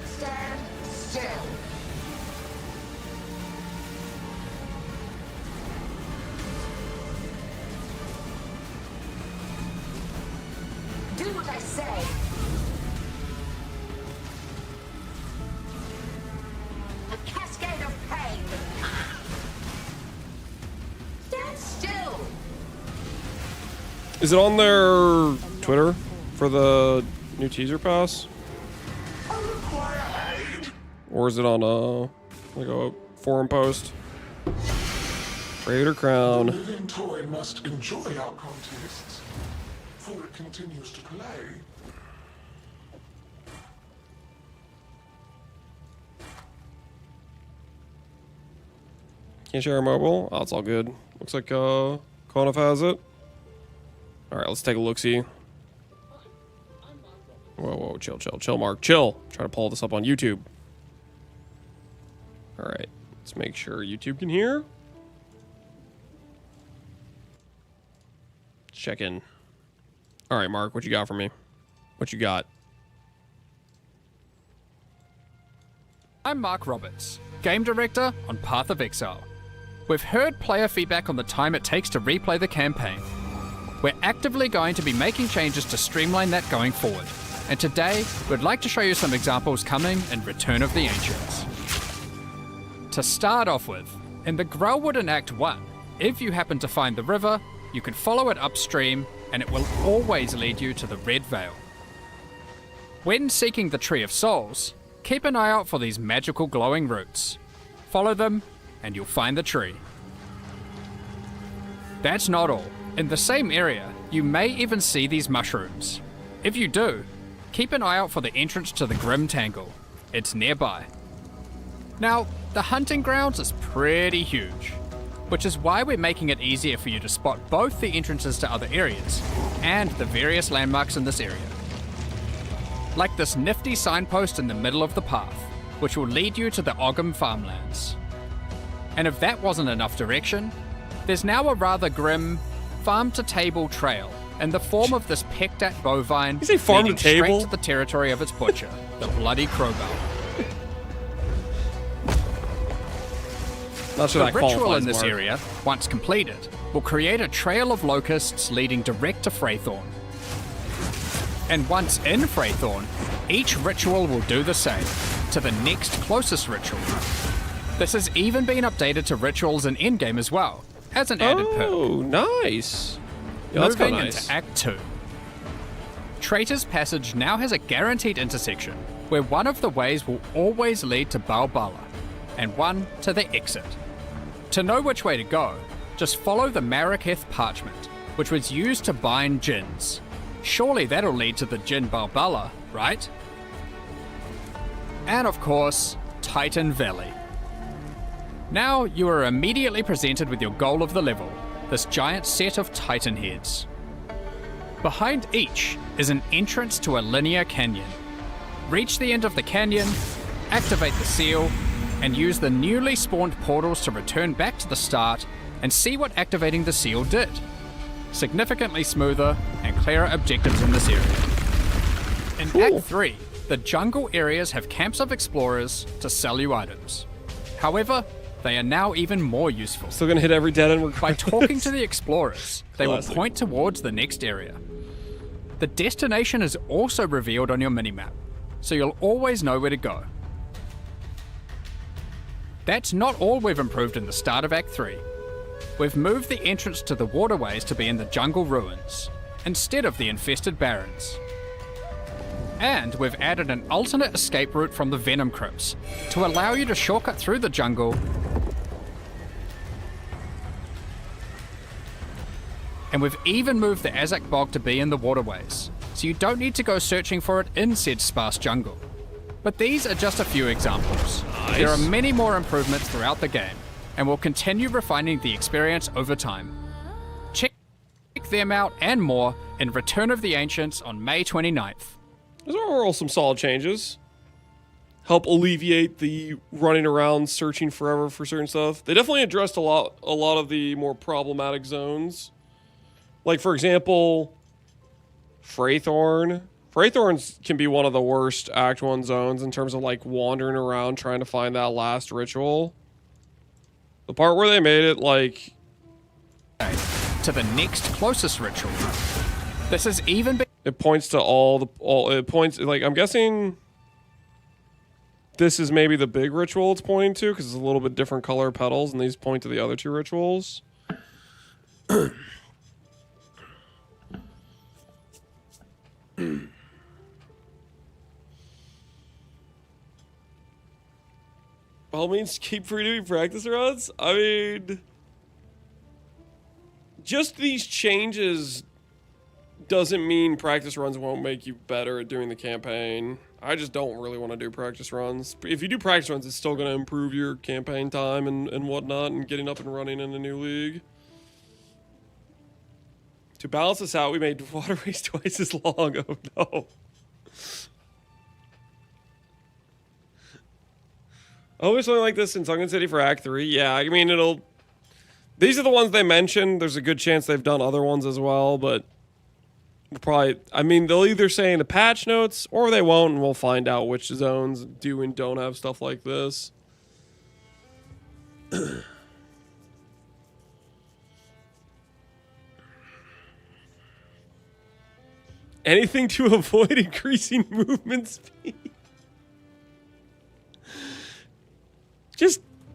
Stand still. Do what I say. A cascade of pain. Stand still. Is it on their Twitter for the new teaser pass? Or is it on like a forum post? Raider Crown. The living toy must enjoy our contests, for it continues to play. Can't share a mobile? Oh, it's all good. Looks like Conif has it. Alright, let's take a look-see. Whoa, chill, Mark, chill. Try to pull this up on YouTube. Alright, let's make sure YouTube can hear. Check in. Alright, Mark, what you got for me? What you got? I'm Mark Roberts, Game Director on Path of Exile. We've heard player feedback on the time it takes to replay the campaign. We're actively going to be making changes to streamline that going forward. And today, we'd like to show you some examples coming in Return of the Ancients. To start off with, in the Growlwood in Act 1, if you happen to find the river, you can follow it upstream and it will always lead you to the Red Vale. When seeking the Tree of Souls, keep an eye out for these magical glowing roots. Follow them and you'll find the tree. That's not all. In the same area, you may even see these mushrooms. If you do, keep an eye out for the entrance to the Grim Tangle. It's nearby. Now, the hunting grounds is pretty huge, which is why we're making it easier for you to spot both the entrances to other areas and the various landmarks in this area. Like this nifty signpost in the middle of the path, which will lead you to the Ogham farmlands. And if that wasn't enough direction, there's now a rather grim farm-to-table trail in the form of this pecked-at bovine leading straight to the territory of its butcher, the Bloody Crowbar. Not sure the that ritual in this Mark. area, once completed, will create a trail of locusts leading direct to Freythorn. And once in Freythorn, each ritual will do the same to the next closest ritual. This has even been updated to rituals in endgame as well, as an added perk. Oh, nice. Yeah, that's Moving kinda nice. into Act 2. Traitor's Passage now has a guaranteed intersection, where one of the ways will always lead to Balbala, and one to the exit. To know which way to go, just follow the Maraketh parchment, which was used to bind djinns. Surely that'll lead to the Djinn Balbala, right? And of course, Titan Valley. Now you are immediately presented with your goal of the level, this giant set of Titan heads. Behind each is an entrance to a linear canyon. Reach the end of the canyon, activate the seal, and use the newly spawned portals to return back to the start and see what activating the seal did. Significantly smoother and clearer objectives in this area. In Act 3, the jungle areas have camps of explorers to sell you items. However, they are now even more useful. Still gonna hit every dead end. By talking to the explorers, they will point towards the next area. The destination is also revealed on your minimap, so you'll always know where to go. That's not all we've improved in the start of Act 3. We've moved the entrance to the waterways to be in the jungle ruins, instead of the infested barrens. And we've added an alternate escape route from the Venom Crypts, to allow you to shortcut through the jungle. And we've even moved the Azak Bog to be in the waterways, so you don't need to go searching for it in said sparse jungle. But these are just a few examples. Nice. There are many more improvements throughout the game, and we'll continue refining the experience over time. Check them out and more in Return of the Ancients on May 29th. Those are overall some solid changes. Help alleviate the running around searching forever for certain stuff. They definitely addressed a lot of the more problematic zones. Like, for example, Fraythorn. Fraythorns can be one of the worst Act 1 zones in terms of, like, wandering around trying to find that last ritual. The part where they made it, like... to the next closest ritual. This has even been... It points to it points, like, I'm guessing... This is maybe the big ritual it's pointing to, because it's a little bit different color petals, and these point to the other two rituals. By all means, keep redoing practice runs. I mean, just these changes doesn't mean practice runs won't make you better at doing the campaign. I just don't really want to do practice runs. If you do practice runs, it's still going to improve your campaign time and whatnot and getting up and running in a new league. To balance this out, we made waterways twice as long. Oh no. Always something like this in Sunken City for Act 3. Yeah, I mean, these are the ones they mentioned. There's a good chance they've done other ones as well, but we'll probably... I mean, they'll either say in the patch notes, or they won't, and we'll find out which zones do and don't have stuff like this. Anything to avoid increasing movement speed.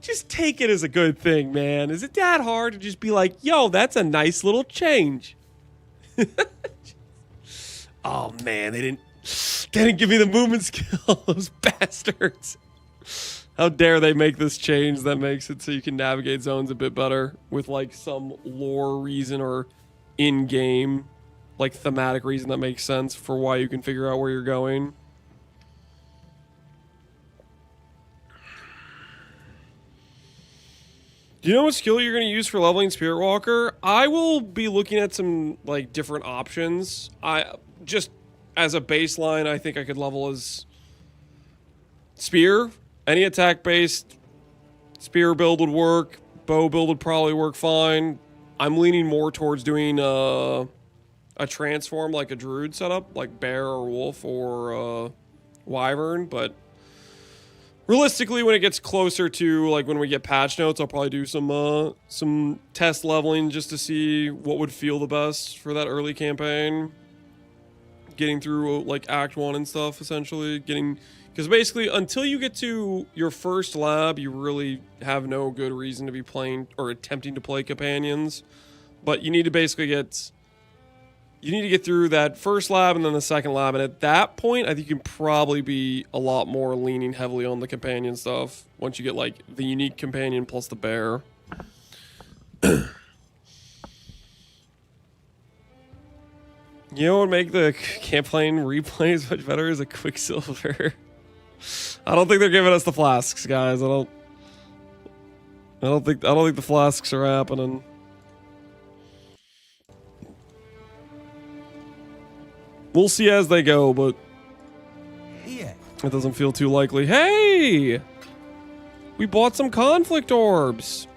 Just take it as a good thing, man. Is it that hard to just be like, yo, that's a nice little change? Oh man, they didn't give me the movement skill, those bastards. How dare they make this change that makes it so you can navigate zones a bit better with like some lore reason or in-game like thematic reason that makes sense for why you can figure out where you're going. Do you know what skill you're going to use for leveling Spirit Walker? I will be looking at some like different options. I just as a baseline, I think I could level as Spear. Any attack based Spear build would work. Bow build would probably work fine. I'm leaning more towards doing a transform like a Druid setup, like Bear or Wolf or Wyvern, but realistically, when it gets closer to like when we get patch notes, I'll probably do some test leveling just to see what would feel the best for that early campaign. Getting through like Act 1 and stuff, essentially. Because basically, until you get to your first lab, you really have no good reason to be playing or attempting to play companions. But you need to basically get through that first lab and then the second lab, and at that point, I think you can probably be a lot more leaning heavily on the companion stuff once you get like the unique companion plus the bear. You know what would make the campaign replays much better is a Quicksilver. I don't think they're giving us the flasks, guys. I don't think the flasks are happening. We'll see as they go, but it doesn't feel too likely. Hey! We bought some conflict orbs.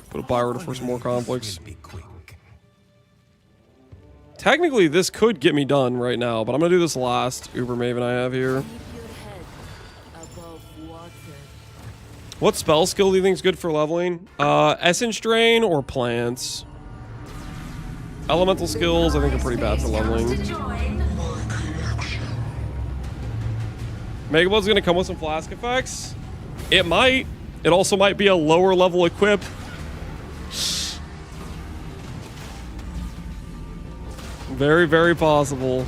Put a buy order for some more conflicts. Technically, this could get me done right now, but I'm going to do this last Uber Maven I have here. What spell skill do you think is good for leveling? Essence Drain or Plants? Elemental skills, I think, are pretty bad for leveling. Mega Blood's gonna come with some flask effects. It might. It also might be a lower level equip. Very, very possible.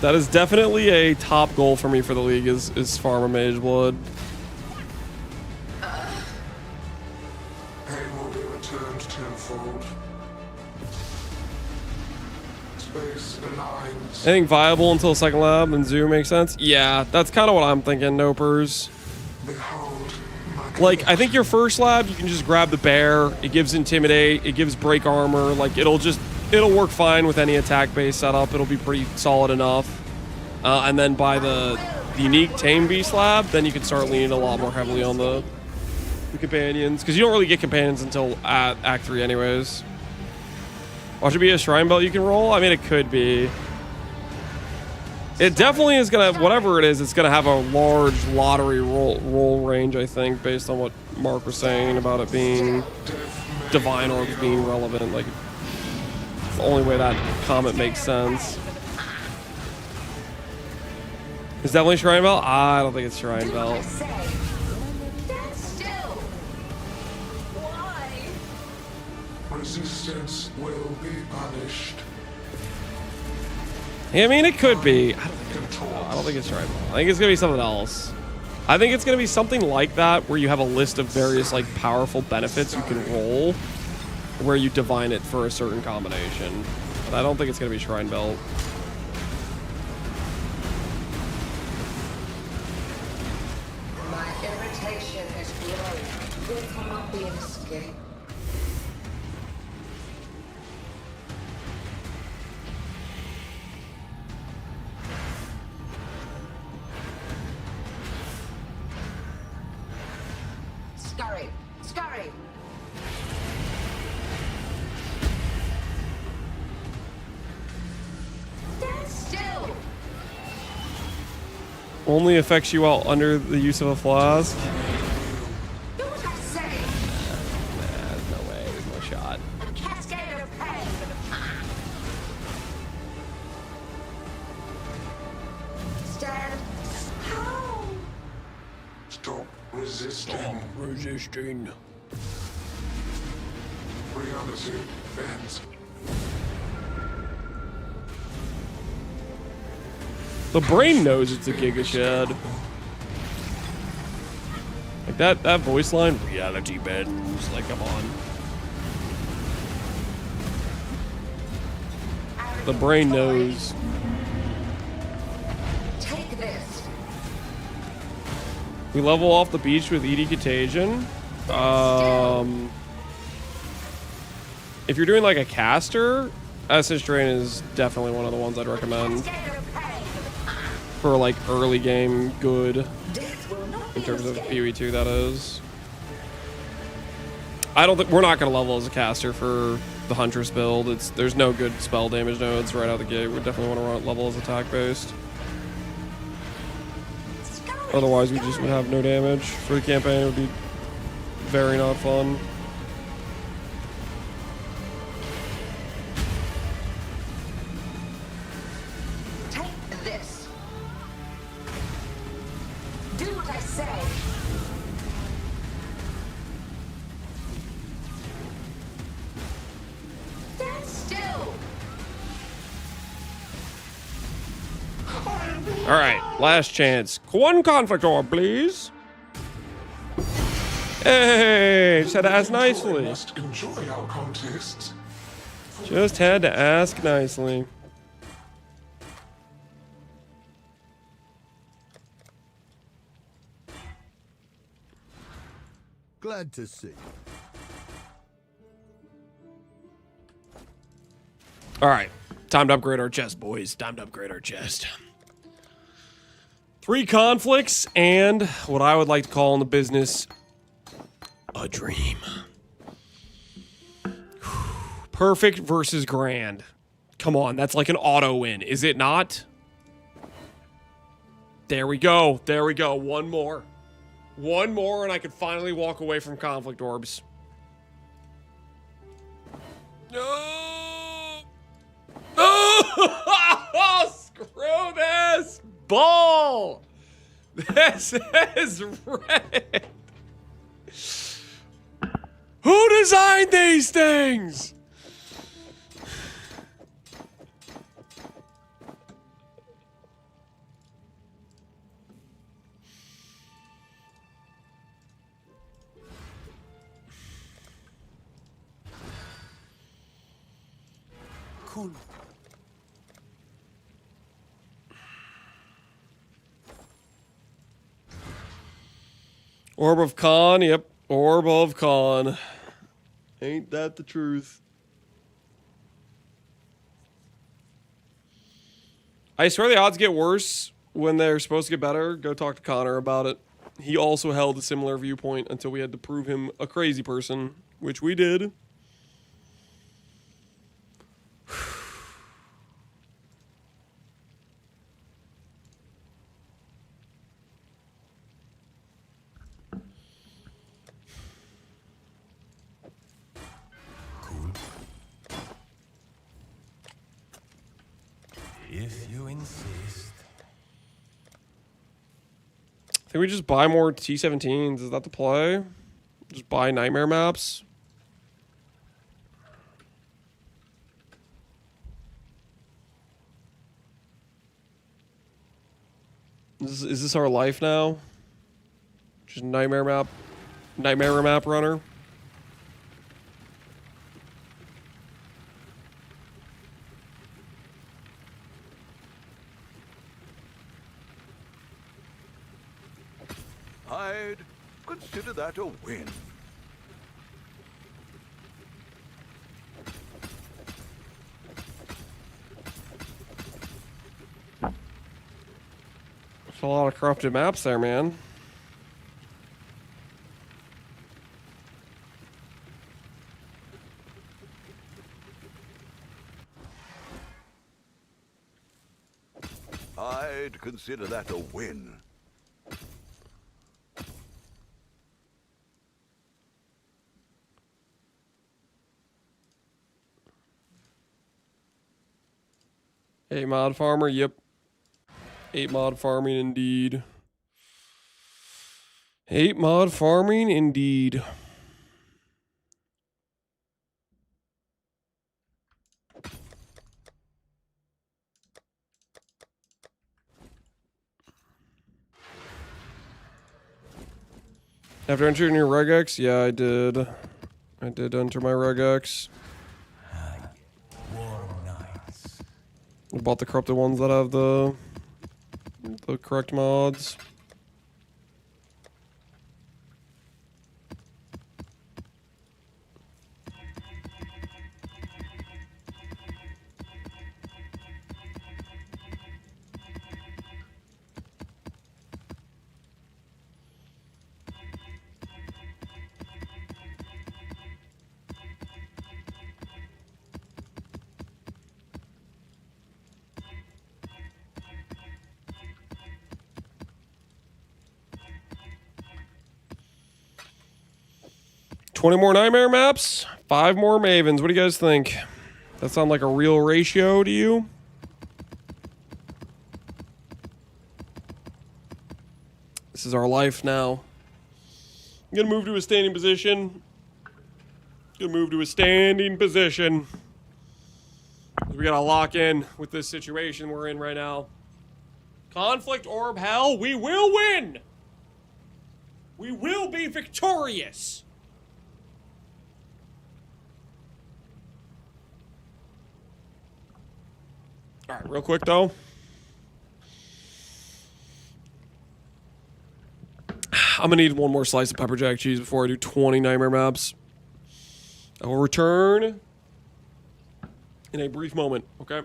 That is definitely a top goal for me for the league is farm a Mage Blood. Pain will be returned tenfold. Space benign. Anything viable until second lab and zoo makes sense? Yeah, that's kind of what I'm thinking, Nopers. Behold, Like, I think your first lab, you can just grab the bear. It gives intimidate. It gives break armor. Like, it'll work fine with any attack-based setup. It'll be pretty solid enough. And then by the unique tame beast lab, then you can start leaning a lot more heavily on the companions, because you don't really get companions until Act 3 anyways. Watch it be a shrine belt you can roll? I mean, it could be. It definitely is gonna, whatever it is, it's gonna have a large lottery roll range, I think, based on what Mark was saying about it being divine orbs being relevant. Like, it's the only way that comment makes sense. It's definitely shrine belt? I don't think it's shrine belt. resistance will be punished. I mean, it could be. I don't think it's shrine belt. I think it's gonna be something else. I think it's gonna be something like that, where you have a list of various like powerful benefits you can roll, where you divine it for a certain combination. But I don't think it's gonna be shrine belt. My irritation is growing. There cannot be an escape. Scurry! Scurry! Stand still! Only affects you while under the use of a flask. Do what I say! There's no way. There's no shot. A cascade of pain! Stand. How? Stop resisting. Resisting. Reality bends. The brain knows it's a Giga shed. Like that voice line, reality bends. Like, come on. The brain knows. Take this. We level off the beach with ED Contagion. If you're doing like a caster, Essence Drain is definitely one of the ones I'd recommend. For like early game good. In terms of PoE2, that is. I don't think we're not gonna level as a caster for the Huntress build. There's no good spell damage nodes right out the gate. We definitely want to run level as attack based. Otherwise, we just would have no damage for the campaign. It would be very not fun. Take this. Do what I say. Stand still. All right, last chance. One conflict orb, please. Hey, just had to ask nicely. Must enjoy our contests. Just had to ask nicely. Glad to see. All right, time to upgrade our chest, boys. Time to upgrade our chest. 3 conflicts and what I would like to call in the business a dream. Perfect versus grand. Come on, that's like an auto win, is it not? There we go. There we go. One more. One more and I could finally walk away from conflict orbs. No! Oh, screw this! Bull! This is red! Who designed these things? Cool. Orb of Khan, yep. Orb of Khan. Ain't that the truth? I swear the odds get worse when they're supposed to get better. Go talk to Connor about it. He also held a similar viewpoint until we had to prove him a crazy person, which we did. If you insist. I think we just buy more T-17s. Is that the play? Just buy nightmare maps? Is this our life now? Just nightmare map runner? I'd consider that a win. There's a lot of corrupted maps there, man. I'd consider that a win. Eight mod farmer, yep. 8 mod farming indeed. 8 mod farming indeed. After entering your regex? Yeah, I did. I did enter my regex. I bought the corrupted ones that have the correct mods. $20 more nightmare maps, 5 more Mavens. What do you guys think? That sound like a real ratio to you? This is our life now. I'm gonna move to a standing position. We gotta lock in with this situation we're in right now. Conflict orb hell, we will win! We will be victorious! All right, real quick though. I'm gonna need one more slice of pepper jack cheese before I do 20 nightmare maps. I will return in a brief moment, okay?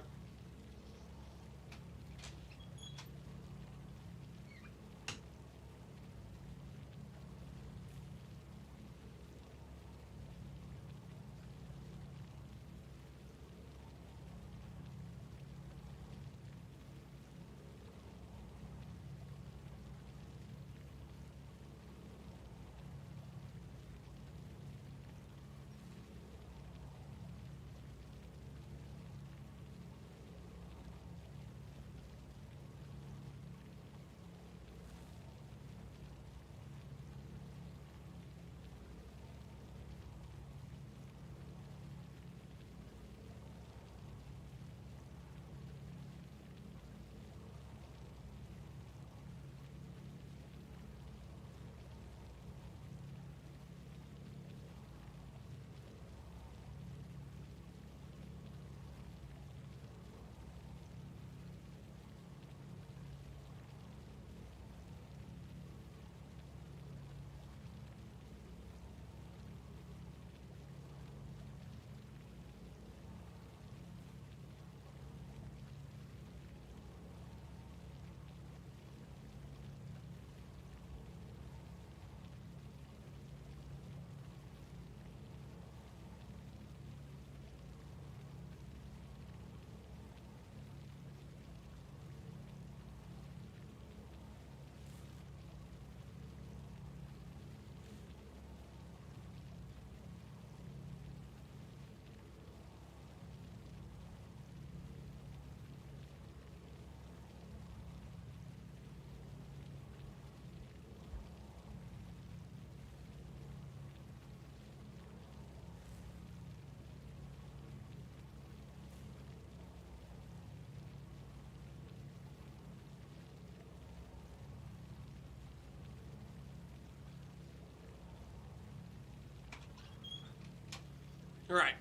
All right.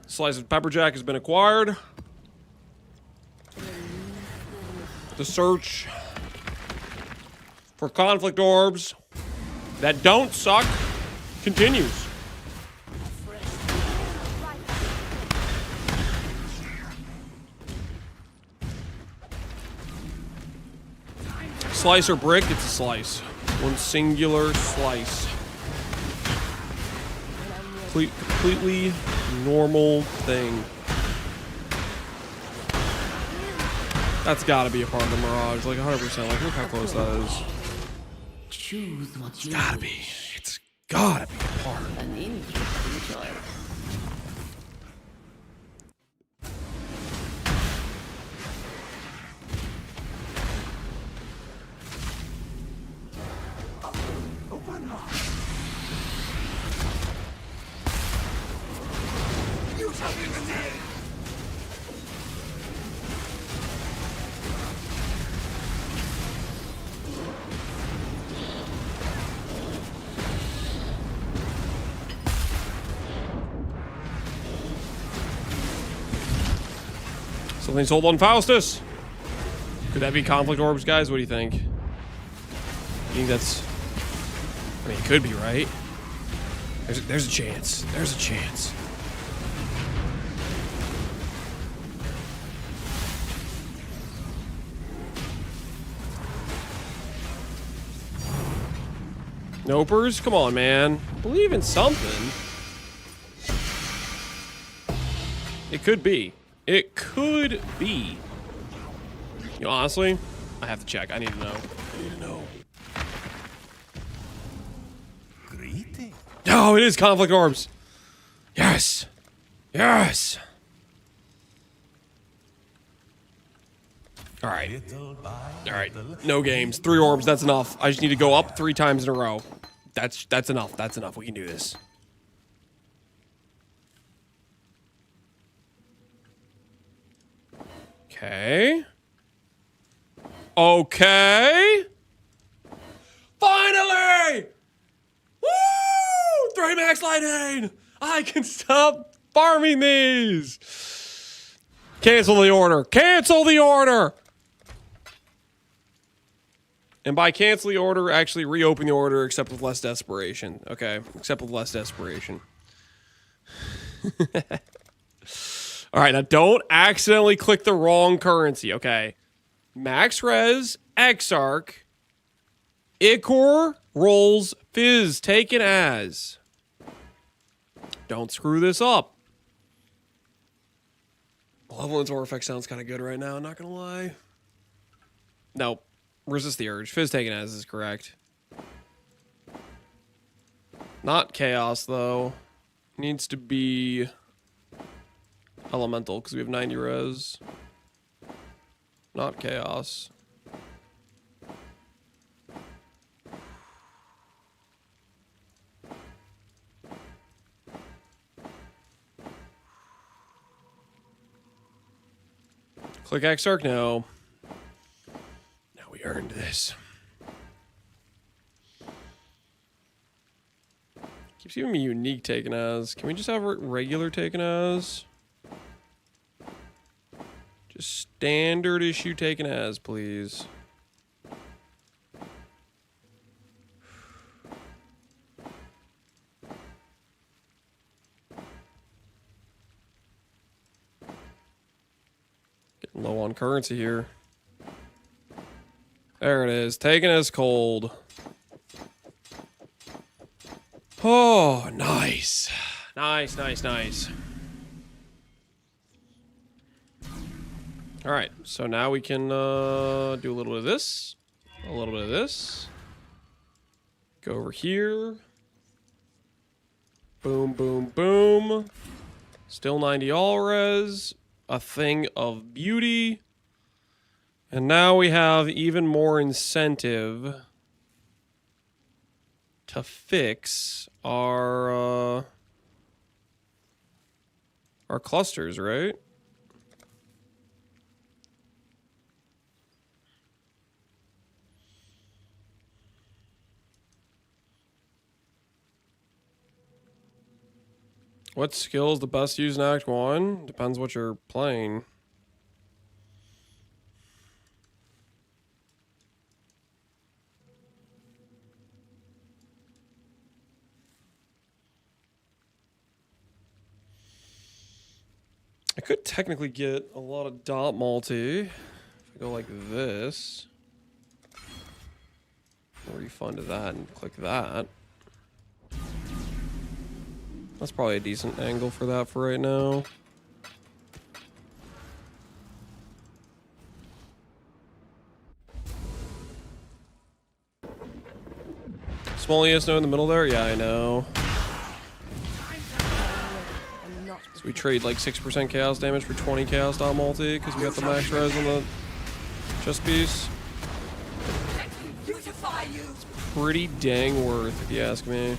Slice of pepperjack has been acquired. The search for conflict orbs that don't suck continues. Slice or brick, it's a slice. One singular slice. Completely normal thing. That's gotta be a part of the Mirage, like 100%. Like, look how close that is. Choose what It's gotta be. It's gotta be a part. An interesting choice. Something's hold on Faustus. Could that be conflict orbs, guys? What do you think? You think that's... I mean, it could be, right? There's a chance. There's a chance. Nopers? Come on, man. Believe in something. It could be. It could be. You know, honestly, I have to check. I need to know. I need to know. Greeting. Oh, it is conflict orbs. Yes. Yes. All right. All right. No games. 3 orbs. That's enough. I just need to go up 3 times in a row. That's enough. That's enough. We can do this. Okay. Okay. Finally! Woo! 3 max lightning! I can stop farming these! Cancel the order. Cancel the order! And by cancel the order, actually reopen the order, except with less desperation. Okay, except with less desperation. All right, now don't accidentally click the wrong currency, okay? Max Res, Exarch, Ichor, rolls, Fizz, taken as. Don't screw this up. Malevolence or effect sounds kind of good right now, not gonna lie. Nope. Resist the urge. Fizz taken as is correct. Not chaos, though. Needs to be elemental, because we have 90 res. Not chaos. Click Exarch? No. Now we earned this. Keeps giving me unique taken as. Can we just have regular taken as? Just standard issue taken as, please. Getting low on currency here. There it is. Taken as cold. Oh, nice. Nice, nice, nice. All right, so now we can do a little bit of this, a little bit of this. Go over here. Boom, boom, boom. Still 90 all res. A thing of beauty. And now we have even more incentive to fix our clusters, right? What skill is the best used in Act 1? Depends what you're playing. I could technically get a lot of dot multi if I go like this. Refund to that and click that. That's probably a decent angle for that for right now. Small ESO in the middle there? Yeah, I know. So we trade like 6% chaos damage for 20 chaos dot multi because we got the max res on the chest piece. It's pretty dang worth if you ask me.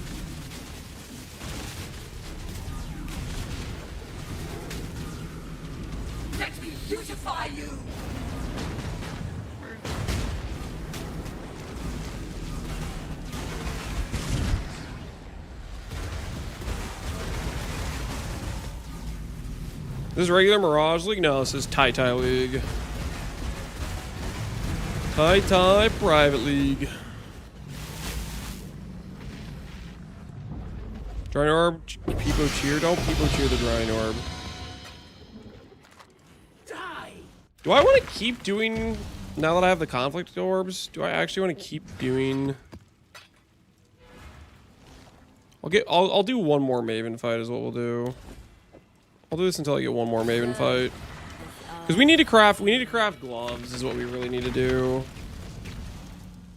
Let me beautify you. This is regular Mirage League? No, this is Tai League. Tai Private League. Drying Orb, Peepo Cheer. Don't Peepo Cheer the Drying Orb. Die. Do I want to keep doing, now that I have the Conflict Orbs, do I actually want to keep doing... I'll do one more Maven fight is what we'll do. I'll do this until I get one more Maven fight. Because we need to craft gloves is what we really need to do.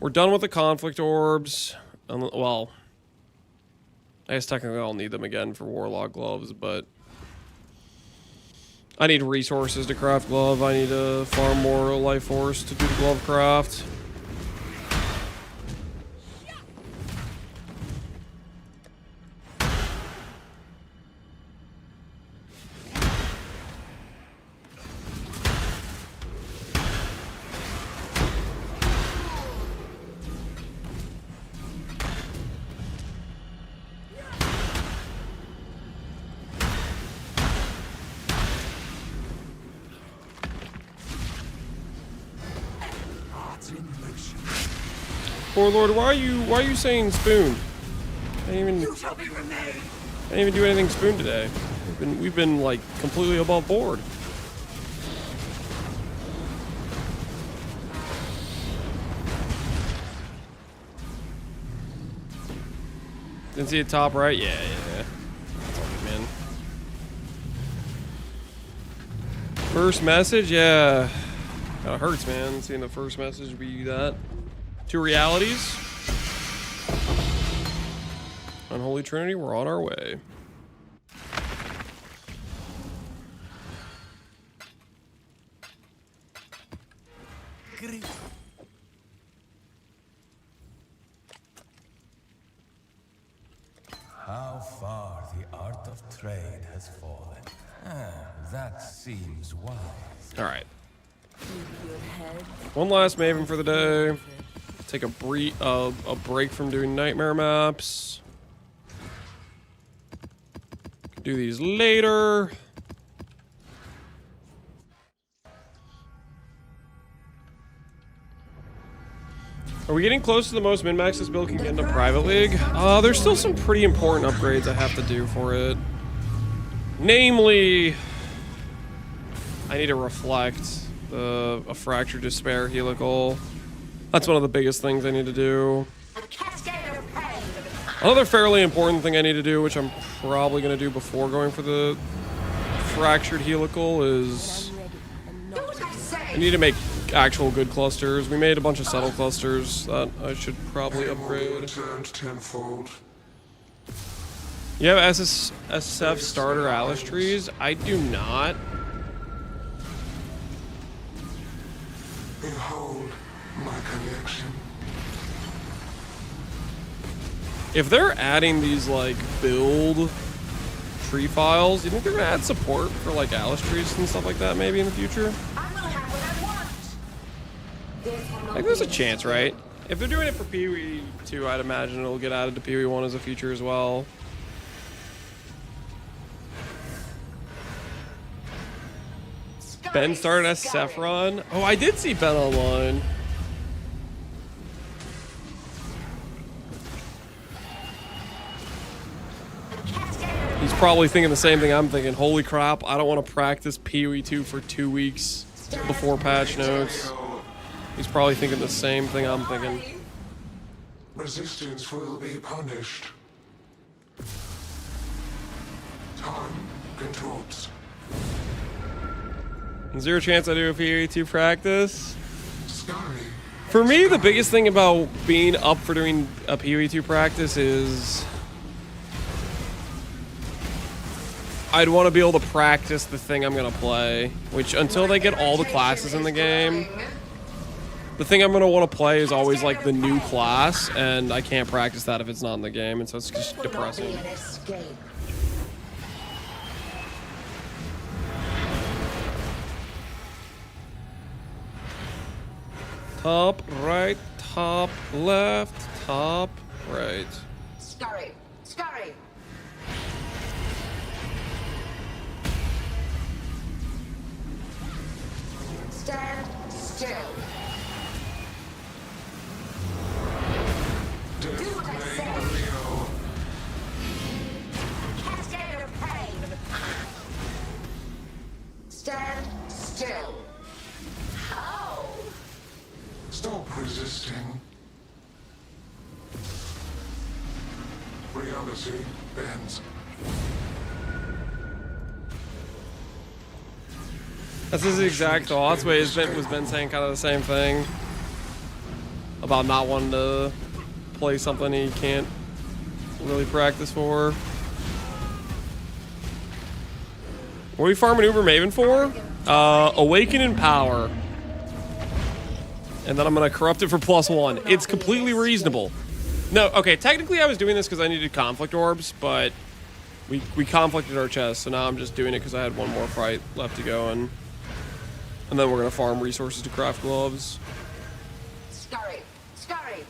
We're done with the Conflict Orbs. Well, I guess technically I'll need them again for Warlock gloves, but I need resources to craft glove. I need to farm more life force to do the glove craft. Poor Lord, why are you saying spoon? I didn't even do anything spoon today. We've been like completely above board. Didn't see it top right? Yeah. That's all good, man. First message, yeah. Kinda hurts, man, seeing the first message be that. Two realities. Unholy Trinity, we're on our way. How far the art of trade has fallen. That seems wise. All right. One last Maven for the day. Take a break from doing nightmare maps. Do these later. Are we getting close to the most min-max this build can get into Private League? There's still some pretty important upgrades I have to do for it. Namely, I need to reflect a Fractured Despair helical. That's one of the biggest things I need to do. Another fairly important thing I need to do, which I'm probably going to do before going for the Fractured Helical, is I need to make actual good clusters. We made a bunch of subtle clusters that I should probably upgrade. You have SF starter Alice trees? I do not. Behold my collection. If they're adding these like build tree files, do you think they're gonna add support for like Alice trees and stuff like that maybe in the future? I think there's a chance, right? If they're doing it for PoE 2, I'd imagine it'll get added to PoE 1 as a feature as well. Scurry, started as scurry. Saffron. Oh, I did see Ben online. He's probably thinking the same thing I'm thinking. Holy crap, I don't want to practice PoE 2 for 2 weeks before patch notes. He's probably thinking the same thing I'm thinking. Resistance will be punished. Time controls. Is there a chance I do a PoE 2 practice? Scurry. For me, the biggest thing about being up for doing a PoE 2 practice is I'd want to be able to practice the thing I'm going to play, which until they get all the classes in the game, the thing I'm going to want to play is always like the new class, and I can't practice that if it's not in the game, and so it's just depressing. Top, right, top, left, top, right. Scurry, scurry. Stand still. Do what I say. Cascade of pain. Stand still. How? Stop resisting. Reality bends. That's his exact thoughts, but was Ben saying kind of the same thing about not wanting to play something he can't really practice for. What are we farming Uber Maven for? Awaken in Power. And then I'm gonna corrupt it for +1. It's completely reasonable. No, okay, technically I was doing this because I needed conflict orbs, but we conflicted our chest, so now I'm just doing it because I had one more fight left to go, and then we're gonna farm resources to craft gloves. Scurry, scurry.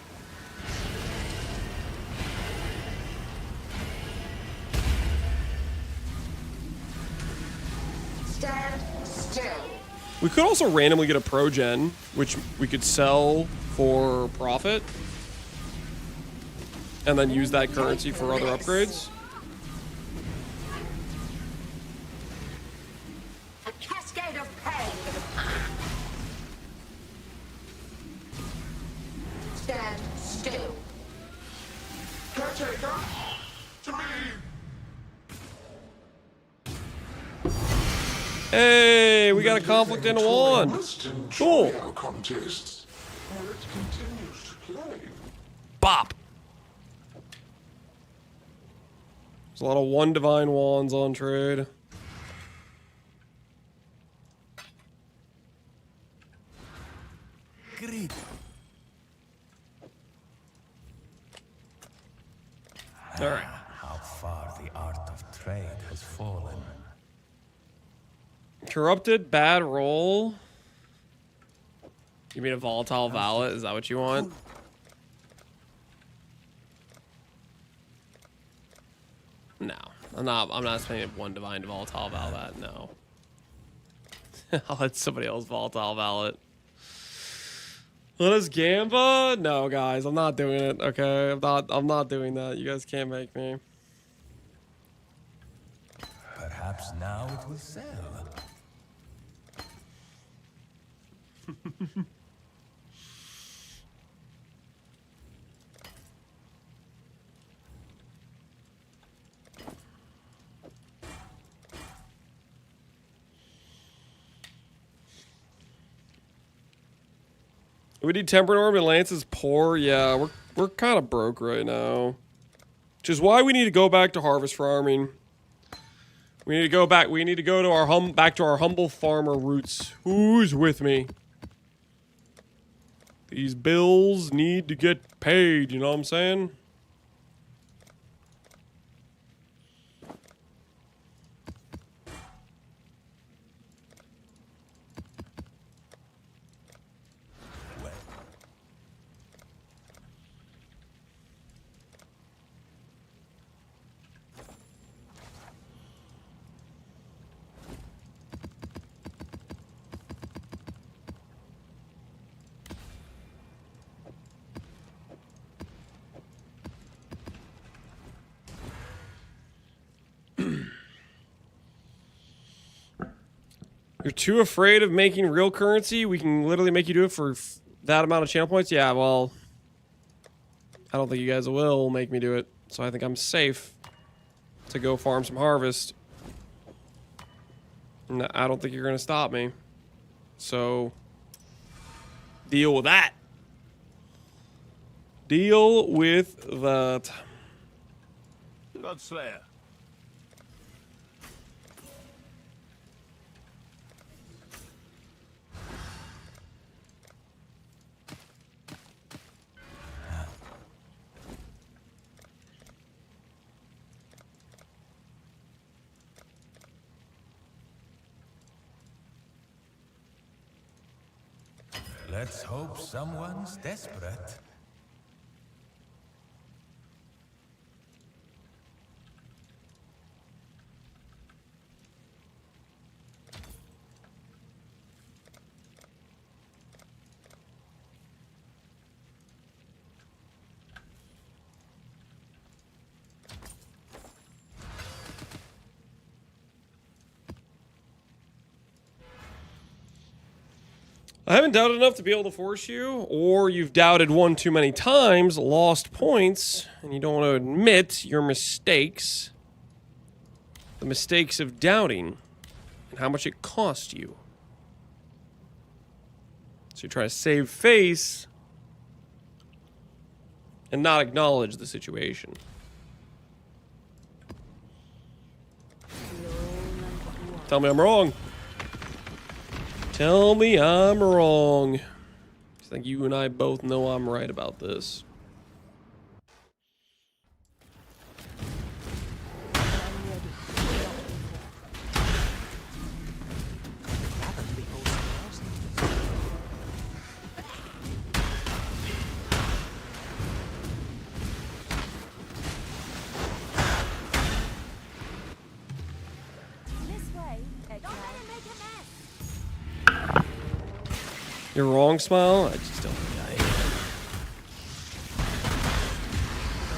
Stand still. We could also randomly get a pro gen, which we could sell for profit, and then use that currency for other upgrades. A cascade of pain. Stand still. Caretaker, to me. Hey, we got a conflict in a wand. Cool. Contests, where it continues to play. Bop. There's a lot of one divine wands on trade. Greed. All right. How far the art of trade has fallen. Corrupted, bad roll. You mean a volatile valet? Is that what you want? No, I'm not spending one divine to volatile valet. No. I'll let somebody else volatile valet. Let us Gamba? No, guys, I'm not doing it. Okay, I'm not doing that. You guys can't make me. Perhaps now it will sell. We need Temperate Orb and Lance is poor. Yeah, we're kind of broke right now. Which is why we need to go back to harvest farming. We need to go back. We need to go to our back to our humble farmer roots. Who's with me? These bills need to get paid, you know what I'm saying? You're too afraid of making real currency? We can literally make you do it for that amount of channel points? Yeah, well, I don't think you guys will make me do it. So I think I'm safe to go farm some harvest. No, I don't think you're going to stop me. So, deal with that. Deal with that. Godslayer. Let's hope someone's desperate. I haven't doubted enough to be able to force you, or you've doubted one too many times, lost points, and you don't want to admit your mistakes. The mistakes of doubting, and how much it cost you. So you try to save face, and not acknowledge the situation. Tell me I'm wrong. Tell me I'm wrong. I think you and I both know I'm right about this. You're wrong, Smile? I just don't think I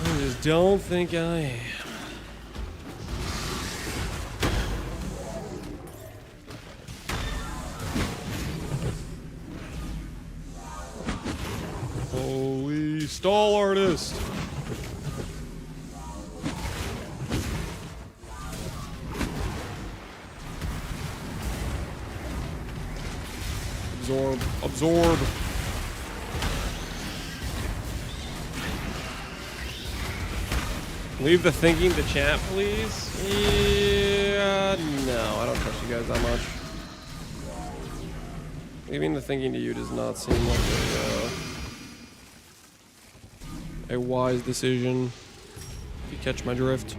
am. I just don't think I am. Holy stall artist. Absorb. Absorb. Leave the thinking to chat, please. Yeah, no, I don't trust you guys that much. Leaving the thinking to you does not seem like a wise decision. If you catch my drift.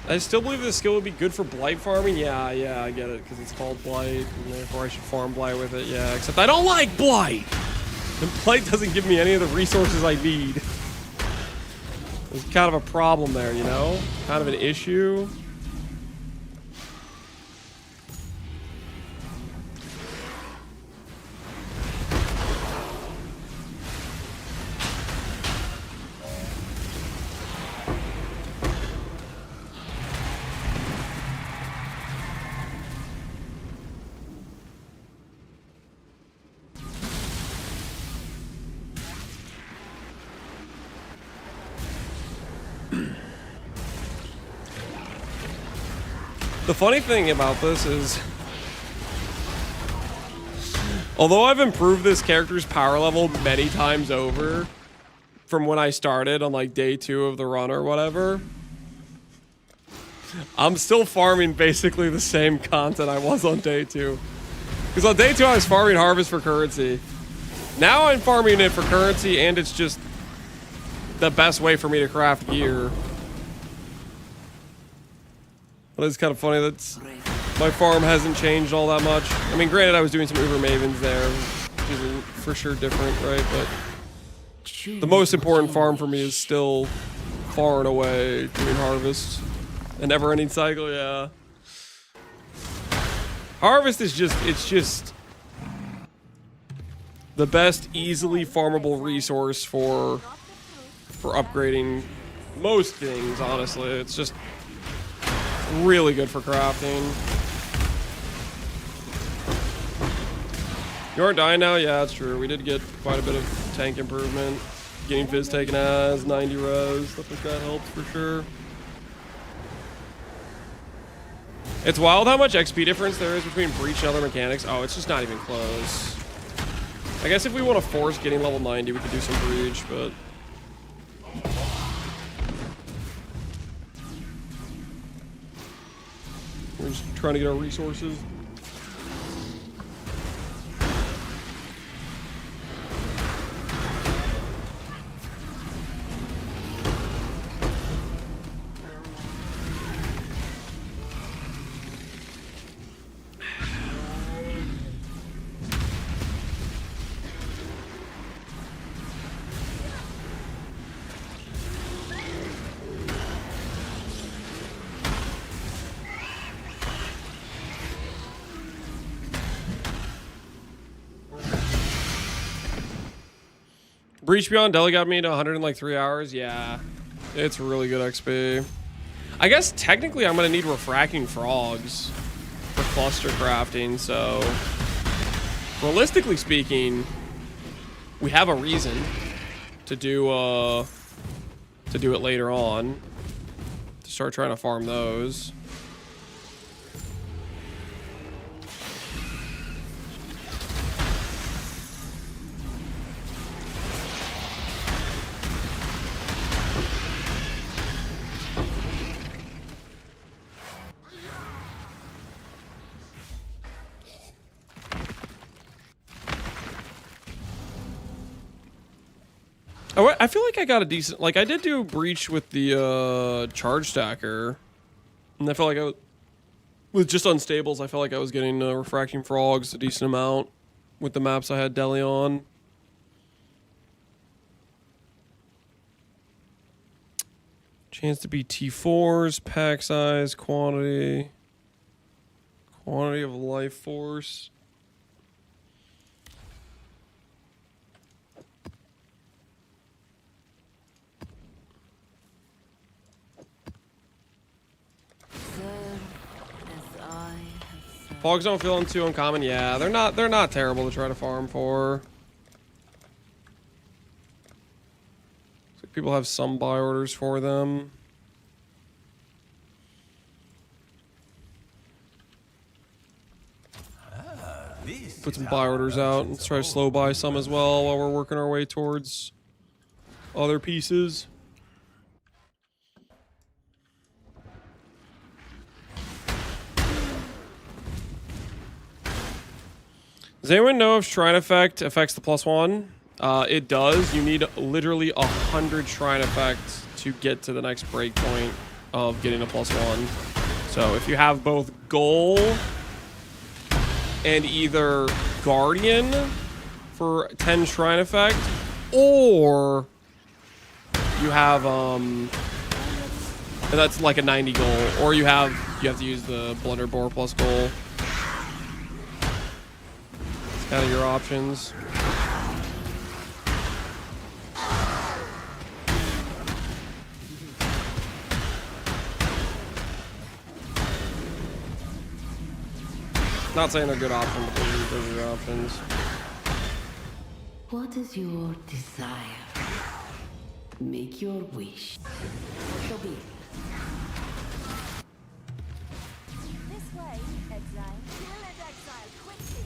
I still believe this skill would be good for Blight farming. Yeah, I get it, because it's called Blight, and therefore I should farm Blight with it. Yeah, except I don't like Blight! And Blight doesn't give me any of the resources I need. There's kind of a problem there, you know? Kind of an issue. The funny thing about this is, although I've improved this character's power level many times over from when I started on like day 2 of the run or whatever, I'm still farming basically the same content I was on day 2. Because on day 2 I was farming harvest for currency. Now I'm farming it for currency, and it's just the best way for me to craft gear. But it's kind of funny that my farm hasn't changed all that much. I mean, granted, I was doing some Uber Mavens there, which is for sure different, right? But the most important farm for me is still far and away doing harvest. A never-ending cycle, yeah. Harvest is just, it's just the best easily farmable resource for upgrading most things, honestly. It's just really good for crafting. You aren't dying now? Yeah, that's true. We did get quite a bit of tank improvement. Getting Fizz taken as 90 res, stuff like that helps for sure. It's wild how much XP difference there is between Breach and other mechanics. Oh, it's just not even close. I guess if we want to force getting level 90, we could do some Breach, but... we're just trying to get our resources. Breach Beyond Deli got me to 100 in like 3 hours. Yeah, it's really good XP. I guess technically I'm gonna need refracting frogs for cluster crafting. So realistically speaking, we have a reason to do it later on. To start trying to farm those. I feel like I got a decent, like I did do Breach with the charge stacker, and I felt like I was, with just unstables, I felt like I was getting refracting frogs a decent amount with the maps I had Deli on. Chance to be T4s, pack size, quantity of life force. Fogs don't feel too uncommon. Yeah, they're not terrible to try to farm for. So people have some buy orders for them. Put some buy orders out and try to slow buy some as well while we're working our way towards other pieces. Does anyone know if Shrine Effect affects the +1? It does. You need literally 100 Shrine Effects to get to the next breakpoint of getting a +1. So if you have both Goal and either Guardian for 10 Shrine Effect, or you have and that's like a 90 Goal, or you have to use the Blunderbore plus Goal. Kind of your options. Not saying they're good options, but those are your options. What is your desire? Make your wish. So be it. This way, exile. Kill and exile quickly.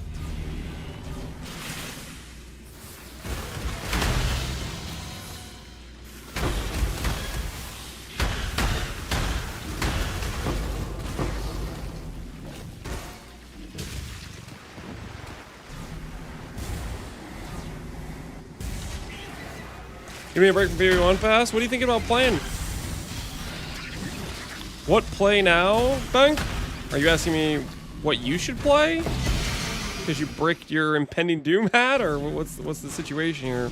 Give me a break from PvP1 fast. What are you thinking about playing? What play now, Bank? Are you asking me what you should play? Because you bricked your impending doom hat, or what's the situation here?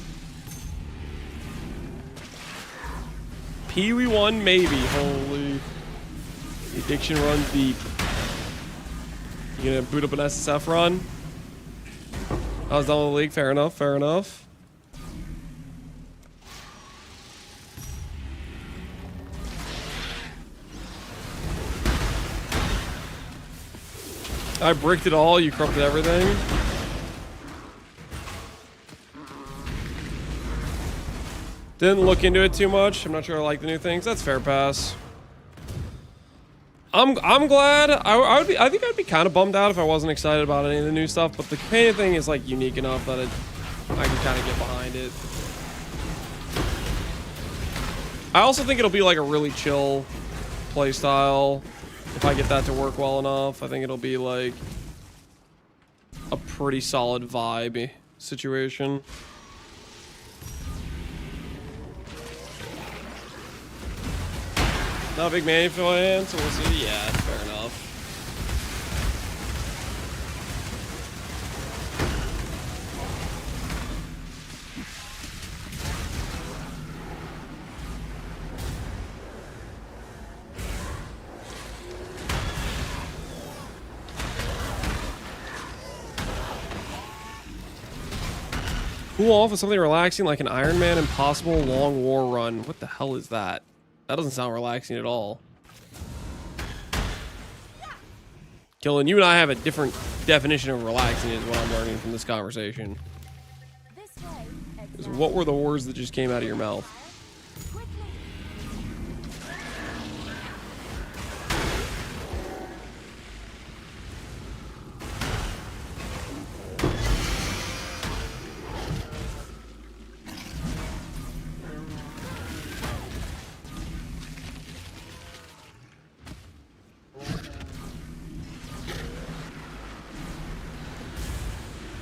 PvP1 maybe. Holy, the addiction runs deep. You gonna boot up an SSF run? I was done with the league. Fair enough. Fair enough. I bricked it all. You corrupted everything. Didn't look into it too much. I'm not sure I like the new things. That's fair pass. I'm glad. I think I'd be kind of bummed out if I wasn't excited about any of the new stuff. But the companion thing is like unique enough that I can kind of get behind it. I also think it'll be like a really chill play style. If I get that to work well enough, I think it'll be like a pretty solid vibe situation. Not a big Minion fan, so we'll see. Yeah, fair enough. Cool off with something relaxing like an Iron Man Impossible Long War Run. What the hell is that? That doesn't sound relaxing at all. Killen, you and I have a different definition of relaxing is what I'm learning from this conversation. What were the words that just came out of your mouth?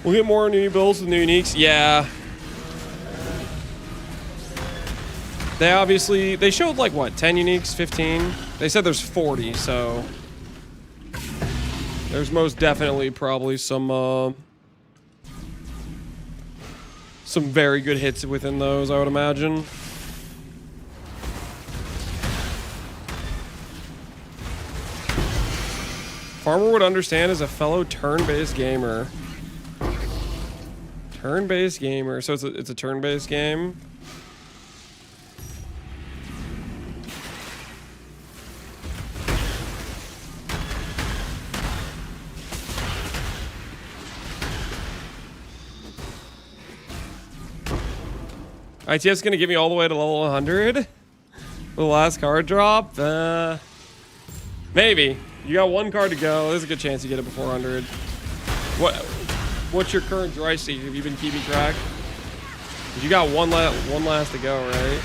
We'll get more new builds with new uniques. Yeah. They showed like what, 10 uniques, 15? They said there's 40, so there's most definitely probably some very good hits within those, I would imagine. Farmer would understand as a fellow turn-based gamer. Turn-based gamer, so it's a turn-based game. ITF's gonna get me all the way to level 100? The last card drop? Maybe. You got one card to go. There's a good chance you get it before 100. What's your current dry state? Have you been keeping track? You got one last to go, right?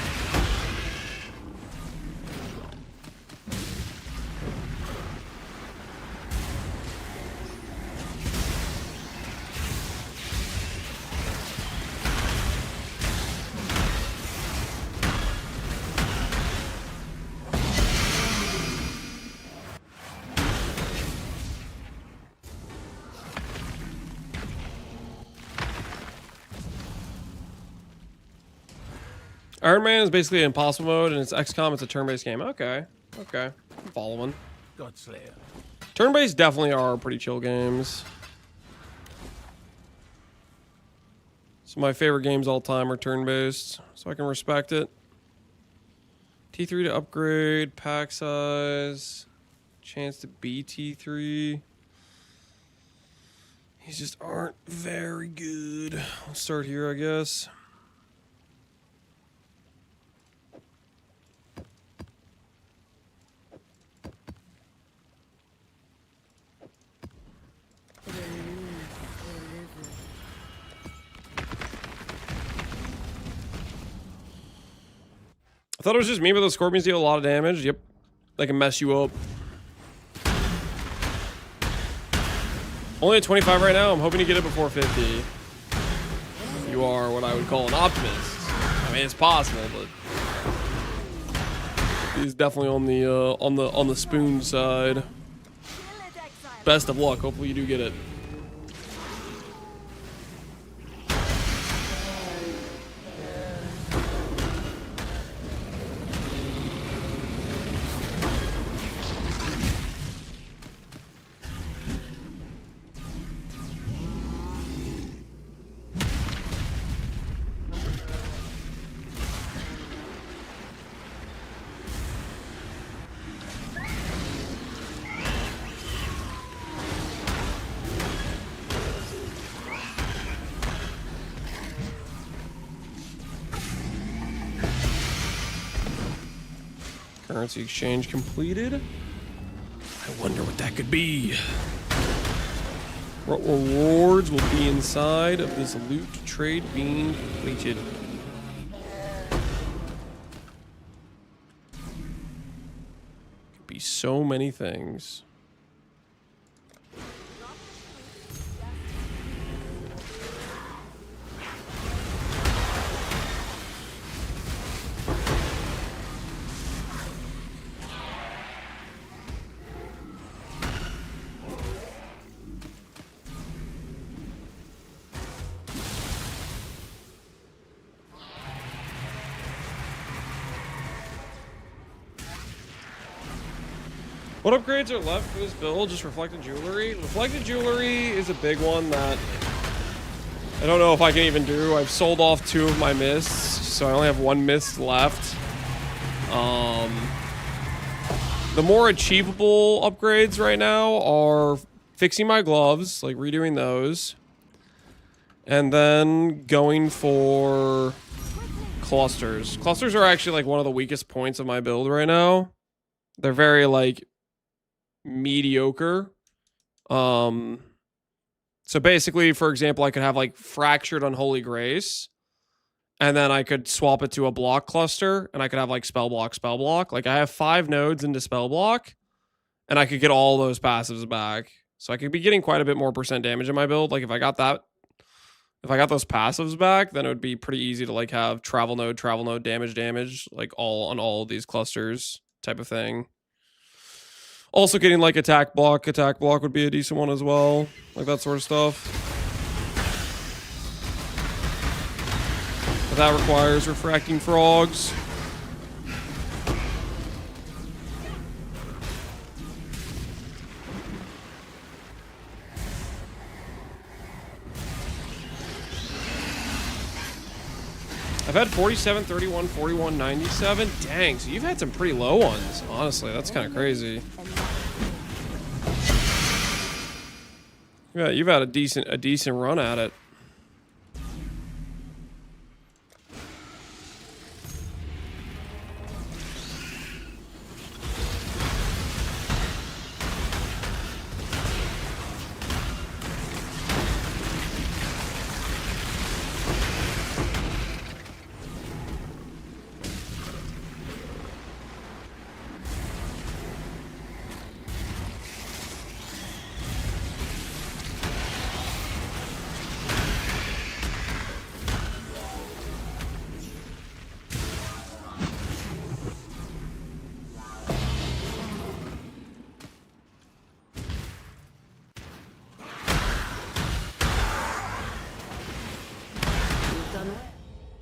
Iron Man is basically impossible mode, and it's XCOM. It's a turn-based game. Okay, I'm following. Godslayer. Turn-based definitely are pretty chill games. So my favorite games all time are turn-based, so I can respect it. T3 to upgrade, pack size, chance to beat T3. These just aren't very good. Let's start here, I guess. I thought it was just me, but the scorpions deal a lot of damage. Yep. They can mess you up. Only at 25 right now. I'm hoping to get it before 50. You are what I would call an optimist. I mean, it's possible, but he's definitely on the spoon side. Best of luck. Hopefully you do get it. Currency exchange completed. I wonder what that could be. What rewards will be inside of this loot trade being completed? Could be so many things. What upgrades are left for this build? Just reflected jewelry? Reflected jewelry is a big one that I don't know if I can even do. I've sold off 2 of my mists, so I only have 1 mist left. The more achievable upgrades right now are fixing my gloves, like redoing those, and then going for clusters. Clusters are actually like one of the weakest points of my build right now. They're very like mediocre. So basically, for example, I could have like Fractured Unholy Grace, and then I could swap it to a block cluster, and I could have like spell block. Like I have 5 nodes into spell block, and I could get all those passives back. So I could be getting quite a bit more % damage in my build. Like if I got those passives back, then it would be pretty easy to like have travel node, damage, like all on all of these clusters type of thing. Also getting like attack block would be a decent one as well. Like that sort of stuff. But that requires refracting frogs. I've had 47, 31, 41, 97. Dang, so you've had some pretty low ones. Honestly, that's kind of crazy. Yeah, you've had a decent run at it.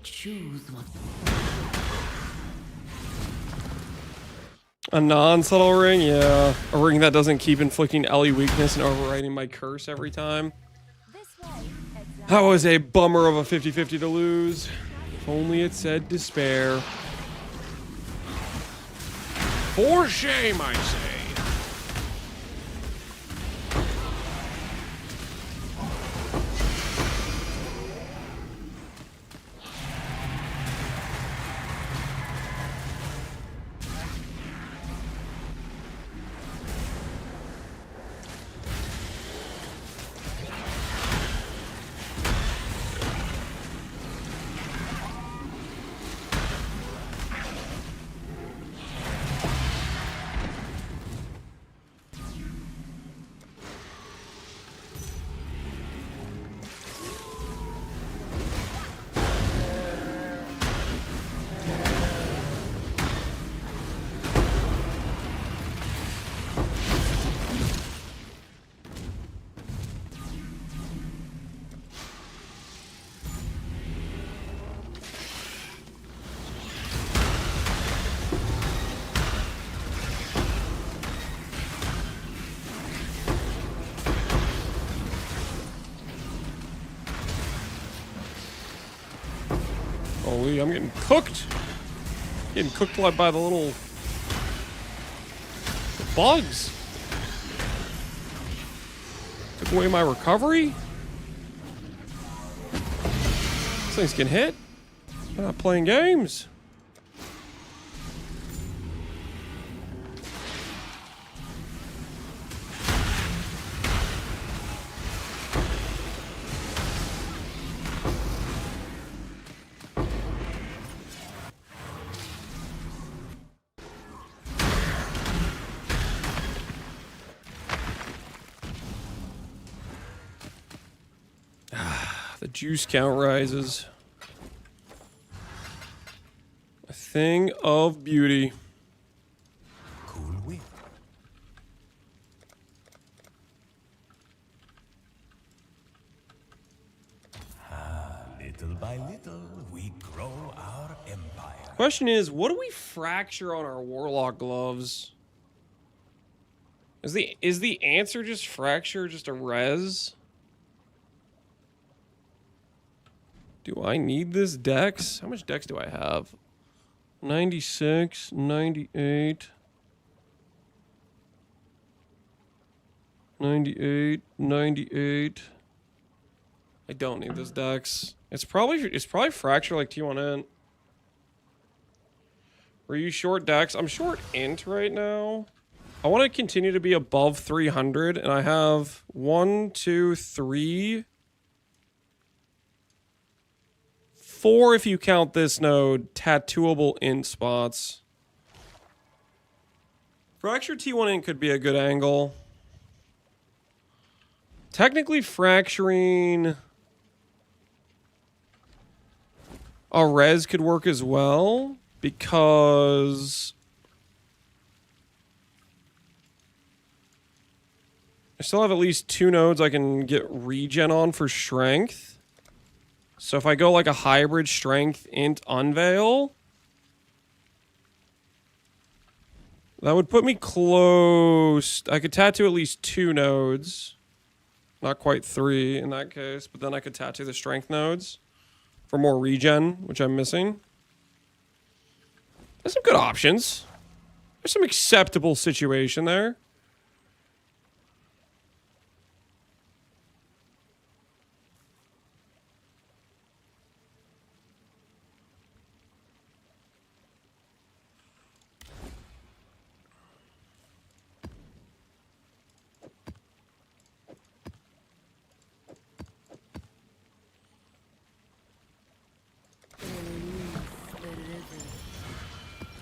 Choose one. A non-subtle ring? Yeah. A ring that doesn't keep inflicting Ellie weakness and overwriting my curse every time. That was a bummer of a 50-50 to lose. If only it said despair. For shame, I say. Holy, I'm getting cooked. Getting cooked by the little bugs. Took away my recovery. This thing's getting hit. I'm not playing games. The juice count rises. A thing of beauty. Cool whip. Little by little, we grow our empire. Question is, what do we fracture on our warlock gloves? Is the answer just fracture, just a res? Do I need this dex? How much dex do I have? 96, 98, 98, 98. I don't need this dex. It's probably fracture like T1 int. Were you short dex? I'm short int right now. I want to continue to be above 300, and I have 1, 2, 3, 4 if you count this node, tattooable int spots. Fracture T1 int could be a good angle. Technically fracturing a res could work as well, because I still have at least 2 nodes I can get regen on for strength. So if I go like a hybrid strength int unveil, that would put me close. I could tattoo at least 2 nodes. Not quite 3 in that case, but then I could tattoo the strength nodes for more regen, which I'm missing. There's some good options. There's some acceptable situation there.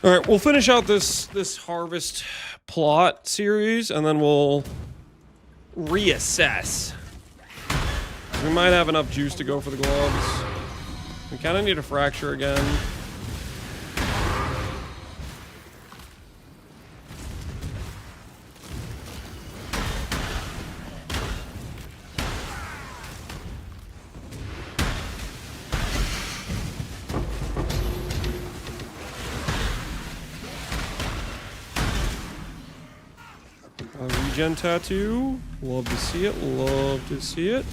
All right, we'll finish out this harvest plot series, and then we'll reassess. We might have enough juice to go for the gloves. We kind of need a fracture again. Regen tattoo. Love to see it. Love to see it.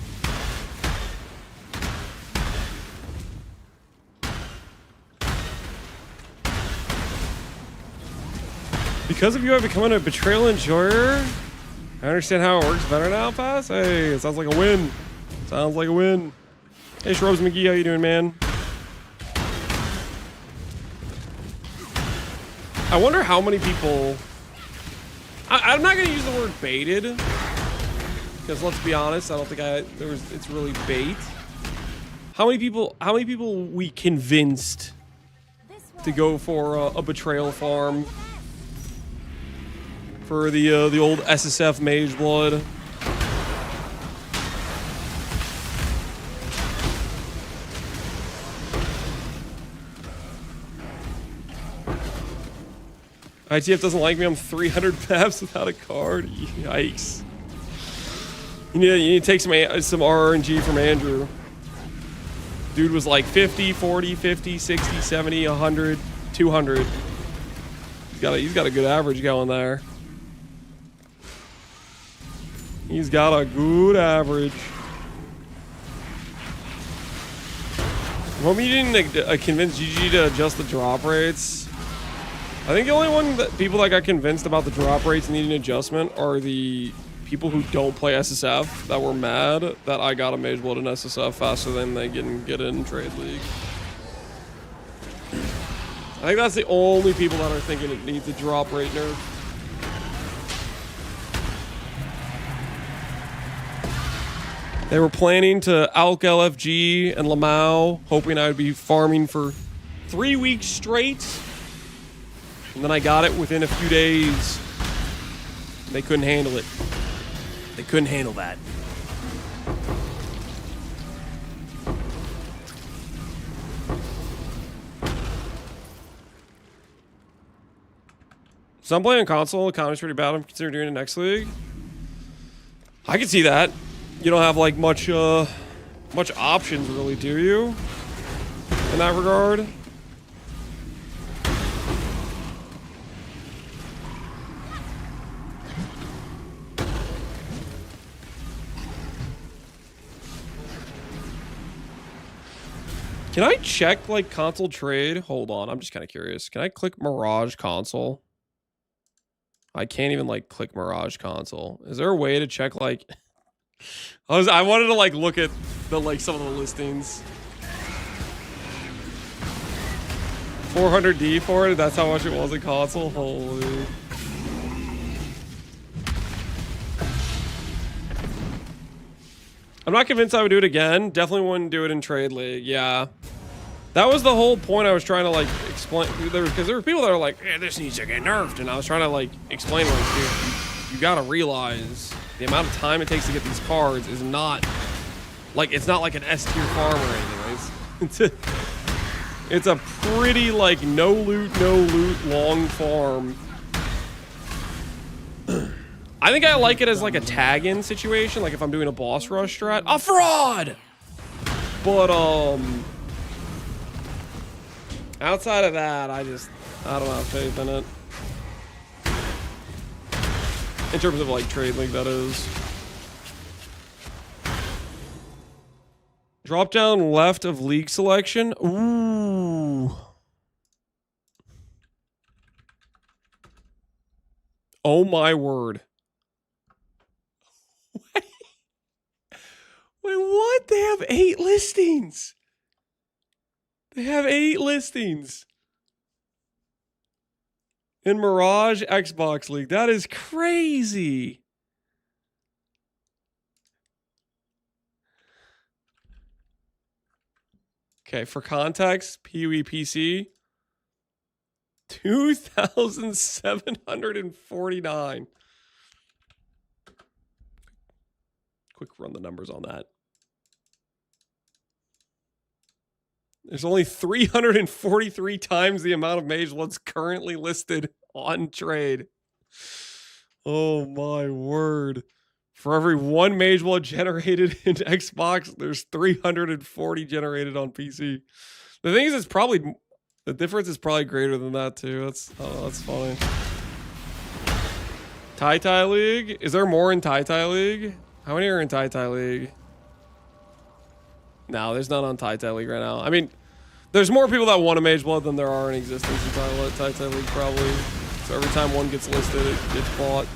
Because of you, I've become a betrayal enjoyer. I understand how it works better now, Pass. Hey, it sounds like a win. Sounds like a win. Hey, Shrubs McGee, how you doing, man? I wonder how many people... I'm not going to use the word baited, because let's be honest, I don't think it's really bait. How many people we convinced to go for a betrayal farm for the old SSF Mage Blood? ITF doesn't like me. I'm 300 peps without a card. Yikes. You need to take some RNG from Andrew. Dude was like 50, 40, 50, 60, 70, 100, 200. He's got a good average going there. He's got a good average. Well, you didn't convince GG to adjust the drop rates. I think the only people that got convinced about the drop rates needing adjustment are the people who don't play SSF that were mad that I got a Mage Blood in SSF faster than they can get in Trade League. I think that's the only people that are thinking it needs a drop rate nerf. They were planning to Alk LFG and Lamau, hoping I would be farming for 3 weeks straight. And then I got it within a few days. They couldn't handle it. They couldn't handle that. So I'm playing on console. The economy's pretty bad. I'm considering doing it next league. I can see that. You don't have like much options really, do you? In that regard. Can I check like console trade? Hold on, I'm just kind of curious. Can I click Mirage console? I can't even like click Mirage console. Is there a way to check like I wanted to like look at the like some of the listings. 400D for it, that's how much it was in console. Holy. I'm not convinced I would do it again. Definitely wouldn't do it in Trade League. Yeah. That was the whole point I was trying to like explain. Because there were people that are like, "Yeah, this needs to get nerfed," and I was trying to like explain like, dude, you gotta realize the amount of time it takes to get these cards is not like it's not like an S tier farm or anything. It's a pretty like no loot long farm. I think I like it as like a tag in situation, like if I'm doing a boss rush strat. A fraud! But outside of that, I don't have faith in it. In terms of like Trade League, that is. Drop down left of league selection. Ooh. Oh my word. Wait, what? They have 8 listings. They have 8 listings. In Mirage Xbox League. That is crazy. Okay, for context, PvPC 2,749. Quick run the numbers on that. There's only 343 times the amount of Mage Bloods currently listed on trade. Oh my word. For every 1 Mage Blood generated in Xbox, there's 340 generated on PC. The thing is, it's probably, the difference is probably greater than that too. That's funny. Tai League? Is there more in Tai League? How many are in Tai League? No, there's none on Tai League right now. I mean, there's more people that want a Mage Blood than there are in existence in Tai League probably. So every time one gets listed, it gets bought.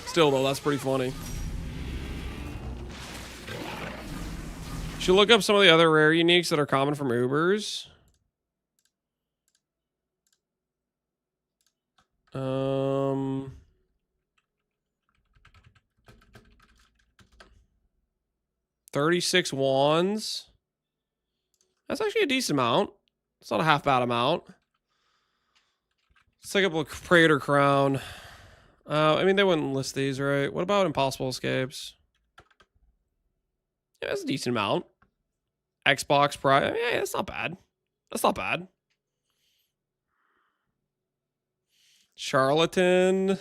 Still though, that's pretty funny. Should look up some of the other rare uniques that are common from Ubers. 36 wands. That's actually a decent amount. It's not a half bad amount. Let's take up a Praetor Crown. I mean, they wouldn't list these, right? What about Impossible Escapes? Yeah, that's a decent amount. Xbox Prime. Yeah, that's not bad. That's not bad. Charlatan.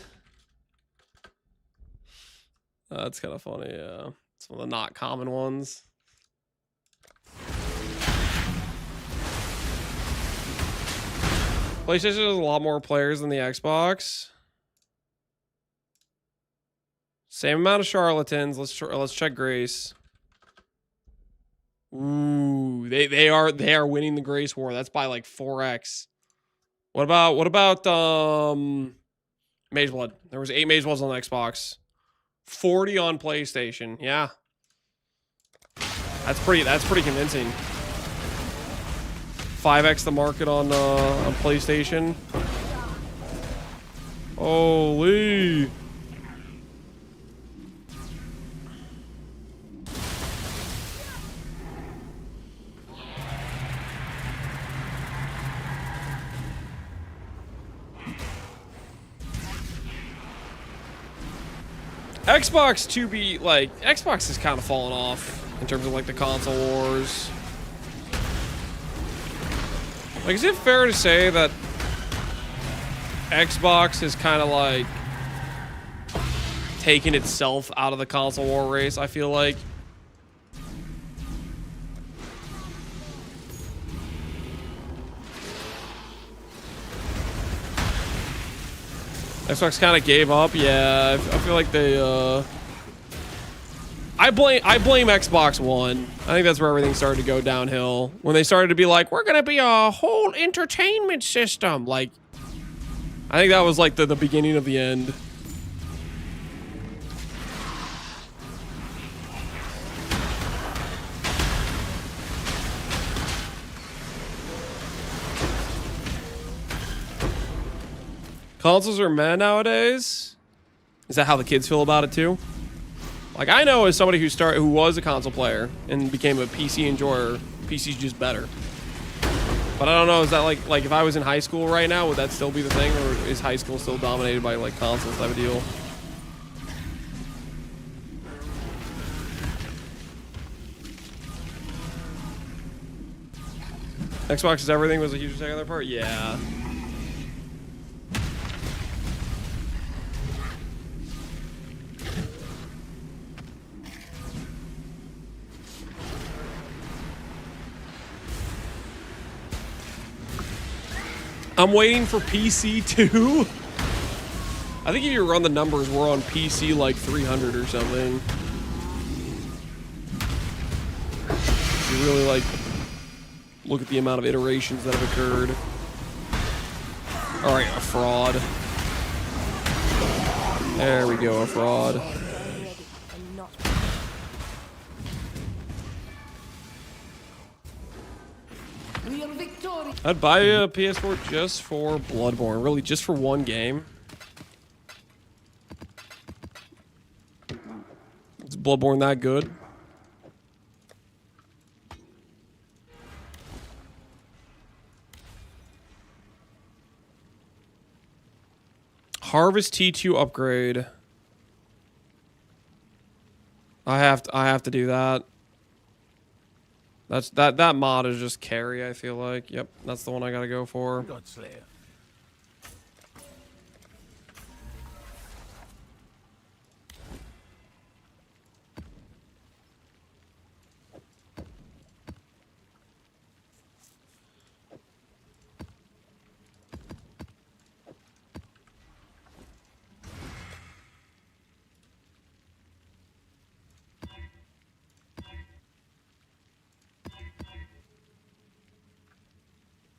That's kind of funny, yeah. Some of the not common ones. PlayStation has a lot more players than the Xbox. Same amount of charlatans. Let's check Grace. Ooh, they are winning the Grace War. That's by like 4x. What about Mage Blood? There was 8 Mage Bloods on the Xbox. 40 on PlayStation. Yeah. That's pretty convincing. 5x the market on PlayStation. Holy. Xbox is kind of falling off in terms of like the console wars. Like, is it fair to say that Xbox has kind of like taken itself out of the console war race, I feel like? Xbox kind of gave up. Yeah, I feel like they I blame Xbox One. I think that's where everything started to go downhill. When they started to be like, we're gonna be a whole entertainment system. Like, I think that was like the beginning of the end. Consoles are meh nowadays. Is that how the kids feel about it too? Like, I know as somebody who was a console player and became a PC enjoyer, PC's just better. But I don't know, is that like if I was in high school right now, would that still be the thing, or is high school still dominated by like consoles type of deal? Xbox is everything was a huge attack on their part? Yeah. I'm waiting for PC too. I think if you run the numbers, we're on PC like 300 or something. If you really like look at the amount of iterations that have occurred. All right, a fraud. There we go, a fraud. I'd buy a PS4 just for Bloodborne, really just for one game. Is Bloodborne that good? Harvest T2 upgrade. I have to do that. That mod is just carry, I feel like. Yep, that's the one I gotta go for. Godslayer.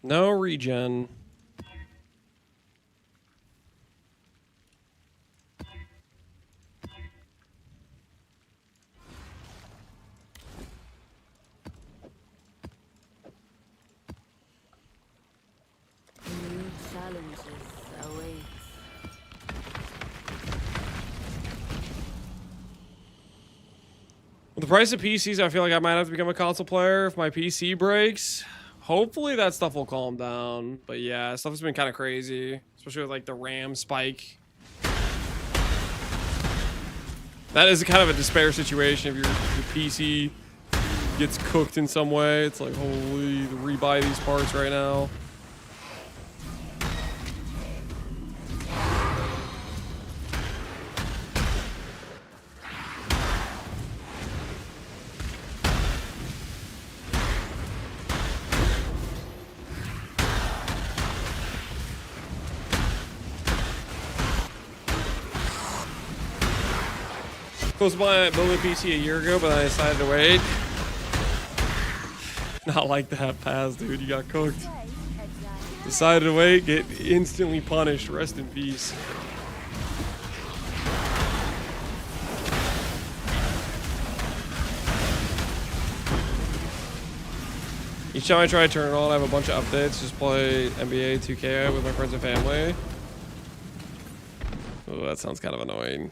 No regen. New challenges await. With the price of PCs, I feel like I might have to become a console player if my PC breaks. Hopefully that stuff will calm down. But yeah, stuff has been kind of crazy. Especially with like the RAM spike. That is kind of a despair situation if your PC gets cooked in some way. It's like, holy, rebuy these parts right now. Close to building a PC a year ago, but I decided to wait. Not like that, Paz, dude. You got cooked. Decided to wait, get instantly punished. Rest in peace. Each time I try to turn it on, I have a bunch of updates. Just play NBA 2K with my friends and family. Oh, that sounds kind of annoying.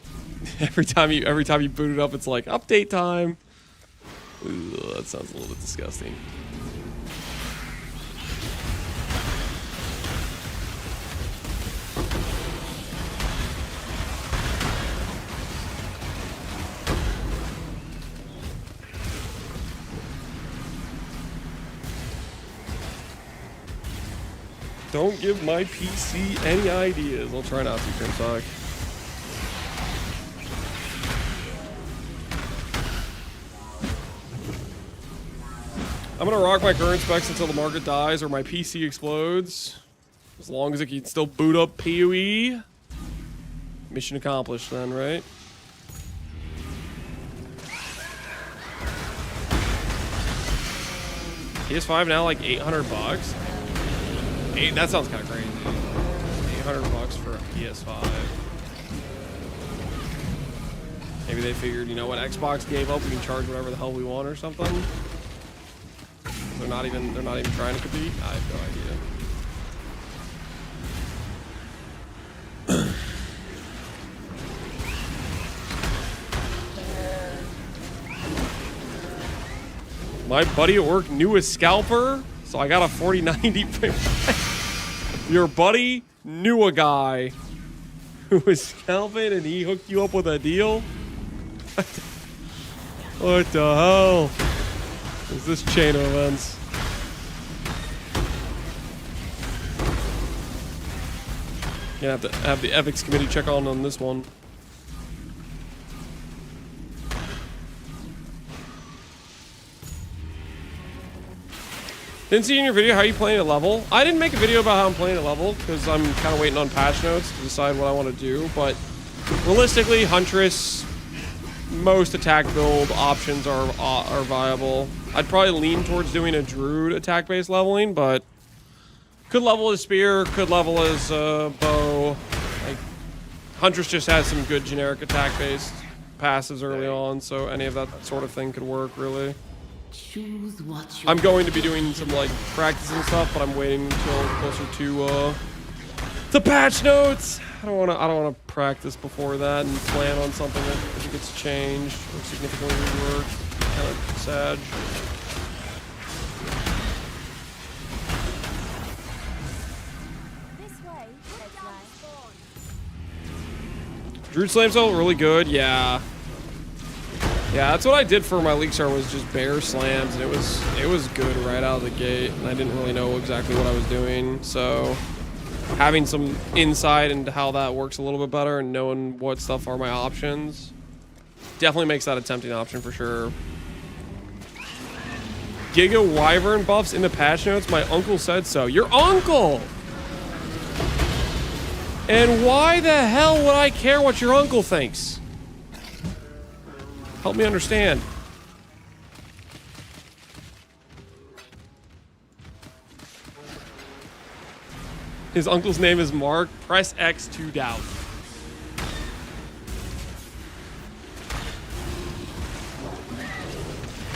every time you boot it up, it's like update time. Ooh, that sounds a little bit disgusting. Don't give my PC any ideas. I'll try not to, Crimsock. I'm gonna rock my current specs until the market dies or my PC explodes. As long as it can still boot up PoE. Mission accomplished then, right? PS5 now like $800. That sounds kind of crazy. $800 for a PS5. Maybe they figured, you know what, Xbox gave up, we can charge whatever the hell we want or something. They're not even trying to compete. I have no idea. My buddy at work knew a scalper, so I got a 4090. Your buddy knew a guy who was scalping and he hooked you up with a deal? What the hell is this chain of events? Gonna have to have the ethics committee check on this one. Didn't see in your video how you playing at level. I didn't make a video about how I'm playing at level because I'm kind of waiting on patch notes to decide what I want to do. But realistically, Huntress, most attack build options are viable. I'd probably lean towards doing a Druid attack-based leveling, but could level as Spear, could level as Bow. Like, Huntress just has some good generic attack-based passes early on, so any of that sort of thing could work, really. Choose what you I'm going to be doing some like practice and stuff, but I'm waiting until closer to patch notes. I don't wanna practice before that and plan on something that if it gets changed or significantly reworked. Kind of sad. This way, Druid Slam's all really good, yeah. Yeah, that's what I did for my League Star was just bear slams, and it was good right out of the gate, and I didn't really know exactly what I was doing, so having some insight into how that works a little bit better and knowing what stuff are my options definitely makes that a tempting option for sure. Giga Wyvern buffs in the patch notes, my uncle said so. Your uncle! And why the hell would I care what your uncle thinks? Help me understand. His uncle's name is Mark. Press X to doubt.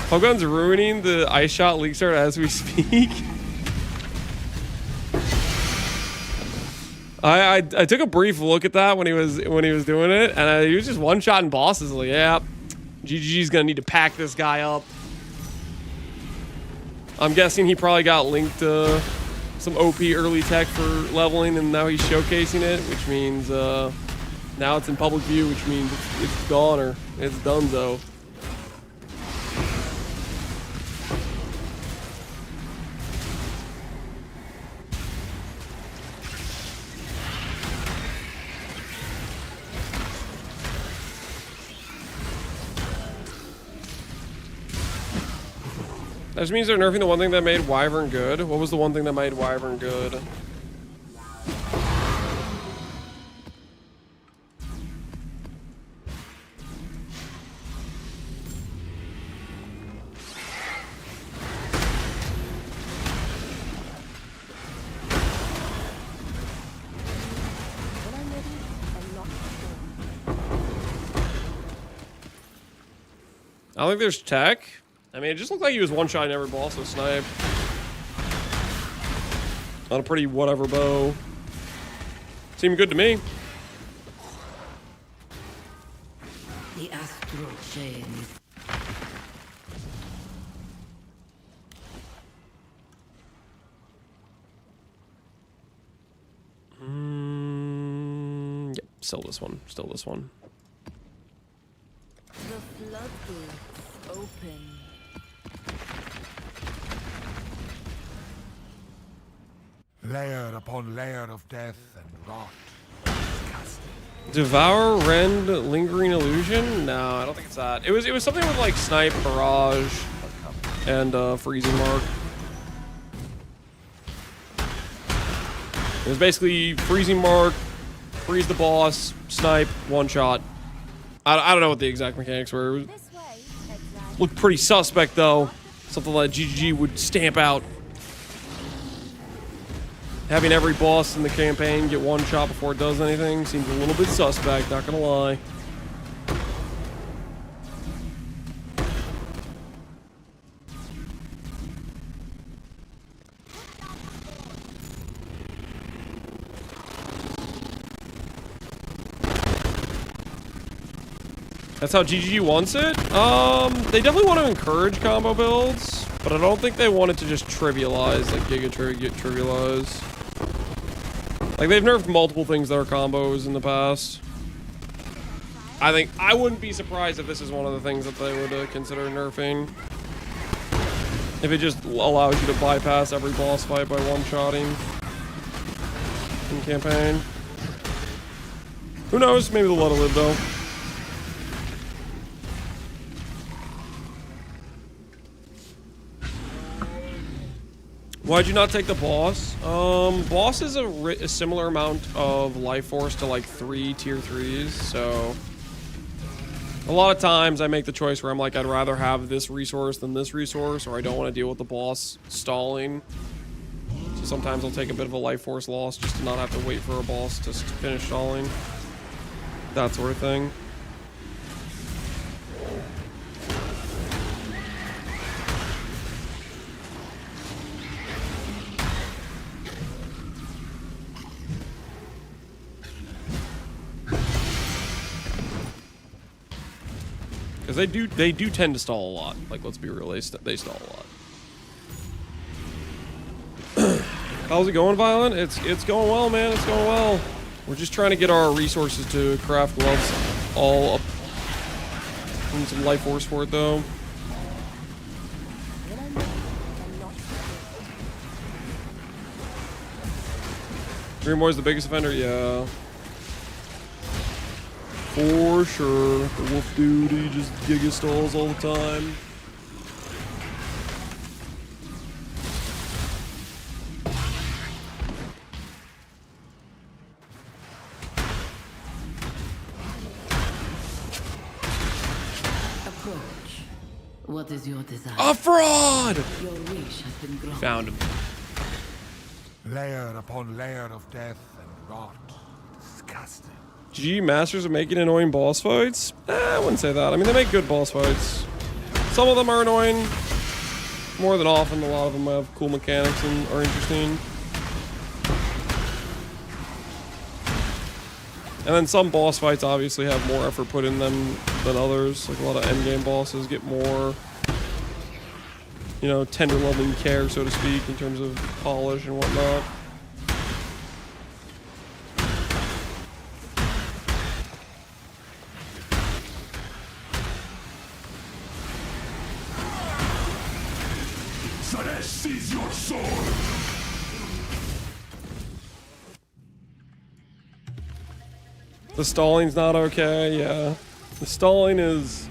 Hogun's ruining the Ice Shot League Start as we speak. I took a brief look at that when he was doing it, and he was just one-shotting bosses. Like, yeah. GGG's gonna need to pack this guy up. I'm guessing he probably got linked to some OP early tech for leveling, and now he's showcasing it, which means now it's in public view, which means it's gone or it's donezo. That just means they're nerfing the one thing that made Wyvern good. What was the one thing that made Wyvern good? I don't think there's tech. I mean, it just looked like he was one-shotting every ball, so snipe. On a pretty whatever bow. Seemed good to me. The astral chain. Yep, still this one. Still this one. The floodgates open. Layer upon layer of death and rot. Devour, Rend, Lingering Illusion? No, I don't think it's that. It was something with like Snipe, Barrage, and Freezing Mark. It was basically Freezing Mark, freeze the boss, Snipe, one shot. I don't know what the exact mechanics were. It looked pretty suspect though. Something like GGG would stamp out. Having every boss in the campaign get one shot before it does anything seems a little bit suspect, not gonna lie. That's how GGG wants it? They definitely want to encourage combo builds, but I don't think they want it to just trivialize, like Giga trivialize. Like, they've nerfed multiple things that are combos in the past. I wouldn't be surprised if this is one of the things that they would consider nerfing. If it just allows you to bypass every boss fight by one-shotting in campaign. Who knows? Maybe they'll let it live, though. Why'd you not take the boss? Boss is a similar amount of life force to like 3 tier 3s, so a lot of times I make the choice where I'm like, I'd rather have this resource than this resource, or I don't want to deal with the boss stalling. So sometimes I'll take a bit of a life force loss just to not have to wait for a boss to finish stalling. That sort of thing. Because they do tend to stall a lot. Like, let's be real, they stall a lot. How's it going, Violent? It's going well, man. It's going well. We're just trying to get our resources to craft gloves all up. Need some life force for it, though. Dream Boy's the biggest offender? Yeah. For sure. The wolf dude, he just Giga stalls all the time. Approach. What is your desire? A fraud! Your wish has been granted. Found him. Layer upon layer of death and rot. Disgusting. GG Masters are making annoying boss fights? I wouldn't say that. I mean, they make good boss fights. Some of them are annoying. More than often, a lot of them have cool mechanics and are interesting. And then some boss fights obviously have more effort put in them than others. Like a lot of endgame bosses get more, you know, tender loving care, so to speak, in terms of polish and whatnot. Seize your sword! The stalling's not okay, yeah. The stalling is...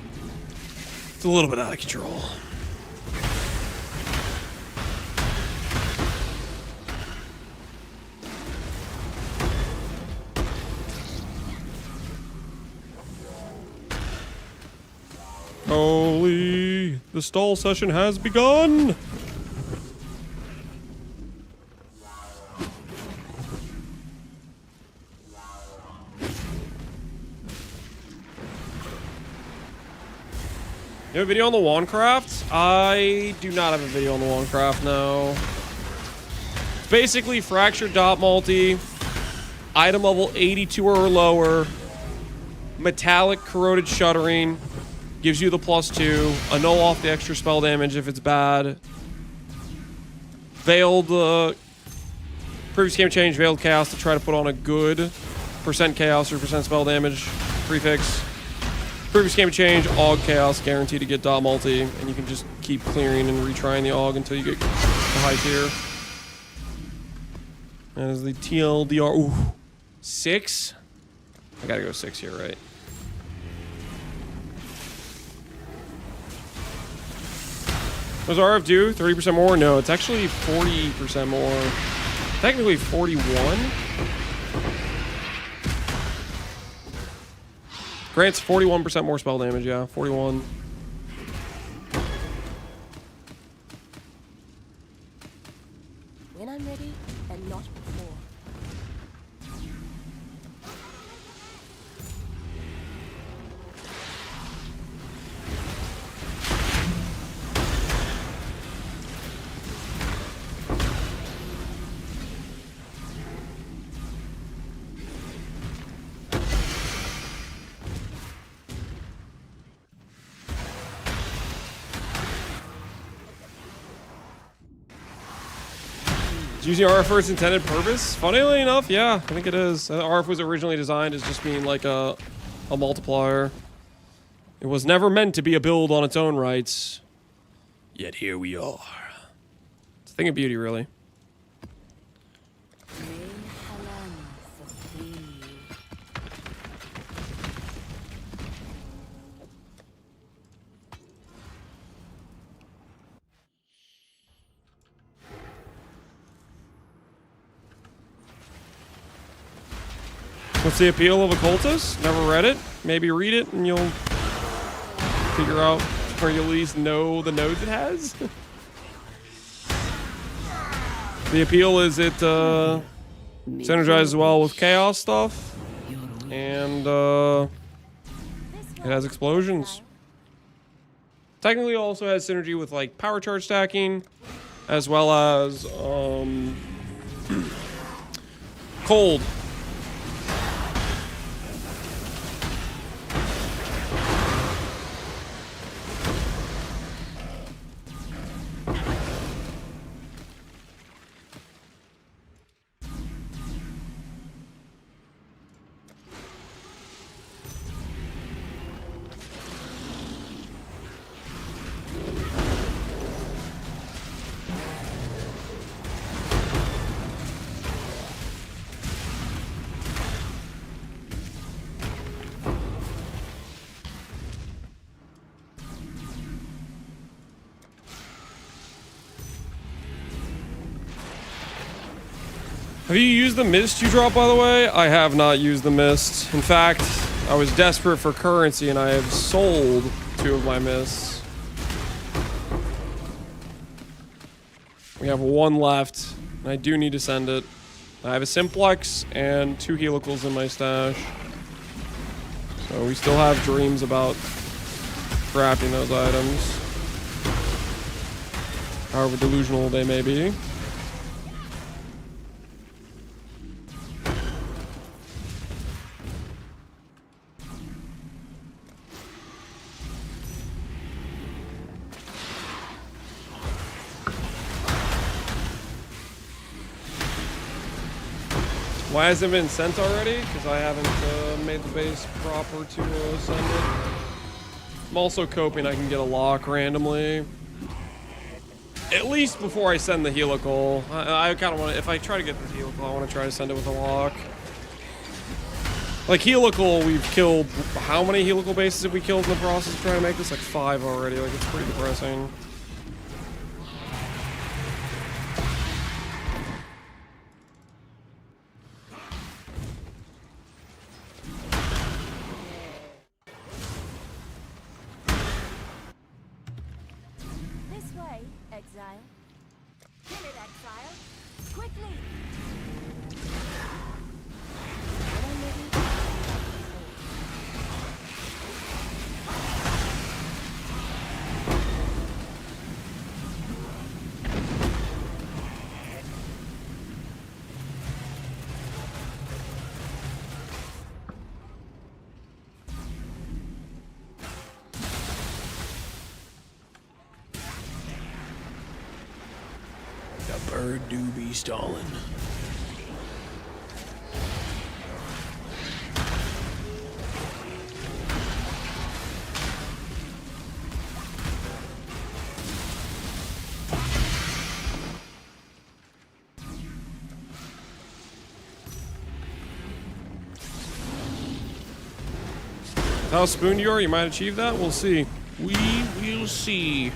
it's a little bit out of control. Holy... the stall session has begun! You have a video on the Wandcraft? I do not have a video on the Wandcraft, no. It's basically Fractured Dot Multi, item level 82 or lower, metallic corroded shuddering, gives you the +2, annul off the extra spell damage if it's bad. Veiled, previous game change, Veiled Chaos to try to put on a good % chaos or % spell damage prefix. Previous game change, Aug Chaos, guaranteed to get dot multi, and you can just keep clearing and retrying the Aug until you get the high tier. That is the TLDR. Ooh, 6. I gotta go 6 here, right? What does RF do? 30% more? No, it's actually 40% more. Technically 41. Grants 41% more spell damage, yeah. 41. When I'm ready, and not before. Is using RF for its intended purpose? Funnily enough, yeah, I think it is. RF was originally designed as just being like a multiplier. It was never meant to be a build on its own rights. Yet here we are. It's a thing of beauty, really. What's the appeal of Occultist? Never read it. Maybe read it and you'll figure out, or you'll at least know the nodes it has. The appeal is it synergizes well with chaos stuff, and it has explosions. Technically also has synergy with like power charge stacking, as well as cold. Have you used the mist you drop, by the way? I have not used the mist. In fact, I was desperate for currency and I have sold 2 of my mists. We have 1 left, and I do need to send it. I have a simplex and 2 helicals in my stash. So we still have dreams about crafting those items. However delusional they may be. Why hasn't it been sent already? Because I haven't made the base proper to send it. I'm also coping I can get a lock randomly. At least before I send the helical. I kind of want to, if I try to get the helical, I want to try to send it with a lock. Like helical, we've killed, how many helical bases have we killed in the process of trying to make this? Like 5 already, like it's pretty depressing. Exile. Kill it, exile. Quickly. Bird do be stalling. How spooned you are, you might achieve that. We'll see. We will see.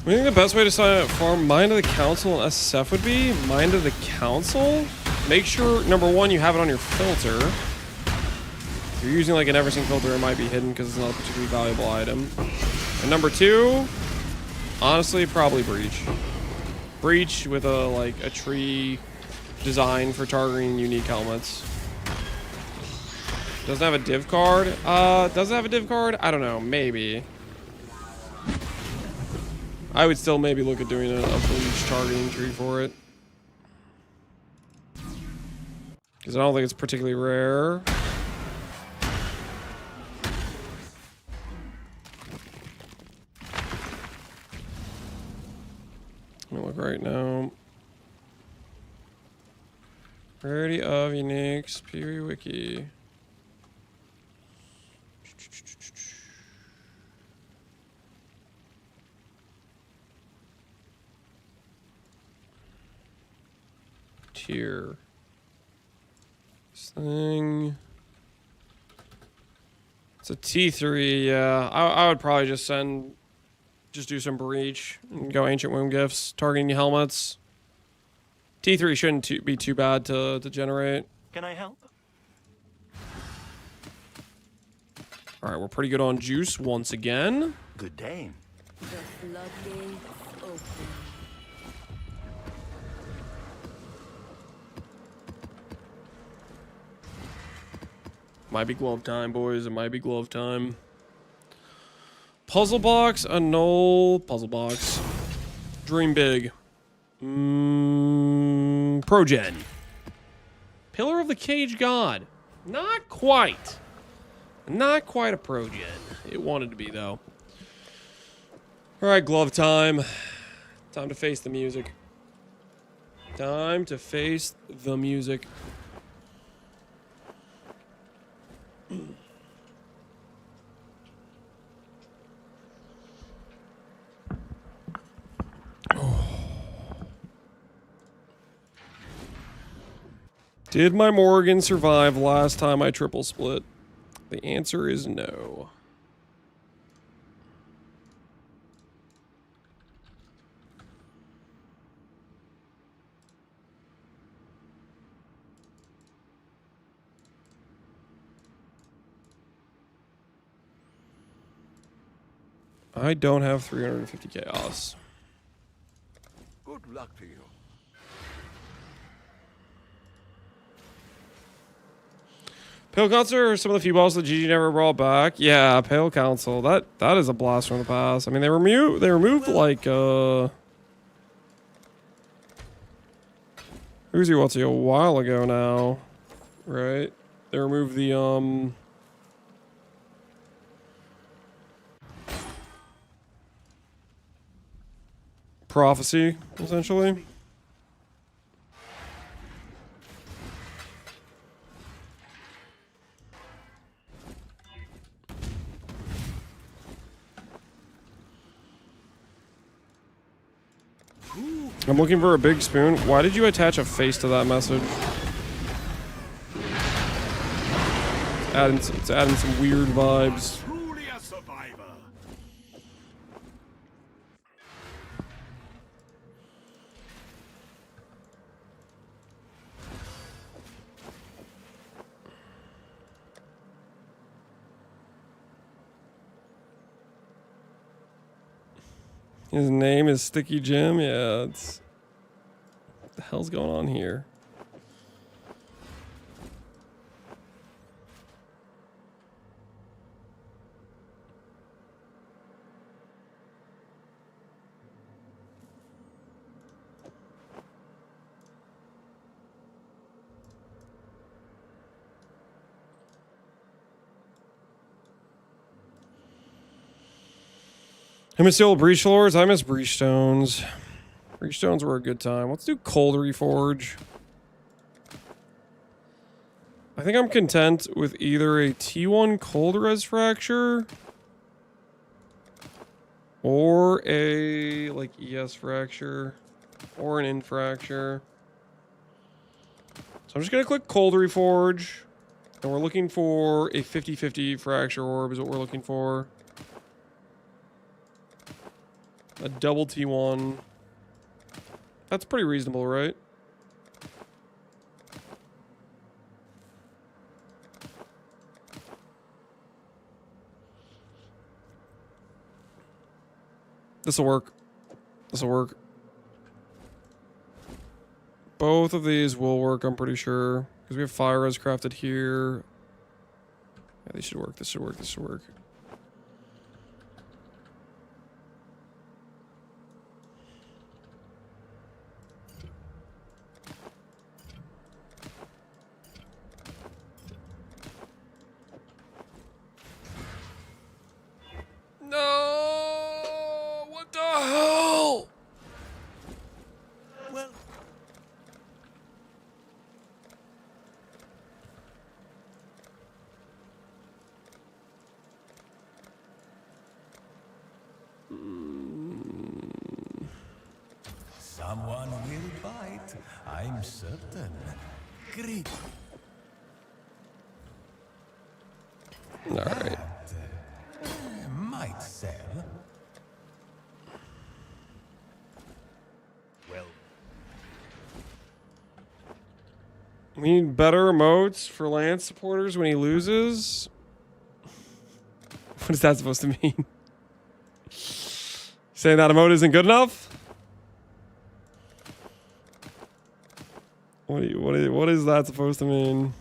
I think the best way to sign up for Mind of the Council and SSF would be Mind of the Council. Make sure, number one, you have it on your filter. If you're using like an everything filter, it might be hidden because it's not a particularly valuable item. And number two, honestly, probably Breach. Breach with a tree design for targeting unique helmets. Doesn't have a div card. Does it have a div card? I don't know. Maybe. I would still maybe look at doing a Bleach targeting tree for it. Because I don't think it's particularly rare. Let me look right now. Rarity of uniques, PV Wiki. Tier. This thing. It's a T3, yeah. I would probably just do some Breach and go Ancient Wound Gifts, targeting helmets. T3 shouldn't be too bad to generate. Can I help? Alright, we're pretty good on juice once again. Good day. The floodgates open. Might be glove time, boys. It might be glove time. Puzzle box, annul. Puzzle box. Dream big. Progen. Pillar of the Cage God. Not quite. Not quite a Progen. It wanted to be, though. Alright, glove time. Time to face the music. Time to face the music. Did my Morgan survive last time I triple split? The answer is no. I don't have 350 chaos. Good luck to you. Pale Council are some of the few balls that GG never brought back. Yeah, Pale Council. That is a blast from the past. I mean, they removed like Uzi What's a while ago now, right? They removed the prophecy essentially. I'm looking for a big spoon. Why did you attach a face to that message? It's adding some weird vibes. Truly a survivor. His name is Sticky Jim. Yeah, it's hell's going on here? I miss the old Breach Lords. I miss Breach Stones. Breach Stones were a good time. Let's do Cold Reforge. I think I'm content with either a T1 Cold Res Fracture or a like ES Fracture or an Infracture. So I'm just going to click Cold Reforge. And we're looking for a 50-50 Fracture Orb is what we're looking for. A double T1. That's pretty reasonable, right? This'll work. This'll work. Both of these will work, I'm pretty sure. Because we have fire res crafted here. Yeah, these should work. This should work. This should work. No! What the hell? Well, someone will bite, I'm certain. Great. All right. Might sell. well, We need better emotes for Lance supporters when he loses. What is that supposed to mean? Saying that emote isn't good enough? What is that supposed to mean?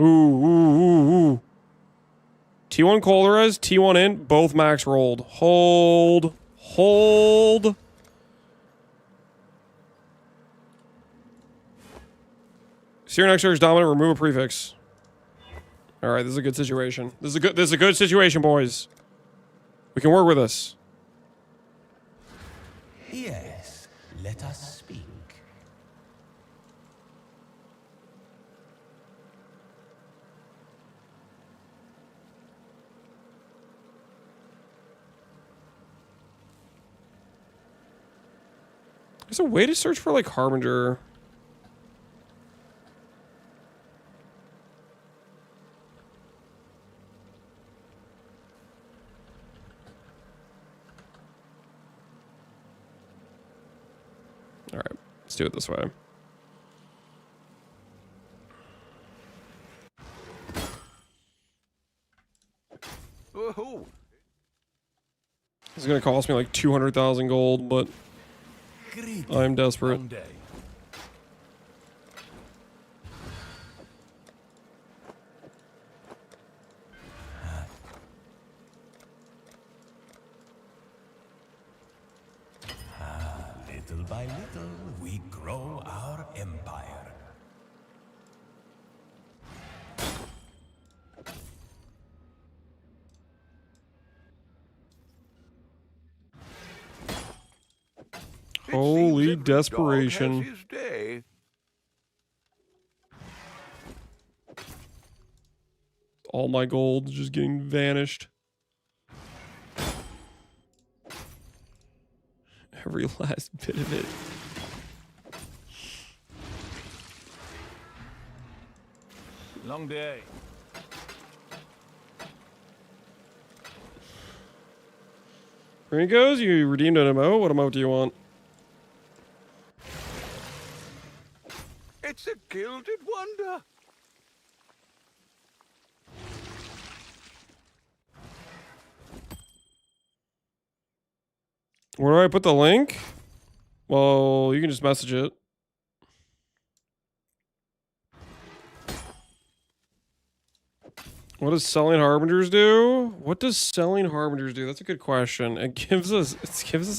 Ooh. T1 Colorez, T1 in, both max rolled. Hold. Seer next turn is dominant, remove a prefix. Alright, this is a good situation. This is a good situation, boys. We can work with this. Yes, let us speak. There's a way to search for, like, Harbinger. Alright, let's do it this way. woohoo! It's gonna cost me like 200,000 gold, but I'm desperate. Someday. Little by little, we grow our empire. Holy desperation. His day. All my gold is just getting vanished. Every last bit of it. Long day. Here he goes. You redeemed an emote. What emote do you want? It's a gilded wonder. Where do I put the link? Well, you can just message it. What does selling harbingers do? What does selling harbingers do? That's a good question. It gives us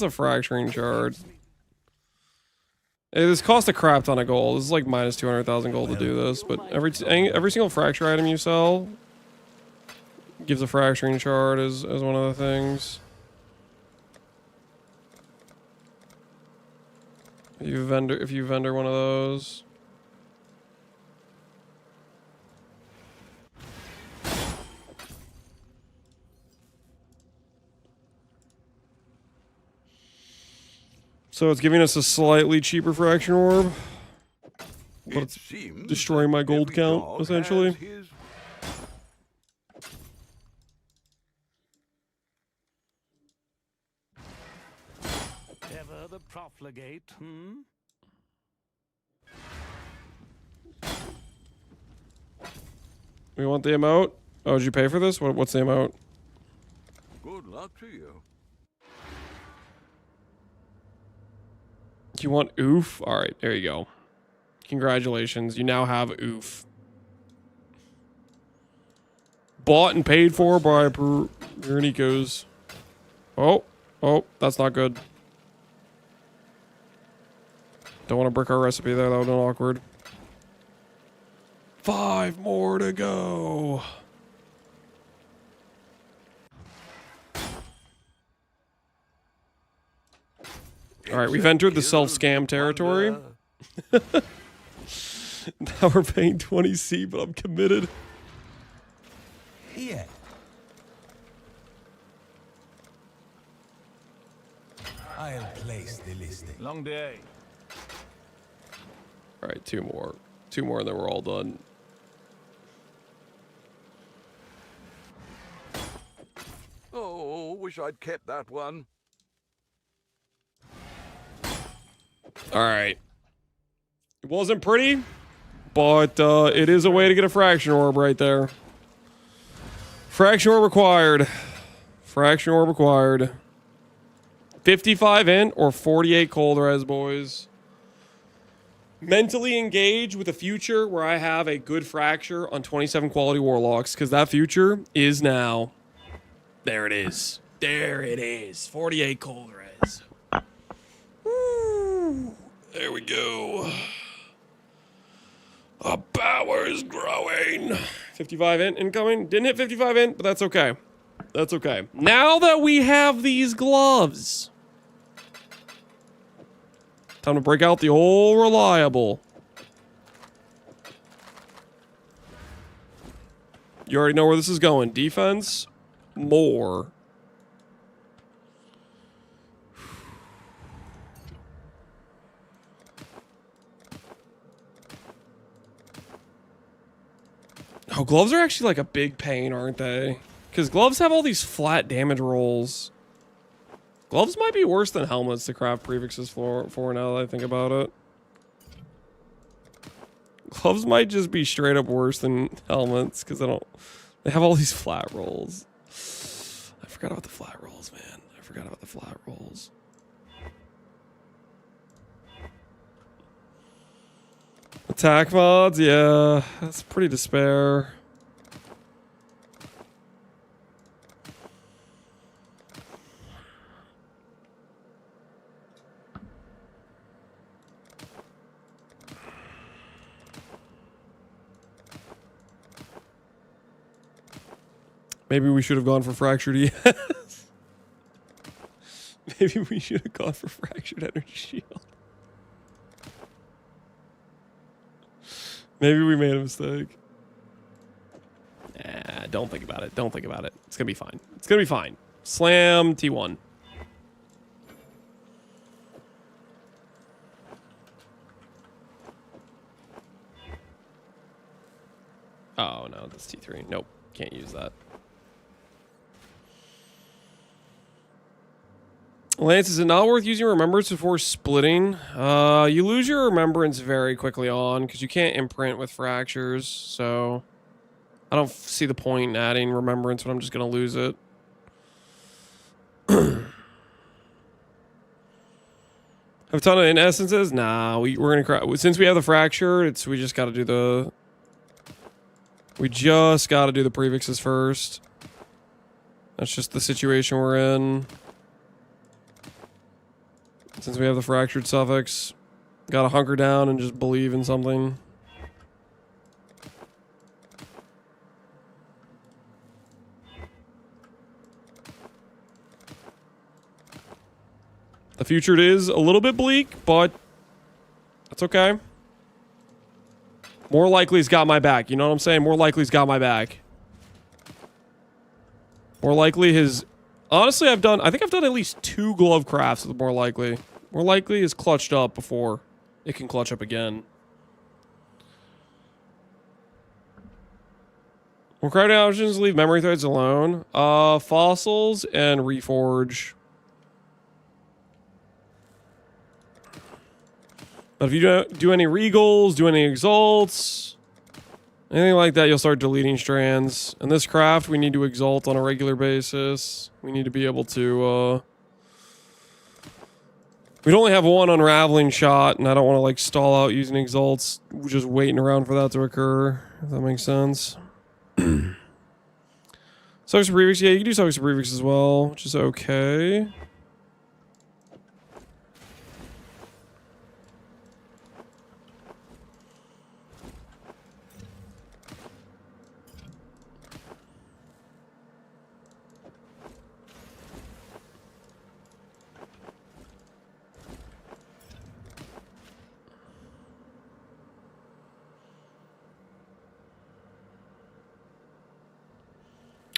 a fracturing shard. Hey, this costs a crap ton of gold. This is like minus 200,000 gold to do this, but every single fracture item you sell gives a fracturing shard as one of the things. If you vendor one of those. So it's giving us a slightly cheaper fraction orb, but it's destroying my gold count, essentially. Ever the profligate, hmm? We want the emote? Oh, did you pay for this? What's the emote? Good luck to you. You want oof? Alright, there you go. Congratulations, you now have oof. Bought and paid for by Nico's. Oh, that's not good. Don't want to brick our recipe there, that would have been awkward. 5 more to go. Alright, we've entered the self-scam territory. Now we're paying 20C, but I'm committed. Here. I'll place the listing. Long day. Alright, 2 more. 2 more and then we're all done. Oh, wish I'd kept that one. Alright. It wasn't pretty, but it is a way to get a fraction orb right there. Fraction orb required. Fraction orb required. 55 int or 48 cold res, boys. Mentally engage with a future where I have a good fracture on 27 quality warlocks, because that future is now. There it is. There it is. 48 cold res. Woo. There we go. Our power is growing. 55 int incoming. Didn't hit 55 int, but that's okay. That's okay. Now that we have these gloves, time to break out the old reliable. You already know where this is going. Defense, more. Oh, gloves are actually like a big pain, aren't they? Because gloves have all these flat damage rolls. Gloves might be worse than helmets to craft prefixes for now that I think about it. Gloves might just be straight up worse than helmets because they have all these flat rolls. I forgot about the flat rolls, man. I forgot about the flat rolls. Attack mods, yeah, that's pretty despair. Maybe we should have gone for fractured ES. Maybe we should have gone for fractured energy shield. Maybe we made a mistake. Nah, don't think about it. Don't think about it. It's gonna be fine. It's gonna be fine. Slam T1. Oh no, that's T3. Nope, can't use that. Lance, is it not worth using Remembrance before splitting? You lose your Remembrance very quickly on because you can't imprint with fractures, so I don't see the point in adding Remembrance when I'm just going to lose it. Have a ton of in essences? Nah, we're gonna cry. Since we have the fracture, we just gotta do the... We just gotta do the prefixes first. That's just the situation we're in. Since we have the fractured suffix, gotta hunker down and just believe in something. The future is a little bit bleak, but that's okay. More likely's got my back. You know what I'm saying? More likely's got my back. More likely his... Honestly, I think I've done at least 2 glove crafts with more likely. More likely is clutched up before it can clutch up again. More crafting options, leave memory threads alone. Fossils and reforge. But if you don't do any regals, do any exalts, anything like that, you'll start deleting strands. In this craft, we need to exalt on a regular basis. We need to be able to, we'd only have 1 unraveling shot, and I don't want to, like, stall out using exalts. We're just waiting around for that to occur, if that makes sense. Sucks prefix, yeah, you can do sucks prefix as well, which is okay.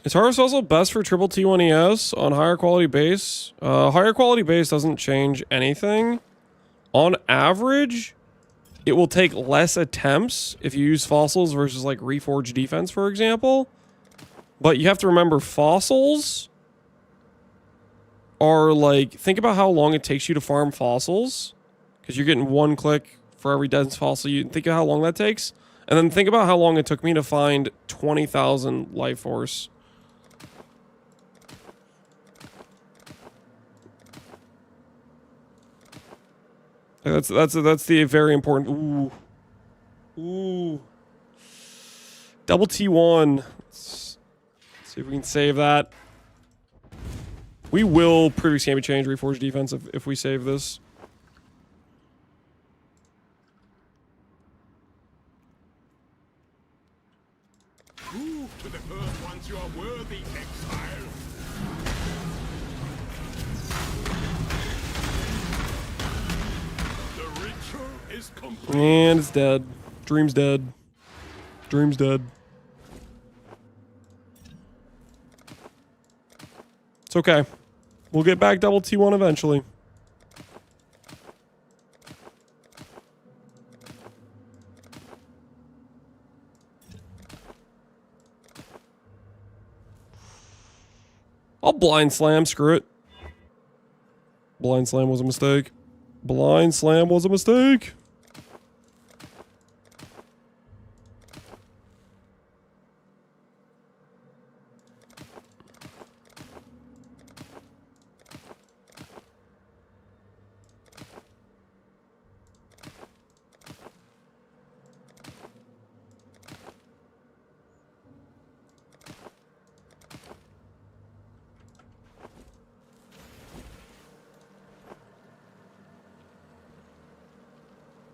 Is Harvest also best for triple T1ES on higher quality base? Higher quality base doesn't change anything. On average, it will take less attempts if you use fossils versus like reforged defense, for example. But you have to remember fossils are like, think about how long it takes you to farm fossils. Because you're getting 1 click for every dense fossil. You think of how long that takes. And then think about how long it took me to find 20,000 life force. That's the very important. Ooh. Double T1. Let's see if we can save that. We will prefix can be changed, reforged defense if we save this. Prove to the earth once you are worthy, exile. The ritual is complete. And it's dead. Dream's dead. Dream's dead. It's okay. We'll get back double T1 eventually. I'll blind slam, screw it. Blind slam was a mistake. Blind slam was a mistake.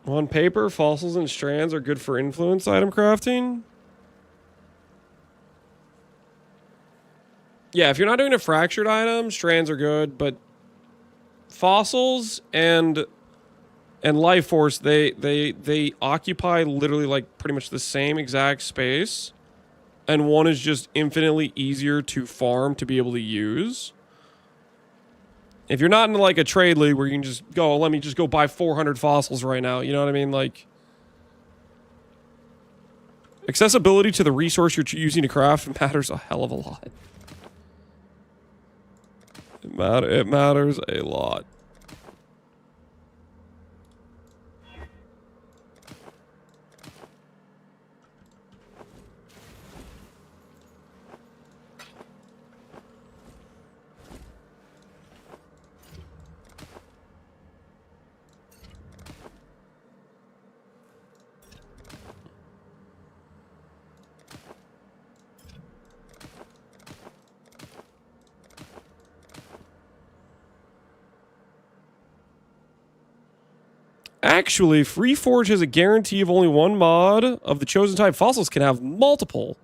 On paper, fossils and strands are good for influence item crafting. Yeah, if you're not doing a fractured item, strands are good, but fossils and life force, they occupy literally like pretty much the same exact space, and one is just infinitely easier to farm to be able to use. If you're not in like a trade league where you can just go, let me just go buy 400 fossils right now. You know what I mean? Like, accessibility to the resource you're using to craft matters a hell of a lot. It matters a lot. Actually, if Reforge has a guarantee of only one mod of the chosen type, fossils can have multiple.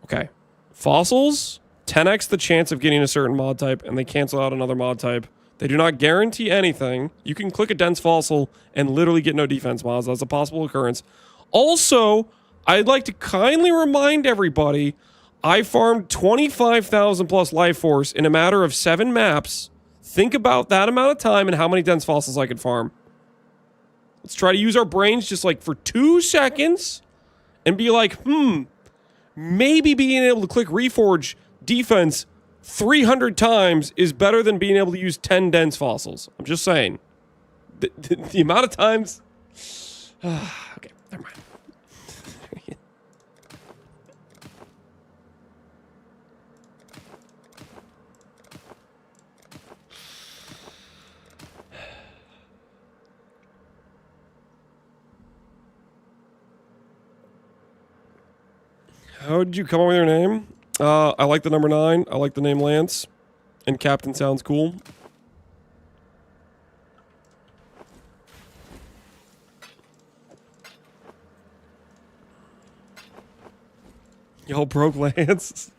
Okay. Fossils, 10x the chance of getting a certain mod type, and they cancel out another mod type. They do not guarantee anything. You can click a dense fossil and literally get no defense mods. That's a possible occurrence. Also, I'd like to kindly remind everybody, I farmed 25,000 plus life force in a matter of 7 maps. Think about that amount of time and how many dense fossils I could farm. Let's try to use our brains just like for 2 seconds and be like, maybe being able to click Reforge defense 300 times is better than being able to use 10 dense fossils. I'm just saying. The amount of times... okay, never mind. How did you come up with your name? I like the number 9. I like the name Lance. And Captain sounds cool. Y'all broke Lance.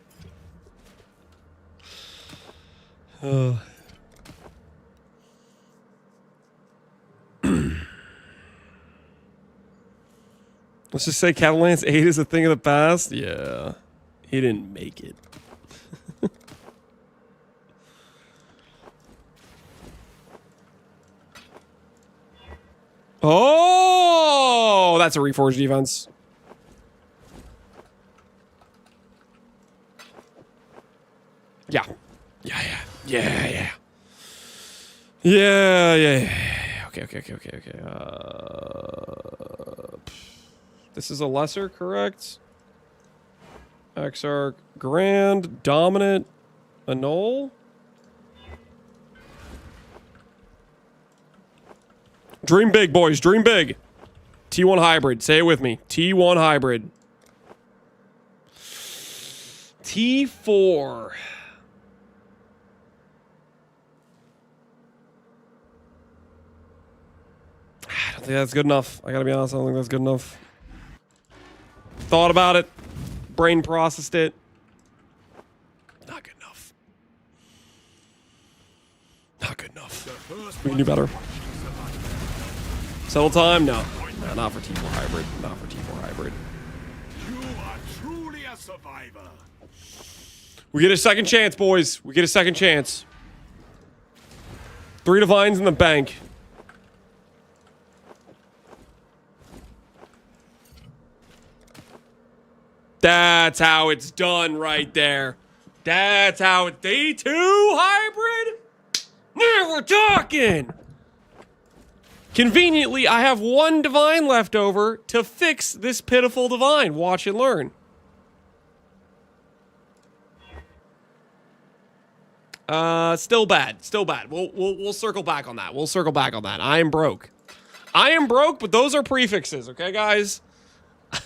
Let's just say Catalance 8 is a thing of the past. Yeah. He didn't make it. Oh, that's a Reforged defense. Yeah. Yeah. Okay. This is a lesser, correct? Exarch, Grand, Dominant, Annul. Dream big, boys. Dream big. T1 hybrid. Say it with me. T1 hybrid. T4. I don't think that's good enough. I gotta be honest, I don't think that's good enough. Thought about it. Brain processed it. Not good enough. Not good enough. We can do better. Settle time? No. No, not for T4 hybrid. Not for T4 hybrid. You are truly a survivor. We get a second chance, boys. We get a second chance. 3 divines in the bank. That's how it's done right there. That's how it's D2 hybrid. Now we're talking. Conveniently, I have 1 divine left over to fix this pitiful divine. Watch and learn. Still bad. Still bad. We'll circle back on that. We'll circle back on that. I am broke. I am broke, but those are prefixes, okay, guys?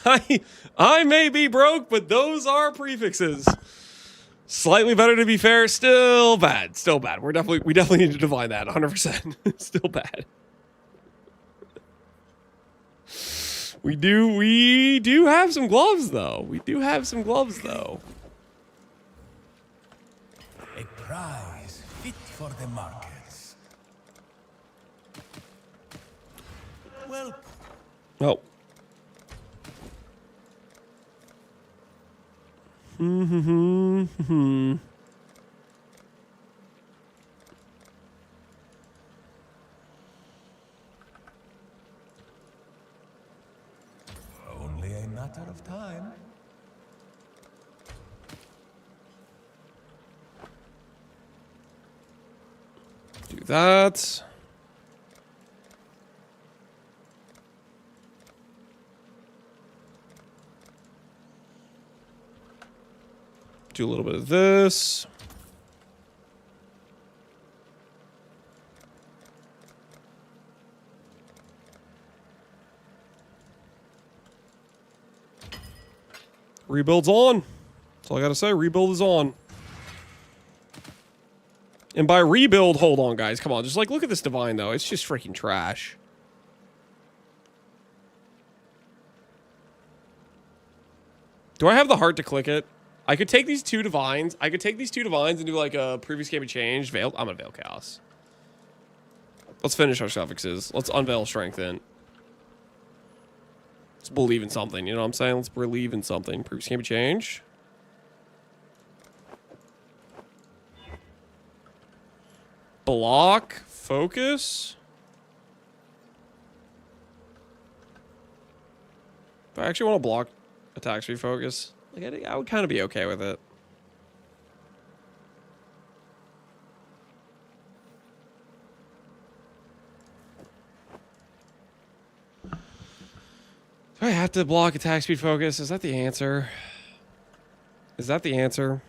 I may be broke, but those are prefixes. Slightly better, to be fair. Still bad. Still bad. We definitely need to define that 100%. Still bad. We do have some gloves though. We do have some gloves though. A prize fit for the markets. Well. Oh. Only a matter of time. Do that. Do a little bit of this. Rebuild's on. That's all I gotta say. Rebuild is on. And by rebuild, hold on, guys. Come on. Just like, look at this divine, though. It's just freaking trash. Do I have the heart to click it? I could take these two divines. I could take these two divines and do like a previous game of change. Veil. I'm gonna Veil Chaos. Let's finish our suffixes. Let's unveil Strengthen. Let's believe in something. You know what I'm saying? Let's believe in something. Previous game of change. Block. Focus. Do I actually want to block attack speed focus? Like, I would kind of be okay with it. Do I have to block attack speed focus? Is that the answer? Is that the answer?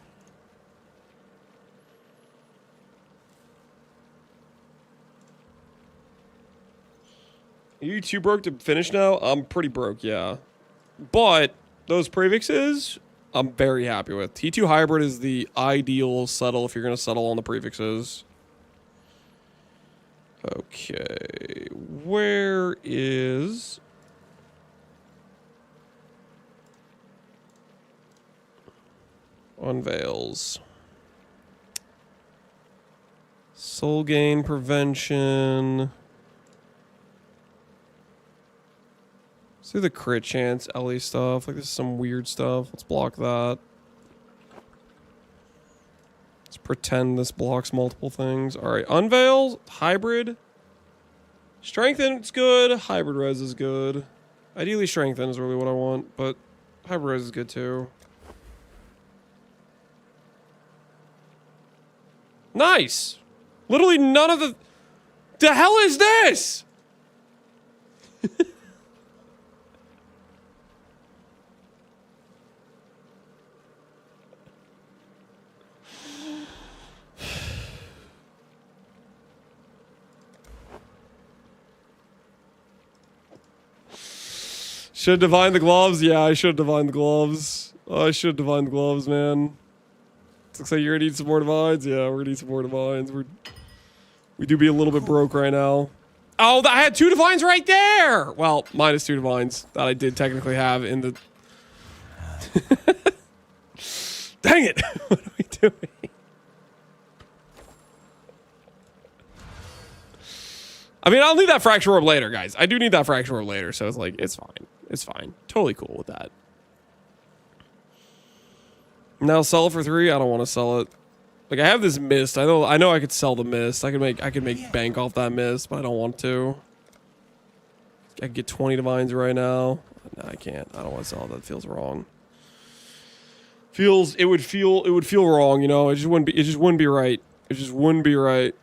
Are you too broke to finish now? I'm pretty broke, yeah. But those prefixes, I'm very happy with. T2 hybrid is the ideal settle if you're going to settle on the prefixes. Okay. Where is... Unveils. Soul gain prevention. Let's do the crit chance Ellie stuff. Like, this is some weird stuff. Let's block that. Let's pretend this blocks multiple things. Alright, unveil, hybrid. Strengthen, it's good. Hybrid res is good. Ideally, strengthen is really what I want, but hybrid res is good too. Nice! Literally none of the... The hell is this?! Should have divined the gloves? Yeah, I should have divined the gloves. Oh, I should have divined the gloves, man. Looks like you're gonna need some more divines. Yeah, we're gonna need some more divines. We do be a little bit broke right now. Oh, I had 2 divines right there! Well, minus 2 divines that I did technically have in the... Dang it! What are we doing? I mean, I'll need that fracture orb later, guys. I do need that fracture orb later, so it's like, it's fine. It's fine. Totally cool with that. Now sell it for 3. I don't want to sell it. Like, I have this mist. I know I could sell the mist. I could make bank off that mist, but I don't want to. I could get 20 divines right now. No, I can't. I don't want to sell it. That feels wrong. It would feel wrong, you know. It just wouldn't be right. It just wouldn't be right.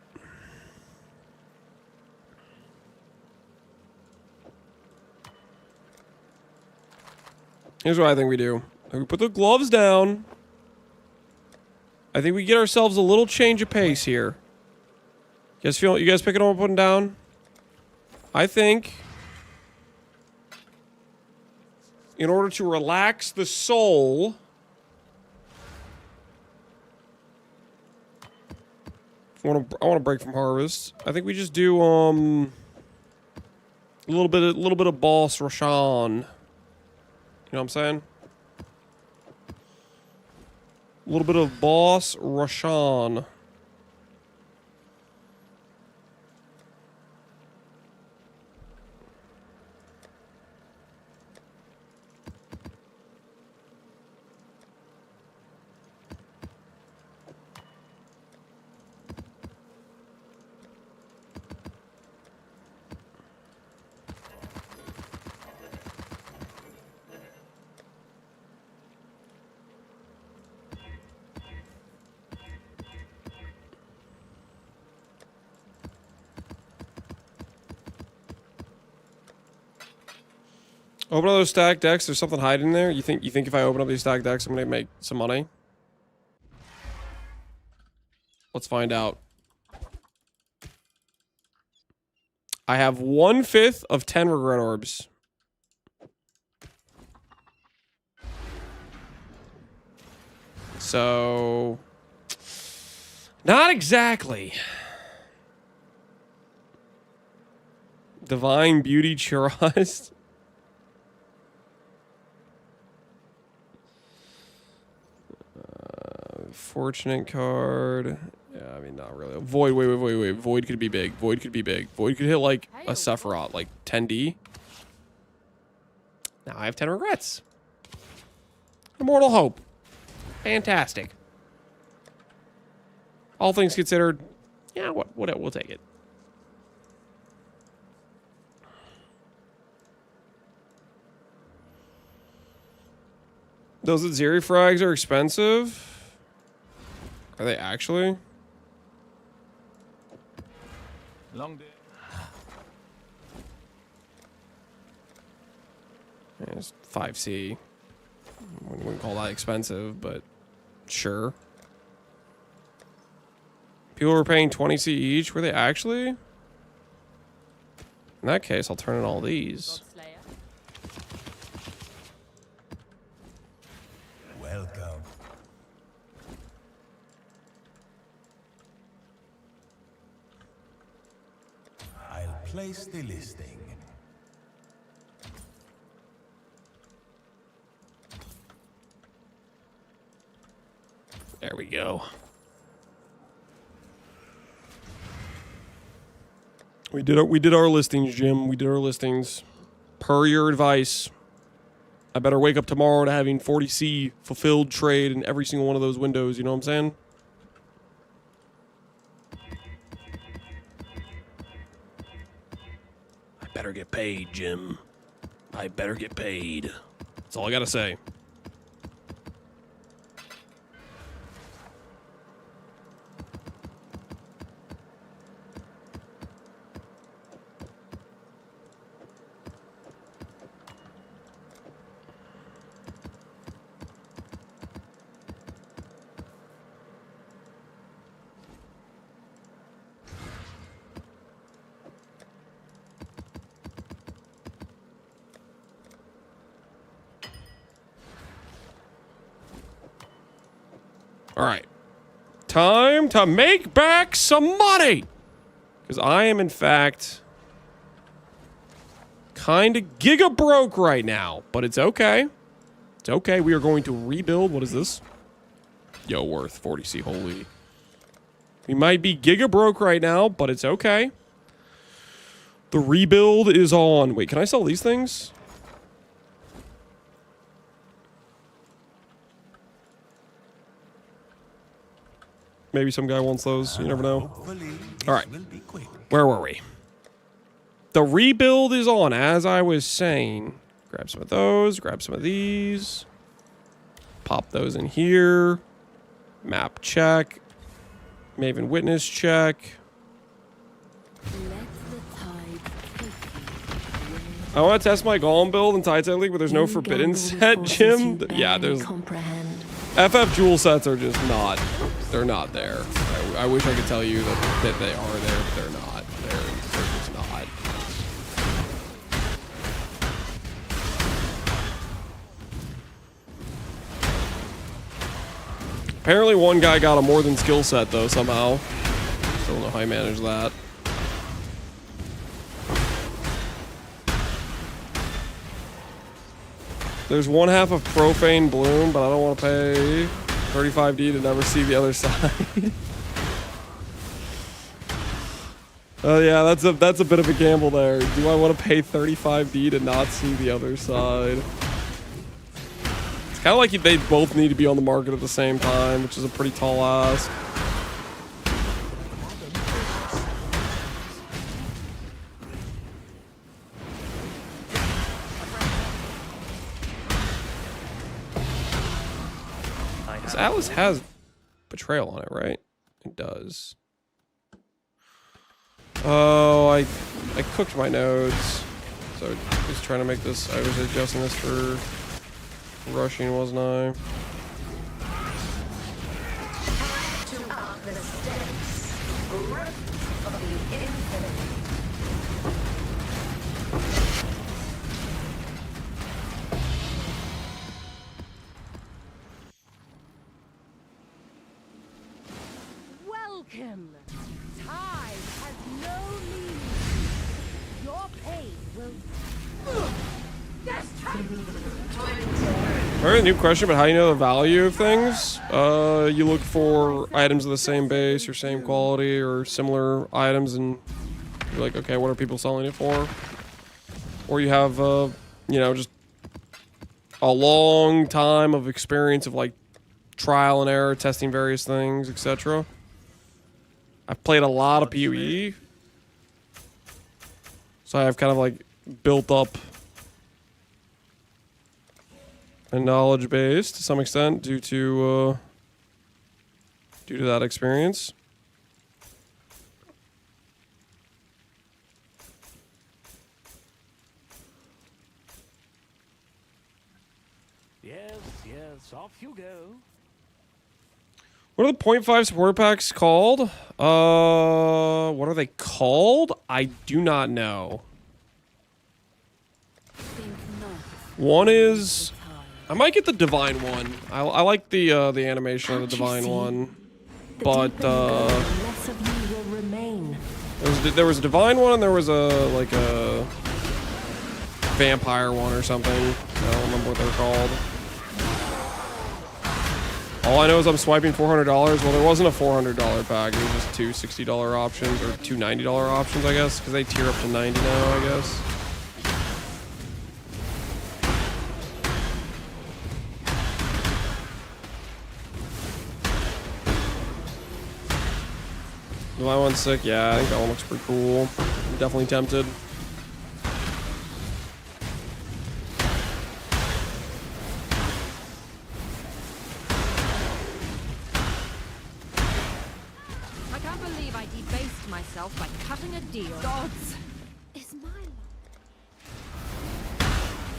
Here's what I think we do. We put the gloves down. I think we get ourselves a little change of pace here. You guys picking up what I'm putting down? I think in order to relax the soul, I want to break from harvest. I think we just do a little bit of boss Roshan. You know what I'm saying? A little bit of boss Roshan. Open up those stacked decks. There's something hiding there. You think if I open up these stacked decks, I'm gonna make some money? Let's find out. I have 1/5 of 10 regret orbs. So Not exactly. Divine Beauty Trust. Fortunate card. Yeah, I mean, not really. Void, wait. Void could be big. Void could be big. Void could hit like a Sephiroth, like 10D. Now I have 10 regrets. Immortal Hope. Fantastic. All things considered, yeah, what we'll take it. Those Azeri frags are expensive. Are they actually? Long day. Yeah, it's 5C. Wouldn't call that expensive, but sure. People were paying 20C each. Were they actually? In that case, I'll turn in all these. Welcome. I'll place the listing. There we go. We did our listings, Jim. We did our listings. Per your advice. I better wake up tomorrow to having 40C fulfilled trade in every single one of those windows, you know what I'm saying? I better get paid, Jim. I better get paid. That's all I gotta say. All right. Time to make back some money. Because I am, in fact, kind of giga broke right now. But it's okay. It's okay. We are going to rebuild. What is this? Yo, worth 40C. Holy. We might be giga broke right now, but it's okay. The rebuild is on. Wait, can I sell these things? Maybe some guy wants those. You never know. All right. Where were we? The rebuild is on, as I was saying. Grab some of those. Grab some of these. Pop those in here. Map check. Maven witness check. I want to test my Golem build in Titan League, but there's no forbidden set, Jim. Yeah, there's... FF Jewel sets are just not... They're not there. I wish I could tell you that they are there, but they're not. They're just not. Apparently one guy got a more than skill set, though, somehow. Still don't know how he managed that. There's one half of Profane Bloom, but I don't want to pay 35D to never see the other side. Oh yeah, that's a bit of a gamble there. Do I want to pay 35D to not see the other side? It's kind of like they both need to be on the market at the same time, which is a pretty tall ask. Atlas has Betrayal on it, right? It does. Oh, I cooked my nodes. So I was trying to make this, I was adjusting this for rushing, wasn't I? Very new question, but how do you know the value of things? You look for items of the same base or same quality or similar items, and you're like, okay, what are people selling it for? Or you have, you know, just a long time of experience of like trial and error, testing various things, etc. I've played a lot of PoE, so I have kind of like built up a knowledge base to some extent due to that experience. Yes, off you go. What are the 0.5 supporter packs called? What are they called? I do not know. One is, I might get the divine one. I like the animation of the divine one, but there was a divine one and there was a vampire one or something. I don't remember what they're called. All I know is I'm swiping $400. Well, there wasn't a $400 pack. It was just two $60 options or two $90 options, I guess, because they tier up to 90 now, I guess. Divine one's sick. Yeah, I think that one looks pretty cool. I'm definitely tempted. By cutting a deal. Gods! Is my life.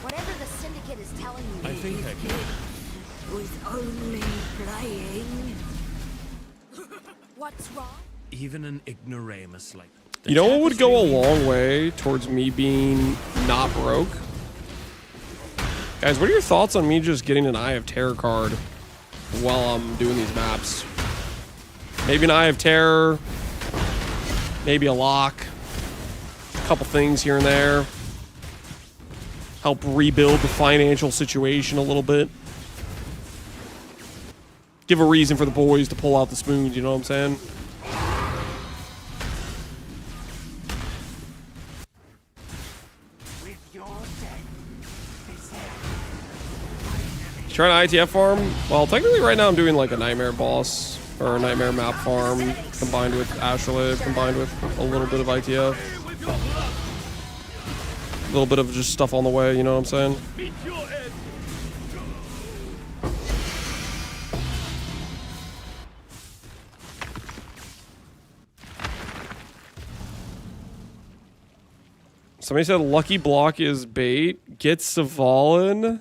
Whatever the Syndicate is telling you, I think I can. Was only playing. What's wrong? Even an ignoramus like You know what would go a long way towards me being not broke? Guys, what are your thoughts on me just getting an Eye of Terror card while I'm doing these maps? Maybe an Eye of Terror. Maybe a lock, a couple things here and there. Help rebuild the financial situation a little bit. Give a reason for the boys to pull out the spoons, you know what I'm saying? Trying to ITF farm? Well, technically right now I'm doing like a nightmare boss. Or a nightmare map farm combined with Astrolabe, combined with a little bit of ITF. A little bit of just stuff on the way, you know what I'm saying? Somebody said Lucky Block is bait. Get Savalin.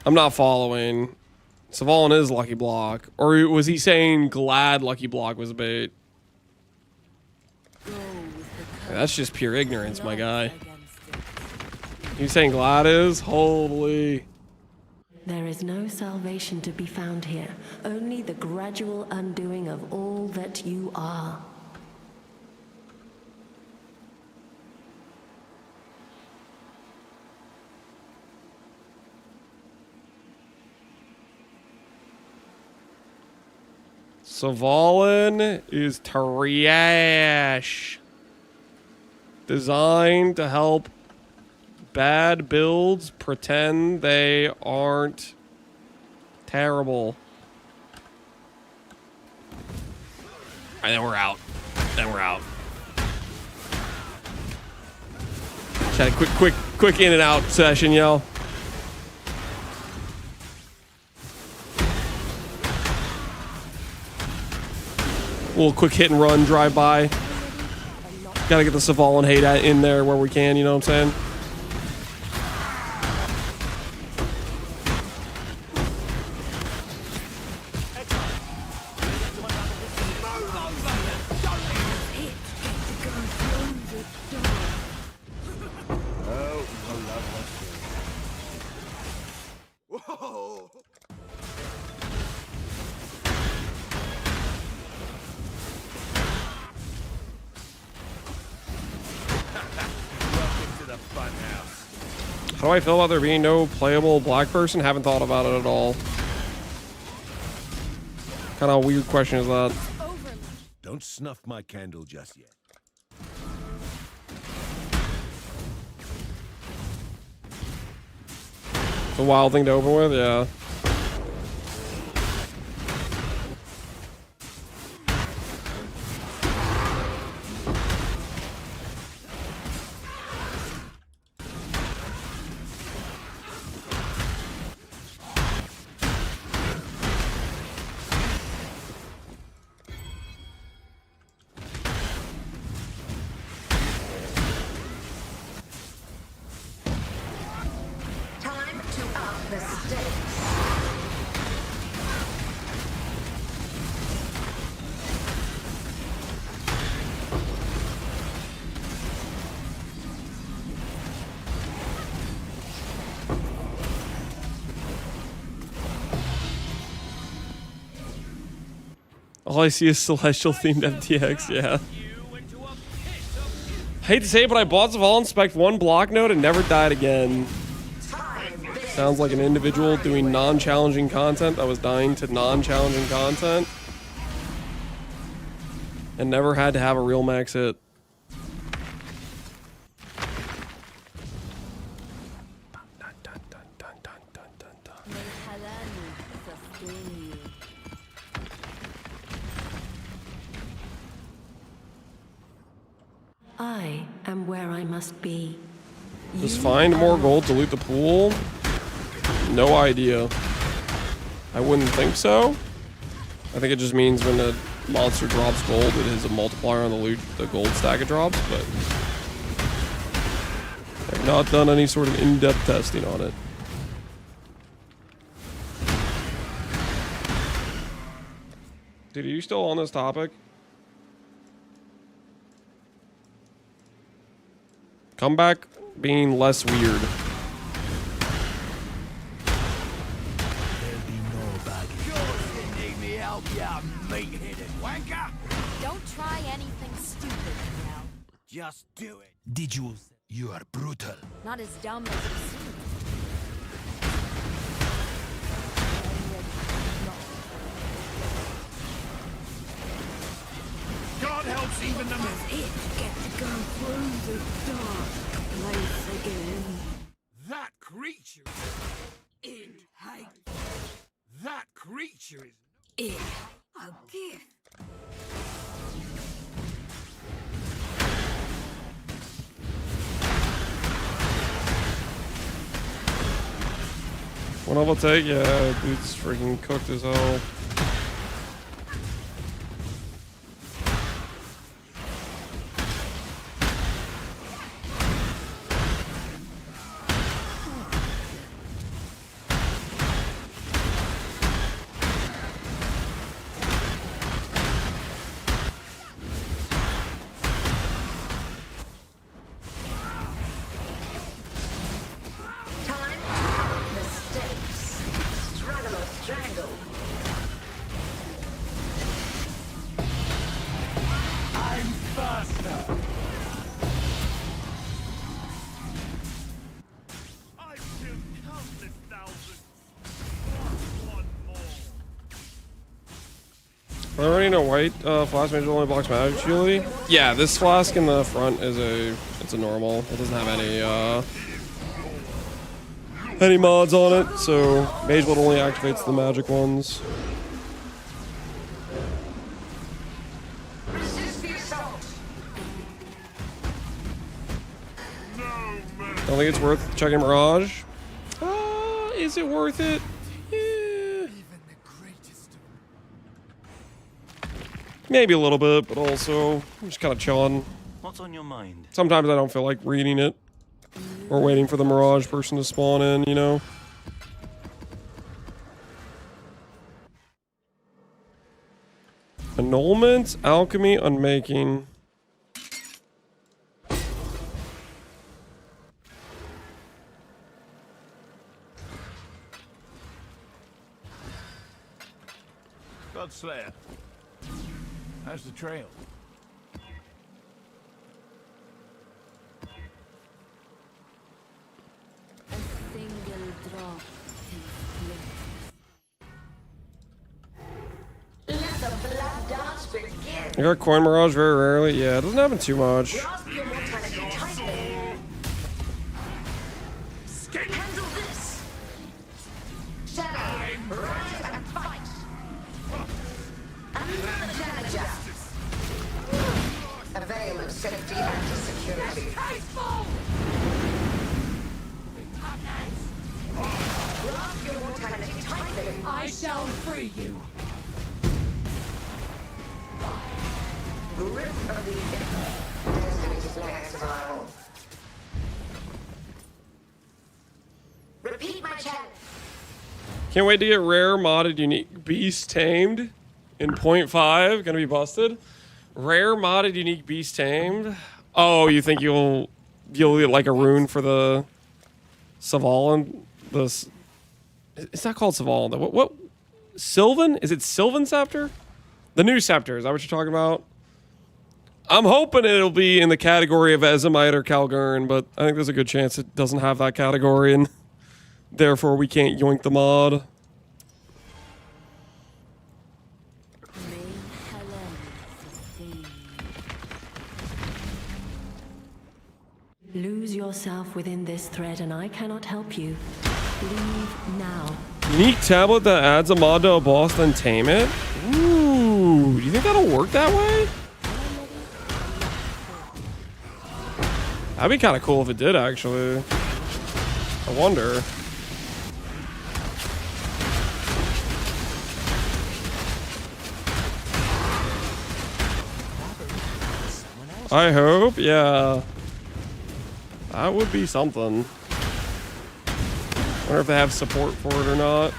I'm not following. Savalin is Lucky Block. Or was he saying glad Lucky Block was bait? That's just pure ignorance, my guy. You saying glad is? Holy. There is no salvation to be found here. Only the gradual undoing of all that you are. Savalin is trash. Designed to help bad builds pretend they aren't terrible. Alright, then we're out. Just had a quick in and out session, yo. A little quick hit and run, drive by. Gotta get the Savalin hate in there where we can, you know what I'm saying? How do I feel about there being no playable black person? Haven't thought about it at all. Kind of weird question is that? Don't snuff my candle just yet. It's a wild thing to open with, yeah. Time to up the stakes. All I see is celestial themed FTX, yeah. Hate to say it, but I bought Zaval Spec 1 block node and never died again. Sounds like an individual doing non-challenging content that was dying to non-challenging content. And never had to have a real max hit. I am where I must be. Just find more gold to loot the pool? No idea. I wouldn't think so. I think it just means when the monster drops gold, it is a multiplier on the loot, the gold stack it drops, but I've not done any sort of in-depth testing on it. Dude, are you still on this topic? Come back being less weird. Don't try anything stupid now. Just do it. Did you? You are brutal. Not as dumb as you seem. God helps even the Does it get to go through the dark place again? That creature in hate. That creature is It a gift. One level take? Yeah, dude's freaking cooked as hell. Time to up the stakes. Struggle or strangle. I'm faster. I've killed countless thousands. One more. Are there any white flask major only blocks magic agility? Yeah, this flask in the front is it's a normal. It doesn't have any mods on it, so Mage Blood only activates the magic ones. Resist the assault. Don't think it's worth checking Mirage. Is it worth it? Yeah. Maybe a little bit, but also I'm just kind of chilling. What's on your mind? Sometimes I don't feel like reading it or waiting for the Mirage person to spawn in, you know? Annulment, Alchemy, Unmaking. Godslayer. How's the trail? And I got Coin Mirage very rarely. Yeah, it doesn't happen too much. Handle this! Shadow, rise and fight! Another challenger! A veil of safety and security. Grasp your mortality tightly. I shall free you. Grip of the destiny declares survival. Repeat my challenge. Can't wait to get rare modded unique beast tamed in 0.5. Gonna be busted. Rare modded unique beast tamed. Oh, you think you'll get like a rune for the Savalan? This it's not called Savalan. What Sylvan? Is it Sylvan Scepter? The new scepter, is that what you're talking about? I'm hoping it'll be in the category of Ezamite or Calgurn, but I think there's a good chance it doesn't have that category, and therefore we can't yoink the mod. Lose yourself within this thread and I cannot help you. Leave now. Unique tablet that adds a mod to a boss, then tame it? Ooh, you think that'll work that way? That'd be kind of cool if it did, actually. I wonder. I hope, yeah. That would be something. Wonder if they have support for it or not.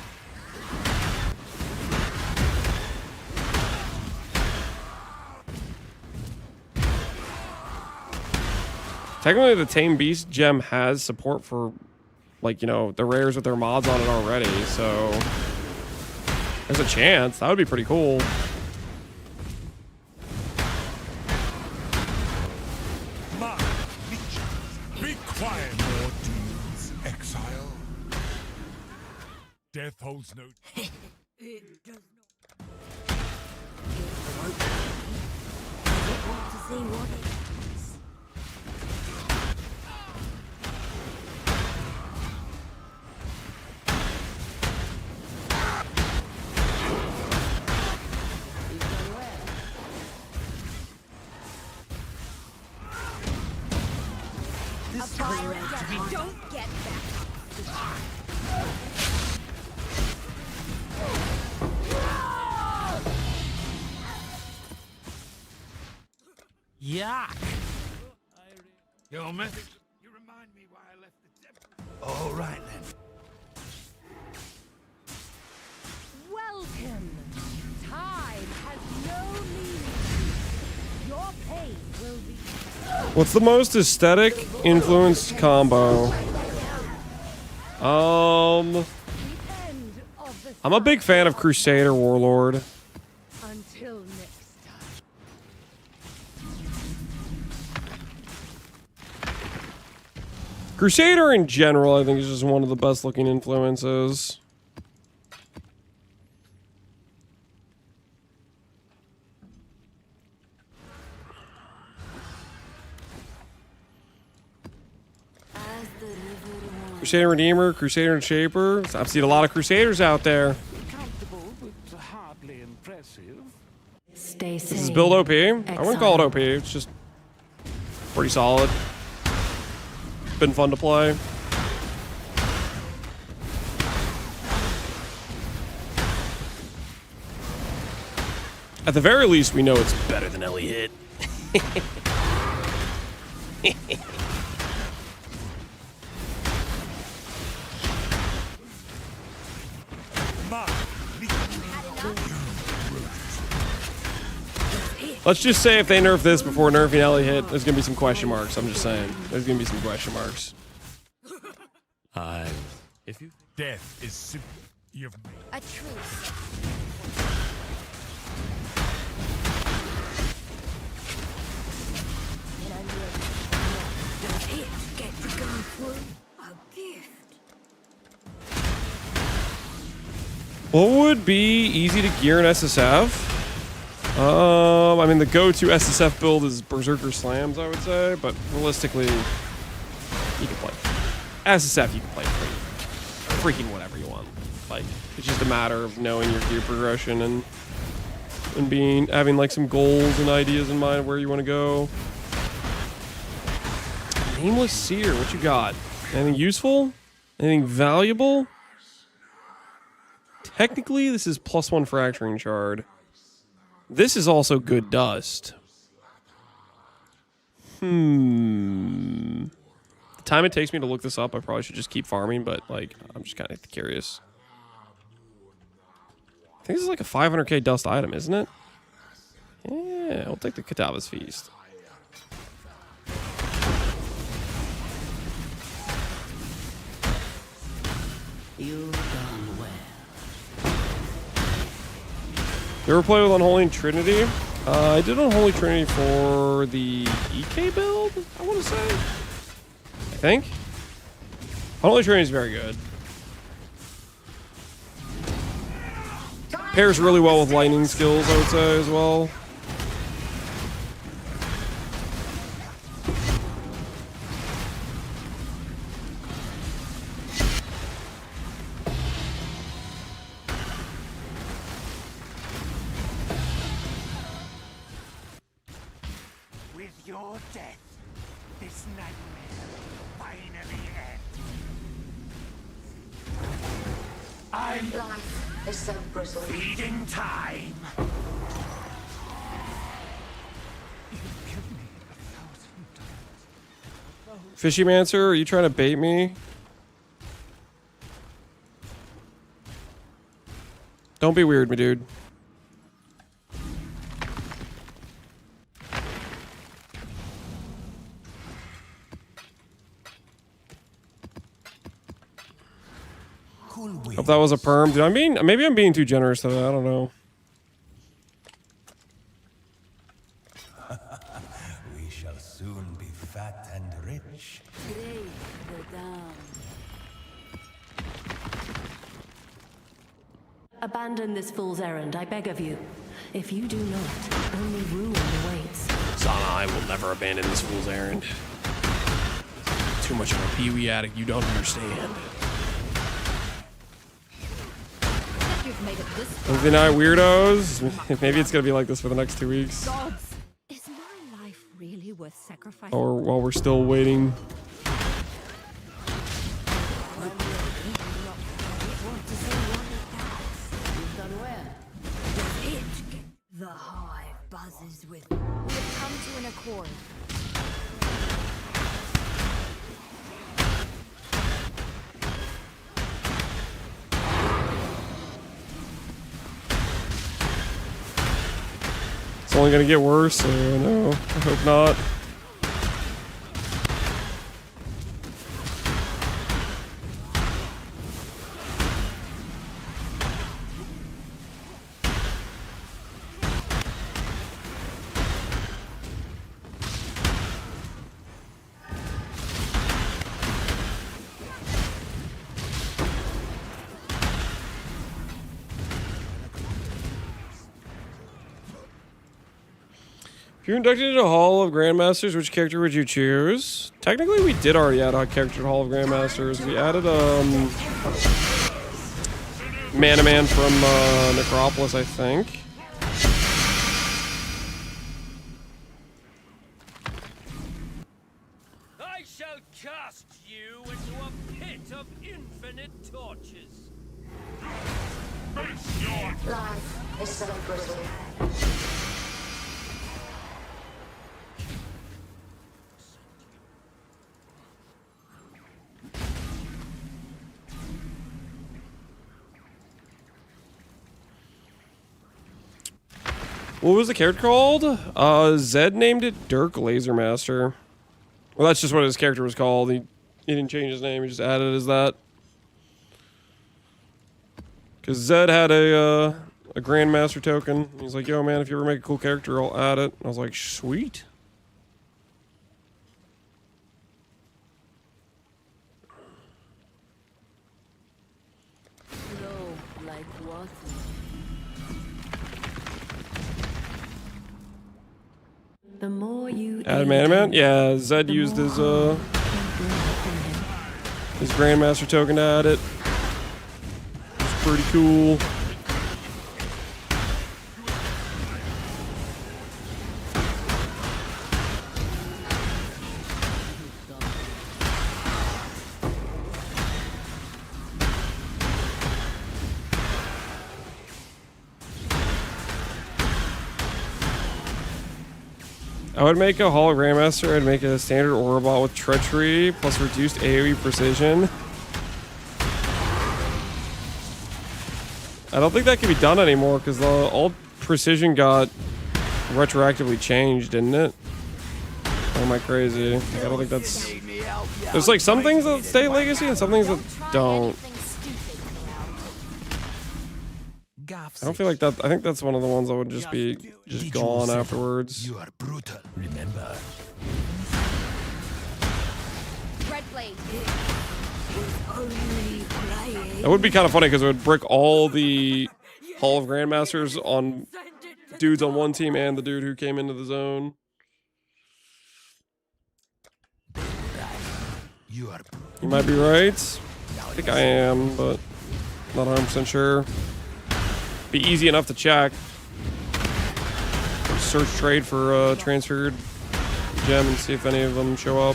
Technically, the Tame Beast gem has support for, like, you know, the rares with their mods on it already, so there's a chance. That would be pretty cool. Be quiet, more demons, exile. Death holds no. It does not. I want to see what it is. This We don't get that. Yuck! Your message. You remind me why I left the temple. All right then. Welcome. Time has no meaning. Your pain will be. What's the most aesthetic influenced combo? I'm a big fan of Crusader Warlord. Until next time. Crusader in general, I think, is just one of the best looking influences. Crusader Redeemer, Crusader and Shaper. I've seen a lot of Crusaders out there. Comfortable, but hardly impressive. Stay safe. This is build OP. I wouldn't call it OP. It's just pretty solid. Been fun to play. At the very least, we know it's better than Ellie Hit. Let's just say if they nerf this before nerfing Ellie Hit, there's gonna be some question marks. I'm just saying. There's gonna be some question marks. If you death is simple, you've made A truce. Does it get to go through a gift? What would be easy to gear in SSF? I mean, the go-to SSF build is Berserker Slams, I would say, but realistically, you can play SSF. You can play freaking whatever you want. Like, it's just a matter of knowing your gear progression and having like some goals and ideas in mind of where you want to go. Nameless Seer, what you got? Anything useful? Anything valuable? Technically, this is +1 fracturing shard. This is also good dust. The time it takes me to look this up, I probably should just keep farming, but like, I'm just kind of curious. I think this is like a 500k dust item, isn't it? Yeah, I'll take the Katava's Feast. You've done well. You ever play with Unholy Trinity? I did Unholy Trinity for the EK build, I want to say. I think. Unholy Trinity is very good. Pairs really well with lightning skills, I would say, as well. Your death, this nightmare finally ends. I'm Life is so brittle. feeding time. Fishy Mancer, are you trying to bait me? Don't be weird, my dude. Hope that was a perm. Dude, maybe I'm being too generous today. I don't know. We shall soon be fat and rich. Great the dawn. Abandon this fool's errand, I beg of you. If you do not, only ruin awaits. Sana, I will never abandon this fool's errand. Too much of a Pee-wee addict, you don't understand. Wednesday night weirdos. Maybe it's gonna be like this for the next 2 weeks. Gods, is my life really worth sacrificing? Or while we're still waiting. The hive buzzes with. We've come to an accord. It's only gonna get worse, so no, I hope not. If you're inducted into Hall of Grandmasters, which character would you choose? Technically, we did already add a character to Hall of Grandmasters. We added Mana Man from Necropolis, I think. I shall cast you into a pit of infinite torches. Life is so brittle. What was the character called? Zed named it Dirk Lasermaster. Well, that's just what his character was called. He didn't change his name. He just added it as that. Because Zed had a Grandmaster token. He's like, yo, man, if you ever make a cool character, I'll add it. I was like, sweet. Flow like water. The more you Adamant? Yeah, Zed used his Grandmaster token to add it. It's pretty cool. I would make a hologram master. I'd make a standard Orobot with treachery plus reduced AoE precision. I don't think that can be done anymore because the all precision got retroactively changed, didn't it? Or am I crazy? Like, I don't think that's. There's like some things that stay legacy and some things that don't. I don't feel like that. I think that's one of the ones that would just be gone afterwards. You are brutal, remember? That would be kind of funny because it would brick all the Hall of Grandmasters on dudes on one team and the dude who came into the zone. You might be right. I think I am, but not 100% sure. Be easy enough to check. Search trade for transferred gem and see if any of them show up.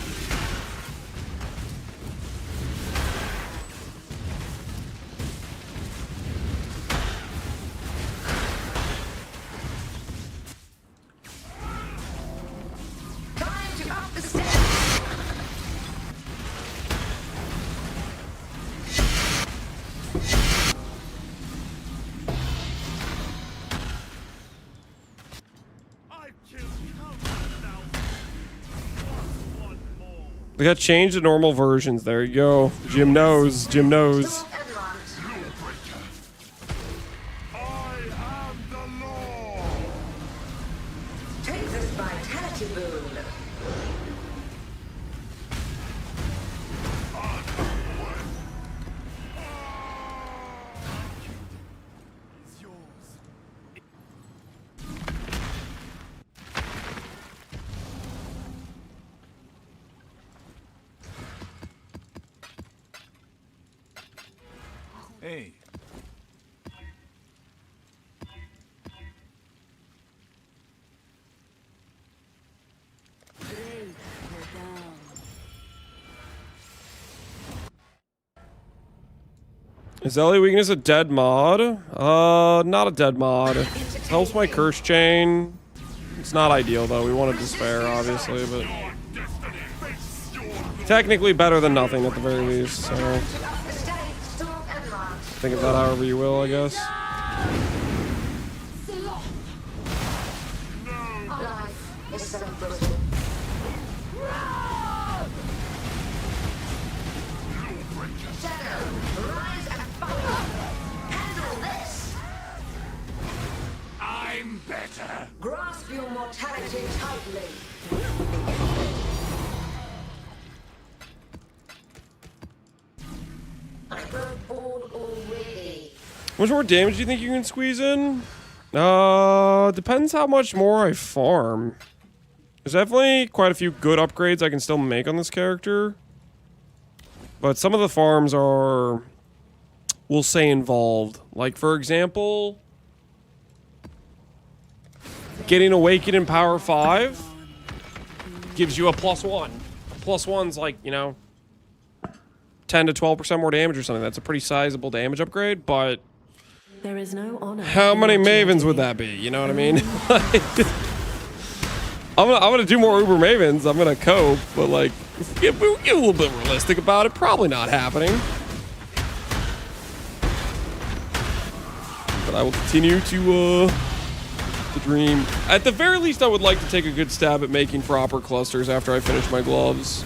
They got changed to normal versions. There you go. Jim knows. Jim knows. Take this vitality boon. Hey. Is Ellie weakness a dead mod? Not a dead mod. It helps my curse chain. It's not ideal though. We want to despair, obviously, but technically better than nothing at the very least. So think of that however you will, I guess. I'm better. Grasp your mortality tightly. I grow bored already. How much more damage do you think you can squeeze in? Depends how much more I farm. There's definitely quite a few good upgrades I can still make on this character. But some of the farms are, we'll say, involved. Like, for example, getting Awakened in Power 5 gives you a +1. +1's like, you know, 10 to 12% more damage or something. That's a pretty sizable damage upgrade, but there is no honor. How many Mavens would that be? You know what I mean? I'm gonna do more Uber Mavens. I'm gonna cope, but like, if we get a little bit realistic about it, probably not happening. But I will continue to dream. At the very least, I would like to take a good stab at making proper clusters after I finish my gloves.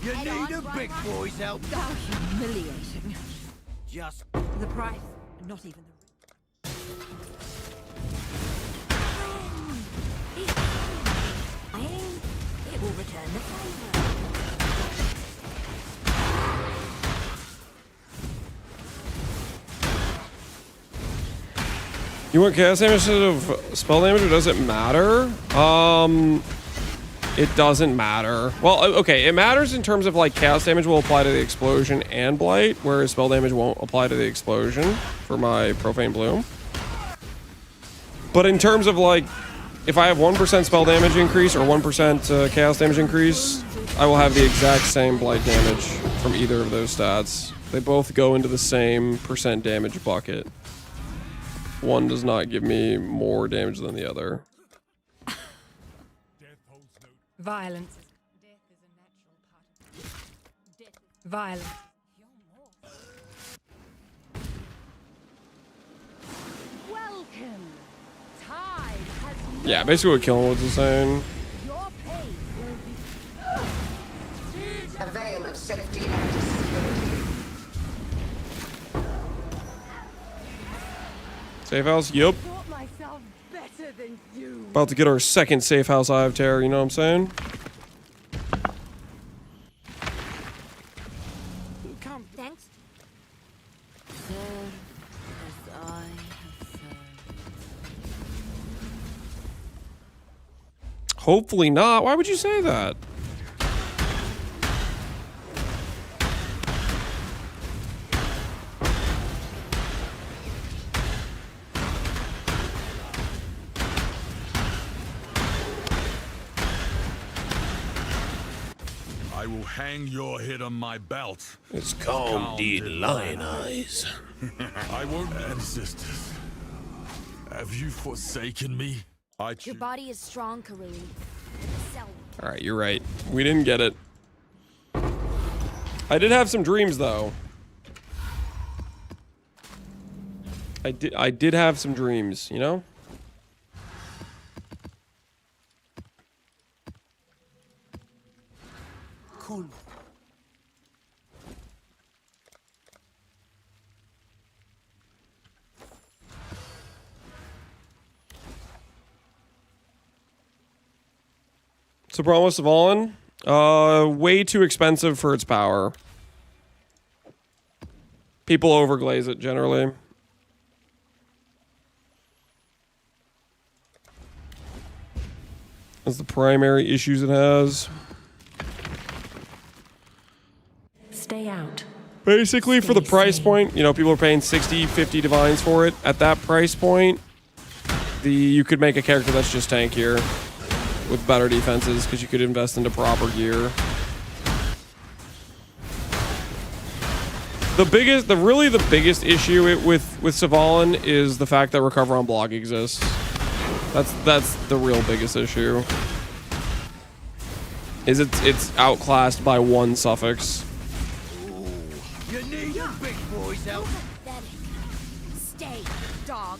You need a big boy's help. How humiliating. Just The price, not even the... You want cast damage instead of spell damage, or does it matter? It doesn't matter. Well, okay, it matters in terms of like cast damage will apply to the explosion and blight, whereas spell damage won't apply to the explosion for my Profane Bloom. But in terms of like, if I have 1% spell damage increase or 1% chaos damage increase, I will have the exact same blight damage from either of those stats. They both go into the same percent damage bucket. One does not give me more damage than the other. Violence. Death is a natural part of death. Violence. Welcome. Tide has Yeah, basically what Killing was saying. your pain will be A veil of safety and security. Safe house? Yup. thought myself better than you. About to get our second safe house Eye of Terror, you know what I'm saying? Come. Thanks. Serve as I have served. Hopefully not. Why would you say that? I will hang your head on my belt. It's calm, deed, lion eyes. I won't. Ancestors, have you forsaken me? Your body is strong, Karui. All right, you're right. We didn't get it. I did have some dreams, though. I did have some dreams, you know? Cool. So Promise of Fallen, way too expensive for its power. People overglaze it generally. That's the primary issues it has. Stay out. Basically, for the price point, you know, people are paying 60, 50 divines for it. At that price point, you could make a character that's just tankier with better defenses because you could invest into proper gear. The biggest issue with Savalan is the fact that Recover on Block exists. That's the real biggest issue. Is it's outclassed by one suffix. You need a big boy's help. Pathetic. Stay, dog.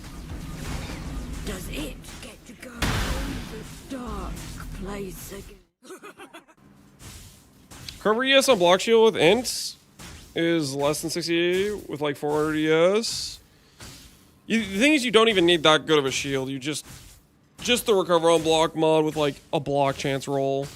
Does it get to go to the dark place again? Recover ES on Block Shield with Ints is less than 60 with like 400 ES. The thing is, you don't even need that good of a shield. You just the Recover on Block mod with like a block chance roll.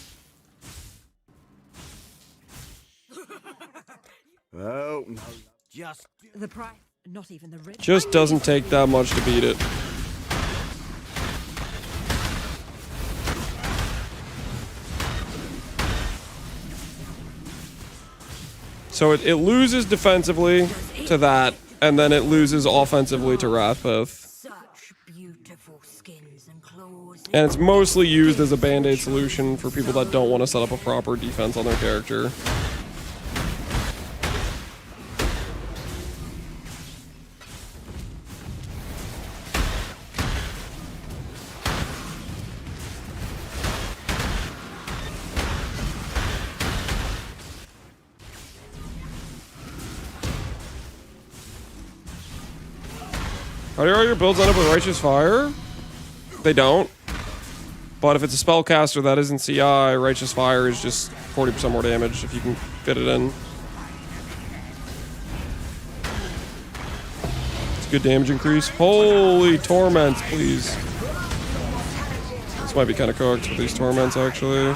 Oh no. Just the price. Not even the rich. Just doesn't take that much to beat it. So it loses defensively to that, and then it loses offensively to Wrathpith. Such beautiful skins and claws. And it's mostly used as a band-aid solution for people that don't want to set up a proper defense on their character. How do all your builds end up with Righteous Fire? They don't. But if it's a spellcaster that isn't CI, Righteous Fire is just 40% more damage if you can fit it in. It's a good damage increase. Holy Torments, please. This might be kind of cooked with these Torments, actually.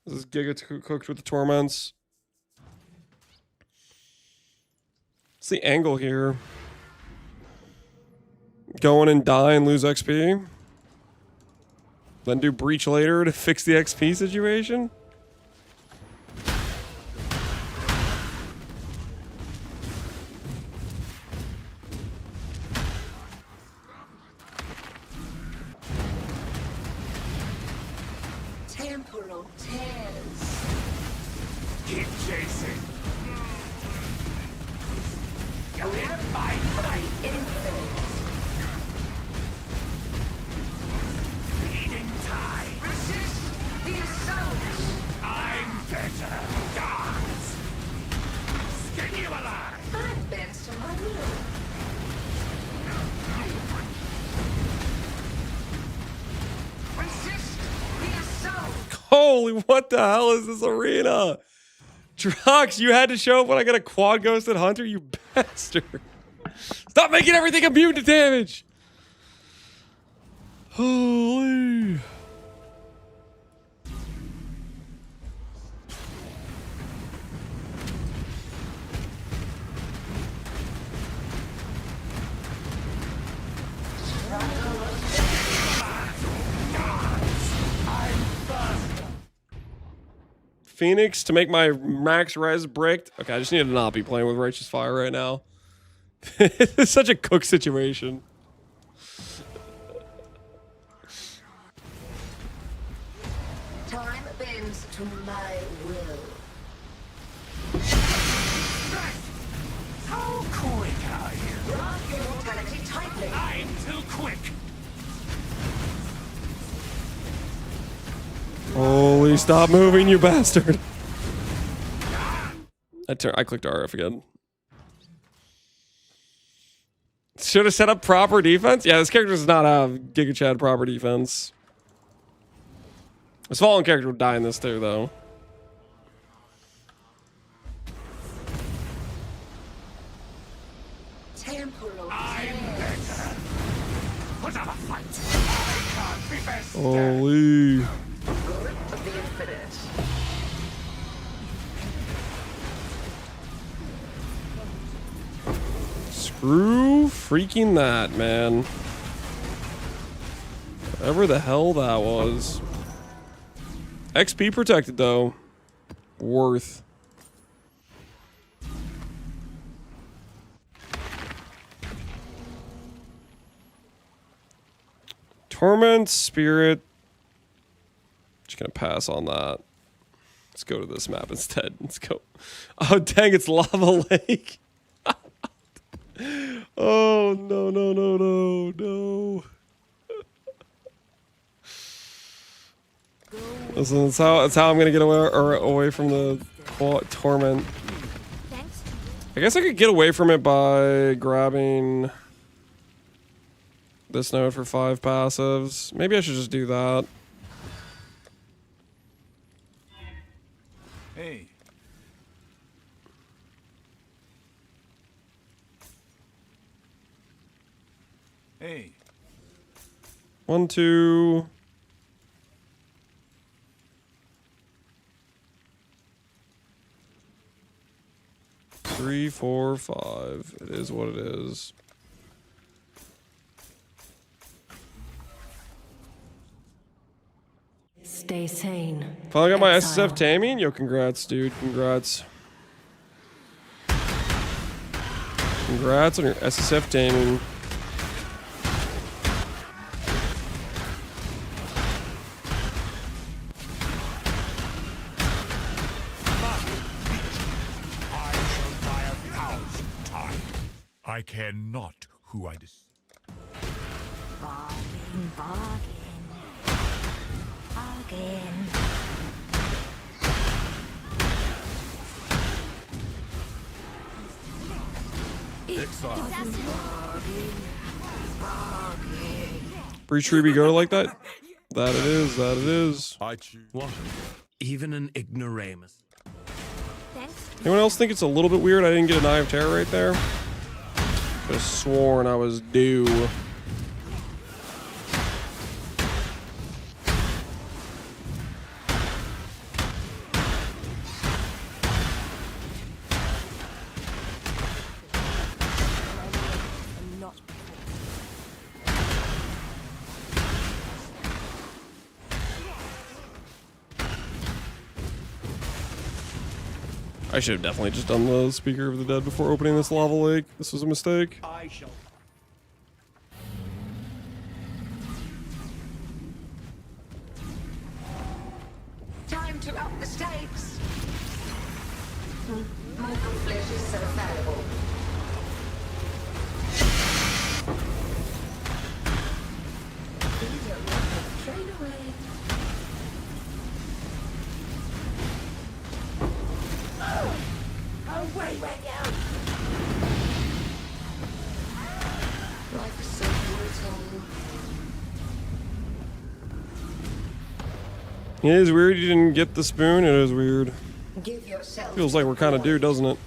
This is Giga cooked with the Torments. What's the angle here? Go in and die and lose XP. Then do breach later to fix the XP situation. Temporal tears. Keep chasing. You will fight my infinite. Bleeding time. Resist the assault. I'm better. Gods. Skin you alive. I'm bent to my will. Resist the assault. Holy, what the hell is this arena? Drox, you had to show up when I got a quad ghosted hunter, you bastard. Stop making everything immune to damage. Holy. Phoenix to make my max res bricked. Okay, I just need to not be playing with Righteous Fire right now. It's such a cook situation. Time bends to my will. How quick are you? Grant your mortality tightly. I'm too quick. Holy, stop moving, you bastard. I clicked RF again. Should have set up proper defense? Yeah, this character does not have Giga Chad proper defense. This fallen character would die in this too, though. Temporal I'm better. Put up a fight. I can't be best. Holy. grip of the infinite. Screw freaking that, man. Whatever the hell that was. XP protected, though. Worth. Torment, Spirit. Just gonna pass on that. Let's go to this map instead. Let's go. Oh, dang, it's Lava Lake. Oh, no, no, no, no, no. Listen, that's how I'm gonna get away from the torment. I guess I could get away from it by grabbing this node for 5 passives. Maybe I should just do that. Hey. Hey. 1, 2. 3, 4, 5. It is what it is. Stay sane. Finally got my SSF taming? Yo, congrats, dude. Congrats. Congrats on your SSF taming. I care not who I deceive. Bargain, bargain. Bargain. Breach Ruby go like that? That it is, that it is. I choose. What? Even an ignoramus. Anyone else think it's a little bit weird I didn't get an Eye of Terror right there? Could have sworn I was due. should have definitely just done the Speaker of the Dead before opening this lava lake. This was a mistake. I shall. Time to up the stakes. Mortal flesh is so fallible. Trade away. Away with you! Life is so brutal. It is weird you didn't get the spoon. It is weird. Give yourself. Feels like we're kind of due, doesn't it?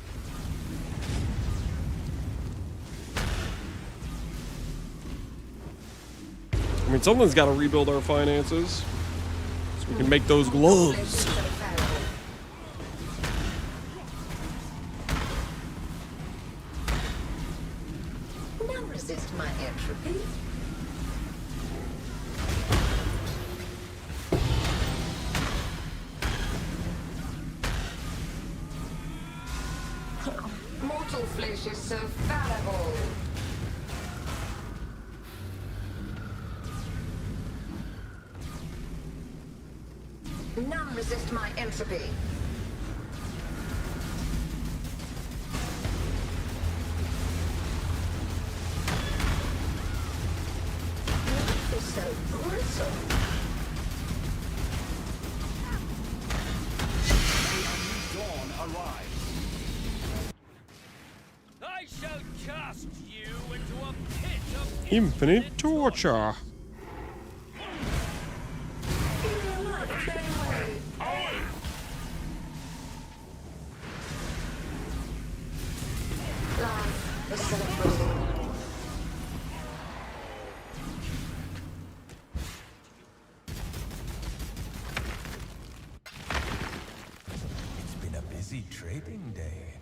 I mean, someone's got to rebuild our finances so we can make those gloves. None resist my entropy. Mortal flesh is so fallible. None resist my entropy. Life is so brittle. Dawn arrives. I shall cast you into a pit of Infinite torture. Life is so brittle. It's been a busy trading day.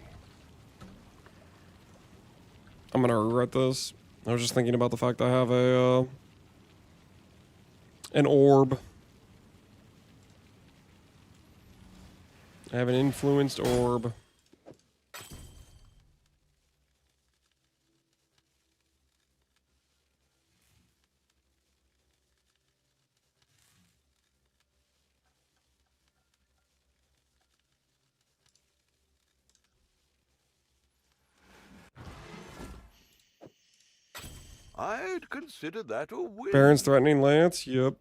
I'm gonna regret this. I was just thinking about the fact I have a an orb. I have an influenced orb. I'd consider that a win. Baron's threatening Lance. Yep.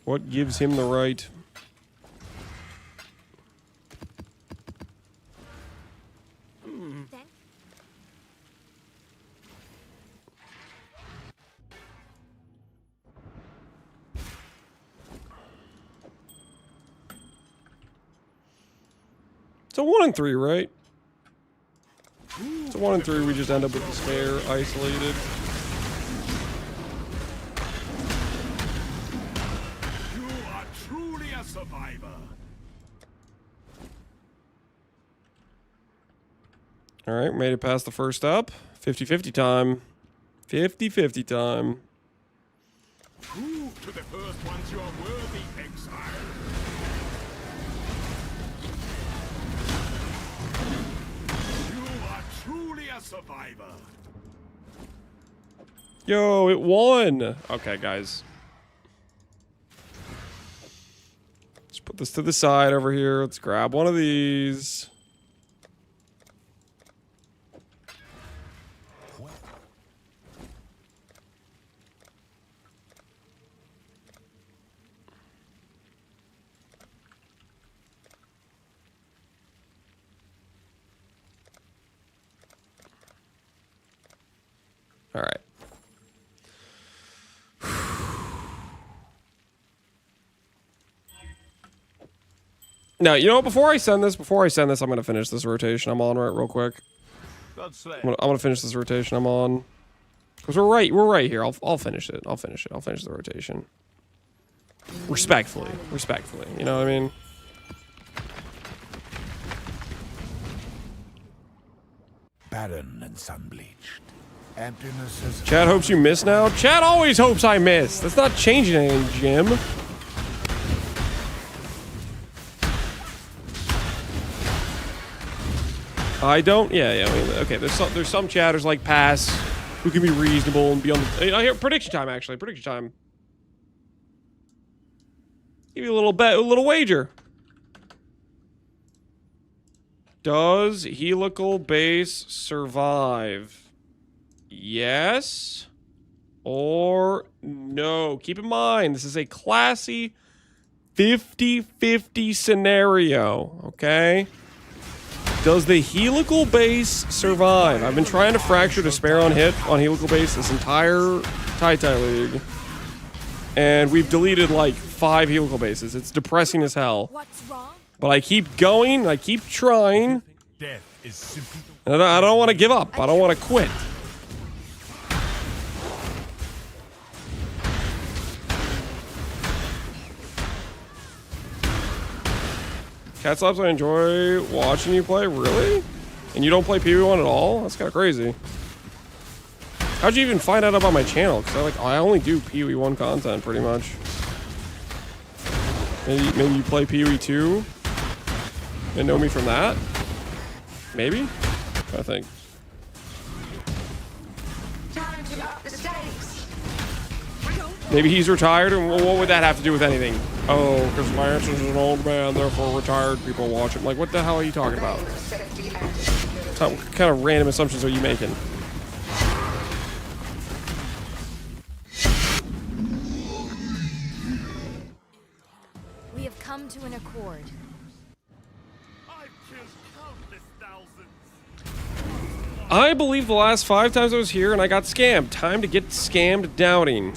What gives him the right? It's a 1 and 3, right? It's a 1 and 3. We just end up with despair, isolated. You are truly a survivor. All right, made it past the first up. 50-50 time. 50-50 time. Prove to the first ones you are worthy, exile. Truly a survivor. Yo, it won. Okay, guys. Let's put this to the side over here. Let's grab one of these. All right. Now, you know what? Before I send this, I'm going to finish this rotation I'm on real quick. I'm gonna finish this rotation I'm on. Because we're right here. I'll finish it. I'll finish the rotation. Respectfully. You know what I mean? Barren and sun-bleached. Emptiness is Chad hopes you miss now. Chad always hopes I miss. That's not changing anything, Jim. I don't. Yeah. I mean, okay. There's some chatters like Pass who can be reasonable and be on the. I hear prediction time actually. Prediction time. Give you a little bet, a little wager. Does helical base survive? Yes or no? Keep in mind, this is a classy 50-50 scenario, okay? Does the helical base survive? I've been trying to fracture despair on hit on helical base this entire Tai League. And we've deleted like 5 helical bases. It's depressing as hell. What's wrong? But I keep going, I keep trying. death is simply And I don't want to give up. I don't want to quit. Cat Slaps, I enjoy watching you play. Really? And you don't play PvE1 at all? That's kind of crazy. How'd you even find out about my channel? Because I only do PvE1 content pretty much. Maybe you play PvE2 and know me from that? Maybe? I think. Time to up the stakes. Maybe he's retired, and what would that have to do with anything? Oh, because Lance is an old man, therefore retired people watch him. Like, what the hell are you talking about? What kind of random assumptions are you making? We have come to an accord. I believe the last 5 times I was here and I got scammed. Time to get scammed downing.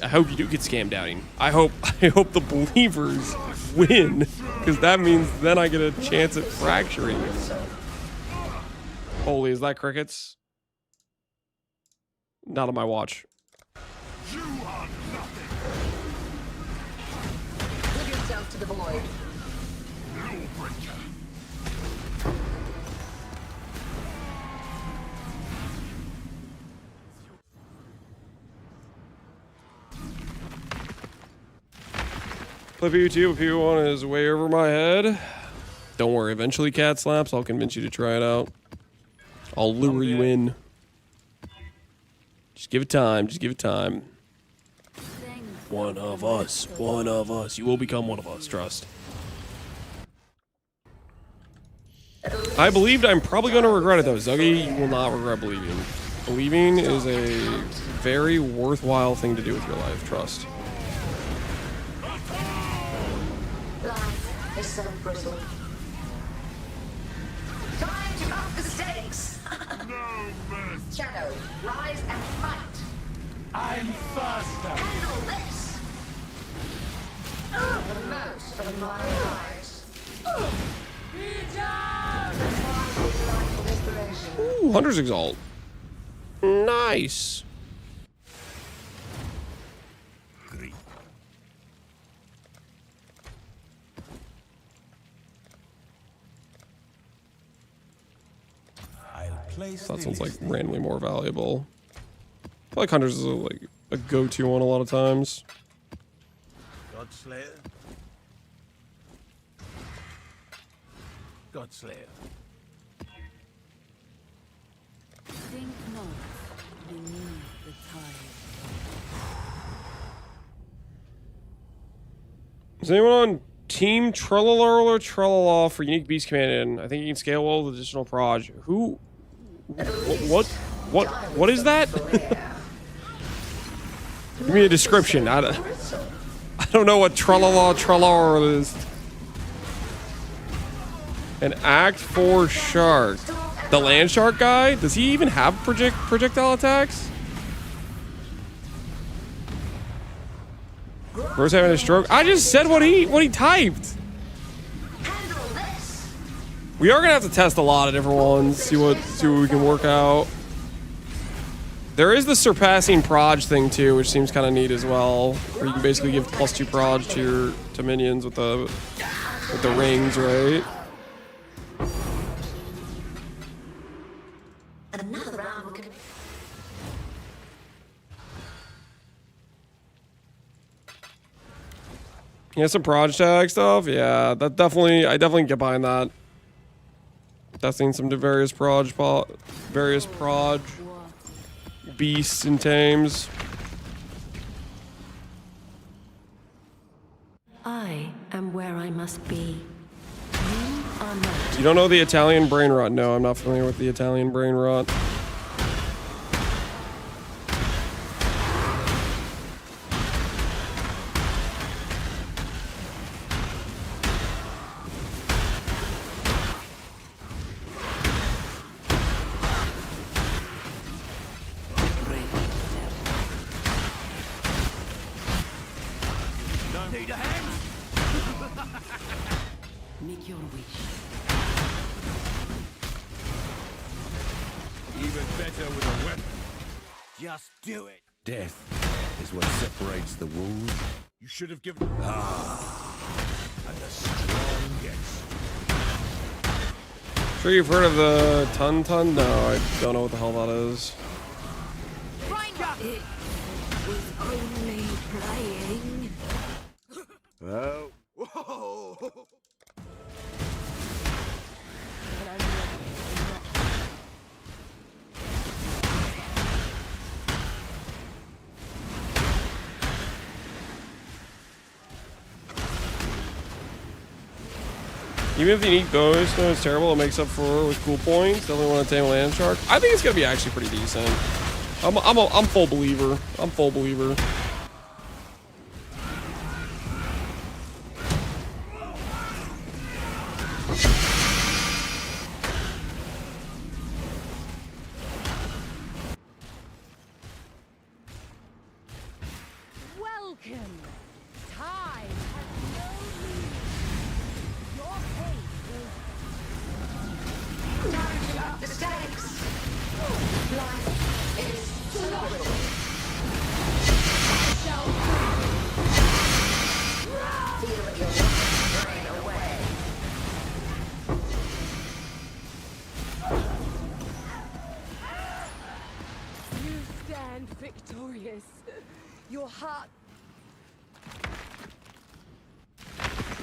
I hope you do get scammed downing. I hope the believers win, because that means then I get a chance at fracturing. Holy, is that crickets? Not on my watch. You are nothing. Give yourself to the void. Play PvE2, but PvE1 is way over my head. Don't worry, eventually Cat Slaps, I'll convince you to try it out. I'll lure you in. Just give it time, just give it time. One of us, one of us. You will become one of us, trust. I believed, I'm probably going to regret it though. Zuggy, you will not regret believing. Believing is a very worthwhile thing to do with your life, trust. Life is so brittle. Time to up the stakes. no mercy. Shadow, rise and fight. I'm faster. Handle this. The most of my eyes. Ooh, Hunter's Exalt. Nice. That sounds like randomly more valuable. I feel like Hunter's is a go-to one a lot of times. Godslayer. Godslayer. Think not beneath the tide. Is anyone on Team Trellalor or Trellala for Unique Beast Command? I think you can scale well with additional proj. Who? What is that? Give me a description. I don't know what Trellalor is. An Act 4 shark. The land shark guy? Does he even have projectile attacks? Where's having a stroke? I just said what he typed. We are gonna have to test a lot of different ones, see what we can work out. There is the surpassing proj thing too, which seems kind of neat as well, where you can basically give +2 proj to minions with the rings, right? Another round will complete. Yeah, some proj tag stuff. Yeah, that definitely. I definitely get behind that. Testing some various proj beasts and tames. I am where I must be. You are not. You don't know the Italian brain rot? No, I'm not familiar with the Italian brain rot. Need a hand? Make your wish. Even better with a weapon. Just do it. Death is what separates the wolves. You should have given. And the strong gets. Sure you've heard of the Tun? No, I don't know what the hell that is. It was only playing. Oh. Whoa! Even if the unique ghost no, it's terrible, it makes up for with cool points. Definitely want to tame a land shark. I think it's gonna be actually pretty decent. I'm full believer. I'm full believer. Welcome. Time has no meaning. Your pace Time up the stakes. Life is phenomenal. Feel your brain away. You stand victorious. Your heart.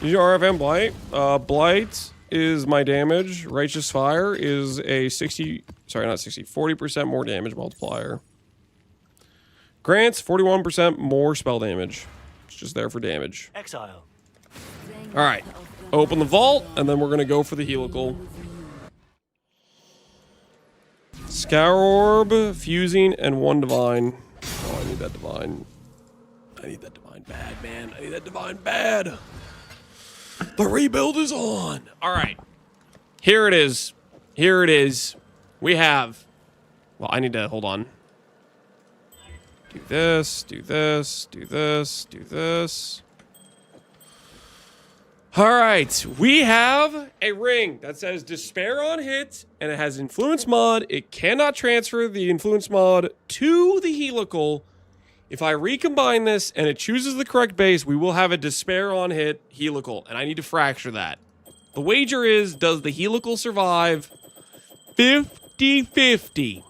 Your RFM Blight. Blight is my damage. Righteous Fire is a 40% more damage multiplier. Grants 41% more spell damage. It's just there for damage. Exile. Alright. Open the vault, and then we're gonna go for the helical. Scour Orb, Fusing, and 1 Divine. Oh, I need that Divine. I need that Divine bad, man. I need that Divine bad. The rebuild is on. All right. Here it is. Here it is. We have... Well, I need to... Hold on. Do this, do this, do this, do this. All right. We have a ring that says Despair on hit, and it has Influence mod. It cannot transfer the Influence mod to the helical. If I recombine this and it chooses the correct base, we will have a Despair on hit helical, and I need to fracture that. The wager is, does the helical survive? 50-50.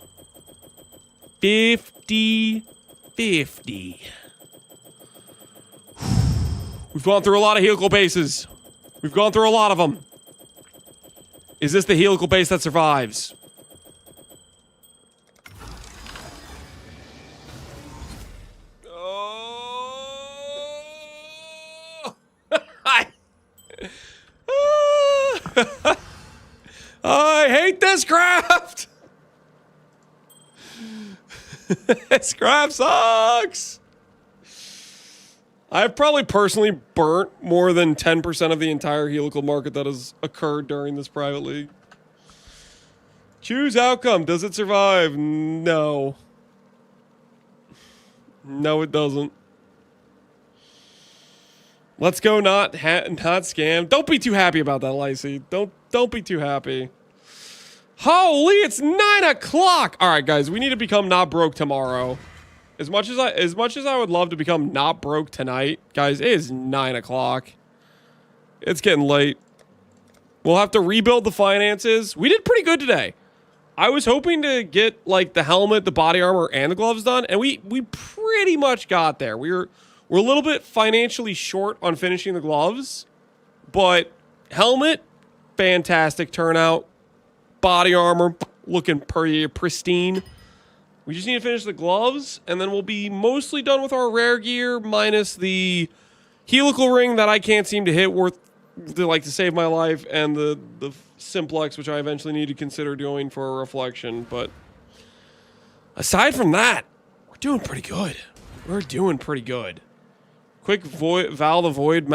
50-50. We've gone through a lot of helical bases. We've gone through a lot of them. Is this the helical base that survives? I hate this craft! This craft sucks! I've probably personally burnt more than 10% of the entire helical market that has occurred during this private league. Choose outcome. Does it survive? No. No, it doesn't. Let's go not scam. Don't be too happy about that, Lacey. Don't be too happy. Holy, it's 9 o'clock. All right, guys, we need to become not broke tomorrow. As much as I would love to become not broke tonight, guys, it is 9 o'clock. It's getting late. We'll have to rebuild the finances. We did pretty good today. I was hoping to get like the helmet, the body armor, and the gloves done, and we pretty much got there. We're a little bit financially short on finishing the gloves, but helmet, fantastic turnout. Body armor, looking pretty pristine. We just need to finish the gloves, and then we'll be mostly done with our rare gear, minus the helical ring that I can't seem to hit to save my life, and the simplex, which I eventually need to consider doing for a reflection. But aside from that, we're doing pretty good. We're doing pretty good. Quick Val the Void.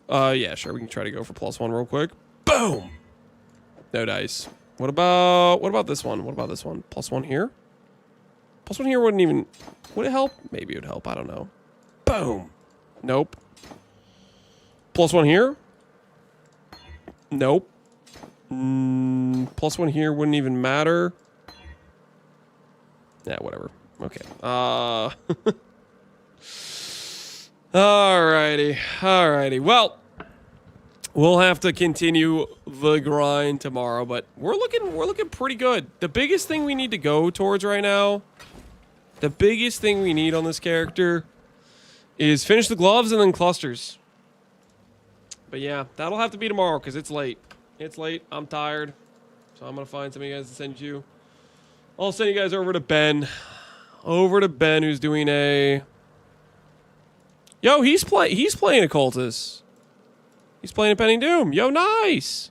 Yeah, sure. We can try to go for +1 real quick. Boom. No dice. What about this one? What about this one? +1 here. +1 here wouldn't even. Would it help? Maybe it would help. I don't know. Boom. Nope. +1 here. Nope. +1 here wouldn't even matter. Yeah, whatever. Okay. Alrighty. Well, we'll have to continue the grind tomorrow, but we're looking pretty good. The biggest thing we need to go towards right now, the biggest thing we need on this character is finish the gloves and then clusters. But yeah, that'll have to be tomorrow because it's late. It's late. I'm tired. So I'm going to find some of you guys to send you. I'll send you guys over to Ben. Who's doing a... Yo, he's playing Occultist. He's playing Impending Doom. Yo, nice.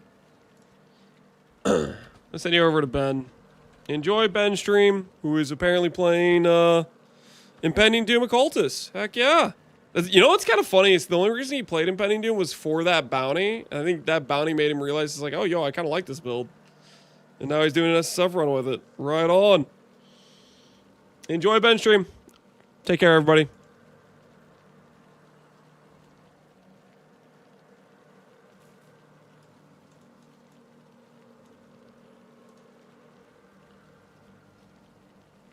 I'll send you over to Ben. Enjoy Ben's stream, who is apparently playing Impending Doom Occultist. Heck yeah. You know what's kind of funny is the only reason he played Impending Doom was for that bounty. And I think that bounty made him realize, it's like, oh, yo, I kind of like this build. And now he's doing a SF run with it. Right on. Enjoy Ben's stream. Take care, everybody.